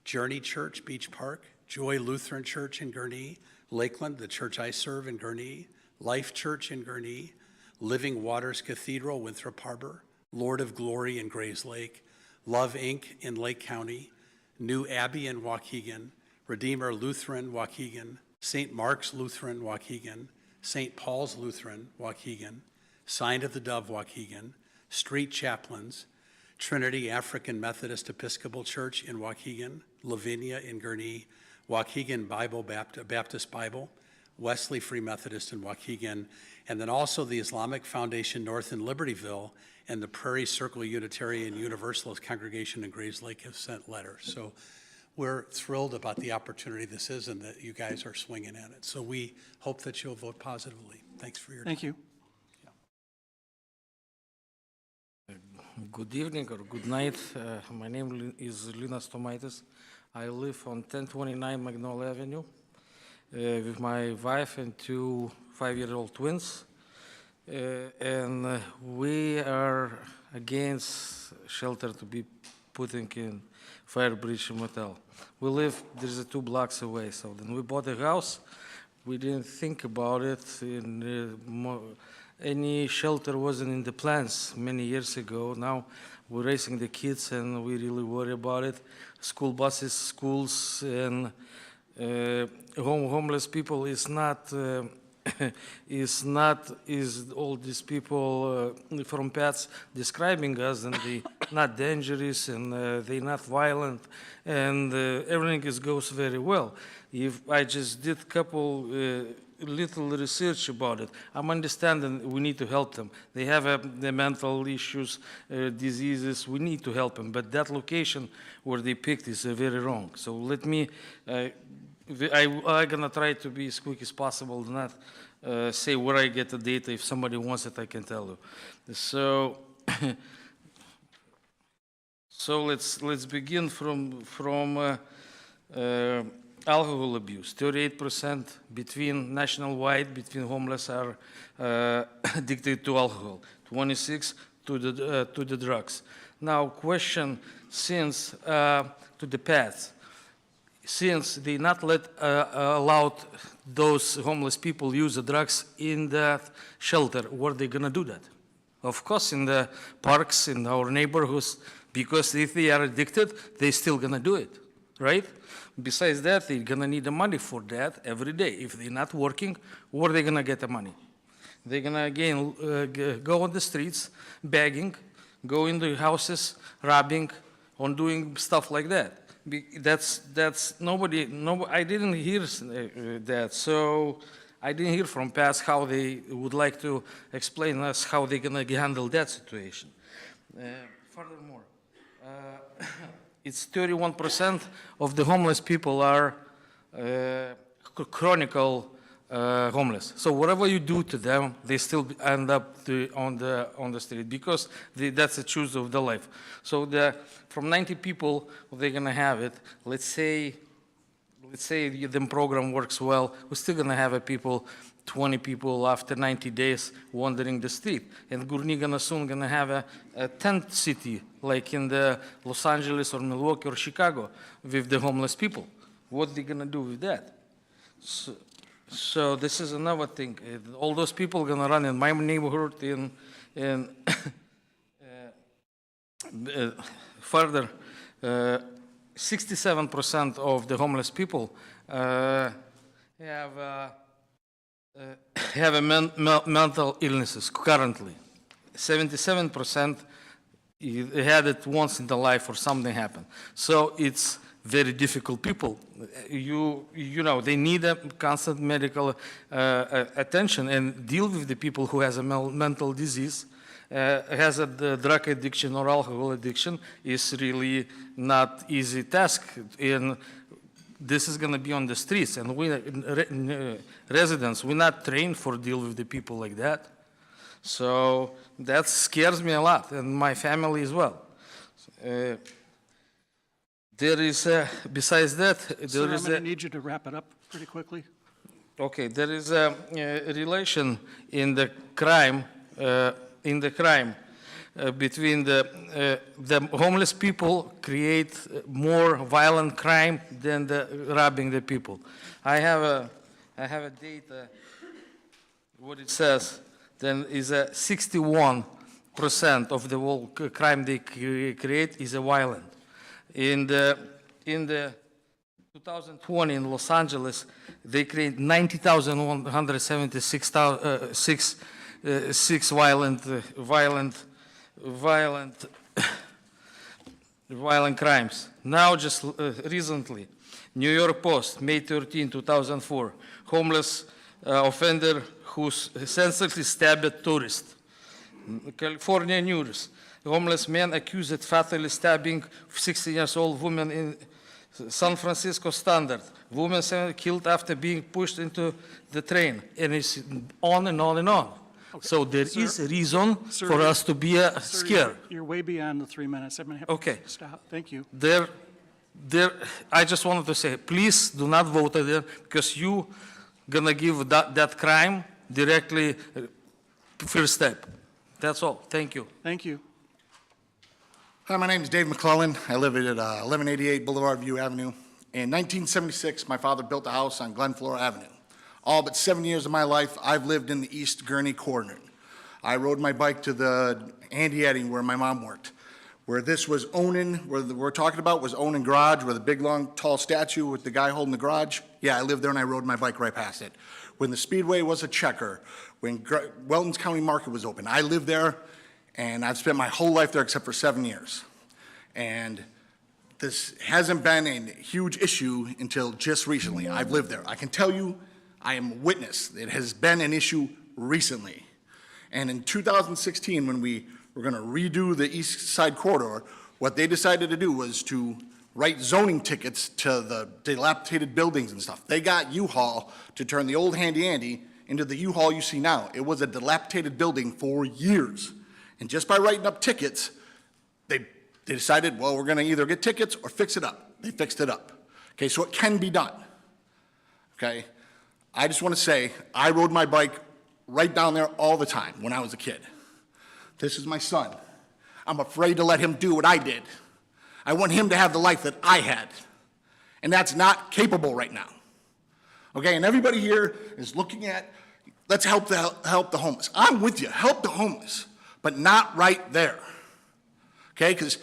[SPEAKER 2] Journey Church, Beach Park, Joy Lutheran Church in Gurnee, Lakeland, the church I serve in Gurnee, Life Church in Gurnee, Living Waters Cathedral, Winthrop Harbor, Lord of Glory in Grays Lake, Love Inc. in Lake County, New Abbey in Waukegan, Redeemer Lutheran, Waukegan, St. Mark's Lutheran, Waukegan, St. Paul's Lutheran, Waukegan, Sign of the Dove, Waukegan, Street Chaplains, Trinity African Methodist Episcopal Church in Waukegan, Lavinia in Gurnee, Waukegan Baptist Bible, Wesley Free Methodist in Waukegan, and then also the Islamic Foundation North in Libertyville and the Prairie Circle Unitarian Universalist Congregation in Grays Lake have sent letters. So we're thrilled about the opportunity this is and that you guys are swinging at it. So we hope that you'll vote positively. Thanks for your time.
[SPEAKER 1] Thank you.
[SPEAKER 18] Good evening or good night. My name is Linas Tomaitis. I live on 1029 Magnolia Avenue with my wife and 2 5-year-old twins. And we are against shelter to be putting in Fairbridge Motel. We live, there's 2 blocks away, so then we bought a house. We didn't think about it. Any shelter wasn't in the plans many years ago. Now we're raising the kids and we really worry about it. School buses, schools, and homeless people is not is not, is all these people from PATS describing us, and they not dangerous, and they not violent, and everything goes very well. If I just did couple little research about it, I'm understanding we need to help them. They have the mental issues, diseases, we need to help them, but that location where they picked is very wrong. So let me, I'm gonna try to be as quick as possible, not say where I get the data. If somebody wants it, I can tell you. So, so let's begin from alcohol abuse. 38% between nationwide, between homeless are addicted to alcohol. 26 to the drugs. Now, question since to the paths. Since they not allowed those homeless people use the drugs in that shelter, were they gonna do that? Of course, in the parks, in our neighborhoods, because if they are addicted, they still gonna do it, right? Besides that, they're gonna need the money for that every day. If they're not working, where are they gonna get the money? They're gonna again go on the streets, begging, go into houses, robbing, on doing stuff like that. That's nobody, I didn't hear that, so I didn't hear from past how they would like to explain us how they're gonna handle that situation. Furthermore, it's 31% of the homeless people are chronic homeless. So whatever you do to them, they still end up on the street because that's the choice of the life. So from 90 people, they're gonna have it. Let's say the program works well, we're still gonna have 20 people after 90 days wandering the street. And Gurnee soon gonna have a tent city, like in the Los Angeles or Milwaukee or Chicago, with the homeless people. What are they gonna do with that? So this is another thing. All those people gonna run in my neighborhood in further, 67% of the homeless people have mental illnesses currently. 77% had it once in their life or something happened. So it's very difficult people. You know, they need a constant medical attention and deal with the people who has a mental disease, has a drug addiction or alcohol addiction is really not easy task. And this is going to be on the streets, and we residents, we're not trained for deal with the people like that. So that scares me a lot, and my family as well. There is, besides that,
[SPEAKER 1] Sir, I'm going to need you to wrap it up pretty quickly.
[SPEAKER 18] Okay, there is a relation in the crime, between the homeless people create more violent crime than the robbing the people. I have a data, what it says, then is 61% of the whole crime they create is violent. In the 2020 in Los Angeles, they create 90,176 violent crimes. Now, just recently, New York Post, May 13, 2004, homeless offender who senselessly stabbed a tourist. California News, homeless man accused of fatally stabbing 16-year-old woman in San Francisco Standard. Woman killed after being pushed into the train. And it's on and on and on. Okay. So there is a reason for us to be scared.
[SPEAKER 1] You're way beyond the 3 minutes. I'm going to have to stop. Thank you.
[SPEAKER 18] I just wanted to say, please do not vote there because you going to give that crime directly first step. That's all. Thank you.
[SPEAKER 1] Thank you.
[SPEAKER 4] Hi, my name is Dave McClellan. I live at 1188 Boulevard View Avenue. In 1976, my father built a house on Glenflora Avenue. All but 7 years of my life, I've lived in the East Gurnee quadrant. I rode my bike to the Handy Eddy where my mom worked. Where this was Onan, where we're talking about was Onan Garage, where the big, long, tall statue with the guy holding the garage. Yeah, I lived there and I rode my bike right past it. when the Speedway was a checker, when Welton's County Market was open. I lived there, and I've spent my whole life there except for 7 years. And this hasn't been a huge issue until just recently. I've lived there. I can tell you, I am a witness. It has been an issue recently. And in 2016, when we were going to redo the East Side Corridor, what they decided to do was to write zoning tickets to the dilapidated buildings and stuff. They got U-Haul to turn the old Handy Andy into the U-Haul you see now. It was a dilapidated building for years. And just by writing up tickets, they decided, well, we're going to either get tickets or fix it up. They fixed it up. Okay, so it can be done. Okay, I just want to say, I rode my bike right down there all the time when I was a kid. This is my son. I'm afraid to let him do what I did. I want him to have the life that I had. And that's not capable right now. Okay, and everybody here is looking at, let's help the homeless. I'm with you, help the homeless, but not right there. Okay, because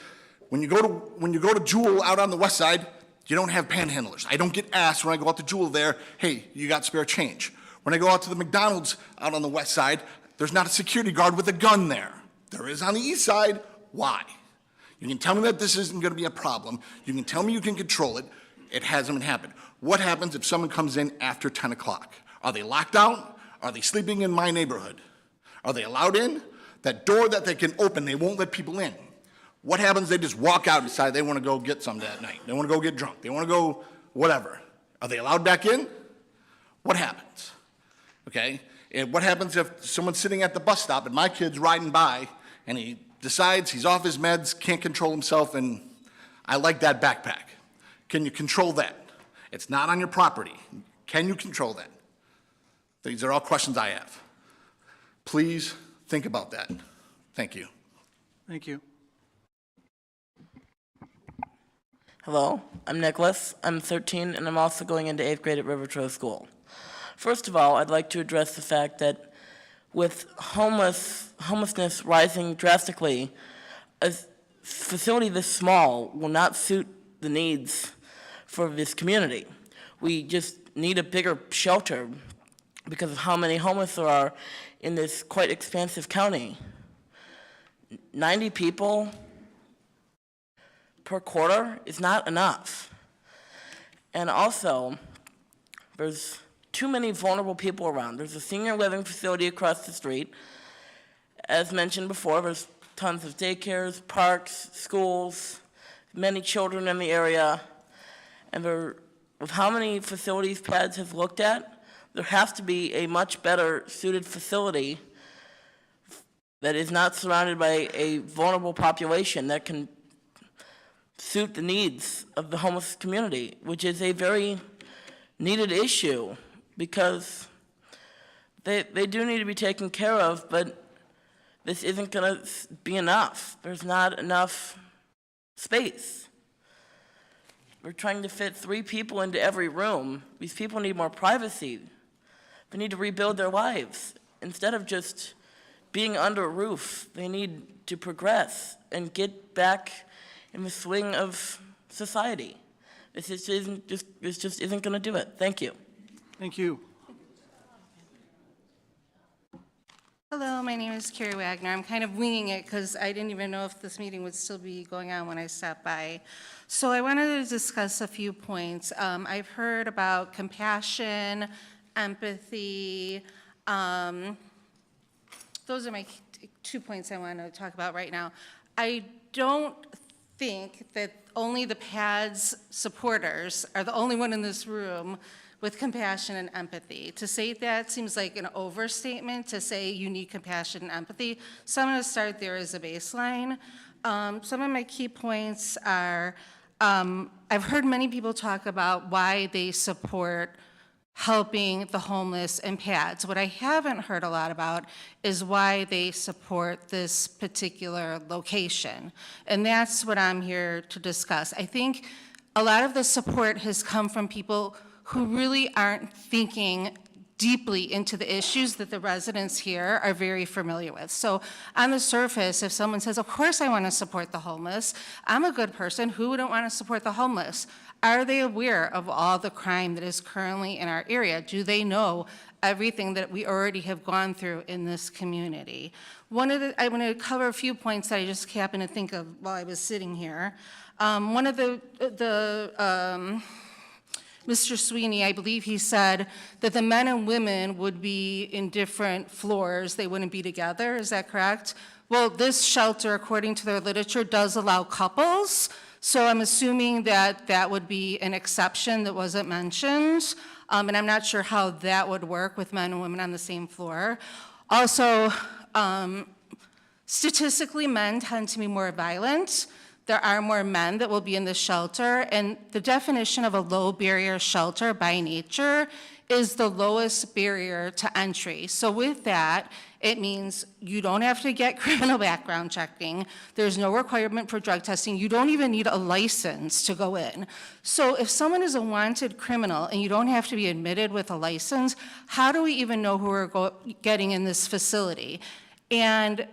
[SPEAKER 4] when you go to Jewel out on the west side, you don't have panhandlers. I don't get asked when I go out to Jewel there, hey, you got spare change. When I go out to the McDonald's out on the west side, there's not a security guard with a gun there. There is on the east side. Why? You can tell me that this isn't going to be a problem. You can tell me you can control it. It hasn't happened. What happens if someone comes in after 10 o'clock? Are they locked out? Are they sleeping in my neighborhood? Are they allowed in? That door that they can open, they won't let people in. What happens? They just walk out and decide they want to go get some that night. They want to go get drunk. They want to go whatever. Are they allowed back in? What happens? Okay? And what happens if someone's sitting at the bus stop and my kid's riding by and he decides he's off his meds, can't control himself, and I like that backpack. Can you control that? It's not on your property. Can you control that? These are all questions I have. Please think about that. Thank you.
[SPEAKER 1] Thank you.
[SPEAKER 20] Hello, I'm Nicholas. I'm 13, and I'm also going into 8th grade at River Trail School. First of all, I'd like to address the fact that with homelessness rising drastically, a facility this small will not suit the needs for this community. We just need a bigger shelter because of how many homeless there are in this quite expansive county. 90 people per quarter is not enough. And also, there's too many vulnerable people around. There's a senior living facility across the street. As mentioned before, there's tons of daycares, parks, schools, many children in the area. And with how many facilities PADS has looked at, there has to be a much better suited facility that is not surrounded by a vulnerable population that can suit the needs of the homeless community, which is a very needed issue because they do need to be taken care of, but this isn't going to be enough. There's not enough space. We're trying to fit 3 people into every room. These people need more privacy. They need to rebuild their lives. Instead of just being under a roof, they need to progress and get back in the swing of society. This just isn't going to do it. Thank you.
[SPEAKER 1] Thank you.
[SPEAKER 22] Hello, my name is Carrie Wagner. I'm kind of winging it because I didn't even know if this meeting would still be going on when I stopped by. So I wanted to discuss a few points. I've heard about compassion, empathy. Those are my 2 points I want to talk about right now. I don't think that only the PADS supporters are the only one in this room with compassion and empathy. To say that seems like an overstatement to say you need compassion and empathy. So I'm going to start there as a baseline. Some of my key points are, I've heard many people talk about why they support helping the homeless and PADS. What I haven't heard a lot about is why they support this particular location. And that's what I'm here to discuss. I think a lot of the support has come from people who really aren't thinking deeply into the issues that the residents here are very familiar with. So on the surface, if someone says, of course I want to support the homeless, I'm a good person, who wouldn't want to support the homeless? Are they aware of all the crime that is currently in our area? Do they know everything that we already have gone through in this community. I'm going to cover a few points that I just happened to think of while I was sitting here. One of Mr. Sweeney, I believe he said that the men and women would be in different floors. They wouldn't be together. Is that correct? Well, this shelter, according to their literature, does allow couples. So I'm assuming that that would be an exception that wasn't mentioned. And I'm not sure how that would work with men and women on the same floor. Also, statistically, men tend to be more violent. There are more men that will be in this shelter, and the definition of a low barrier shelter by nature is the lowest barrier to entry. So with that, it means you don't have to get criminal background checking. There's no requirement for drug testing. You don't even need a license to go in. So if someone is a wanted criminal and you don't have to be admitted with a license, how do we even know who we're getting in this facility? And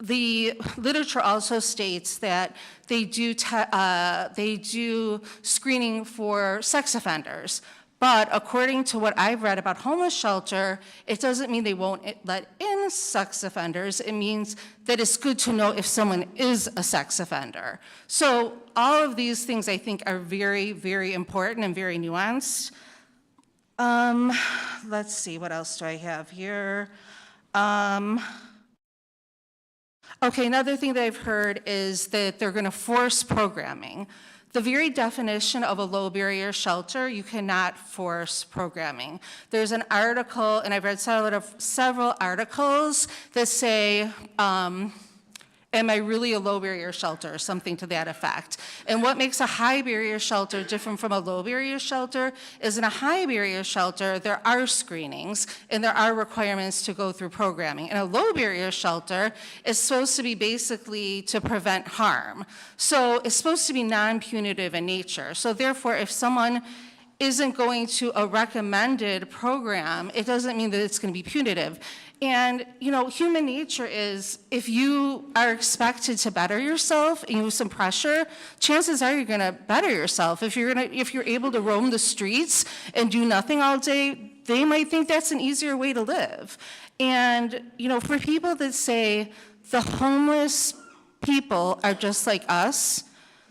[SPEAKER 22] the literature also states that they do screening for sex offenders. But according to what I've read about homeless shelter, it doesn't mean they won't let in sex offenders. It means that it's good to know if someone is a sex offender. So all of these things I think are very, very important and very nuanced. Let's see, what else do I have here? Okay, another thing that I've heard is that they're going to force programming. The very definition of a low barrier shelter, you cannot force programming. There's an article, and I've read several articles that say, am I really a low barrier shelter, or something to that effect. And what makes a high barrier shelter different from a low barrier shelter is in a high barrier shelter, there are screenings and there are requirements to go through programming. And a low barrier shelter is supposed to be basically to prevent harm. So it's supposed to be non-punitive in nature. So therefore, if someone isn't going to a recommended program, it doesn't mean that it's going to be punitive. And, you know, human nature is if you are expected to better yourself and you have some pressure, chances are you're going to better yourself. If you're able to roam the streets and do nothing all day, they might think that's an easier way to live. And, you know, for people that say the homeless people are just like us,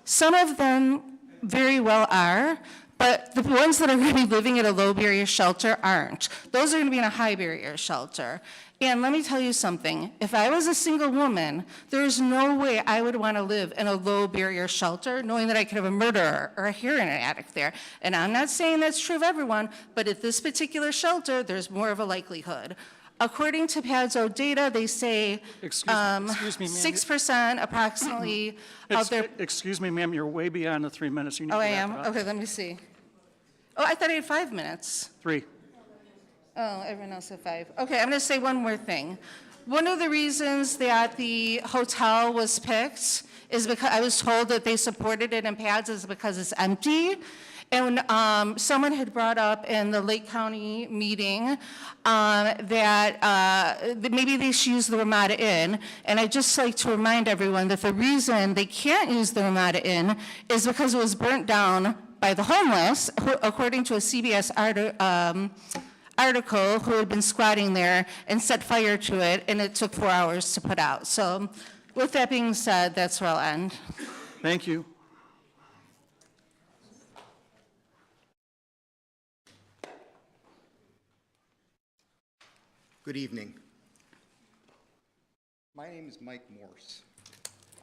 [SPEAKER 22] some of them very well are. But the ones that are going to be living at a low barrier shelter aren't. Those are going to be in a high barrier shelter. And let me tell you something. If I was a single woman, there's no way I would want to live in a low barrier shelter knowing that I could have a murderer or a heroin addict there. And I'm not saying that's true of everyone, but at this particular shelter, there's more of a likelihood. According to PADSO data, they say 6% approximately of their...
[SPEAKER 1] Excuse me, ma'am, you're way beyond the 3 minutes. You need to
[SPEAKER 22] I
[SPEAKER 1] wrap
[SPEAKER 22] am?
[SPEAKER 1] it up.
[SPEAKER 22] Okay, let me see. Oh, I thought I had 5 minutes.
[SPEAKER 1] 3.
[SPEAKER 22] Oh, everyone else had 5. Okay, I'm going to say one more thing. One of the reasons that the hotel was picked is because I was told that they supported it in PADS is because it's empty. And someone had brought up in the Lake County meeting that maybe they should use the Ramada Inn. And I'd just like to remind everyone that the reason they can't use the Ramada Inn is because it was burnt down by the homeless, who, according to a CBS article, who had been squatting there and set fire to it, and it took 4 hours to put out. So with that being said, that's where I'll end.
[SPEAKER 1] Thank you.
[SPEAKER 7] Good evening. My name is Mike Morse.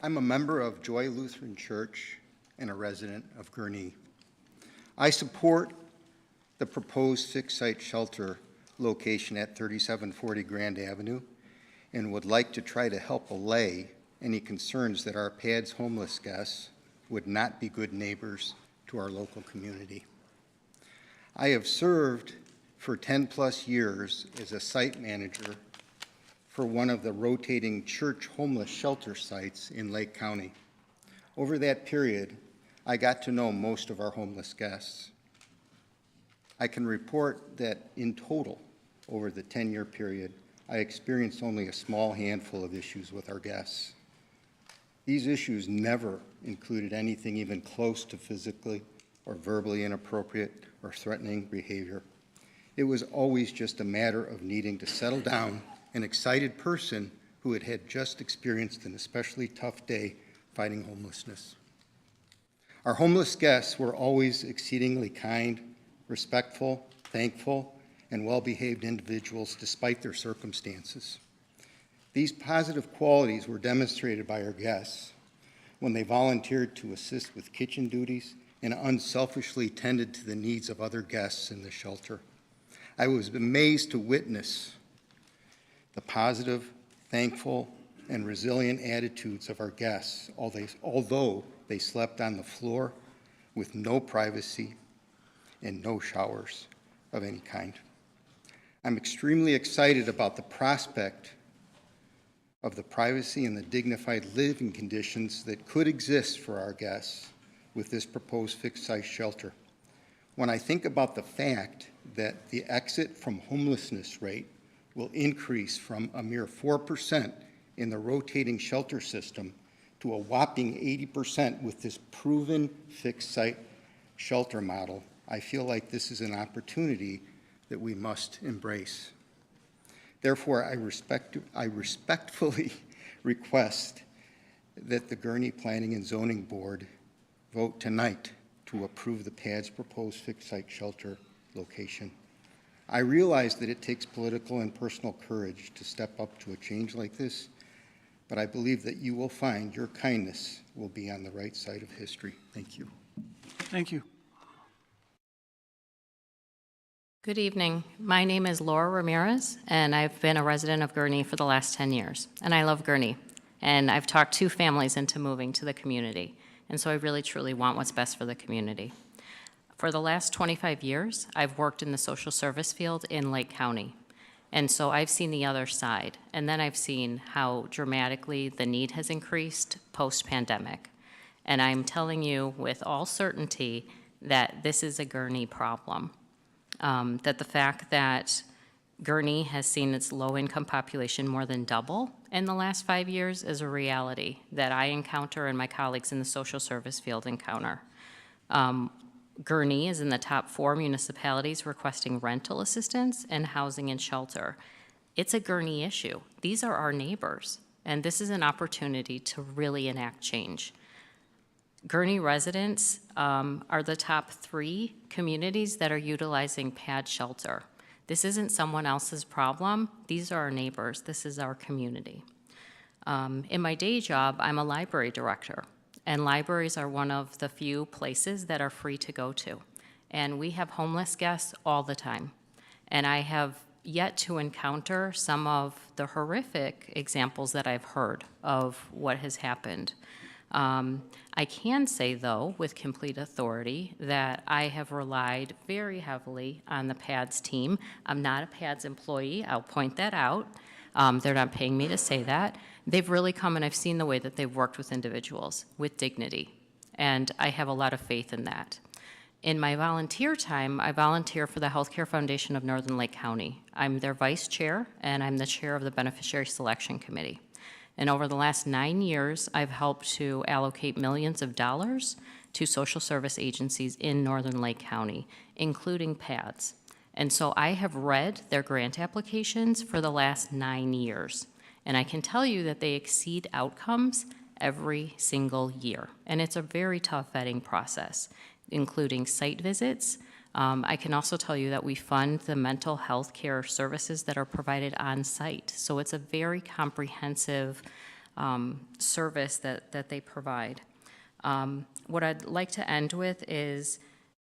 [SPEAKER 7] I'm a member of Joy Lutheran Church and a resident of Gurnee. I support the proposed fixed-site shelter location at 3740 Grand Avenue and would like to try to help allay any concerns that our PADS homeless guests would not be good neighbors to our local community. I have served for 10+ years as a site manager for one of the rotating church homeless shelter sites in Lake County. Over that period, I got to know most of our homeless guests. I can report that in total, over the 10-year period, I experienced only a small handful of issues with our guests. These issues never included anything even close to physically or verbally inappropriate or threatening behavior. It was always just a matter of needing to settle down, an excited person who had just experienced an especially tough day fighting homelessness. Our homeless guests were always exceedingly kind, respectful, thankful, and well-behaved individuals despite their circumstances. These positive qualities were demonstrated by our guests when they volunteered to assist with kitchen duties and unselfishly tended to the needs of other guests in the shelter. I was amazed to witness the positive, thankful, and resilient attitudes of our guests, although they slept on the floor with no privacy and no showers of any kind. I'm extremely excited about the prospect of the privacy and the dignified living conditions that could exist for our guests with this proposed fixed-site shelter. When I think about the fact that the exit from homelessness rate will increase from a mere 4% in the rotating shelter system to a whopping 80% with this proven fixed-site shelter model, I feel like this is an opportunity that we must embrace. Therefore, I respectfully request that the Gurnee Planning and Zoning Board vote tonight to approve the PAD's proposed fixed-site shelter location. I realize that it takes political and personal courage to step up to a change like this, but I believe that you will find your kindness will be on the right side of history. Thank you.
[SPEAKER 1] Thank you.
[SPEAKER 8] Good evening. My name is Laura Ramirez, and I've been a resident of Gurnee for the last 10 years. And I love Gurnee. And I've talked 2 families into moving to the community. And so I really, truly want what's best for the community. For the last 25 years, I've worked in the social service field in Lake County. And so I've seen the other side. And then I've seen how dramatically the need has increased post-pandemic. And I'm telling you with all certainty that this is a Gurnee problem. That the fact that Gurnee has seen its low-income population more than double in the last 5 years is a reality that I encounter and my colleagues in the social service field encounter. Gurnee is in the top 4 municipalities requesting rental assistance and housing and shelter. It's a Gurnee issue. These are our neighbors, and this is an opportunity to really enact change. Gurnee residents are the top 3 communities that are utilizing PAD shelter. This isn't someone else's problem. These are our neighbors. This is our community. In my day job, I'm a library director, and libraries are one of the few places that are free to go to. And we have homeless guests all the time. And I have yet to encounter some of the horrific examples that I've heard of what has happened. I can say, though, with complete authority, that I have relied very heavily on the PADS team. I'm not a PADS employee, I'll point that out. They're not paying me to say that. They've really come, and I've seen the way that they've worked with individuals with dignity, and I have a lot of faith in that. In my volunteer time, I volunteer for the Healthcare Foundation of Northern Lake County. I'm their vice chair, and I'm the chair of the Beneficiary Selection Committee. And over the last 9 years, I've helped to allocate millions of dollars to social service agencies in Northern Lake County, including PADS. And so I have read their grant applications for the last 9 years. And I can tell you that they exceed outcomes every single year. And it's a very tough vetting process, including site visits. I can also tell you that we fund the mental health care services that are provided on site. So it's a very comprehensive service that they provide. What I'd like to end with is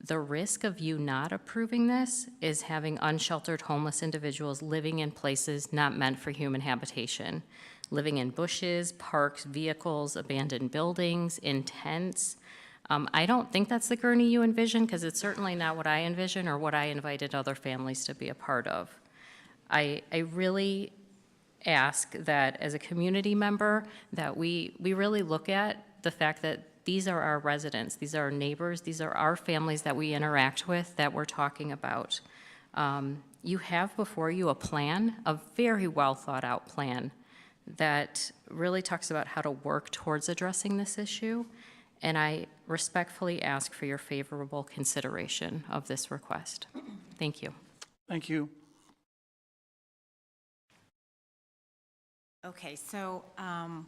[SPEAKER 8] the risk of you not approving this is having unsheltered homeless individuals living in places not meant for human habitation, living in bushes, parks, vehicles, abandoned buildings, in tents. I don't think that's the Gurnee you envision, because it's certainly not what I envision or what I invited other families to be a part of. I really ask that as a community member that we really look at the fact that these are our residents, these are our neighbors, these are our families that we interact with that we're talking about. You have before you a plan, a very well thought out plan that really talks about how to work towards addressing this issue. And I respectfully ask for your favorable consideration of this request. Thank you.
[SPEAKER 1] Thank you.
[SPEAKER 5] Okay, so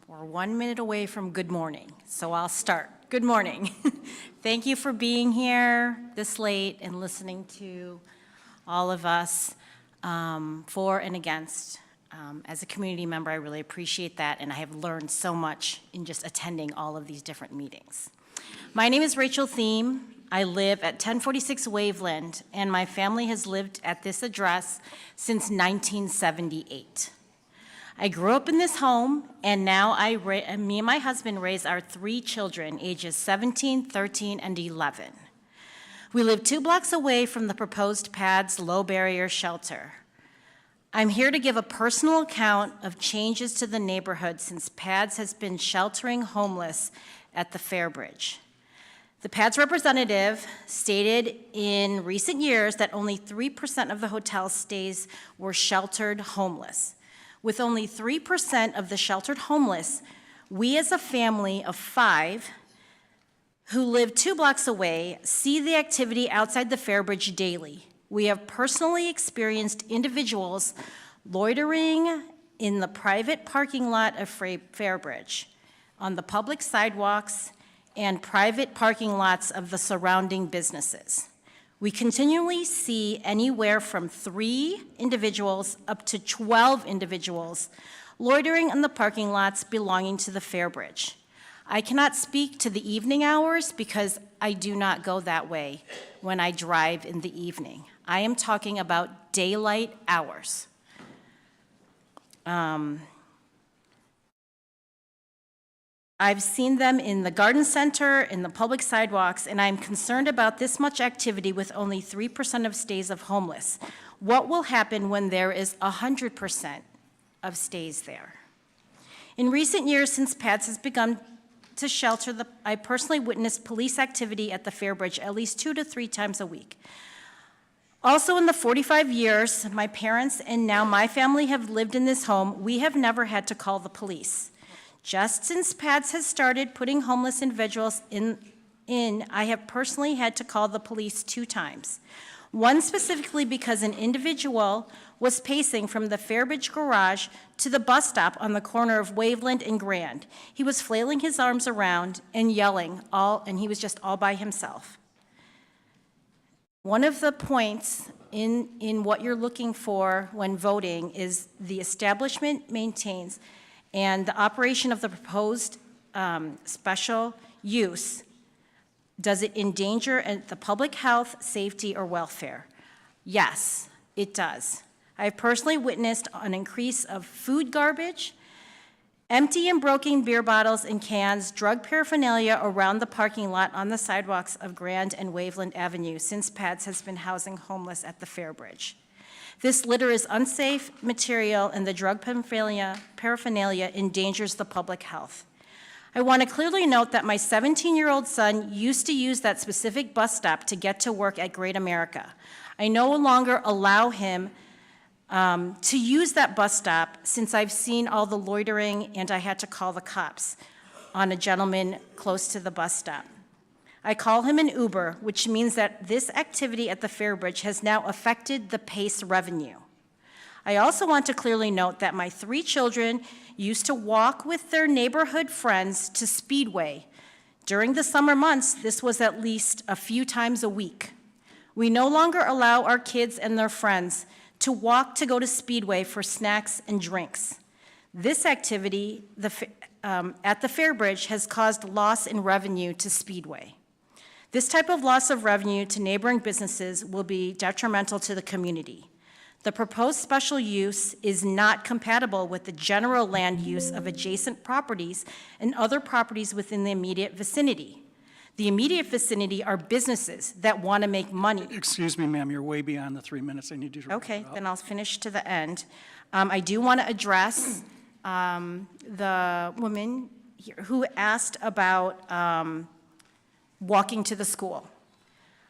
[SPEAKER 5] we're 1 minute away from good morning, so I'll start. Good morning. Thank you for being here this late and listening to all of us for and against. As a community member, I really appreciate that, and I have learned so much in just attending all of these different meetings. My name is Rachel Thiem. I live at 1046 Waveland, and my family has lived at this address since 1978. I grew up in this home, and now me and my husband raise our 3 children, ages 17, 13, and 11. We live 2 blocks away from the proposed PADS low-barrier shelter. I'm here to give a personal account of changes to the neighborhood since PADS has been sheltering homeless at the Fairbridge. The PADS representative stated in recent years that only 3% of the hotel stays were sheltered homeless. With only 3% of the sheltered homeless, we as a family of 5 who live 2 blocks away see the activity outside the Fairbridge daily. We have personally experienced individuals loitering in the private parking lot of Fairbridge, on the public sidewalks, and private parking lots of the surrounding businesses. We continually see anywhere from 3 individuals up to 12 individuals loitering in the parking lots belonging to the Fairbridge. I cannot speak to the evening hours because I do not go that way when I drive in the evening. I am talking about daylight hours. I've seen them in the garden center, in the public sidewalks, and I'm concerned about this much activity with only 3% of stays of homeless. What will happen when there is 100% of stays there? In recent years, since PADS has begun to shelter, I personally witnessed police activity at the Fairbridge at least 2 to 3 times a week. Also, in the 45 years my parents and now my family have lived in this home, we have never had to call the police. Just since PADS has started putting homeless individuals in, I have personally had to call the police 2 times. One specifically because an individual was pacing from the Fairbridge garage to the bus stop on the corner of Waveland and Grand. He was flailing his arms around and yelling, and he was just all by himself. One of the points in what you're looking for when voting is the establishment maintains and the operation of the proposed special use. Does it endanger the public health, safety, or welfare? Yes, it does. I've personally witnessed an increase of food garbage, empty and broken beer bottles and cans, drug paraphernalia around the parking lot on the sidewalks of Grand and Waveland Avenue since PADS has been housing homeless at the Fairbridge. This litter is unsafe material, and the drug paraphernalia endangers the public health. I want to clearly note that my 17-year-old son used to use that specific bus stop to get to work at Great America. I no longer allow him to use that bus stop since I've seen all the loitering and I had to call the cops on a gentleman close to the bus stop. I call him an Uber, which means that this activity at the Fairbridge has now affected the PACE revenue. I also want to clearly note that my 3 children used to walk with their neighborhood friends to Speedway. During the summer months, this was at least a few times a week. We no longer allow our kids and their friends to walk to go to Speedway for snacks and drinks. This activity at the Fairbridge has caused loss in revenue to Speedway. This type of loss of revenue to neighboring businesses will be detrimental to the community. The proposed special use is not compatible with the general land use of adjacent properties and other properties within the immediate vicinity. The immediate vicinity are businesses that want to make money.
[SPEAKER 1] Excuse me, ma'am, you're way beyond the 3 minutes. I need you to wrap
[SPEAKER 5] Okay,
[SPEAKER 1] it up.
[SPEAKER 5] then I'll finish to the end. I do want to address the woman here who asked about walking to the school.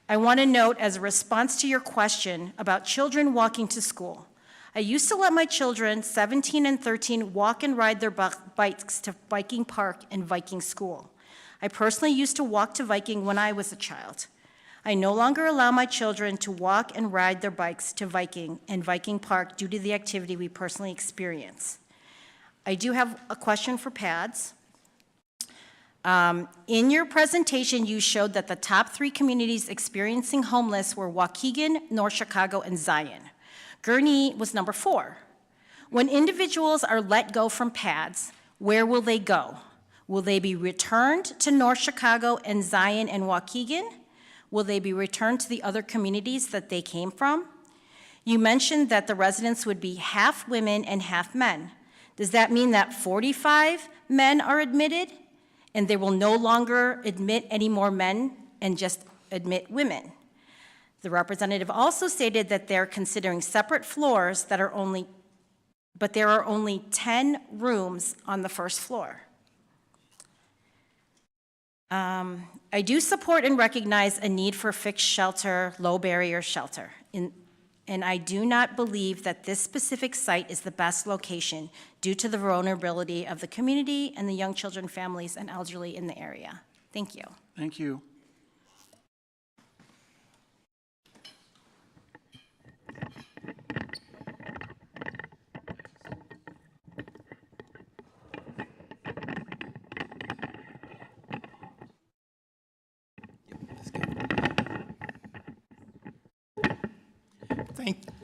[SPEAKER 5] I want to note, as a response to your question about children walking to school, I used to let my children, 17 and 13, walk and ride their bikes to Viking Park and Viking School. I personally used to walk to Viking when I was a child. I no longer allow my children to walk and ride their bikes to Viking and Viking Park due to the activity we personally experience. I do have a question for PADS. In your presentation, you showed that the top 3 communities experiencing homeless were Waukegan, North Chicago, and Zion. Gurnee was number 4. When individuals are let go from PADS, where will they go? Will they be returned to North Chicago and Zion and Waukegan? Will they be returned to the other communities that they came from? You mentioned that the residents would be half women and half men. Does that mean that 45 men are admitted and they will no longer admit any more men and just admit women? The representative also stated that they're considering separate floors that are but there are only 10 rooms on the first floor. I do support and recognize a need for fixed shelter, low barrier shelter. And I do not believe that this specific site is the best location due to the vulnerability of the community and the young children, families, and elderly in the area. Thank you.
[SPEAKER 1] Thank you.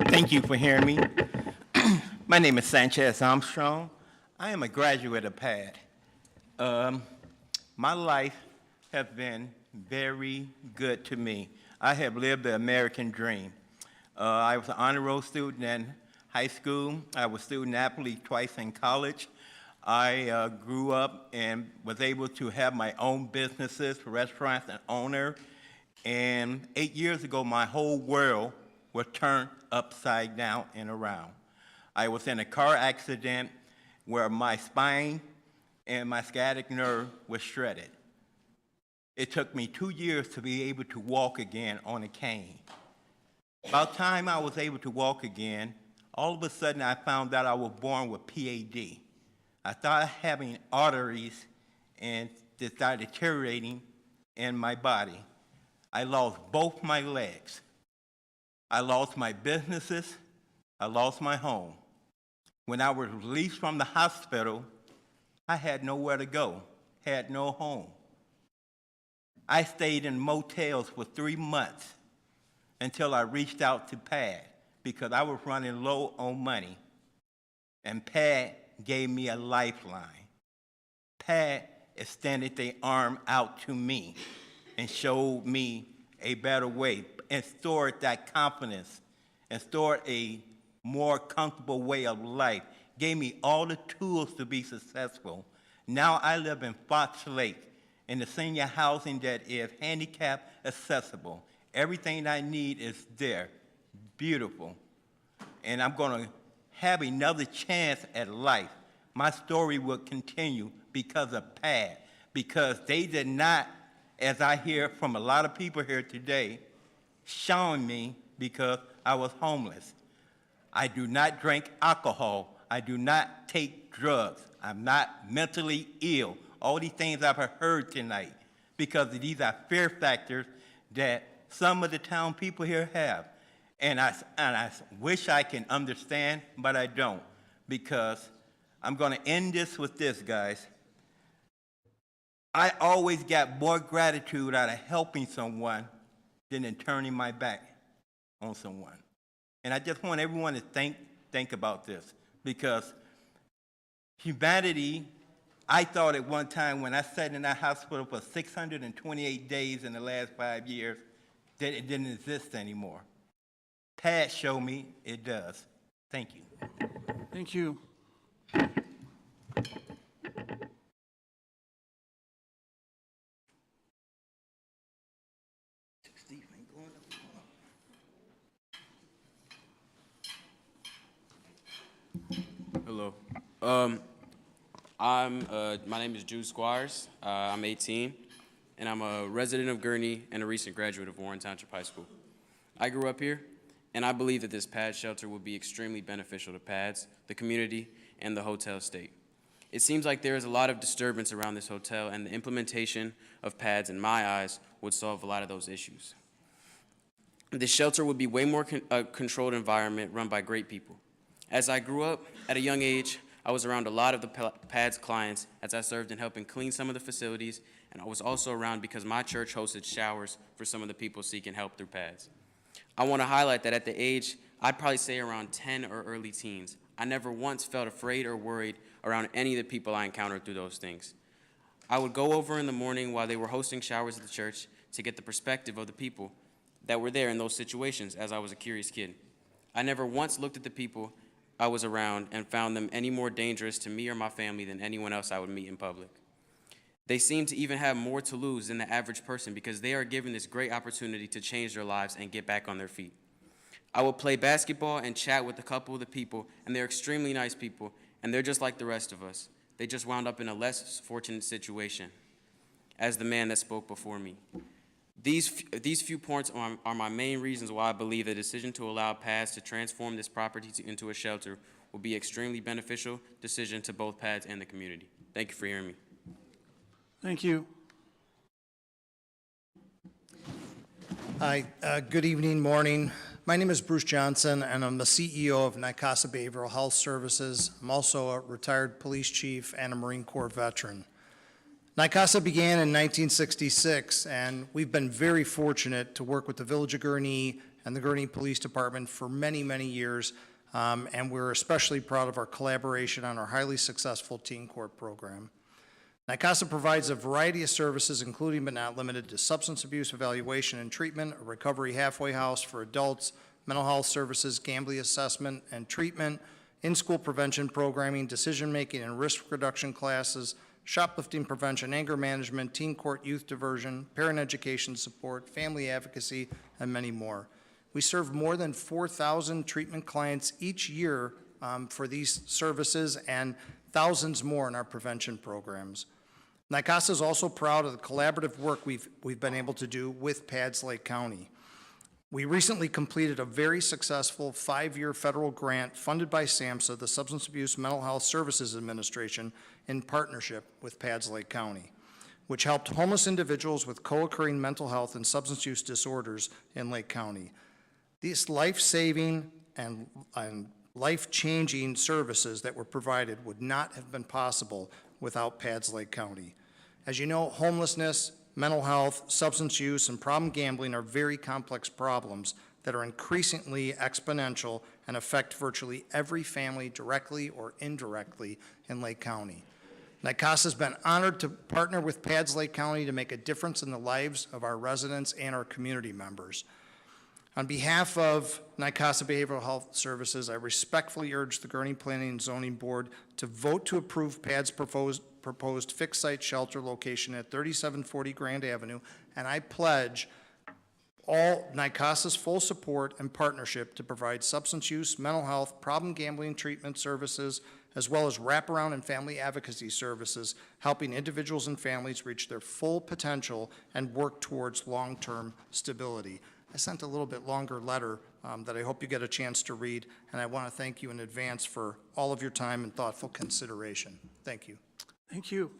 [SPEAKER 9] Thank you for hearing me. My name is Sanchez Armstrong. I am a graduate of PAD. My life has been very good to me. I have lived the American dream. I was an honor roll student in high school. I was student athlete twice in college. I grew up and was able to have my own businesses, restaurants, and owner. And 8 years ago, my whole world was turned upside down and around. I was in a car accident where my spine and my sciatic nerve was shredded. It took me 2 years to be able to walk again on a cane. About the time I was able to walk again, all of a sudden I found out I was born with PAD. I started having arteries and they started deteriorating in my body. I lost both my legs. I lost my businesses, I lost my home. When I was released from the hospital, I had nowhere to go, had no home. I stayed in motels for 3 months until I reached out to PAD because I was running low on money. And PAD gave me a lifeline. PAD extended their arm out to me and showed me a better way and stored that confidence and stored a more comfortable way of life, gave me all the tools to be successful. Now I live in Fox Lake in the senior housing that is handicap accessible. Everything I need is there, beautiful. And I'm gonna have another chance at life. My story will continue because of PAD, because they did not, as I hear from a lot of people here today, shun me because I was homeless. I do not drink alcohol. I do not take drugs. I'm not mentally ill. All these things I've heard tonight, because these are fear factors that some of the town people here have. And I wish I can understand, but I don't, because I'm gonna end this with this, guys. I always got more gratitude out of helping someone than in turning my back on someone. And I just want everyone to think about this, because humanity, I thought at one time when I sat in that hospital for 628 days in the last 5 years, that it didn't exist anymore. PAD showed me it does. Thank you.
[SPEAKER 1] Thank you.
[SPEAKER 10] Hello. My name is Jude Squires. I'm 18, and I'm a resident of Gurnee and a recent graduate of Warren Township High School. I grew up here, and I believe that this PAD shelter will be extremely beneficial to PADS, the community, and the hotel state. It seems like there is a lot of disturbance around this hotel, and the implementation of PADS, in my eyes, would solve a lot of those issues. the shelter would be way more controlled environment run by great people. As I grew up at a young age, I was around a lot of the PADS clients as I served in helping clean some of the facilities, and I was also around because my church hosted showers for some of the people seeking help through PADS. I want to highlight that at the age, I'd probably say around 10 or early teens, I never once felt afraid or worried around any of the people I encountered through those things. I would go over in the morning while they were hosting showers at the church to get the perspective of the people that were there in those situations as I was a curious kid. I never once looked at the people I was around and found them any more dangerous to me or my family than anyone else I would meet in public. They seem to even have more to lose than the average person because they are given this great opportunity to change their lives and get back on their feet. I would play basketball and chat with a couple of the people, and they're extremely nice people, and they're just like the rest of us. They just wound up in a less fortunate situation, as the man that spoke before me. These few points are my main reasons why I believe the decision to allow PADS to transform this property into a shelter will be an extremely beneficial decision to both PADS and the community. Thank you for hearing me.
[SPEAKER 1] Thank you.
[SPEAKER 3] Hi, good evening, morning. My name is Bruce Johnson, and I'm the CEO of Nicasa Behavioral Health Services. I'm also a retired police chief and a Marine Corps veteran. Nicasa began in 1966, and we've been very fortunate to work with the Village of Gurnee and the Gurnee Police Department for many, many years, and we're especially proud of our collaboration on our highly successful teen court program. Nicasa provides a variety of services, including but not limited to substance abuse evaluation and treatment, a recovery halfway house for adults, mental health services, gambling assessment and treatment, in-school prevention programming, decision-making and risk reduction classes, shoplifting prevention, anger management, teen court youth diversion, parent education support, family advocacy, and many more. We serve more than 4,000 treatment clients each year for these services and thousands more in our prevention programs. Nicasa is also proud of the collaborative work we've been able to do with PADS Lake County. We recently completed a very successful 5-year federal grant funded by SAMHSA, the Substance Abuse Mental Health Services Administration, in partnership with PADS Lake County, which helped homeless individuals with co-occurring mental health and substance use disorders in Lake County. These life-saving and life-changing services that were provided would not have been possible without PADS Lake County. As you know, homelessness, mental health, substance use, and problem gambling are very complex problems that are increasingly exponential and affect virtually every family directly or indirectly in Lake County. Nicasa has been honored to partner with PADS Lake County to make a difference in the lives of our residents and our community members. On behalf of Nicasa Behavioral Health Services, I respectfully urge the Gurnee Planning and Zoning Board to vote to approve PADS' proposed fixed-site shelter location at 3740 Grand Avenue, and I pledge all Nicasa's full support and partnership to provide substance use, mental health, problem gambling treatment services, as well as wraparound and family advocacy services, helping individuals and families reach their full potential and work towards long-term stability. I sent a little bit longer letter that I hope you get a chance to read, and I want to thank you in advance for all of your time and thoughtful consideration. Thank you.
[SPEAKER 1] Thank you.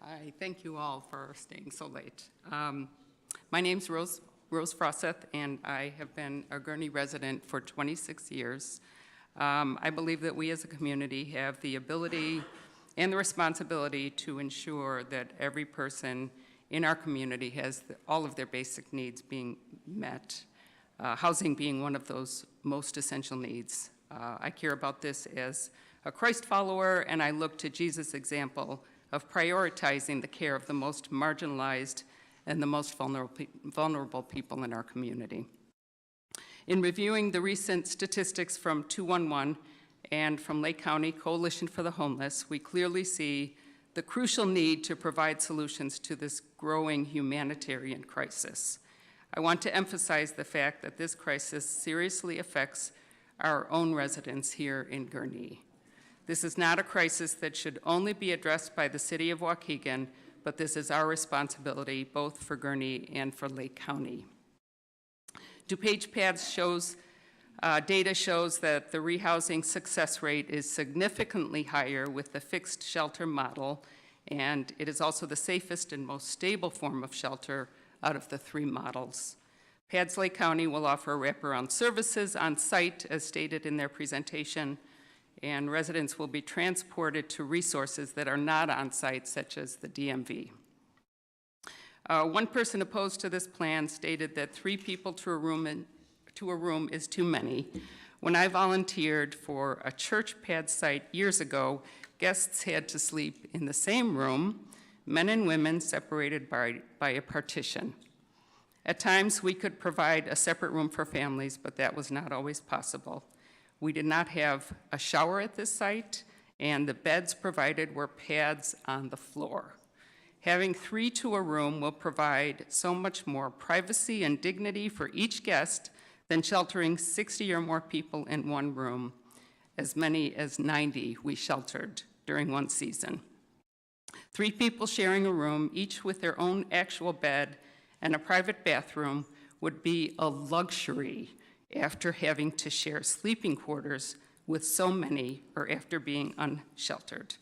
[SPEAKER 12] Hi, thank you all for staying so late. My name's Rose Froseth, and I have been a Gurnee resident for 26 years. I believe that we as a community have the ability and the responsibility to ensure that every person in our community has all of their basic needs being met, housing being one of those most essential needs. I care about this as a Christ follower, and I look to Jesus' example of prioritizing the care of the most marginalized and the most vulnerable people in our community. In reviewing the recent statistics from 211 and from Lake County Coalition for the Homeless, we clearly see the crucial need to provide solutions to this growing humanitarian crisis. I want to emphasize the fact that this crisis seriously affects our own residents here in Gurnee. This is not a crisis that should only be addressed by the City of Waukegan, but this is our responsibility both for Gurnee and for Lake County. DuPage PADS data shows that the rehousing success rate is significantly higher with the fixed shelter model, and it is also the safest and most stable form of shelter out of the 3 models. PADS Lake County will offer wraparound services on site as stated in their presentation, and residents will be transported to resources that are not on site, such as the DMV. One person opposed to this plan stated that 3 people to a room is too many. When I volunteered for a church PADS site years ago, guests had to sleep in the same room, men and women separated by a partition. At times, we could provide a separate room for families, but that was not always possible. We did not have a shower at this site, and the beds provided were pads on the floor. Having 3 to a room will provide so much more privacy and dignity for each guest than sheltering 60 or more people in one room. As many as 90 we sheltered during one season. 3 people sharing a room, each with their own actual bed and a private bathroom, would be a luxury after having to share sleeping quarters with so many or after being unsheltered.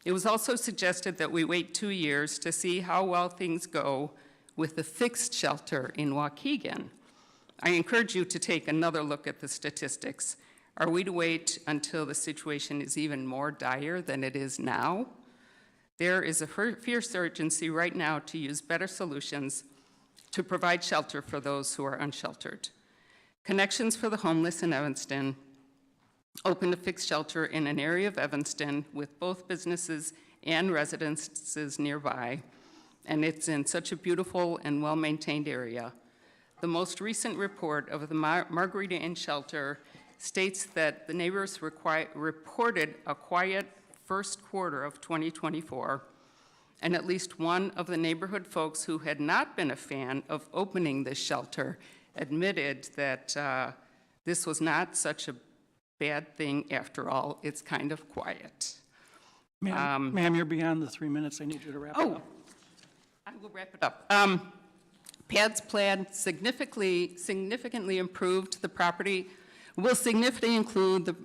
[SPEAKER 12] It was also suggested that we wait 2 years to see how well things go with the fixed shelter in Waukegan. I encourage you to take another look at the statistics. Are we to wait until the situation is even more dire than it is now? There is a fierce urgency right now to use better solutions to provide shelter for those who are unsheltered. Connections for the Homeless in Evanston opened a fixed shelter in an area of Evanston with both businesses and residences nearby, and it's in such a beautiful and well-maintained area. The most recent report of the Margarita Inn shelter states that the neighbors reported a quiet first quarter of 2024, and at least one of the neighborhood folks who had not been a fan of opening this shelter admitted that this was not such a bad thing after all. It's kind of quiet.
[SPEAKER 1] Ma'am, you're beyond the 3 minutes. I need you to wrap it up.
[SPEAKER 12] I will wrap it up. PADS plan significantly improved the property, will significantly include the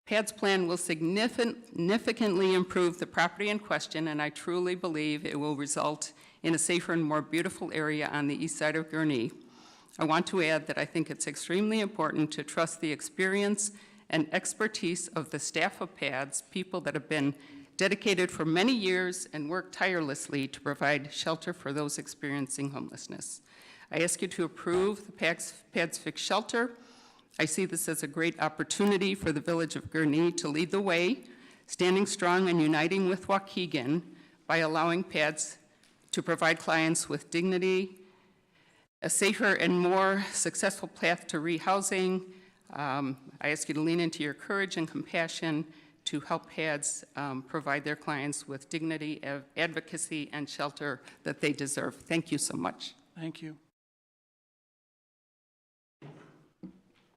[SPEAKER 12] PADS plan will significantly improve the property in question, and I truly believe it will result in a safer and more beautiful area on the east side of Gurnee. I want to add that I think it's extremely important to trust the experience and expertise of the staff of PADS, people that have been dedicated for many years and worked tirelessly to provide shelter for those experiencing homelessness. I ask you to approve the PADS Fixed Shelter. I see this as a great opportunity for the village of Gurnee to lead the way, standing strong and uniting with Waukegan by allowing PADS to provide clients with dignity, a safer and more successful path to rehousing. I ask you to lean into your courage and compassion to help PADS provide their clients with dignity, advocacy, and shelter that they deserve. Thank you so much.
[SPEAKER 1] Thank you.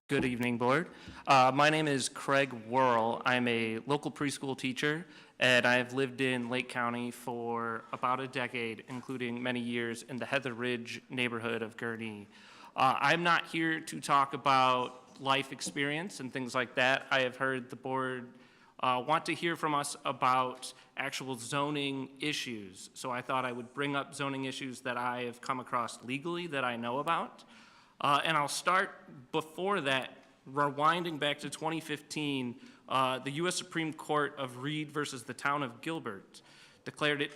[SPEAKER 13] Good evening, Board. My name is Craig Worrell. I'm a local preschool teacher, and I have lived in Lake County for about a decade, including many years in the Heather Ridge neighborhood of Gurnee. I'm not here to talk about life experience and things like that. I have heard the Board want to hear from us about actual zoning issues. So I thought I would bring up zoning issues that I have come across legally that I know about. And I'll start before that, rewinding back to 2015, the U.S. Supreme Court of Reed versus the town of Gilbert declared it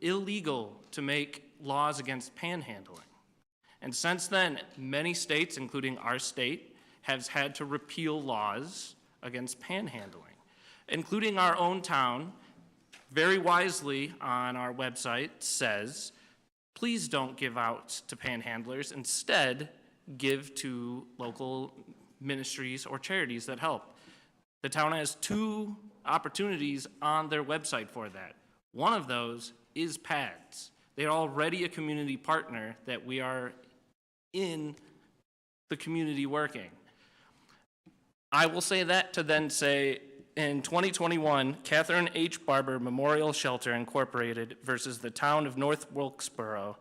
[SPEAKER 13] illegal to make laws against panhandling. And since then, many states, including our state, have had to repeal laws against panhandling, including our own town. Very wisely on our website says, please don't give out to panhandlers. Instead, give to local ministries or charities that help. The town has 2 opportunities on their website for that. One of those is PADS. They're already a community partner that we are in the community working. I will say that to then say, in 2021, Catherine H. Barber Memorial Shelter Incorporated versus the town of North Wilkesboro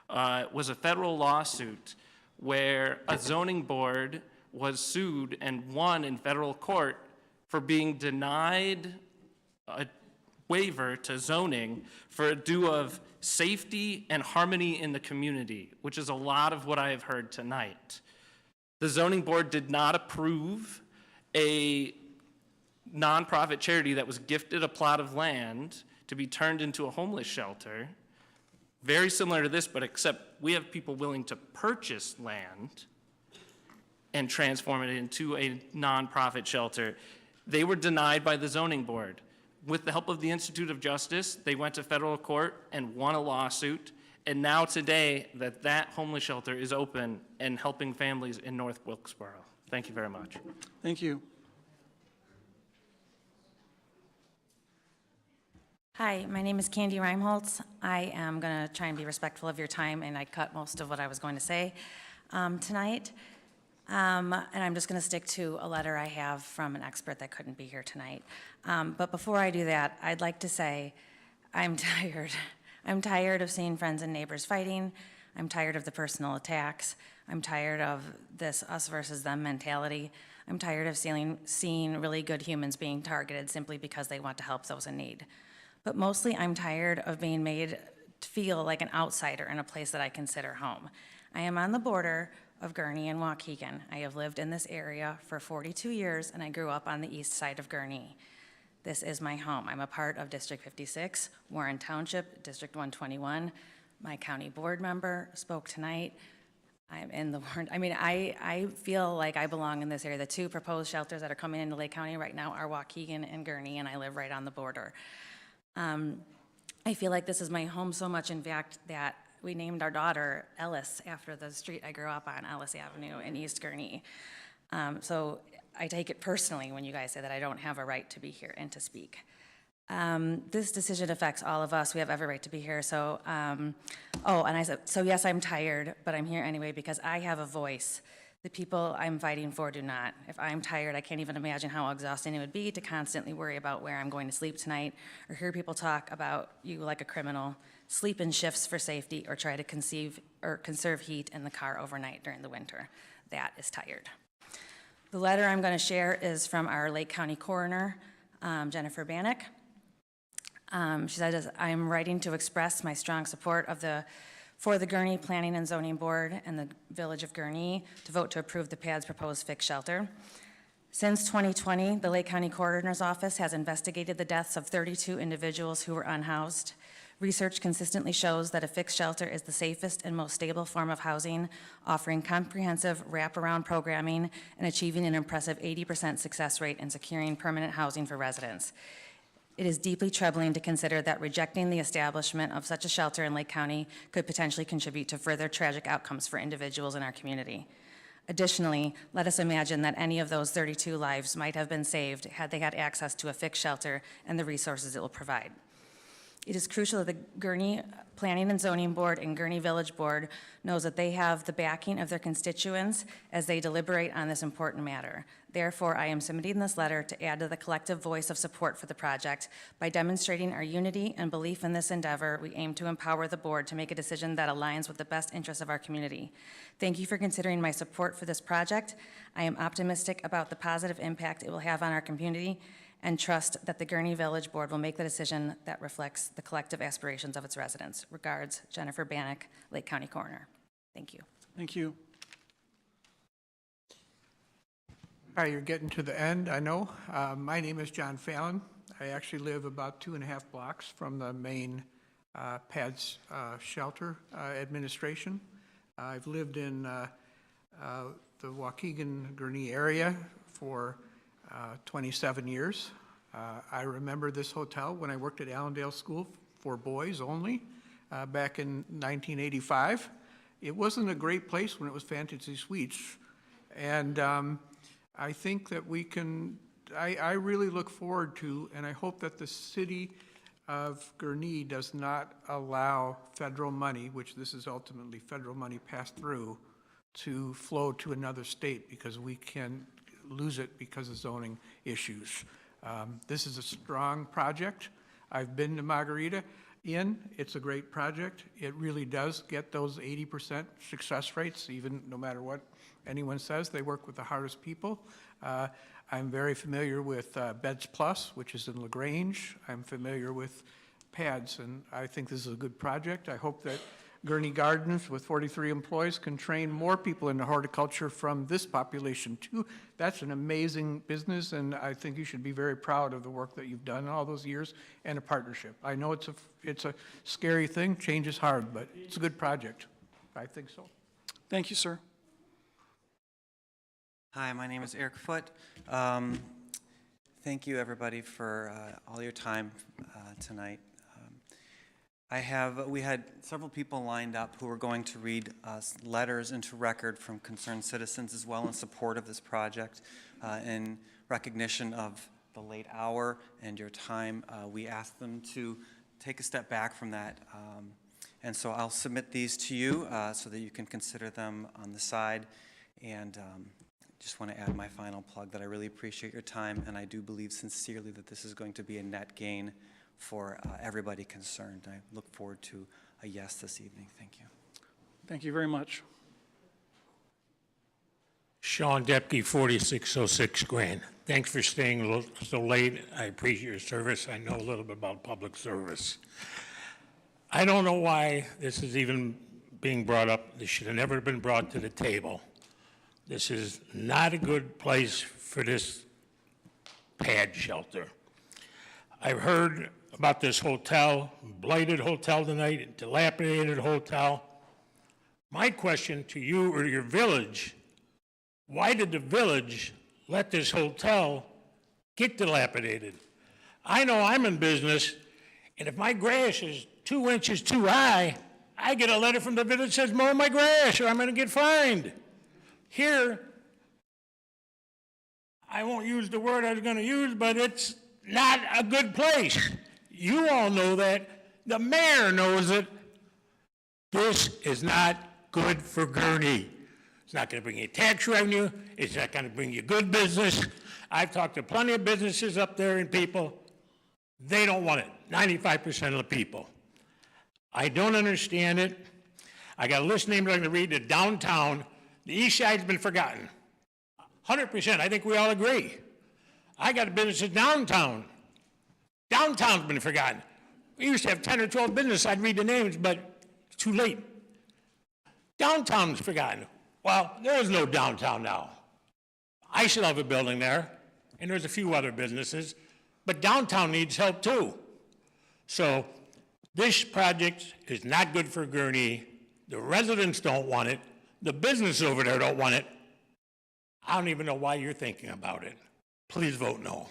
[SPEAKER 13] was a federal lawsuit where a zoning board was sued and won in federal court for being denied a waiver to zoning for a due of safety and harmony in the community, which is a lot of what I have heard tonight. The zoning board did not approve a nonprofit charity that was gifted a plot of land to be turned into a homeless shelter, very similar to this, but except we have people willing to purchase land and transform it into a nonprofit shelter. They were denied by the zoning board. With the help of the Institute of Justice, they went to federal court and won a lawsuit, and now today that homeless shelter is open and helping families in North Wilkesboro. Thank you very much.
[SPEAKER 1] Thank you.
[SPEAKER 5] Hi, my name is Candy Reimholtz. I am going to try and be respectful of your time, and I cut most of what I was going to say tonight. And I'm just going to stick to a letter I have from an expert that couldn't be here tonight. But before I do that, I'd like to say I'm tired. I'm tired of seeing friends and neighbors fighting. I'm tired of the personal attacks. I'm tired of this us versus them mentality. I'm tired of seeing really good humans being targeted simply because they want to help those in need. But mostly I'm tired of being made to feel like an outsider in a place that I consider home. I am on the border of Gurnee and Waukegan. I have lived in this area for 42 years, and I grew up on the east side of Gurnee. This is my home. I'm a part of District 56, Warren Township, District 121. My county board member spoke tonight. I'm in the Warren, I feel like I belong in this area. The two proposed shelters that are coming into Lake County right now are Waukegan and Gurnee, and I live right on the border. I feel like this is my home so much, in fact, that we named our daughter Ellis after the street I grew up on, Ellis Avenue in East Gurnee. So I take it personally when you guys say that I don't have a right to be here and to speak. This decision affects all of us. We have every right to be here. So, and I said, so yes, I'm tired, but I'm here anyway because I have a voice. The people I'm fighting for do not. If I'm tired, I can't even imagine how exhausting it would be to constantly worry about where I'm going to sleep tonight, or hear people talk about you like a criminal, sleep in shifts for safety, or try to conserve heat in the car overnight during the winter. That is tired. The letter I'm going to share is from our Lake County coroner, Jennifer Bannock. She said, I'm writing to express my strong support for the Gurnee Planning and Zoning Board and the Village of Gurnee to vote to approve the PAD's proposed fixed shelter. Since 2020, the Lake County Coroner's Office has investigated the deaths of 32 individuals who were unhoused. Research consistently shows that a fixed shelter is the safest and most stable form of housing, offering comprehensive wraparound programming and achieving an impressive 80% success rate in securing permanent housing for residents. It is deeply troubling to consider that rejecting the establishment of such a shelter in Lake County could potentially contribute to further tragic outcomes for individuals in our community. Additionally, let us imagine that any of those 32 lives might have been saved had they had access to a fixed shelter and the resources it will provide. It is crucial that the Gurnee Planning and Zoning Board and Gurnee Village Board knows that they have the backing of their constituents as they deliberate on this important matter. Therefore, I am submitting this letter to add to the collective voice of support for the project. By demonstrating our unity and belief in this endeavor, we aim to empower the board to make a decision that aligns with the best interests of our community. Thank you for considering my support for this project. I am optimistic about the positive impact it will have on our community and trust that the Gurnee Village Board will make the decision that reflects the collective aspirations of its residents. Regards, Jennifer Bannock, Lake County Coroner. Thank you.
[SPEAKER 1] Thank you.
[SPEAKER 6] All right, you're getting to the end, I know. My name is John Fallon. I actually live about 2.5 blocks from the main PADS shelter administration. I've lived in the Waukegan, Gurnee area for 27 years. I remember this hotel when I worked at Allendale School for boys only back in 1985. It wasn't a great place when it was Fantasy Suites. And I think that we can, I really look forward to, and I hope that the city of Gurnee does not allow federal money, which this is ultimately federal money passed through, to flow to another state because we can lose it because of zoning issues. This is a strong project. I've been to Margarita Inn. It's a great project. It really does get those 80% success rates, even no matter what anyone says. They work with the hardest people. I'm very familiar with Beds Plus, which is in LaGrange. I'm familiar with pads, and I think this is a good project. I hope that Gurnee Gardens, with 43 employees, can train more people into horticulture from this population too. That's an amazing business, and I think you should be very proud of the work that you've done all those years and a partnership. I know it's a scary thing. Change is hard, but it's a good project. I think so.
[SPEAKER 1] Thank you, sir.
[SPEAKER 14] Hi, my name is Eric Foote. Thank you, everybody, for all your time tonight. We had several people lined up who were going to read letters into record from concerned citizens as well in support of this project. In recognition of the late hour and your time, we asked them to take a step back from that. And so I'll submit these to you so that you can consider them on the side. And just want to add my final plug that I really appreciate your time, and I do believe sincerely that this is going to be a net gain for everybody concerned. I look forward to a yes this evening. Thank you.
[SPEAKER 1] Thank you very much.
[SPEAKER 15] Sean Depke, 4606 Grand. Thanks for staying so late. I appreciate your service. I know a little bit about public service. I don't know why this is even being brought up. This should have never been brought to the table. This is not a good place for this pad shelter. I've heard about this hotel, blighted hotel tonight, dilapidated hotel. My question to you or your village, why did the village let this hotel get dilapidated? I know I'm in business, and if my grass is 2 inches too high, I get a letter from the village that says mow my grass or I'm gonna get fined. Here, I won't use the word I was gonna use, but it's not a good place. You all know that. The mayor knows it. This is not good for Gurnee. It's not going to bring you tax revenue. It's not going to bring you good business. I've talked to plenty of businesses up there and people. They don't want it, 95% of the people. I don't understand it. I got a list of names I'm going to read. The downtown, the east side's been forgotten. 100%, I think we all agree. I got a business in downtown. Downtown's been forgotten. We used to have 10 or 12 businesses. I'd read the names, but it's too late. Downtown's forgotten. Well, there is no downtown now. I still have a building there, and there's a few other businesses, but downtown needs help too. So this project is not good for Gurnee. The residents don't want it. The businesses over there don't want it. I don't even know why you're thinking about it. Please vote no.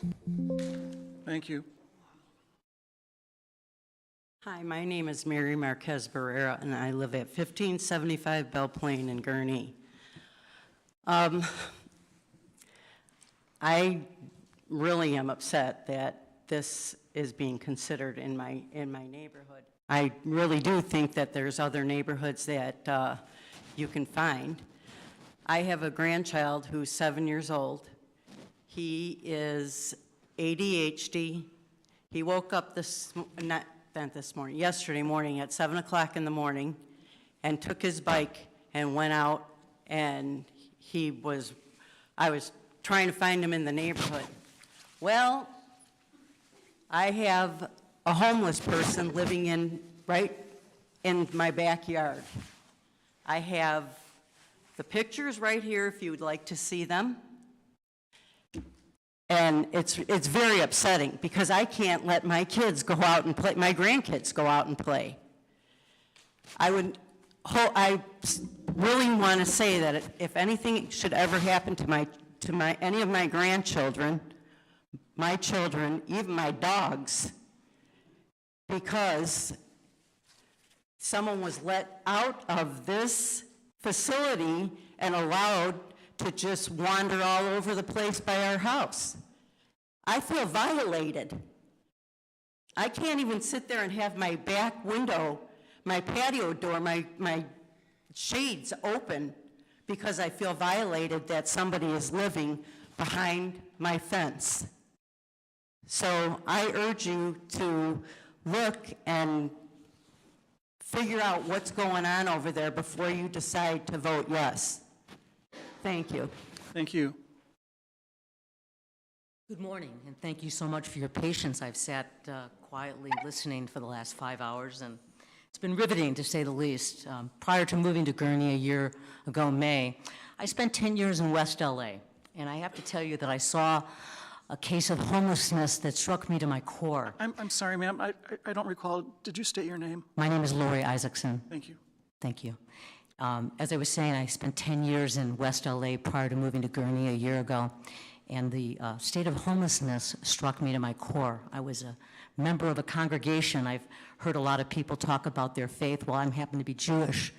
[SPEAKER 1] Thank you.
[SPEAKER 23] Hi, my name is Mary Marquez Barrera, and I live at 1575 Belle Plaine in Gurnee. I really am upset that this is being considered in my neighborhood. I really do think that there's other neighborhoods that you can find. I have a grandchild who's 7 years old. He is ADHD. He woke up yesterday morning at 7 o'clock in the morning and took his bike and went out, and I was trying to find him in the neighborhood. Well, I have a homeless person living right in my backyard. I have the pictures right here if you would like to see them. And it's very upsetting because I can't let my kids go out and play, my grandkids go out and play. I really want to say that if anything should ever happen to any of my grandchildren, my children, even my dogs, because someone was let out of this facility and allowed to just wander all over the place by our house. I feel violated. I can't even sit there and have my back window, my patio door, my shades open because I feel violated that somebody is living behind my fence. So I urge you to look and figure out what's going on over there before you decide to vote yes. Thank you.
[SPEAKER 1] Thank you.
[SPEAKER 11] Good morning, and thank you so much for your patience. I've sat quietly listening for the last 5 hours, and it's been riveting, to say the least. Prior to moving to Gurnee a year ago, May, I spent 10 years in West LA, and I have to tell you that I saw a case of homelessness that struck me to my core.
[SPEAKER 1] I'm sorry, ma'am, I don't recall. Did you state your name?
[SPEAKER 11] My name is Lori Isaacson.
[SPEAKER 1] Thank you.
[SPEAKER 11] Thank you. As I was saying, I spent 10 years in West LA prior to moving to Gurnee a year ago, and the state of homelessness struck me to my core. I was a member of a congregation. I've heard a lot of people talk about their faith. Well, I happen to be Jewish,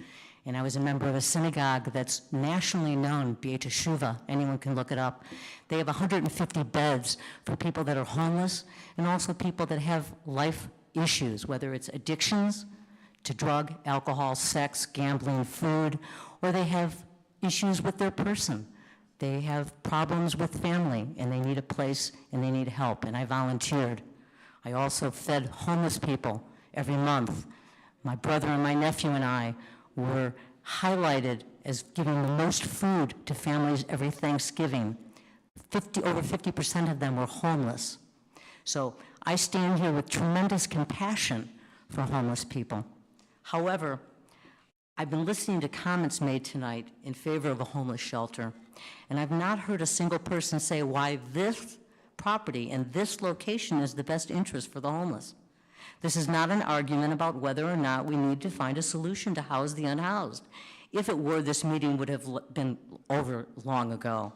[SPEAKER 11] and I was a member of a synagogue that's nationally known, B'et Teshuva. Anyone can look it up. They have 150 beds for people that are homeless and also people that have life issues, whether it's addictions to drug, alcohol, sex, gambling, food, or they have issues with their person. They have problems with family, and they need a place, and they need help, and I volunteered. I also fed homeless people every month. My brother and my nephew and I were highlighted as giving the most food to families every Thanksgiving. Over 50% of them were homeless. So I stand here with tremendous compassion for homeless people. However, I've been listening to comments made tonight in favor of a homeless shelter, and I've not heard a single person say why this property and this location is the best interest for the homeless. This is not an argument about whether or not we need to find a solution to house the unhoused. If it were, this meeting would have been over long ago.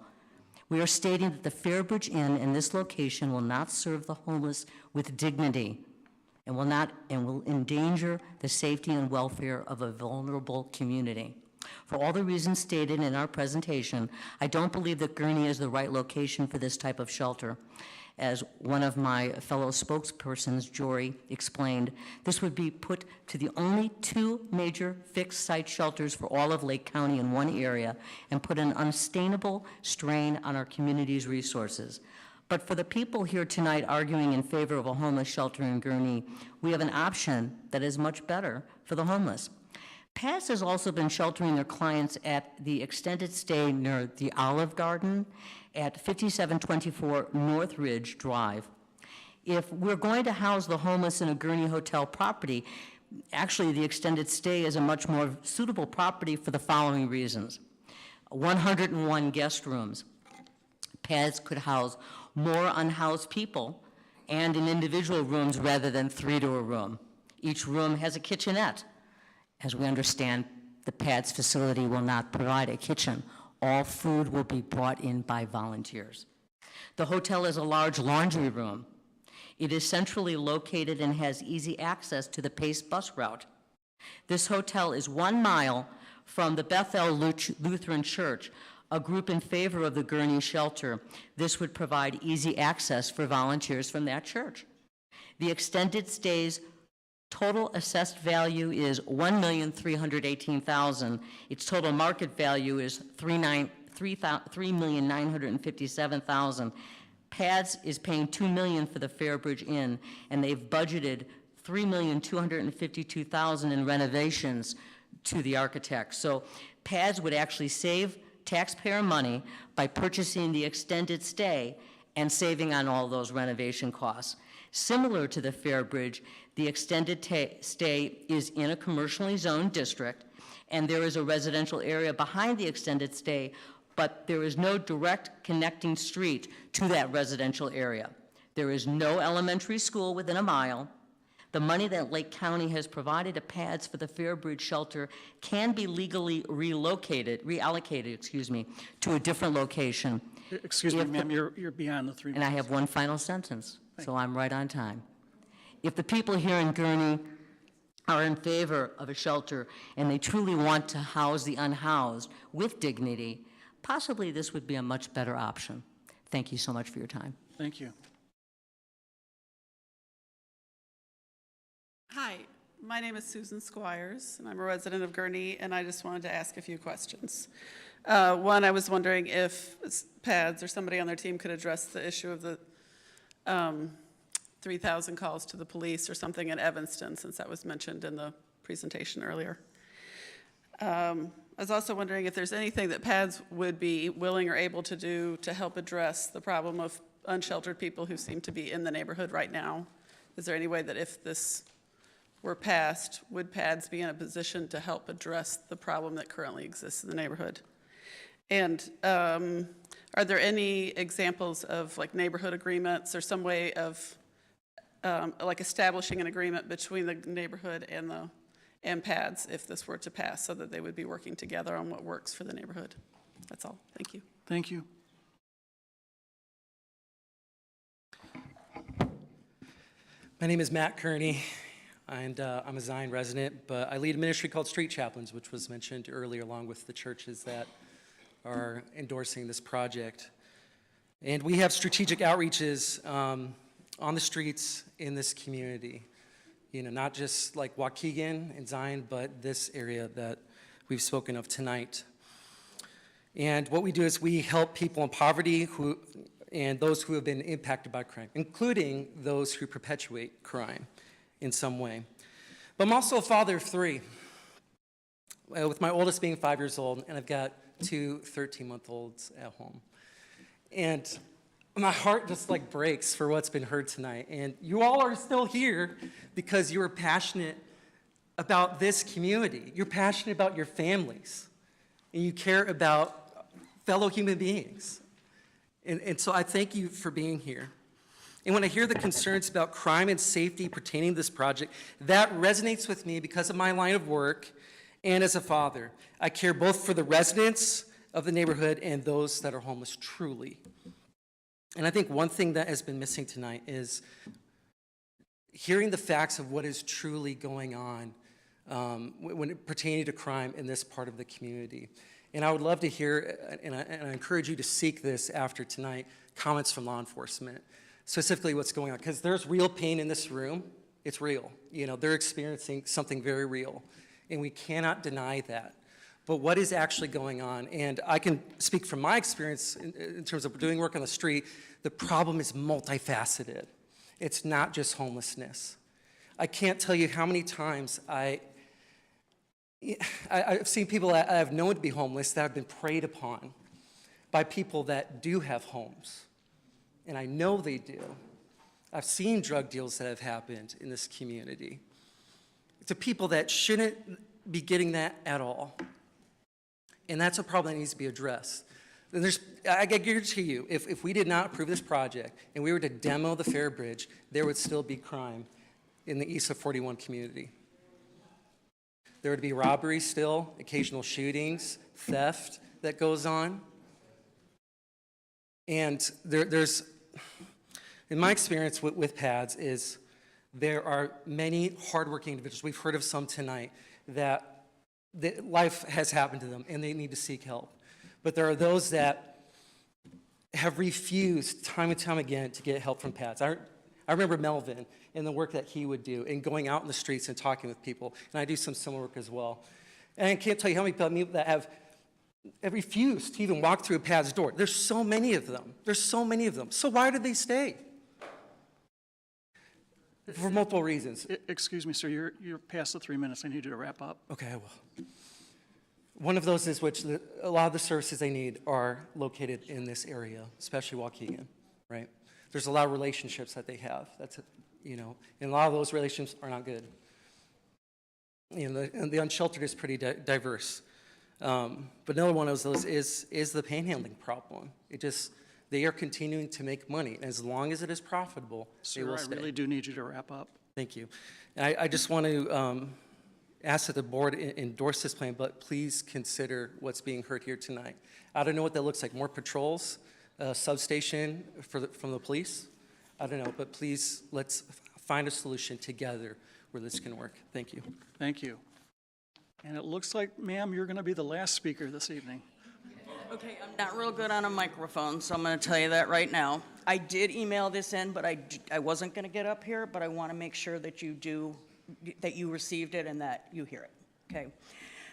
[SPEAKER 11] We are stating that the Fairbridge Inn in this location will not serve the homeless with dignity and will endanger the safety and welfare of a vulnerable community. For all the reasons stated in our presentation, I don't believe that Gurnee is the right location for this type of shelter. As one of my fellow spokespersons, Jory, explained, this would be put to the only 2 major fixed site shelters for all of Lake County in one area and put an unsustainable strain on our community's resources. But for the people here tonight arguing in favor of a homeless shelter in Gurnee, we have an option that is much better for the homeless. PASS has also been sheltering their clients at the extended stay near the Olive Garden at 5724 North Ridge Drive. If we're going to house the homeless in a Gurnee hotel property, actually the extended stay is a much more suitable property for the following reasons. 101 guest rooms. PASS could house more unhoused people and in individual rooms rather than 3 to a room. Each room has a kitchenette. As we understand, the PADS facility will not provide a kitchen. All food will be brought in by volunteers. The hotel is a large laundry room. It is centrally located and has easy access to the Pace bus route. This hotel is 1 mile from the Bethel Lutheran Church, a group in favor of the Gurnee shelter. This would provide easy access for volunteers from that church. The extended stays total assessed value is $1,318,000. Its total market value is $3,957,000. PADS is paying $2 million for the Fairbridge Inn, and they've budgeted $3,252,000 in renovations to the architect. So PADS would actually save taxpayer money by purchasing the extended stay and saving on all those renovation costs. Similar to the Fairbridge, the extended stay is in a commercially zoned district, and there is a residential area behind the extended stay, but there is no direct connecting street to that residential area. There is no elementary school within a mile. The money that Lake County has provided to PADS for the Fairbridge shelter can be legally reallocated to a different location.
[SPEAKER 1] Excuse me, ma'am, you're beyond the 3 minutes.
[SPEAKER 11] And I have one final sentence, so I'm right on time. If the people here in Gurnee are in favor of a shelter and they truly want to house the unhoused with dignity, possibly this would be a much better option. Thank you so much for your time.
[SPEAKER 1] Thank you.
[SPEAKER 16] Hi, my name is Susan Squires, and I'm a resident of Gurnee, and I just wanted to ask a few questions. One, I was wondering if PADS or somebody on their team could address the issue of the 3,000 calls to the police or something in Evanston, since that was mentioned in the presentation earlier. I was also wondering if there's anything that PADS would be willing or able to do to help address the problem of unsheltered people who seem to be in the neighborhood right now. Is there any way that if this were passed, would PADS be in a position to help address the problem that currently exists in the neighborhood? And are there any examples of like neighborhood agreements or some way of like establishing an agreement between the neighborhood and PADS if this were to pass, so that they would be working together on what works for the neighborhood? That's all. Thank you.
[SPEAKER 1] Thank you.
[SPEAKER 17] My name is Matt Gurnee, and I'm a Zion resident, but I lead a ministry called Street Chaplains, which was mentioned earlier, along with the churches that are endorsing this project. And we have strategic outreaches on the streets in this community. You know, not just like Waukegan and Zion, but this area that we've spoken of tonight. And what we do is we help people in poverty and those who have been impacted by crime, including those who perpetuate crime in some way. But I'm also a father of 3, with my oldest being 5 years old, and I've got 2 13-month-olds at home. And my heart just like breaks for what's been heard tonight. And you all are still here because you are passionate about this community. You're passionate about your families, and you care about fellow human beings. And so I thank you for being here. And when I hear the concerns about crime and safety pertaining to this project, that resonates with me because of my line of work and as a father. I care both for the residents of the neighborhood and those that are homeless, truly. And I think one thing that has been missing tonight is hearing the facts of what is truly going on when it pertaining to crime in this part of the community. And I would love to hear, and I encourage you to seek this after tonight, comments from law enforcement, specifically what's going on, because there's real pain in this room. It's real. You know, they're experiencing something very real, and we cannot deny that. But what is actually going on? And I can speak from my experience in terms of doing work on the street. The problem is multifaceted. It's not just homelessness. I can't tell you how many times I've seen people that I've known to be homeless that have been preyed upon by people that do have homes. And I know they do. I've seen drug deals that have happened in this community to people that shouldn't be getting that at all. And that's a problem that needs to be addressed. And I guarantee you, if we did not approve this project and we were to demo the Fair Bridge, there would still be crime in the East of 41 community. There would be robberies still, occasional shootings, theft that goes on. And there's, in my experience with PADS, is there are many hardworking individuals, we've heard of some tonight, that life has happened to them and they need to seek help. But there are those that have refused time and time again to get help from PADS. I remember Melvin and the work that he would do and going out in the streets and talking with people. And I do some similar work as well. And I can't tell you how many people that have refused to even walk through a PADS door. There's so many of them. There's so many of them. So why did they stay? For multiple reasons.
[SPEAKER 1] Excuse me, sir, you're past the 3 minutes. I need you to wrap up.
[SPEAKER 17] Okay, I will. One of those is a lot of the services they need are located in this area, especially Waukegan, right? There's a lot of relationships that they have. And a lot of those relationships are not good. And the unsheltered is pretty diverse. But another one of those is the panhandling problem. They are continuing to make money. As long as it is profitable, they will stay.
[SPEAKER 1] I really do need you to wrap up.
[SPEAKER 17] Thank you. And I just want to ask that the board endorse this plan, but please consider what's being heard here tonight. I don't know what that looks like. More patrols, substation from the police. I don't know, but please let's find a solution together where this can work. Thank you.
[SPEAKER 1] Thank you. And it looks like, ma'am, you're going to be the last speaker this evening.
[SPEAKER 19] Okay, I'm not real good on a microphone, so I'm going to tell you that right now. I did email this in, but I wasn't going to get up here, but I want to make sure that you received it and that you hear it. Okay.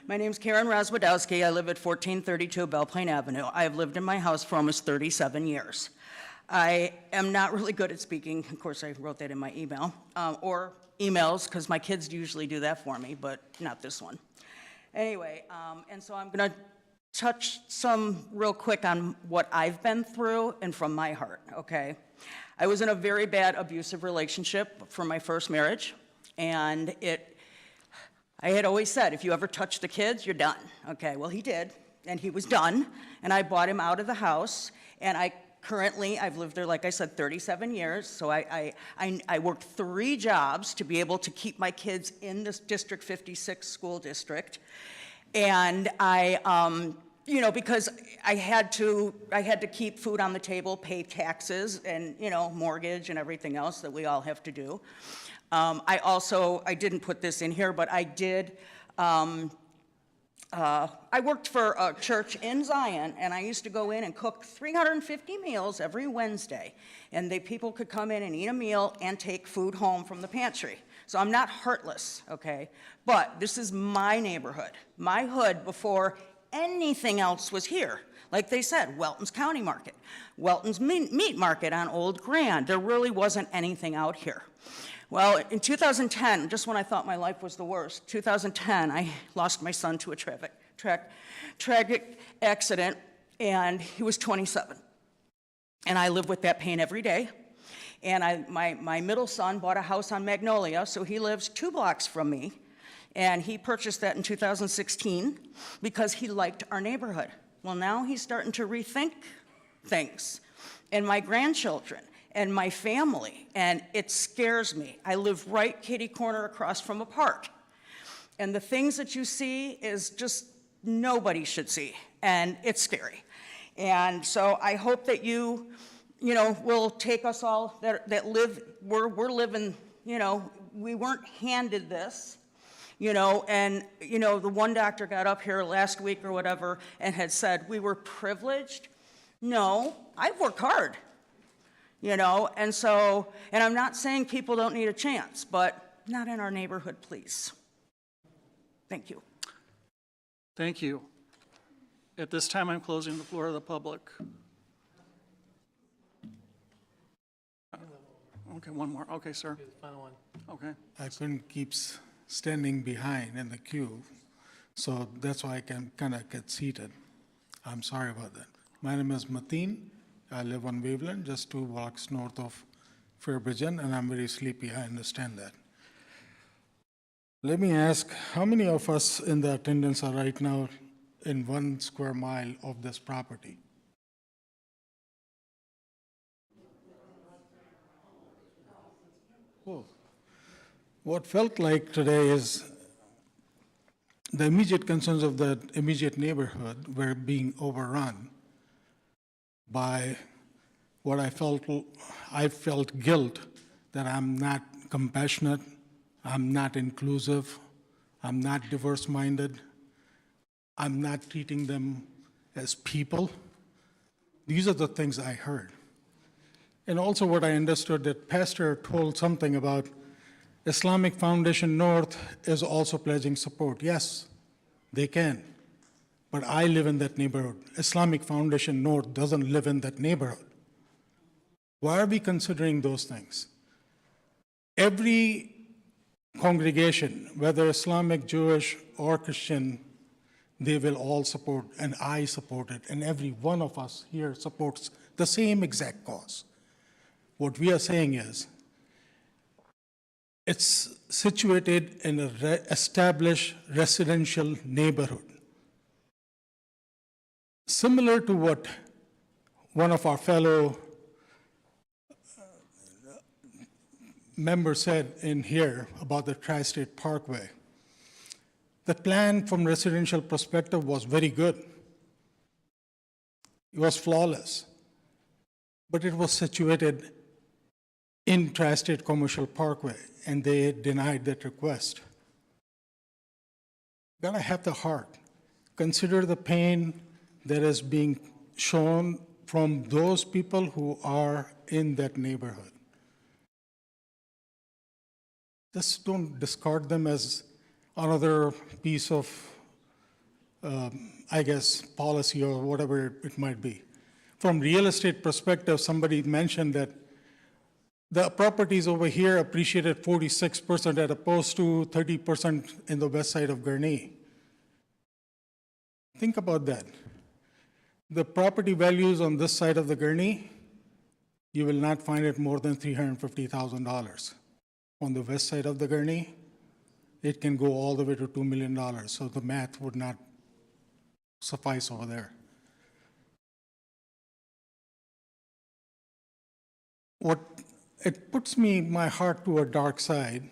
[SPEAKER 19] My name's Karen Razwadowski. I live at 1432 Belle Plaine Avenue. I have lived in my house for almost 37 years. I am not really good at speaking. Of course, I wrote that in my email, or emails, because my kids usually do that for me, but not this one. Anyway, and so I'm going to touch some real quick on what I've been through and from my heart, okay? I was in a very bad abusive relationship for my first marriage, and I had always said, if you ever touch the kids, you're done, okay? Well, he did, and he was done, and I bought him out of the house, and I've lived there, like I said, 37 years, so I worked 3 jobs to be able to keep my kids in this District 56 school district. And because I had to keep food on the table, pay taxes, and, mortgage and everything else that we all have to do. I didn't put this in here, but I did, I worked for a church in Zion, and I used to go in and cook 350 meals every Wednesday. And people could come in and eat a meal and take food home from the pantry. So I'm not heartless, okay? But this is my neighborhood, my hood before anything else was here. Like they said, Welton's County Market, Welton's Meat Market on Old Grand. There really wasn't anything out here. Well, in 2010, just when I thought my life was the worst, 2010, I lost my son to a tragic accident, and he was 27. And I live with that pain every day. And my middle son bought a house on Magnolia, so he lives 2 blocks from me. And he purchased that in 2016 because he liked our neighborhood. Well, now he's starting to rethink things. And my grandchildren and my family, and it scares me. I live right kitty corner across from a park. And the things that you see is just nobody should see, and it's scary. And so I hope that you will take us all that live, we're living, we weren't handed this, and, the one doctor got up here last week or whatever and had said, we were privileged. No, I've worked hard, and I'm not saying people don't need a chance, but not in our neighborhood, please. Thank you.
[SPEAKER 1] Thank you. At this time, I'm closing the floor to the public. Okay, one more. Okay, sir.
[SPEAKER 2] Final one.
[SPEAKER 1] Okay.
[SPEAKER 2] I couldn't keep standing behind in the queue, so that's why I can kind of get seated. I'm sorry about that. My name is Mateen. I live on Waveland, just 2 blocks north of Fairbridge, and I'm very sleepy. I understand that. Let me ask, how many of us in the attendance are right now in 1 square mile of this property? Oh. What felt like today is the immediate concerns of the immediate neighborhood were being overrun by what I felt guilt that I'm not compassionate, I'm not inclusive, I'm not diverse-minded, I'm not treating them as people. These are the things I heard. And also what I understood that Pastor told something about Islamic Foundation North is also pledging support. Yes, they can, but I live in that neighborhood. Islamic Foundation North doesn't live in that neighborhood. Why are we considering those things? Every congregation, whether Islamic, Jewish, or Christian, they will all support, and I support it, and every one of us here supports the same exact cause. What we are saying is, it's situated in an established residential neighborhood. Similar to what one of our fellow members said in here about the Tri-State Parkway. The plan from residential perspective was very good. It was flawless, but it was situated in Tri-State Commercial Parkway, and they denied that request. Gotta have the heart. Consider the pain that is being shown from those people who are in that neighborhood. Just don't discard them as another piece of, policy or whatever it might be. From real estate perspective, somebody mentioned that the properties over here appreciated 46% as opposed to 30% in the west side of Gurnee. Think about that. The property values on this side of the Gurnee, you will not find it more than $350,000. On the west side of the Gurnee, it can go all the way to $2 million, so the math would not suffice over there. It puts my heart to a dark side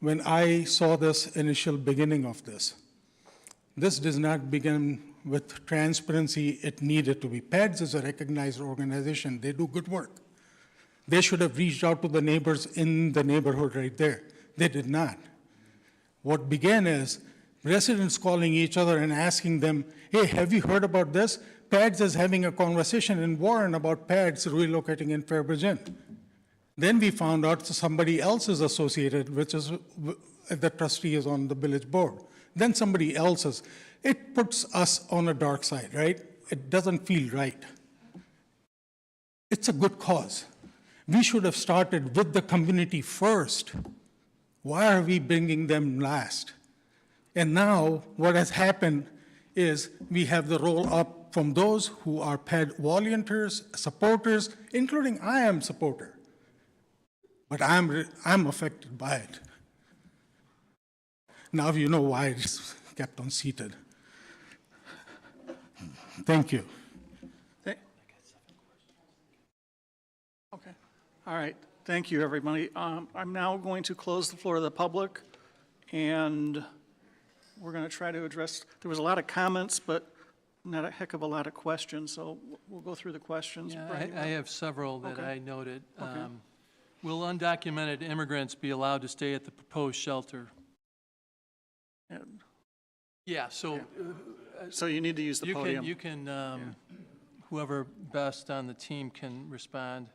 [SPEAKER 2] when I saw this initial beginning of this. This does not begin with transparency it needed to be. PADS is a recognized organization. They do good work. They should have reached out to the neighbors in the neighborhood right there. They did not. What began is residents calling each other and asking them, hey, have you heard about this? PADS is having a conversation in Warren about PADS relocating in Fairbridge Inn. Then we found out somebody else is associated, which is the trustee is on the village board. Then somebody else is. It puts us on a dark side, right? It doesn't feel right. It's a good cause. We should have started with the community first. Why are we bringing them last? And now what has happened is we have the roll up from those who are PAD volunteers, supporters, including I am a supporter. But I'm affected by it. Now you know why it's kept on seated. Thank you.
[SPEAKER 1] Okay. All right. Thank you, everybody. I'm now going to close the floor to the public, and we're going to try to address, there was a lot of comments, but not a heck of a lot of questions, so we'll go through the questions.
[SPEAKER 4] Yeah,
[SPEAKER 1] Brian,
[SPEAKER 4] I have several that
[SPEAKER 1] Okay.
[SPEAKER 4] I noted.
[SPEAKER 1] Okay.
[SPEAKER 4] Will undocumented immigrants be allowed to stay at the proposed shelter?
[SPEAKER 1] And-
[SPEAKER 4] Yeah, so.
[SPEAKER 1] So you need to use the podium.
[SPEAKER 4] You can, whoever best on the team can respond.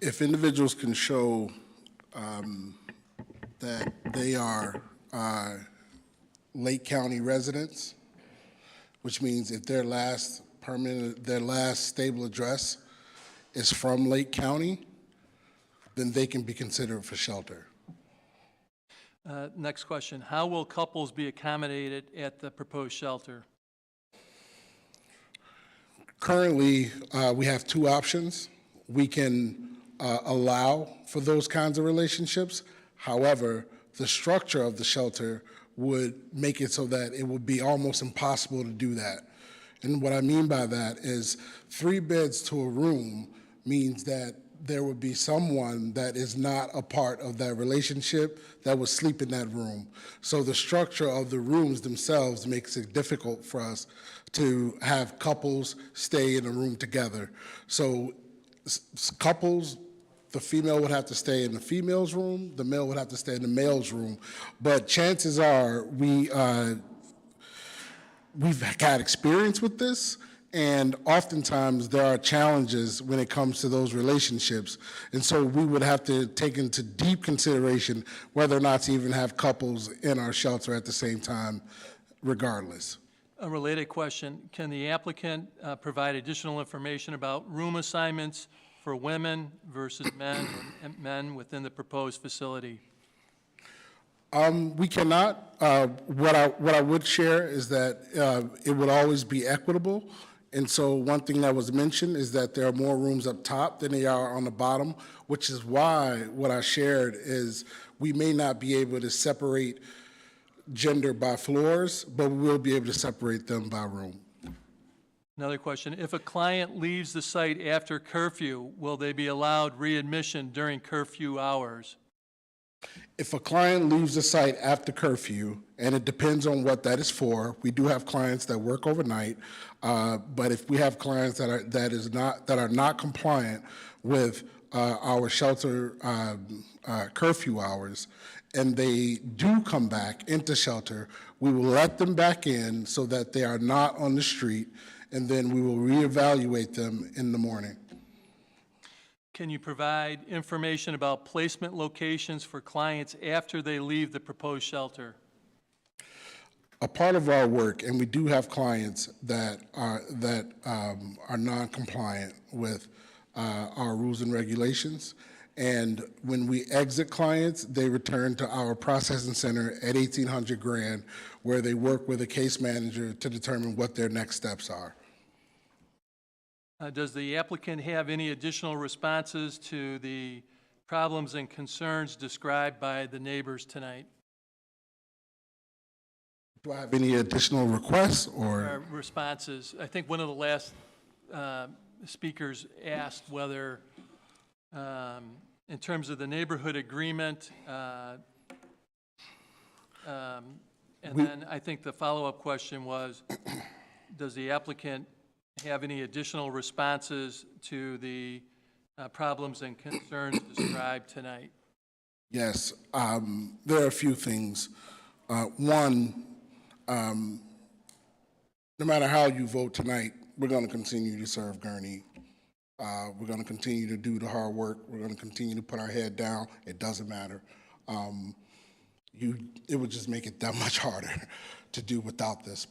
[SPEAKER 18] If individuals can show that they are Lake County residents, which means if their last stable address is from Lake County, then they can be considered for shelter.
[SPEAKER 4] Next question. How will couples be accommodated at the proposed shelter?
[SPEAKER 18] Currently, we have two options. We can allow for those kinds of relationships. However, the structure of the shelter would make it so that it would be almost impossible to do that. And what I mean by that is 3 beds to a room means that there would be someone that is not a part of that relationship that would sleep in that room. So the structure of the rooms themselves makes it difficult for us to have couples stay in a room together. So couples, the female would have to stay in the female's room, the male would have to stay in the male's room. But chances are we've had experience with this, and oftentimes there are challenges when it comes to those relationships. And so we would have to take into deep consideration whether or not to even have couples in our shelter at the same time, regardless.
[SPEAKER 4] A related question, can the applicant provide additional information about room assignments for women versus men within the proposed facility?
[SPEAKER 18] We cannot. What I would share is that it would always be equitable. And so one thing that was mentioned is that there are more rooms up top than there are on the bottom, which is why what I shared is we may not be able to separate gender by floors, but we will be able to separate them by room.
[SPEAKER 4] Another question, if a client leaves the site after curfew, will they be allowed readmission during curfew hours?
[SPEAKER 18] If a client leaves the site after curfew, and it depends on what that is for, we do have clients that work overnight, but if we have clients that are not compliant with our shelter curfew hours, and they do come back into shelter, we will let them back in so that they are not on the street, and then we will reevaluate them in the morning.
[SPEAKER 4] Can you provide information about placement locations for clients after they leave the proposed shelter?
[SPEAKER 18] A part of our work, and we do have clients that are non-compliant with our rules and regulations. And when we exit clients, they return to our processing center at 1,800 Grand, where they work with a case manager to determine what their next steps are.
[SPEAKER 4] Does the applicant have any additional responses to the problems and concerns described by the neighbors tonight?
[SPEAKER 18] Do I have any additional requests or?
[SPEAKER 4] Responses. I think one of the last speakers asked whether, in terms of the neighborhood agreement, and then I think the follow-up question was, does the applicant have any additional responses to the problems and concerns described tonight?
[SPEAKER 18] Yes, there are a few things. One, no matter how you vote tonight, we're going to continue to serve Gurnee. We're going to continue to do the hard work. We're going to continue to put our head down. It doesn't matter. It would just make it that much harder to do without this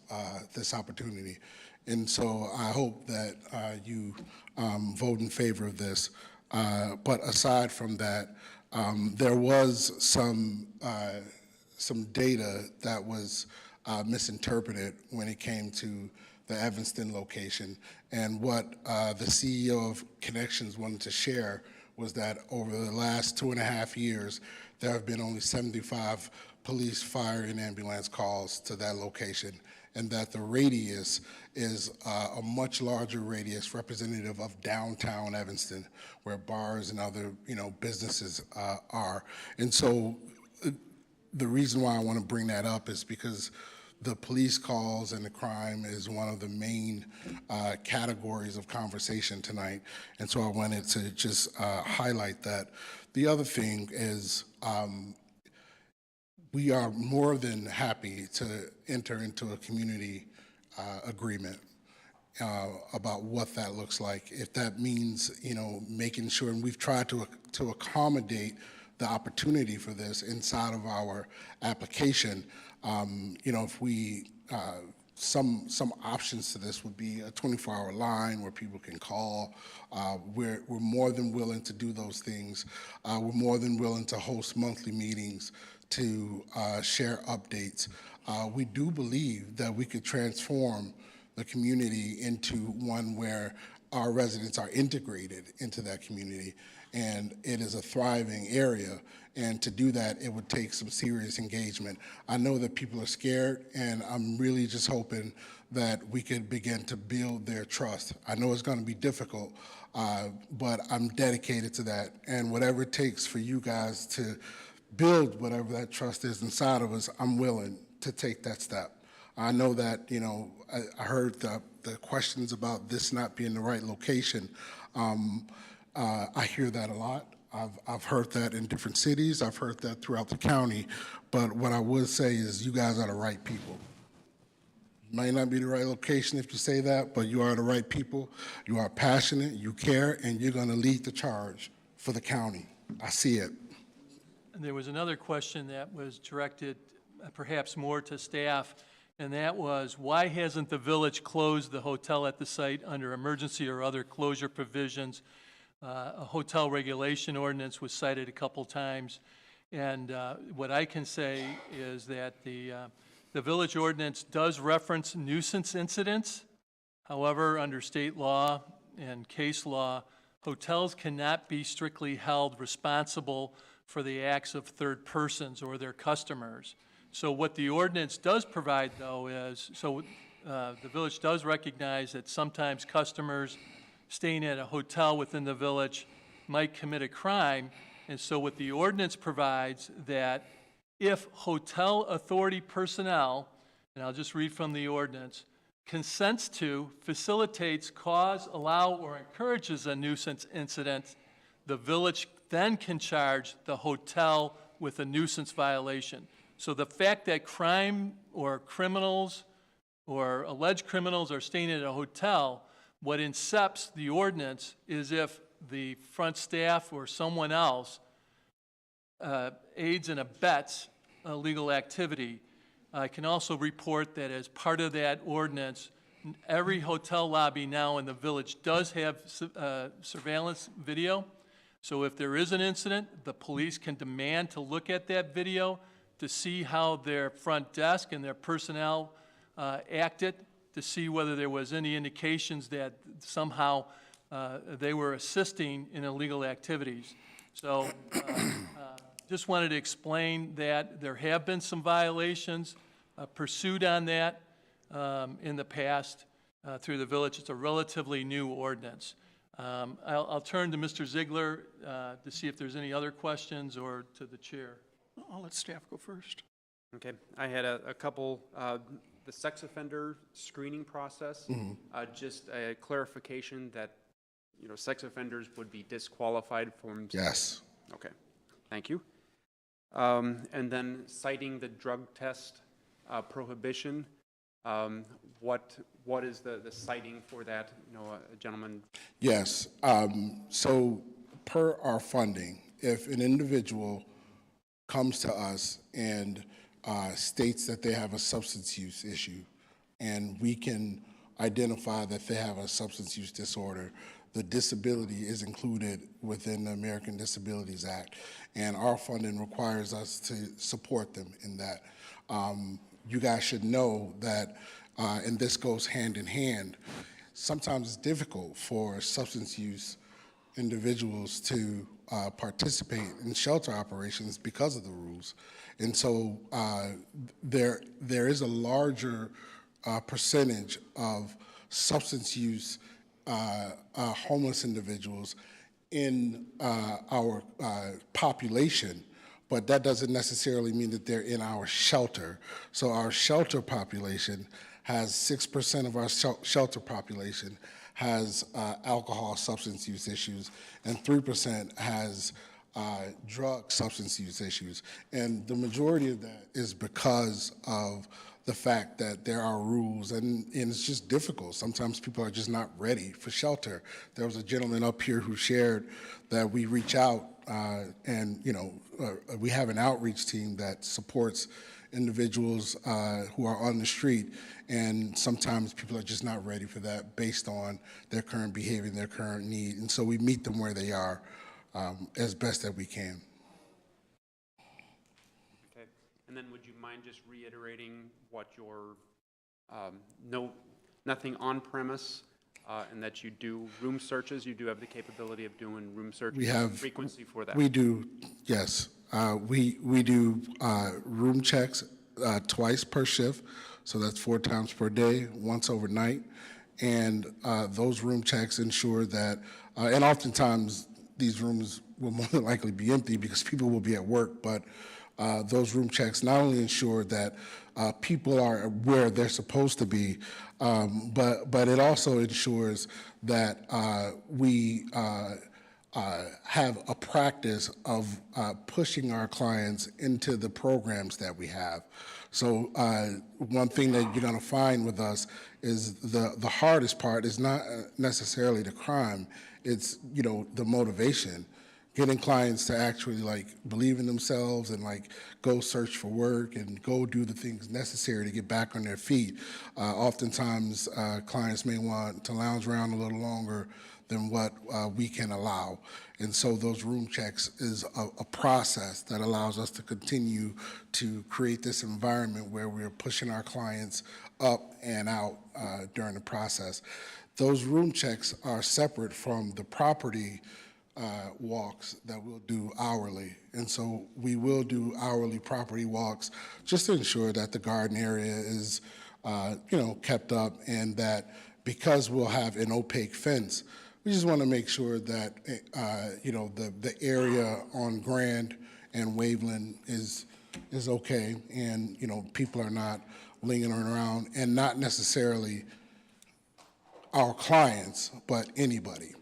[SPEAKER 18] opportunity. And so I hope that you vote in favor of this. But aside from that, there was some data that was misinterpreted when it came to the Evanston location. And what the CEO of Connections wanted to share was that over the last 2.5 years, there have been only 75 police, fire, and ambulance calls to that location, and that the radius is a much larger radius representative of downtown Evanston, where bars and other businesses are. And so the reason why I want to bring that up is because the police calls and the crime is one of the main categories of conversation tonight. And so I wanted to just highlight that. The other thing is we are more than happy to enter into a community agreement about what that looks like. If that means, making sure, and we've tried to accommodate the opportunity for this inside of our application. If we, some options to this would be a 24-hour line where people can call. We're more than willing to do those things. We're more than willing to host monthly meetings to share updates. We do believe that we could transform the community into one where our residents are integrated into that community, and it is a thriving area. And to do that, it would take some serious engagement. I know that people are scared, and I'm really just hoping that we could begin to build their trust. I know it's going to be difficult, but I'm dedicated to that. And whatever it takes for you guys to build whatever that trust is inside of us, I'm willing to take that step. I know that, I heard the questions about this not being the right location. I hear that a lot. I've heard that in different cities. I've heard that throughout the county. But what I would say is you guys are the right people. It might not be the right location if you say that, but you are the right people. You are passionate, you care, and you're going to lead the charge for the county. I see it.
[SPEAKER 4] And there was another question that was directed perhaps more to staff, and that was, why hasn't the village closed the hotel at the site under emergency or other closure provisions? A hotel regulation ordinance was cited a couple times, and what I can say is that the village ordinance does reference nuisance incidents. However, under state law and case law, hotels cannot be strictly held responsible for the acts of third persons or their customers. So what the ordinance does provide, though, is, the village does recognize that sometimes customers staying at a hotel within the village might commit a crime, and so what the ordinance provides that if hotel authority personnel, and I'll just read from the ordinance, consents to, facilitates, cause, allow, or encourages a nuisance incident, the village then can charge the hotel with a nuisance violation. So the fact that crime or criminals or alleged criminals are staying at a hotel, what incepts the ordinance is if the front staff or someone else aids and abets illegal activity. I can also report that as part of that ordinance, every hotel lobby now in the village does have surveillance video. So if there is an incident, the police can demand to look at that video to see how their front desk and their personnel acted, to see whether there was any indications that somehow they were assisting in illegal activities. So just wanted to explain that there have been some violations pursued on that in the past through the village. It's a relatively new ordinance. I'll turn to Mr. Ziegler to see if there's any other questions, or to the chair.
[SPEAKER 1] I'll let staff go first.
[SPEAKER 20] Okay, I had a couple, the sex offender screening process, just a clarification that, you know, sex offenders would be disqualified from.
[SPEAKER 18] Yes.
[SPEAKER 20] Okay, thank you. And then citing the drug test prohibition, what is the citing for that, you know, gentleman?
[SPEAKER 18] Yes. So per our funding, if an individual comes to us and states that they have a substance use issue, and we can identify that they have a substance use disorder, the disability is included within the American Disabilities Act, and our funding requires us to support them in that. You guys should know that, and this goes hand in hand, sometimes it's difficult for substance use individuals to participate in shelter operations because of the rules. And so there is a larger percentage of substance use homeless individuals in our population, but that doesn't necessarily mean that they're in our shelter. So our shelter population has 6% of our shelter population has alcohol substance use issues, and 3% has drug substance use issues. And the majority of that is because of the fact that there are rules, and it's just difficult. Sometimes people are just not ready for shelter. There was a gentleman up here who shared that we reach out and, you know, we have an outreach team that supports individuals who are on the street, and sometimes people are just not ready for that based on their current behavior and their current need. And so we meet them where they are as best that we can.
[SPEAKER 20] Okay, and then would you mind just reiterating what your, nothing on premise, and that you do room searches? You do have the capability of doing room searches.
[SPEAKER 18] We have
[SPEAKER 20] frequency for that.
[SPEAKER 18] We do, yes. We do room checks twice per shift, so that's 4 times per day, once overnight. And those room checks ensure that, and oftentimes these rooms will more than likely be empty because people will be at work, but those room checks not only ensure that people are where they're supposed to be, but it also ensures that we have a practice of pushing our clients into the programs that we have. So one thing that you're going to find with us is the hardest part is not necessarily the crime, it's, you know, the motivation. Getting clients to actually like believe in themselves and like go search for work and go do the things necessary to get back on their feet. Oftentimes clients may want to lounge around a little longer than what we can allow. And so those room checks is a process that allows us to continue to create this environment where we're pushing our clients up and out during the process. Those room checks are separate from the property walks that we'll do hourly. And so we will do hourly property walks just to ensure that the garden area is, you know, kept up, and that because we'll have an opaque fence, we just want to make sure that, you know, the area on Grand and Waveland is okay, and, you know, people are not lingering around, and not necessarily our clients, but anybody.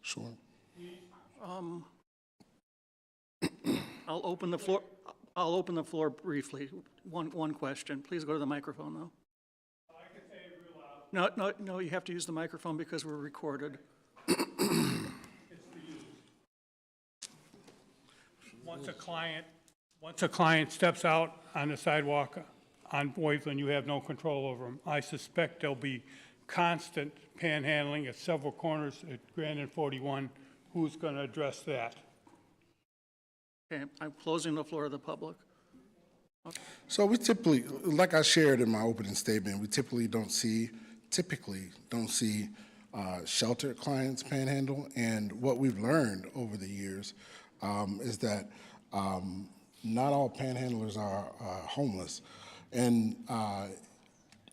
[SPEAKER 18] Sure.
[SPEAKER 1] I'll open the floor. I'll open the floor briefly. One question. Please go to the microphone, though. I can say it real loud. No, you have to use the microphone because we're recorded.
[SPEAKER 15] It's for you. Once
[SPEAKER 7] Once a client steps out on the sidewalk on Boydsland, you have no control over them. I suspect there'll be constant panhandling at several corners at Grand and 41. Who's going to address that?
[SPEAKER 1] Okay, I'm closing the floor to the public.
[SPEAKER 18] So we typically, like I shared in my opening statement, we typically don't see shelter clients panhandle. And what we've learned over the years is that not all panhandlers are homeless. And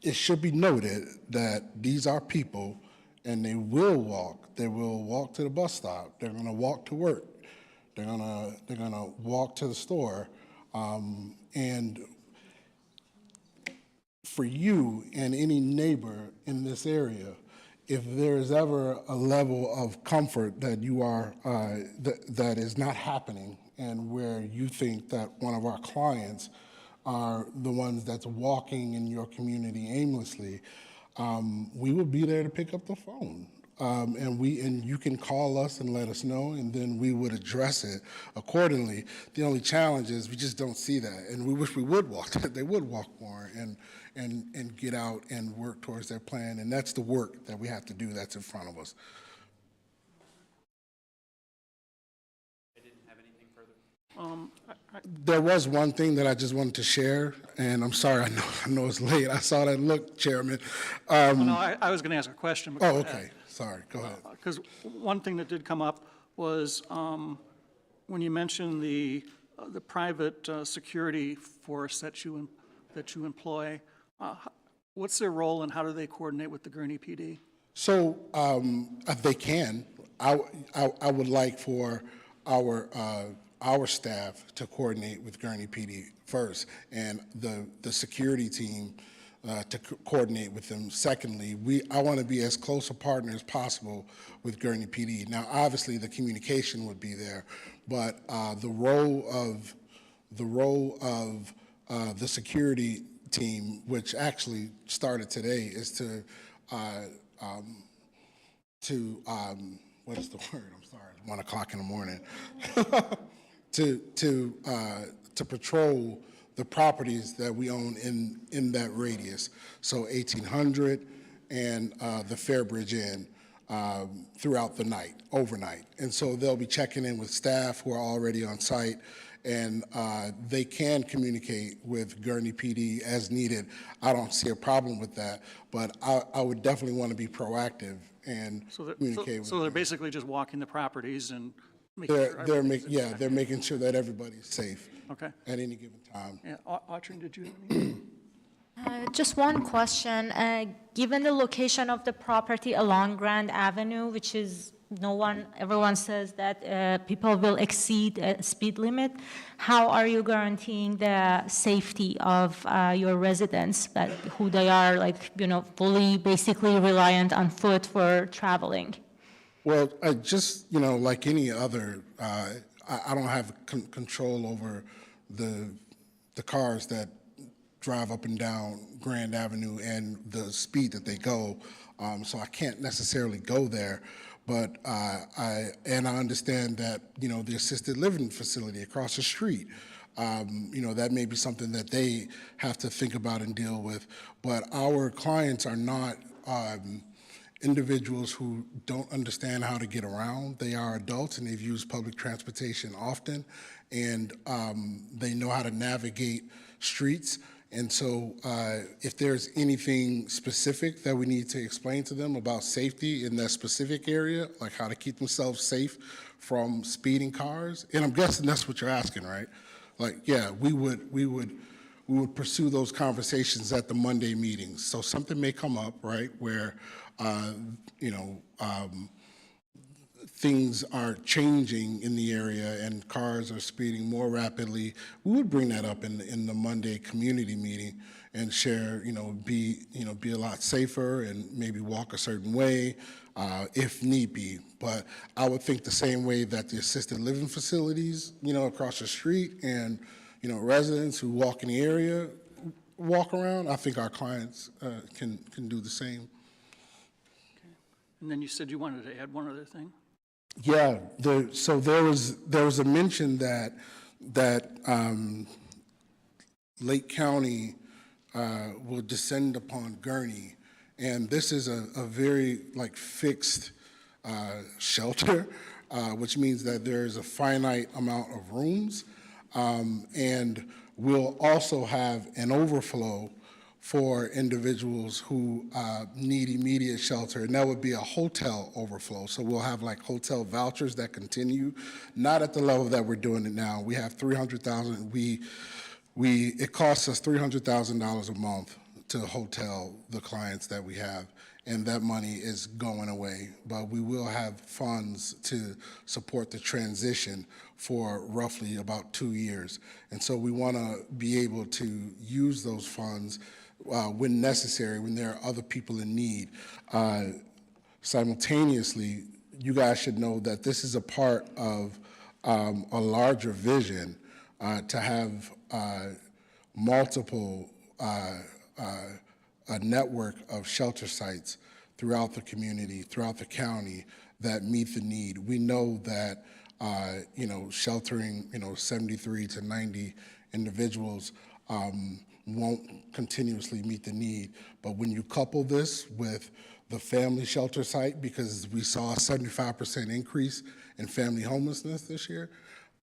[SPEAKER 18] it should be noted that these are people, and they will walk. They will walk to the bus stop. They're going to walk to work. They're gonna walk to the store. And for you and any neighbor in this area, if there is ever a level of comfort that you are that is not happening, and where you think that one of our clients are the ones that's walking in your community aimlessly, we will be there to pick up the phone. And you can call us and let us know, and then we would address it accordingly. The only challenge is we just don't see that, and we wish we would walk. They would walk more and get out and work towards their plan, and that's the work that we have to do. That's in front of us.
[SPEAKER 20] I didn't have anything further.
[SPEAKER 18] There was one thing that I just wanted to share, and I'm sorry, I know it's late. I saw that look, Chairman.
[SPEAKER 1] No, I was going to ask a question.
[SPEAKER 18] Oh, okay. Sorry, go ahead.
[SPEAKER 1] Because one thing that did come up was when you mentioned the private security force that you employ. What's their role, and how do they coordinate with the Gurnee PD?
[SPEAKER 18] So they can. I would like for our staff to coordinate with Gurnee PD first, and the security team to coordinate with them. Secondly, I want to be as close a partner as possible with Gurnee PD. Now, obviously, the communication would be there, but the role of the security team, which actually started today, is to what is the word? I'm sorry, it's 1 o'clock in the morning. to patrol the properties that we own in that radius. So 1800 and the Fairbridge Inn throughout the night, overnight. And so they'll be checking in with staff who are already on site, and they can communicate with Gurnee PD as needed. I don't see a problem with that, but I would definitely want to be proactive and communicate with them.
[SPEAKER 1] So they're basically just walking the properties and
[SPEAKER 18] They're making sure that everybody's safe.
[SPEAKER 1] Okay.
[SPEAKER 18] At any given time.
[SPEAKER 1] Yeah, Audrey, did you have anything?
[SPEAKER 21] Just one question. Given the location of the property along Grand Avenue, which is everyone says that people will exceed a speed limit, how are you guaranteeing the safety of your residents, who they are fully basically reliant on foot for traveling?
[SPEAKER 18] Well, I just, like any other, I don't have control over the cars that drive up and down Grand Avenue and the speed that they go, so I can't necessarily go there. But I understand that, the assisted living facility across the street, that may be something that they have to think about and deal with. But our clients are not individuals who don't understand how to get around. They are adults, and they've used public transportation often, and they know how to navigate streets. And so if there's anything specific that we need to explain to them about safety in that specific area, like how to keep themselves safe from speeding cars, and I'm guessing that's what you're asking, right? We would pursue those conversations at the Monday meetings. So something may come up, right, where things are changing in the area and cars are speeding more rapidly. We would bring that up in the Monday community meeting and share, be a lot safer and maybe walk a certain way if need be. But I would think the same way that the assisted living facilities, across the street, and residents who walk in the area walk around. I think our clients can do the same.
[SPEAKER 1] And then you said you wanted to add one other thing?
[SPEAKER 18] Yeah, so there was a mention that that Lake County will descend upon Gurnee. And this is a very fixed shelter, which means that there is a finite amount of rooms. And we'll also have an overflow for individuals who need immediate shelter, and that would be a hotel overflow. So we'll have hotel vouchers that continue, not at the level that we're doing it now. We have 300,000. It costs us $300,000 a month to hotel the clients that we have, and that money is going away. But we will have funds to support the transition for roughly about 2 years. And so we want to be able to use those funds when necessary, when there are other people in need. Simultaneously, you guys should know that this is a part of a larger vision to have multiple a network of shelter sites throughout the community, throughout the county that meet the need. We know that sheltering 73 to 90 individuals won't continuously meet the need. But when you couple this with the family shelter site, because we saw a 75% increase in family homelessness this year,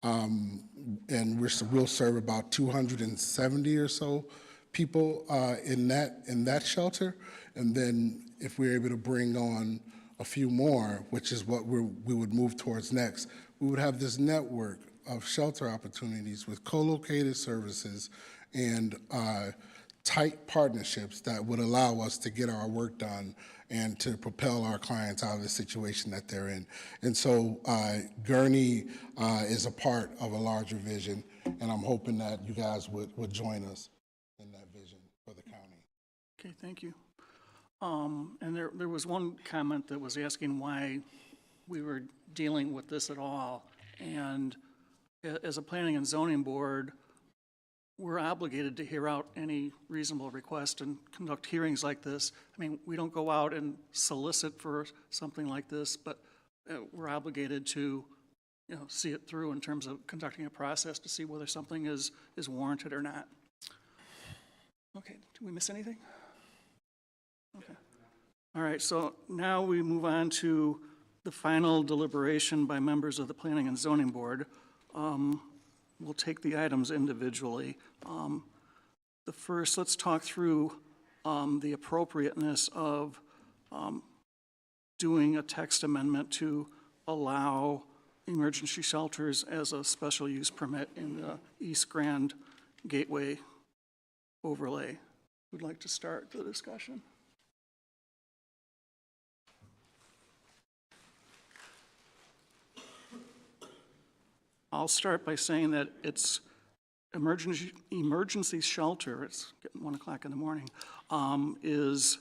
[SPEAKER 18] and we'll serve about 270 or so people in that shelter. And then if we're able to bring on a few more, which is what we would move towards next, we would have this network of shelter opportunities with co-located services and tight partnerships that would allow us to get our work done and to propel our clients out of the situation that they're in. And so Gurnee is a part of a larger vision, and I'm hoping that you guys would join us in that vision for the county.
[SPEAKER 1] Okay, thank you. And there was one comment that was asking why we were dealing with this at all. And as a planning and zoning board, we're obligated to hear out any reasonable request and conduct hearings like this. I mean, we don't go out and solicit for something like this, but we're obligated to, see it through in terms of conducting a process to see whether something is warranted or not. Okay, did we miss anything? Okay. All right, so now we move on to the final deliberation by members of the Planning and Zoning Board. We'll take the items individually. The first, let's talk through the appropriateness of doing a text amendment to allow emergency shelters as a special use permit in the East Grand Gateway overlay. Who'd like to start the discussion? I'll start by saying that it's emergency shelter, it's getting 1 o'clock in the morning, is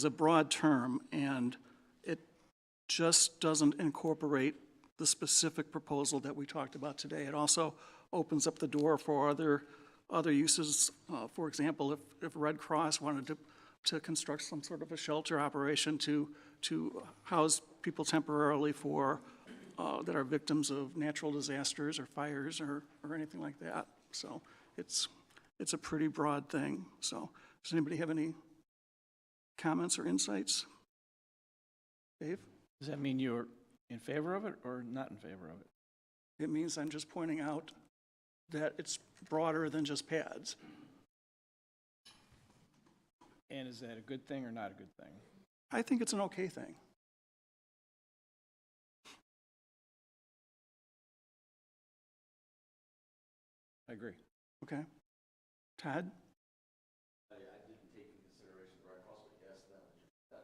[SPEAKER 1] a broad term, and it just doesn't incorporate the specific proposal that we talked about today. It also opens up the door for other uses. For example, if Red Cross wanted to construct some sort of a shelter operation to house people temporarily that are victims of natural disasters or fires or anything like that. So it's a pretty broad thing. So does anybody have any comments or insights? Dave?
[SPEAKER 8] Does that mean you're in favor of it or not in favor of it?
[SPEAKER 1] It means I'm just pointing out that it's broader than just pads.
[SPEAKER 8] And is that a good thing or not a good thing?
[SPEAKER 1] I think it's an okay thing.
[SPEAKER 8] I agree.
[SPEAKER 1] Okay. Todd?
[SPEAKER 9] I didn't take into consideration Red Cross, but yes, that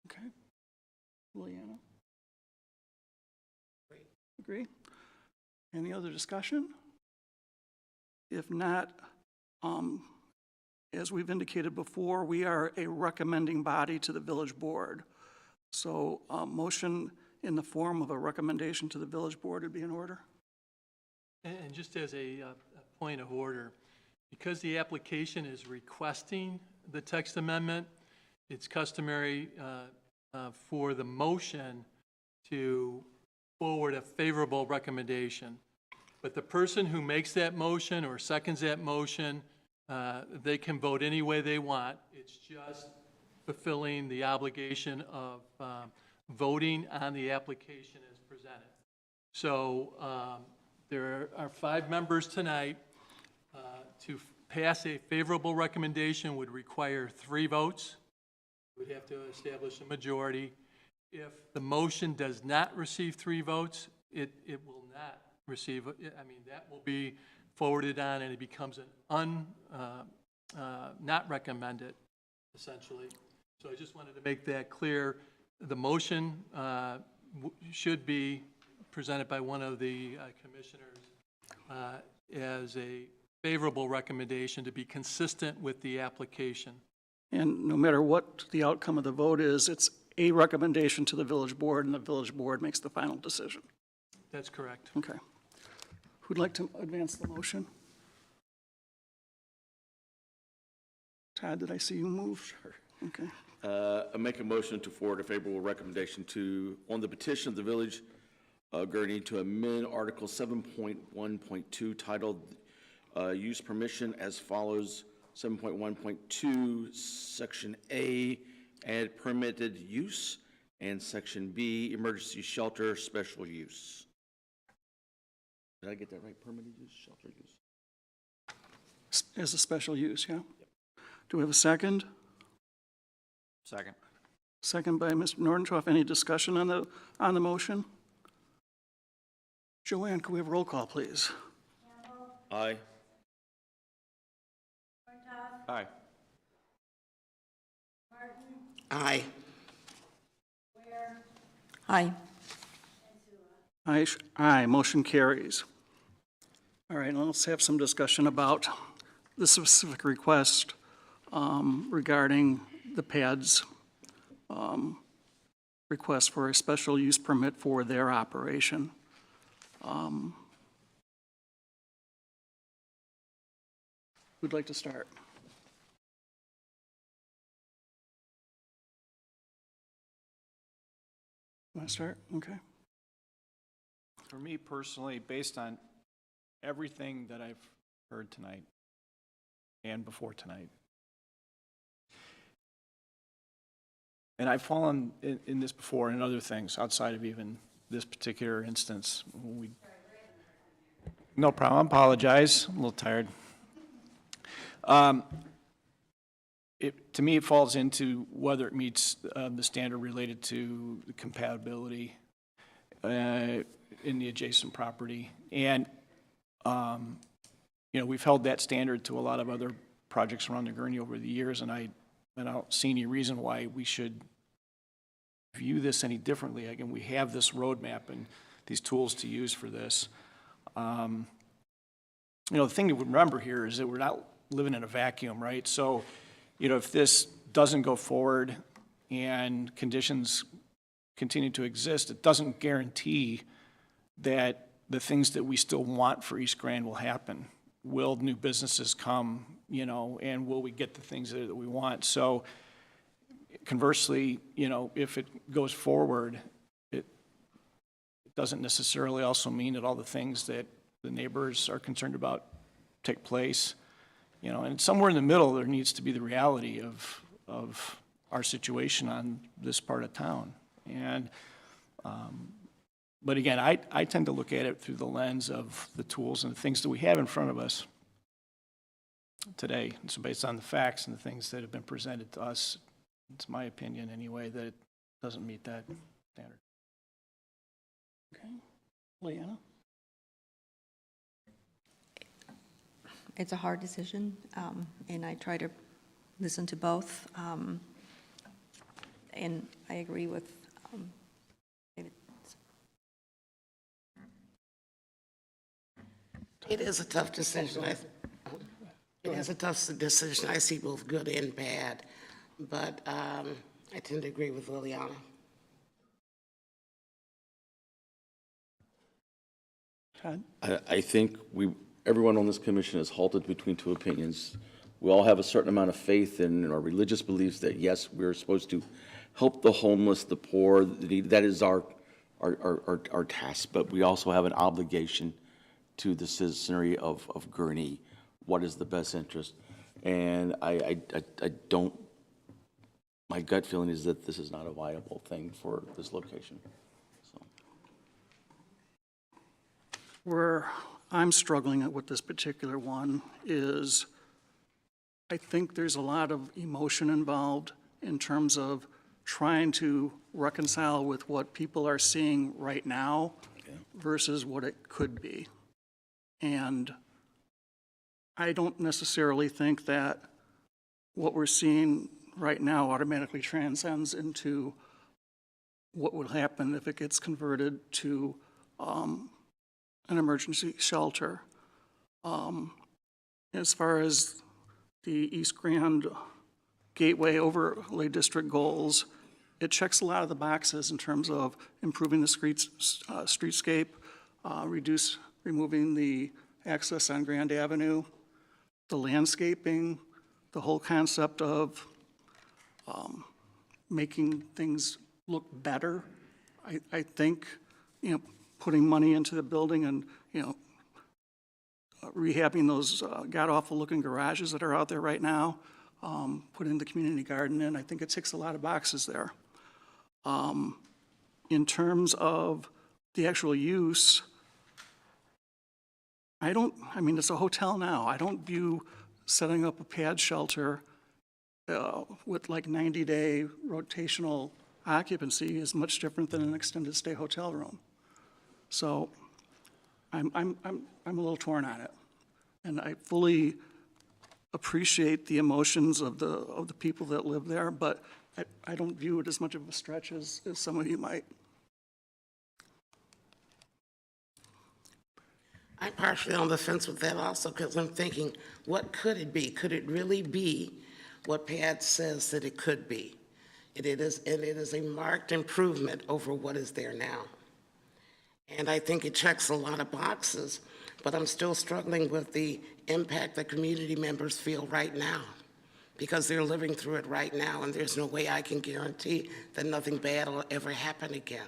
[SPEAKER 1] Okay. Leanna? Agree. Any other discussion? If not, as we've indicated before, we are a recommending body to the village board. So motion in the form of a recommendation to the village board would be in order.
[SPEAKER 4] And just as a point of order, because the application is requesting the text amendment, it's customary for the motion to forward a favorable recommendation. But the person who makes that motion or seconds that motion, they can vote any way they want. It's just fulfilling the obligation of voting on the application as presented. So there are 5 members tonight. To pass a favorable recommendation would require 3 votes. We'd have to establish a majority. If the motion does not receive 3 votes, it will not receive, I mean, that will be forwarded on and it becomes an not recommended, essentially. So I just wanted to make that clear. The motion should be presented by one of the commissioners as a favorable recommendation to be consistent with the application.
[SPEAKER 1] And no matter what the outcome of the vote is, it's a recommendation to the village board, and the village board makes the final decision.
[SPEAKER 4] That's correct.
[SPEAKER 1] Okay. Who'd like to advance the motion? Todd, did I see you move? Sure. Okay.
[SPEAKER 9] I make a motion to forward a favorable recommendation on the petition of the village of Gurnee to amend Article 7.1.2 titled Use Permission as follows. 7.1.2, Section A, add permitted use, and Section B, emergency shelter special use. Did I get that right? Permitted use, shelter use?
[SPEAKER 1] As a special use, yeah? Yep. Do we have a second?
[SPEAKER 8] Second.
[SPEAKER 1] Second by Mr. Nordentoff. Any discussion on the motion? Joanne, can we have roll call, please?
[SPEAKER 9] Aye.
[SPEAKER 8] Aye.
[SPEAKER 19] Aye. Aye.
[SPEAKER 1] Aye, motion carries. All right, now let's have some discussion about the specific request regarding the PAD's request for a special use permit for their operation. Who'd like to start? Want to start? Okay.
[SPEAKER 8] For me personally, based on everything that I've heard tonight and before tonight, and I've fallen in this before and other things outside of even this particular instance. No problem, I apologize, I'm a little tired. To me, it falls into whether it meets the standard related to the compatibility in the adjacent property. And, we've held that standard to a lot of other projects around the Gurnee over the years, and I don't see any reason why we should view this any differently. Again, we have this roadmap and these tools to use for this. The thing to remember here is that we're not living in a vacuum, right? So, if this doesn't go forward and conditions continue to exist, it doesn't guarantee that the things that we still want for East Grand will happen. Will new businesses come, and will we get the things that we want? So conversely, if it goes forward, it doesn't necessarily also mean that all the things that the neighbors are concerned about take place. And somewhere in the middle, there needs to be the reality of our situation on this part of town. And, but again, I tend to look at it through the lens of the tools and the things that we have in front of us today. And so based on the facts and the things that have been presented to us, it's my opinion anyway, that it doesn't meet that standard.
[SPEAKER 1] Okay. Leanna?
[SPEAKER 3] It's a hard decision, and I try to listen to both. And I agree with David.
[SPEAKER 10] It is a tough decision. It is a tough decision. I see both good and bad, but I tend to agree with Liliana.
[SPEAKER 1] Todd?
[SPEAKER 9] I think everyone on this commission is halted between two opinions. We all have a certain amount of faith in our religious beliefs that, yes, we're supposed to help the homeless, the poor. That is our our tasks, but we also have an obligation to the citizenry of Gurnee. What is the best interest? And I don't, my gut feeling is that this is not a viable thing for this location. So.
[SPEAKER 1] Where I'm struggling with this particular one is I think there's a lot of emotion involved in terms of trying to reconcile with what people are seeing right now versus what it could be. And I don't necessarily think that what we're seeing right now automatically transcends into what would happen if it gets converted to an emergency shelter. As far as the East Grand Gateway Overlay District goals, it checks a lot of the boxes in terms of improving the streetscape, removing the access on Grand Avenue, the landscaping, the whole concept of making things look better. I think, putting money into the building and, rehabbing those god-awful looking garages that are out there right now, putting the community garden in, I think it ticks a lot of boxes there. In terms of the actual use, it's a hotel now. I don't view setting up a pad shelter with like 90-day rotational occupancy is much different than an extended stay hotel room. So I'm a little torn on it. And I fully appreciate the emotions of the people that live there, but I don't view it as much of a stretch as some of you might.
[SPEAKER 10] I'm partially on the fence with that also because I'm thinking, what could it be? Could it really be what PAD says that it could be? It is a marked improvement over what is there now. And I think it checks a lot of boxes, but I'm still struggling with the impact that community members feel right now because they're living through it right now, and there's no way I can guarantee that nothing bad will ever happen again.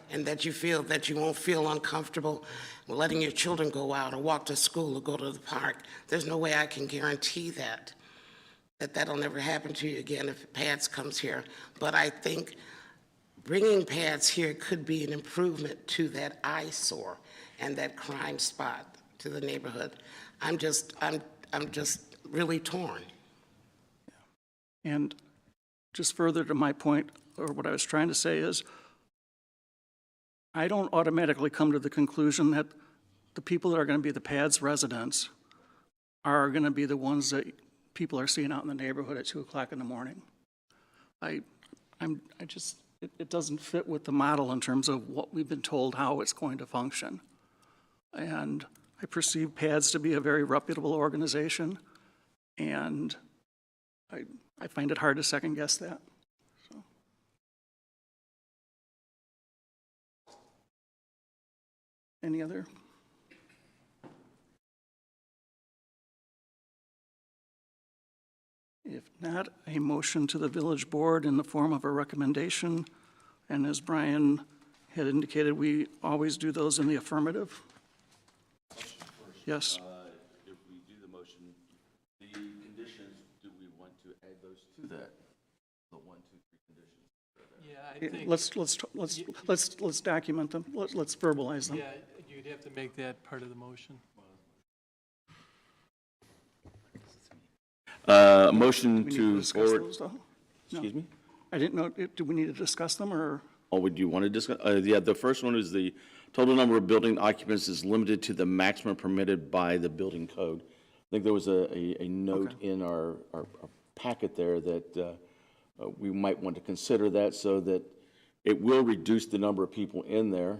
[SPEAKER 10] And that you feel that you won't feel uncomfortable letting your children go out or walk to school or go to the park. There's no way I can guarantee that'll never happen to you again if PADS comes here. But I think bringing PADS here could be an improvement to that eyesore and that crime spot to the neighborhood. I'm just really torn.
[SPEAKER 1] And just further to my point, or what I was trying to say is, I don't automatically come to the conclusion that the people that are going to be the PADS residents are going to be the ones that people are seeing out in the neighborhood at 2 o'clock in the morning. It doesn't fit with the model in terms of what we've been told how it's going to function. And I perceive PADS to be a very reputable organization, and I find it hard to second guess that. So. Any other? If not, a motion to the village board in the form of a recommendation. And as Brian had indicated, we always do those in the affirmative. Yes.
[SPEAKER 9] If we do the motion, the conditions, do we want to add those to that? The 1, 2, 3 conditions?
[SPEAKER 4] Yeah, I think.
[SPEAKER 1] Let's document them. Let's verbalize them.
[SPEAKER 4] Yeah, you'd have to make that part of the motion.
[SPEAKER 9] Motion
[SPEAKER 1] We need
[SPEAKER 9] to
[SPEAKER 1] discuss
[SPEAKER 9] forward.
[SPEAKER 1] those, though? No.
[SPEAKER 9] Excuse me?
[SPEAKER 1] I didn't know, do we need to discuss them, or?
[SPEAKER 9] Oh, would you want to discuss? Yeah, the first one is the total number of building occupants is limited to the maximum permitted by the building code. I think there was a note in our packet there that we might want to consider that so that it will reduce the number of people in there.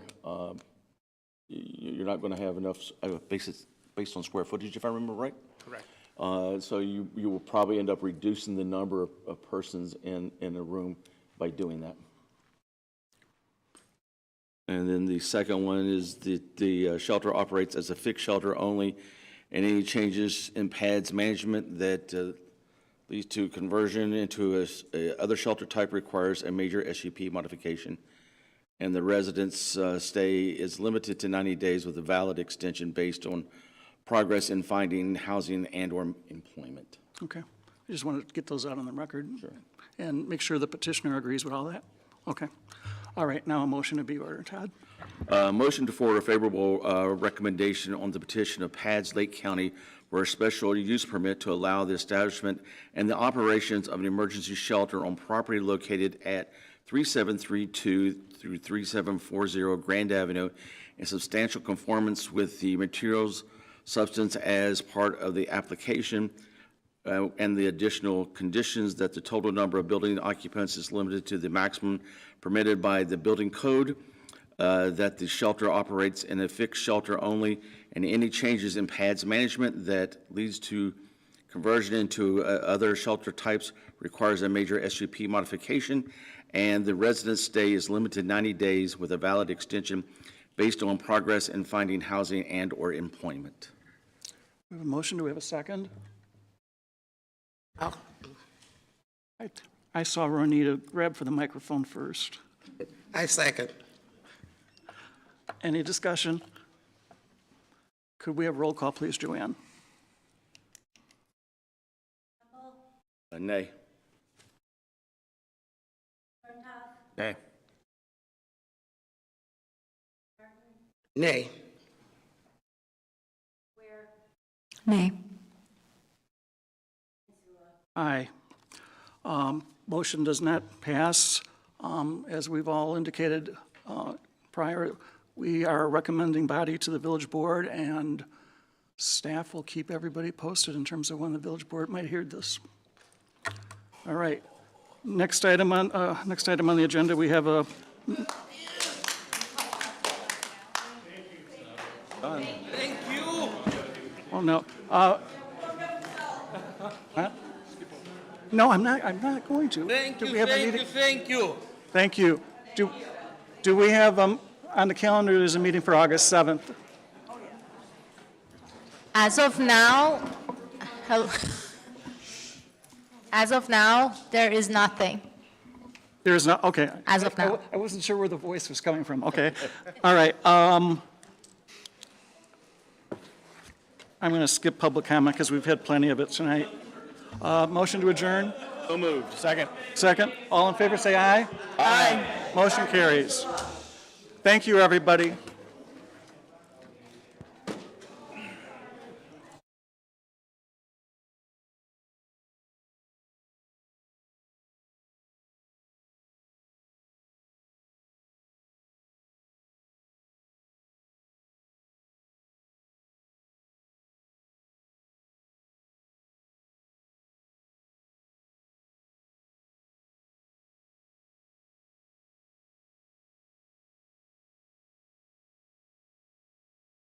[SPEAKER 9] You're not going to have enough, based on square footage, if I remember right?
[SPEAKER 20] Correct.
[SPEAKER 9] So you will probably end up reducing the number of persons in a room by doing that. And then the second one is the shelter operates as a fixed shelter only, and any changes in PADS management that leads to conversion into a other shelter type requires a major SUP modification. and the resident's stay is limited to 90 days with a valid extension based on progress in finding housing and/or employment.
[SPEAKER 1] Okay. I just wanted to get those out on the record. Sure. And make sure the petitioner agrees with all that. Okay. All right, now a motion to be ordered. Todd?
[SPEAKER 9] Motion to forward a favorable recommendation on the petition of Pads Lake County for a special use permit to allow the establishment and the operations of an emergency shelter on property located at 3732 through 3740 Grand Avenue in substantial conformance with the materials substance as part of the application and the additional conditions that the total number of building occupants is limited to the maximum permitted by the building code, that the shelter operates in a fixed shelter only, and any changes in PADS management that leads to conversion into other shelter types requires a major SUP modification, and the resident stay is limited 90 days with a valid extension based on progress in finding housing and/or employment.
[SPEAKER 1] We have a motion. Do we have a second? I saw Ronita grab for the microphone first.
[SPEAKER 10] I second.
[SPEAKER 1] Any discussion? Could we have roll call, please, Joanne?
[SPEAKER 9] Nay.
[SPEAKER 8] Nay.
[SPEAKER 10] Nay.
[SPEAKER 3] Nay.
[SPEAKER 1] Aye. Motion does not pass. As we've all indicated prior, we are a recommending body to the village board, and staff will keep everybody posted in terms of when the village board might hear this. All right. Next item on the agenda, we have a.
[SPEAKER 12] Thank you.
[SPEAKER 1] Oh, no. Huh? No, I'm not going to.
[SPEAKER 12] Thank
[SPEAKER 1] Do
[SPEAKER 12] you,
[SPEAKER 1] we have a
[SPEAKER 12] thank
[SPEAKER 1] meeting?
[SPEAKER 12] you, thank you.
[SPEAKER 1] Thank you. Do we have, on the calendar, there's a meeting for August 7th.
[SPEAKER 21] As of now, there is nothing.
[SPEAKER 1] There is not, okay.
[SPEAKER 21] As of now.
[SPEAKER 1] I wasn't sure where the voice was coming from. Okay. All right. I'm going to skip public comment because we've had plenty of it tonight. Motion to adjourn?
[SPEAKER 9] So moved.
[SPEAKER 1] Second. Second. All in favor, say aye. Aye. Motion carries. Thank you, everybody.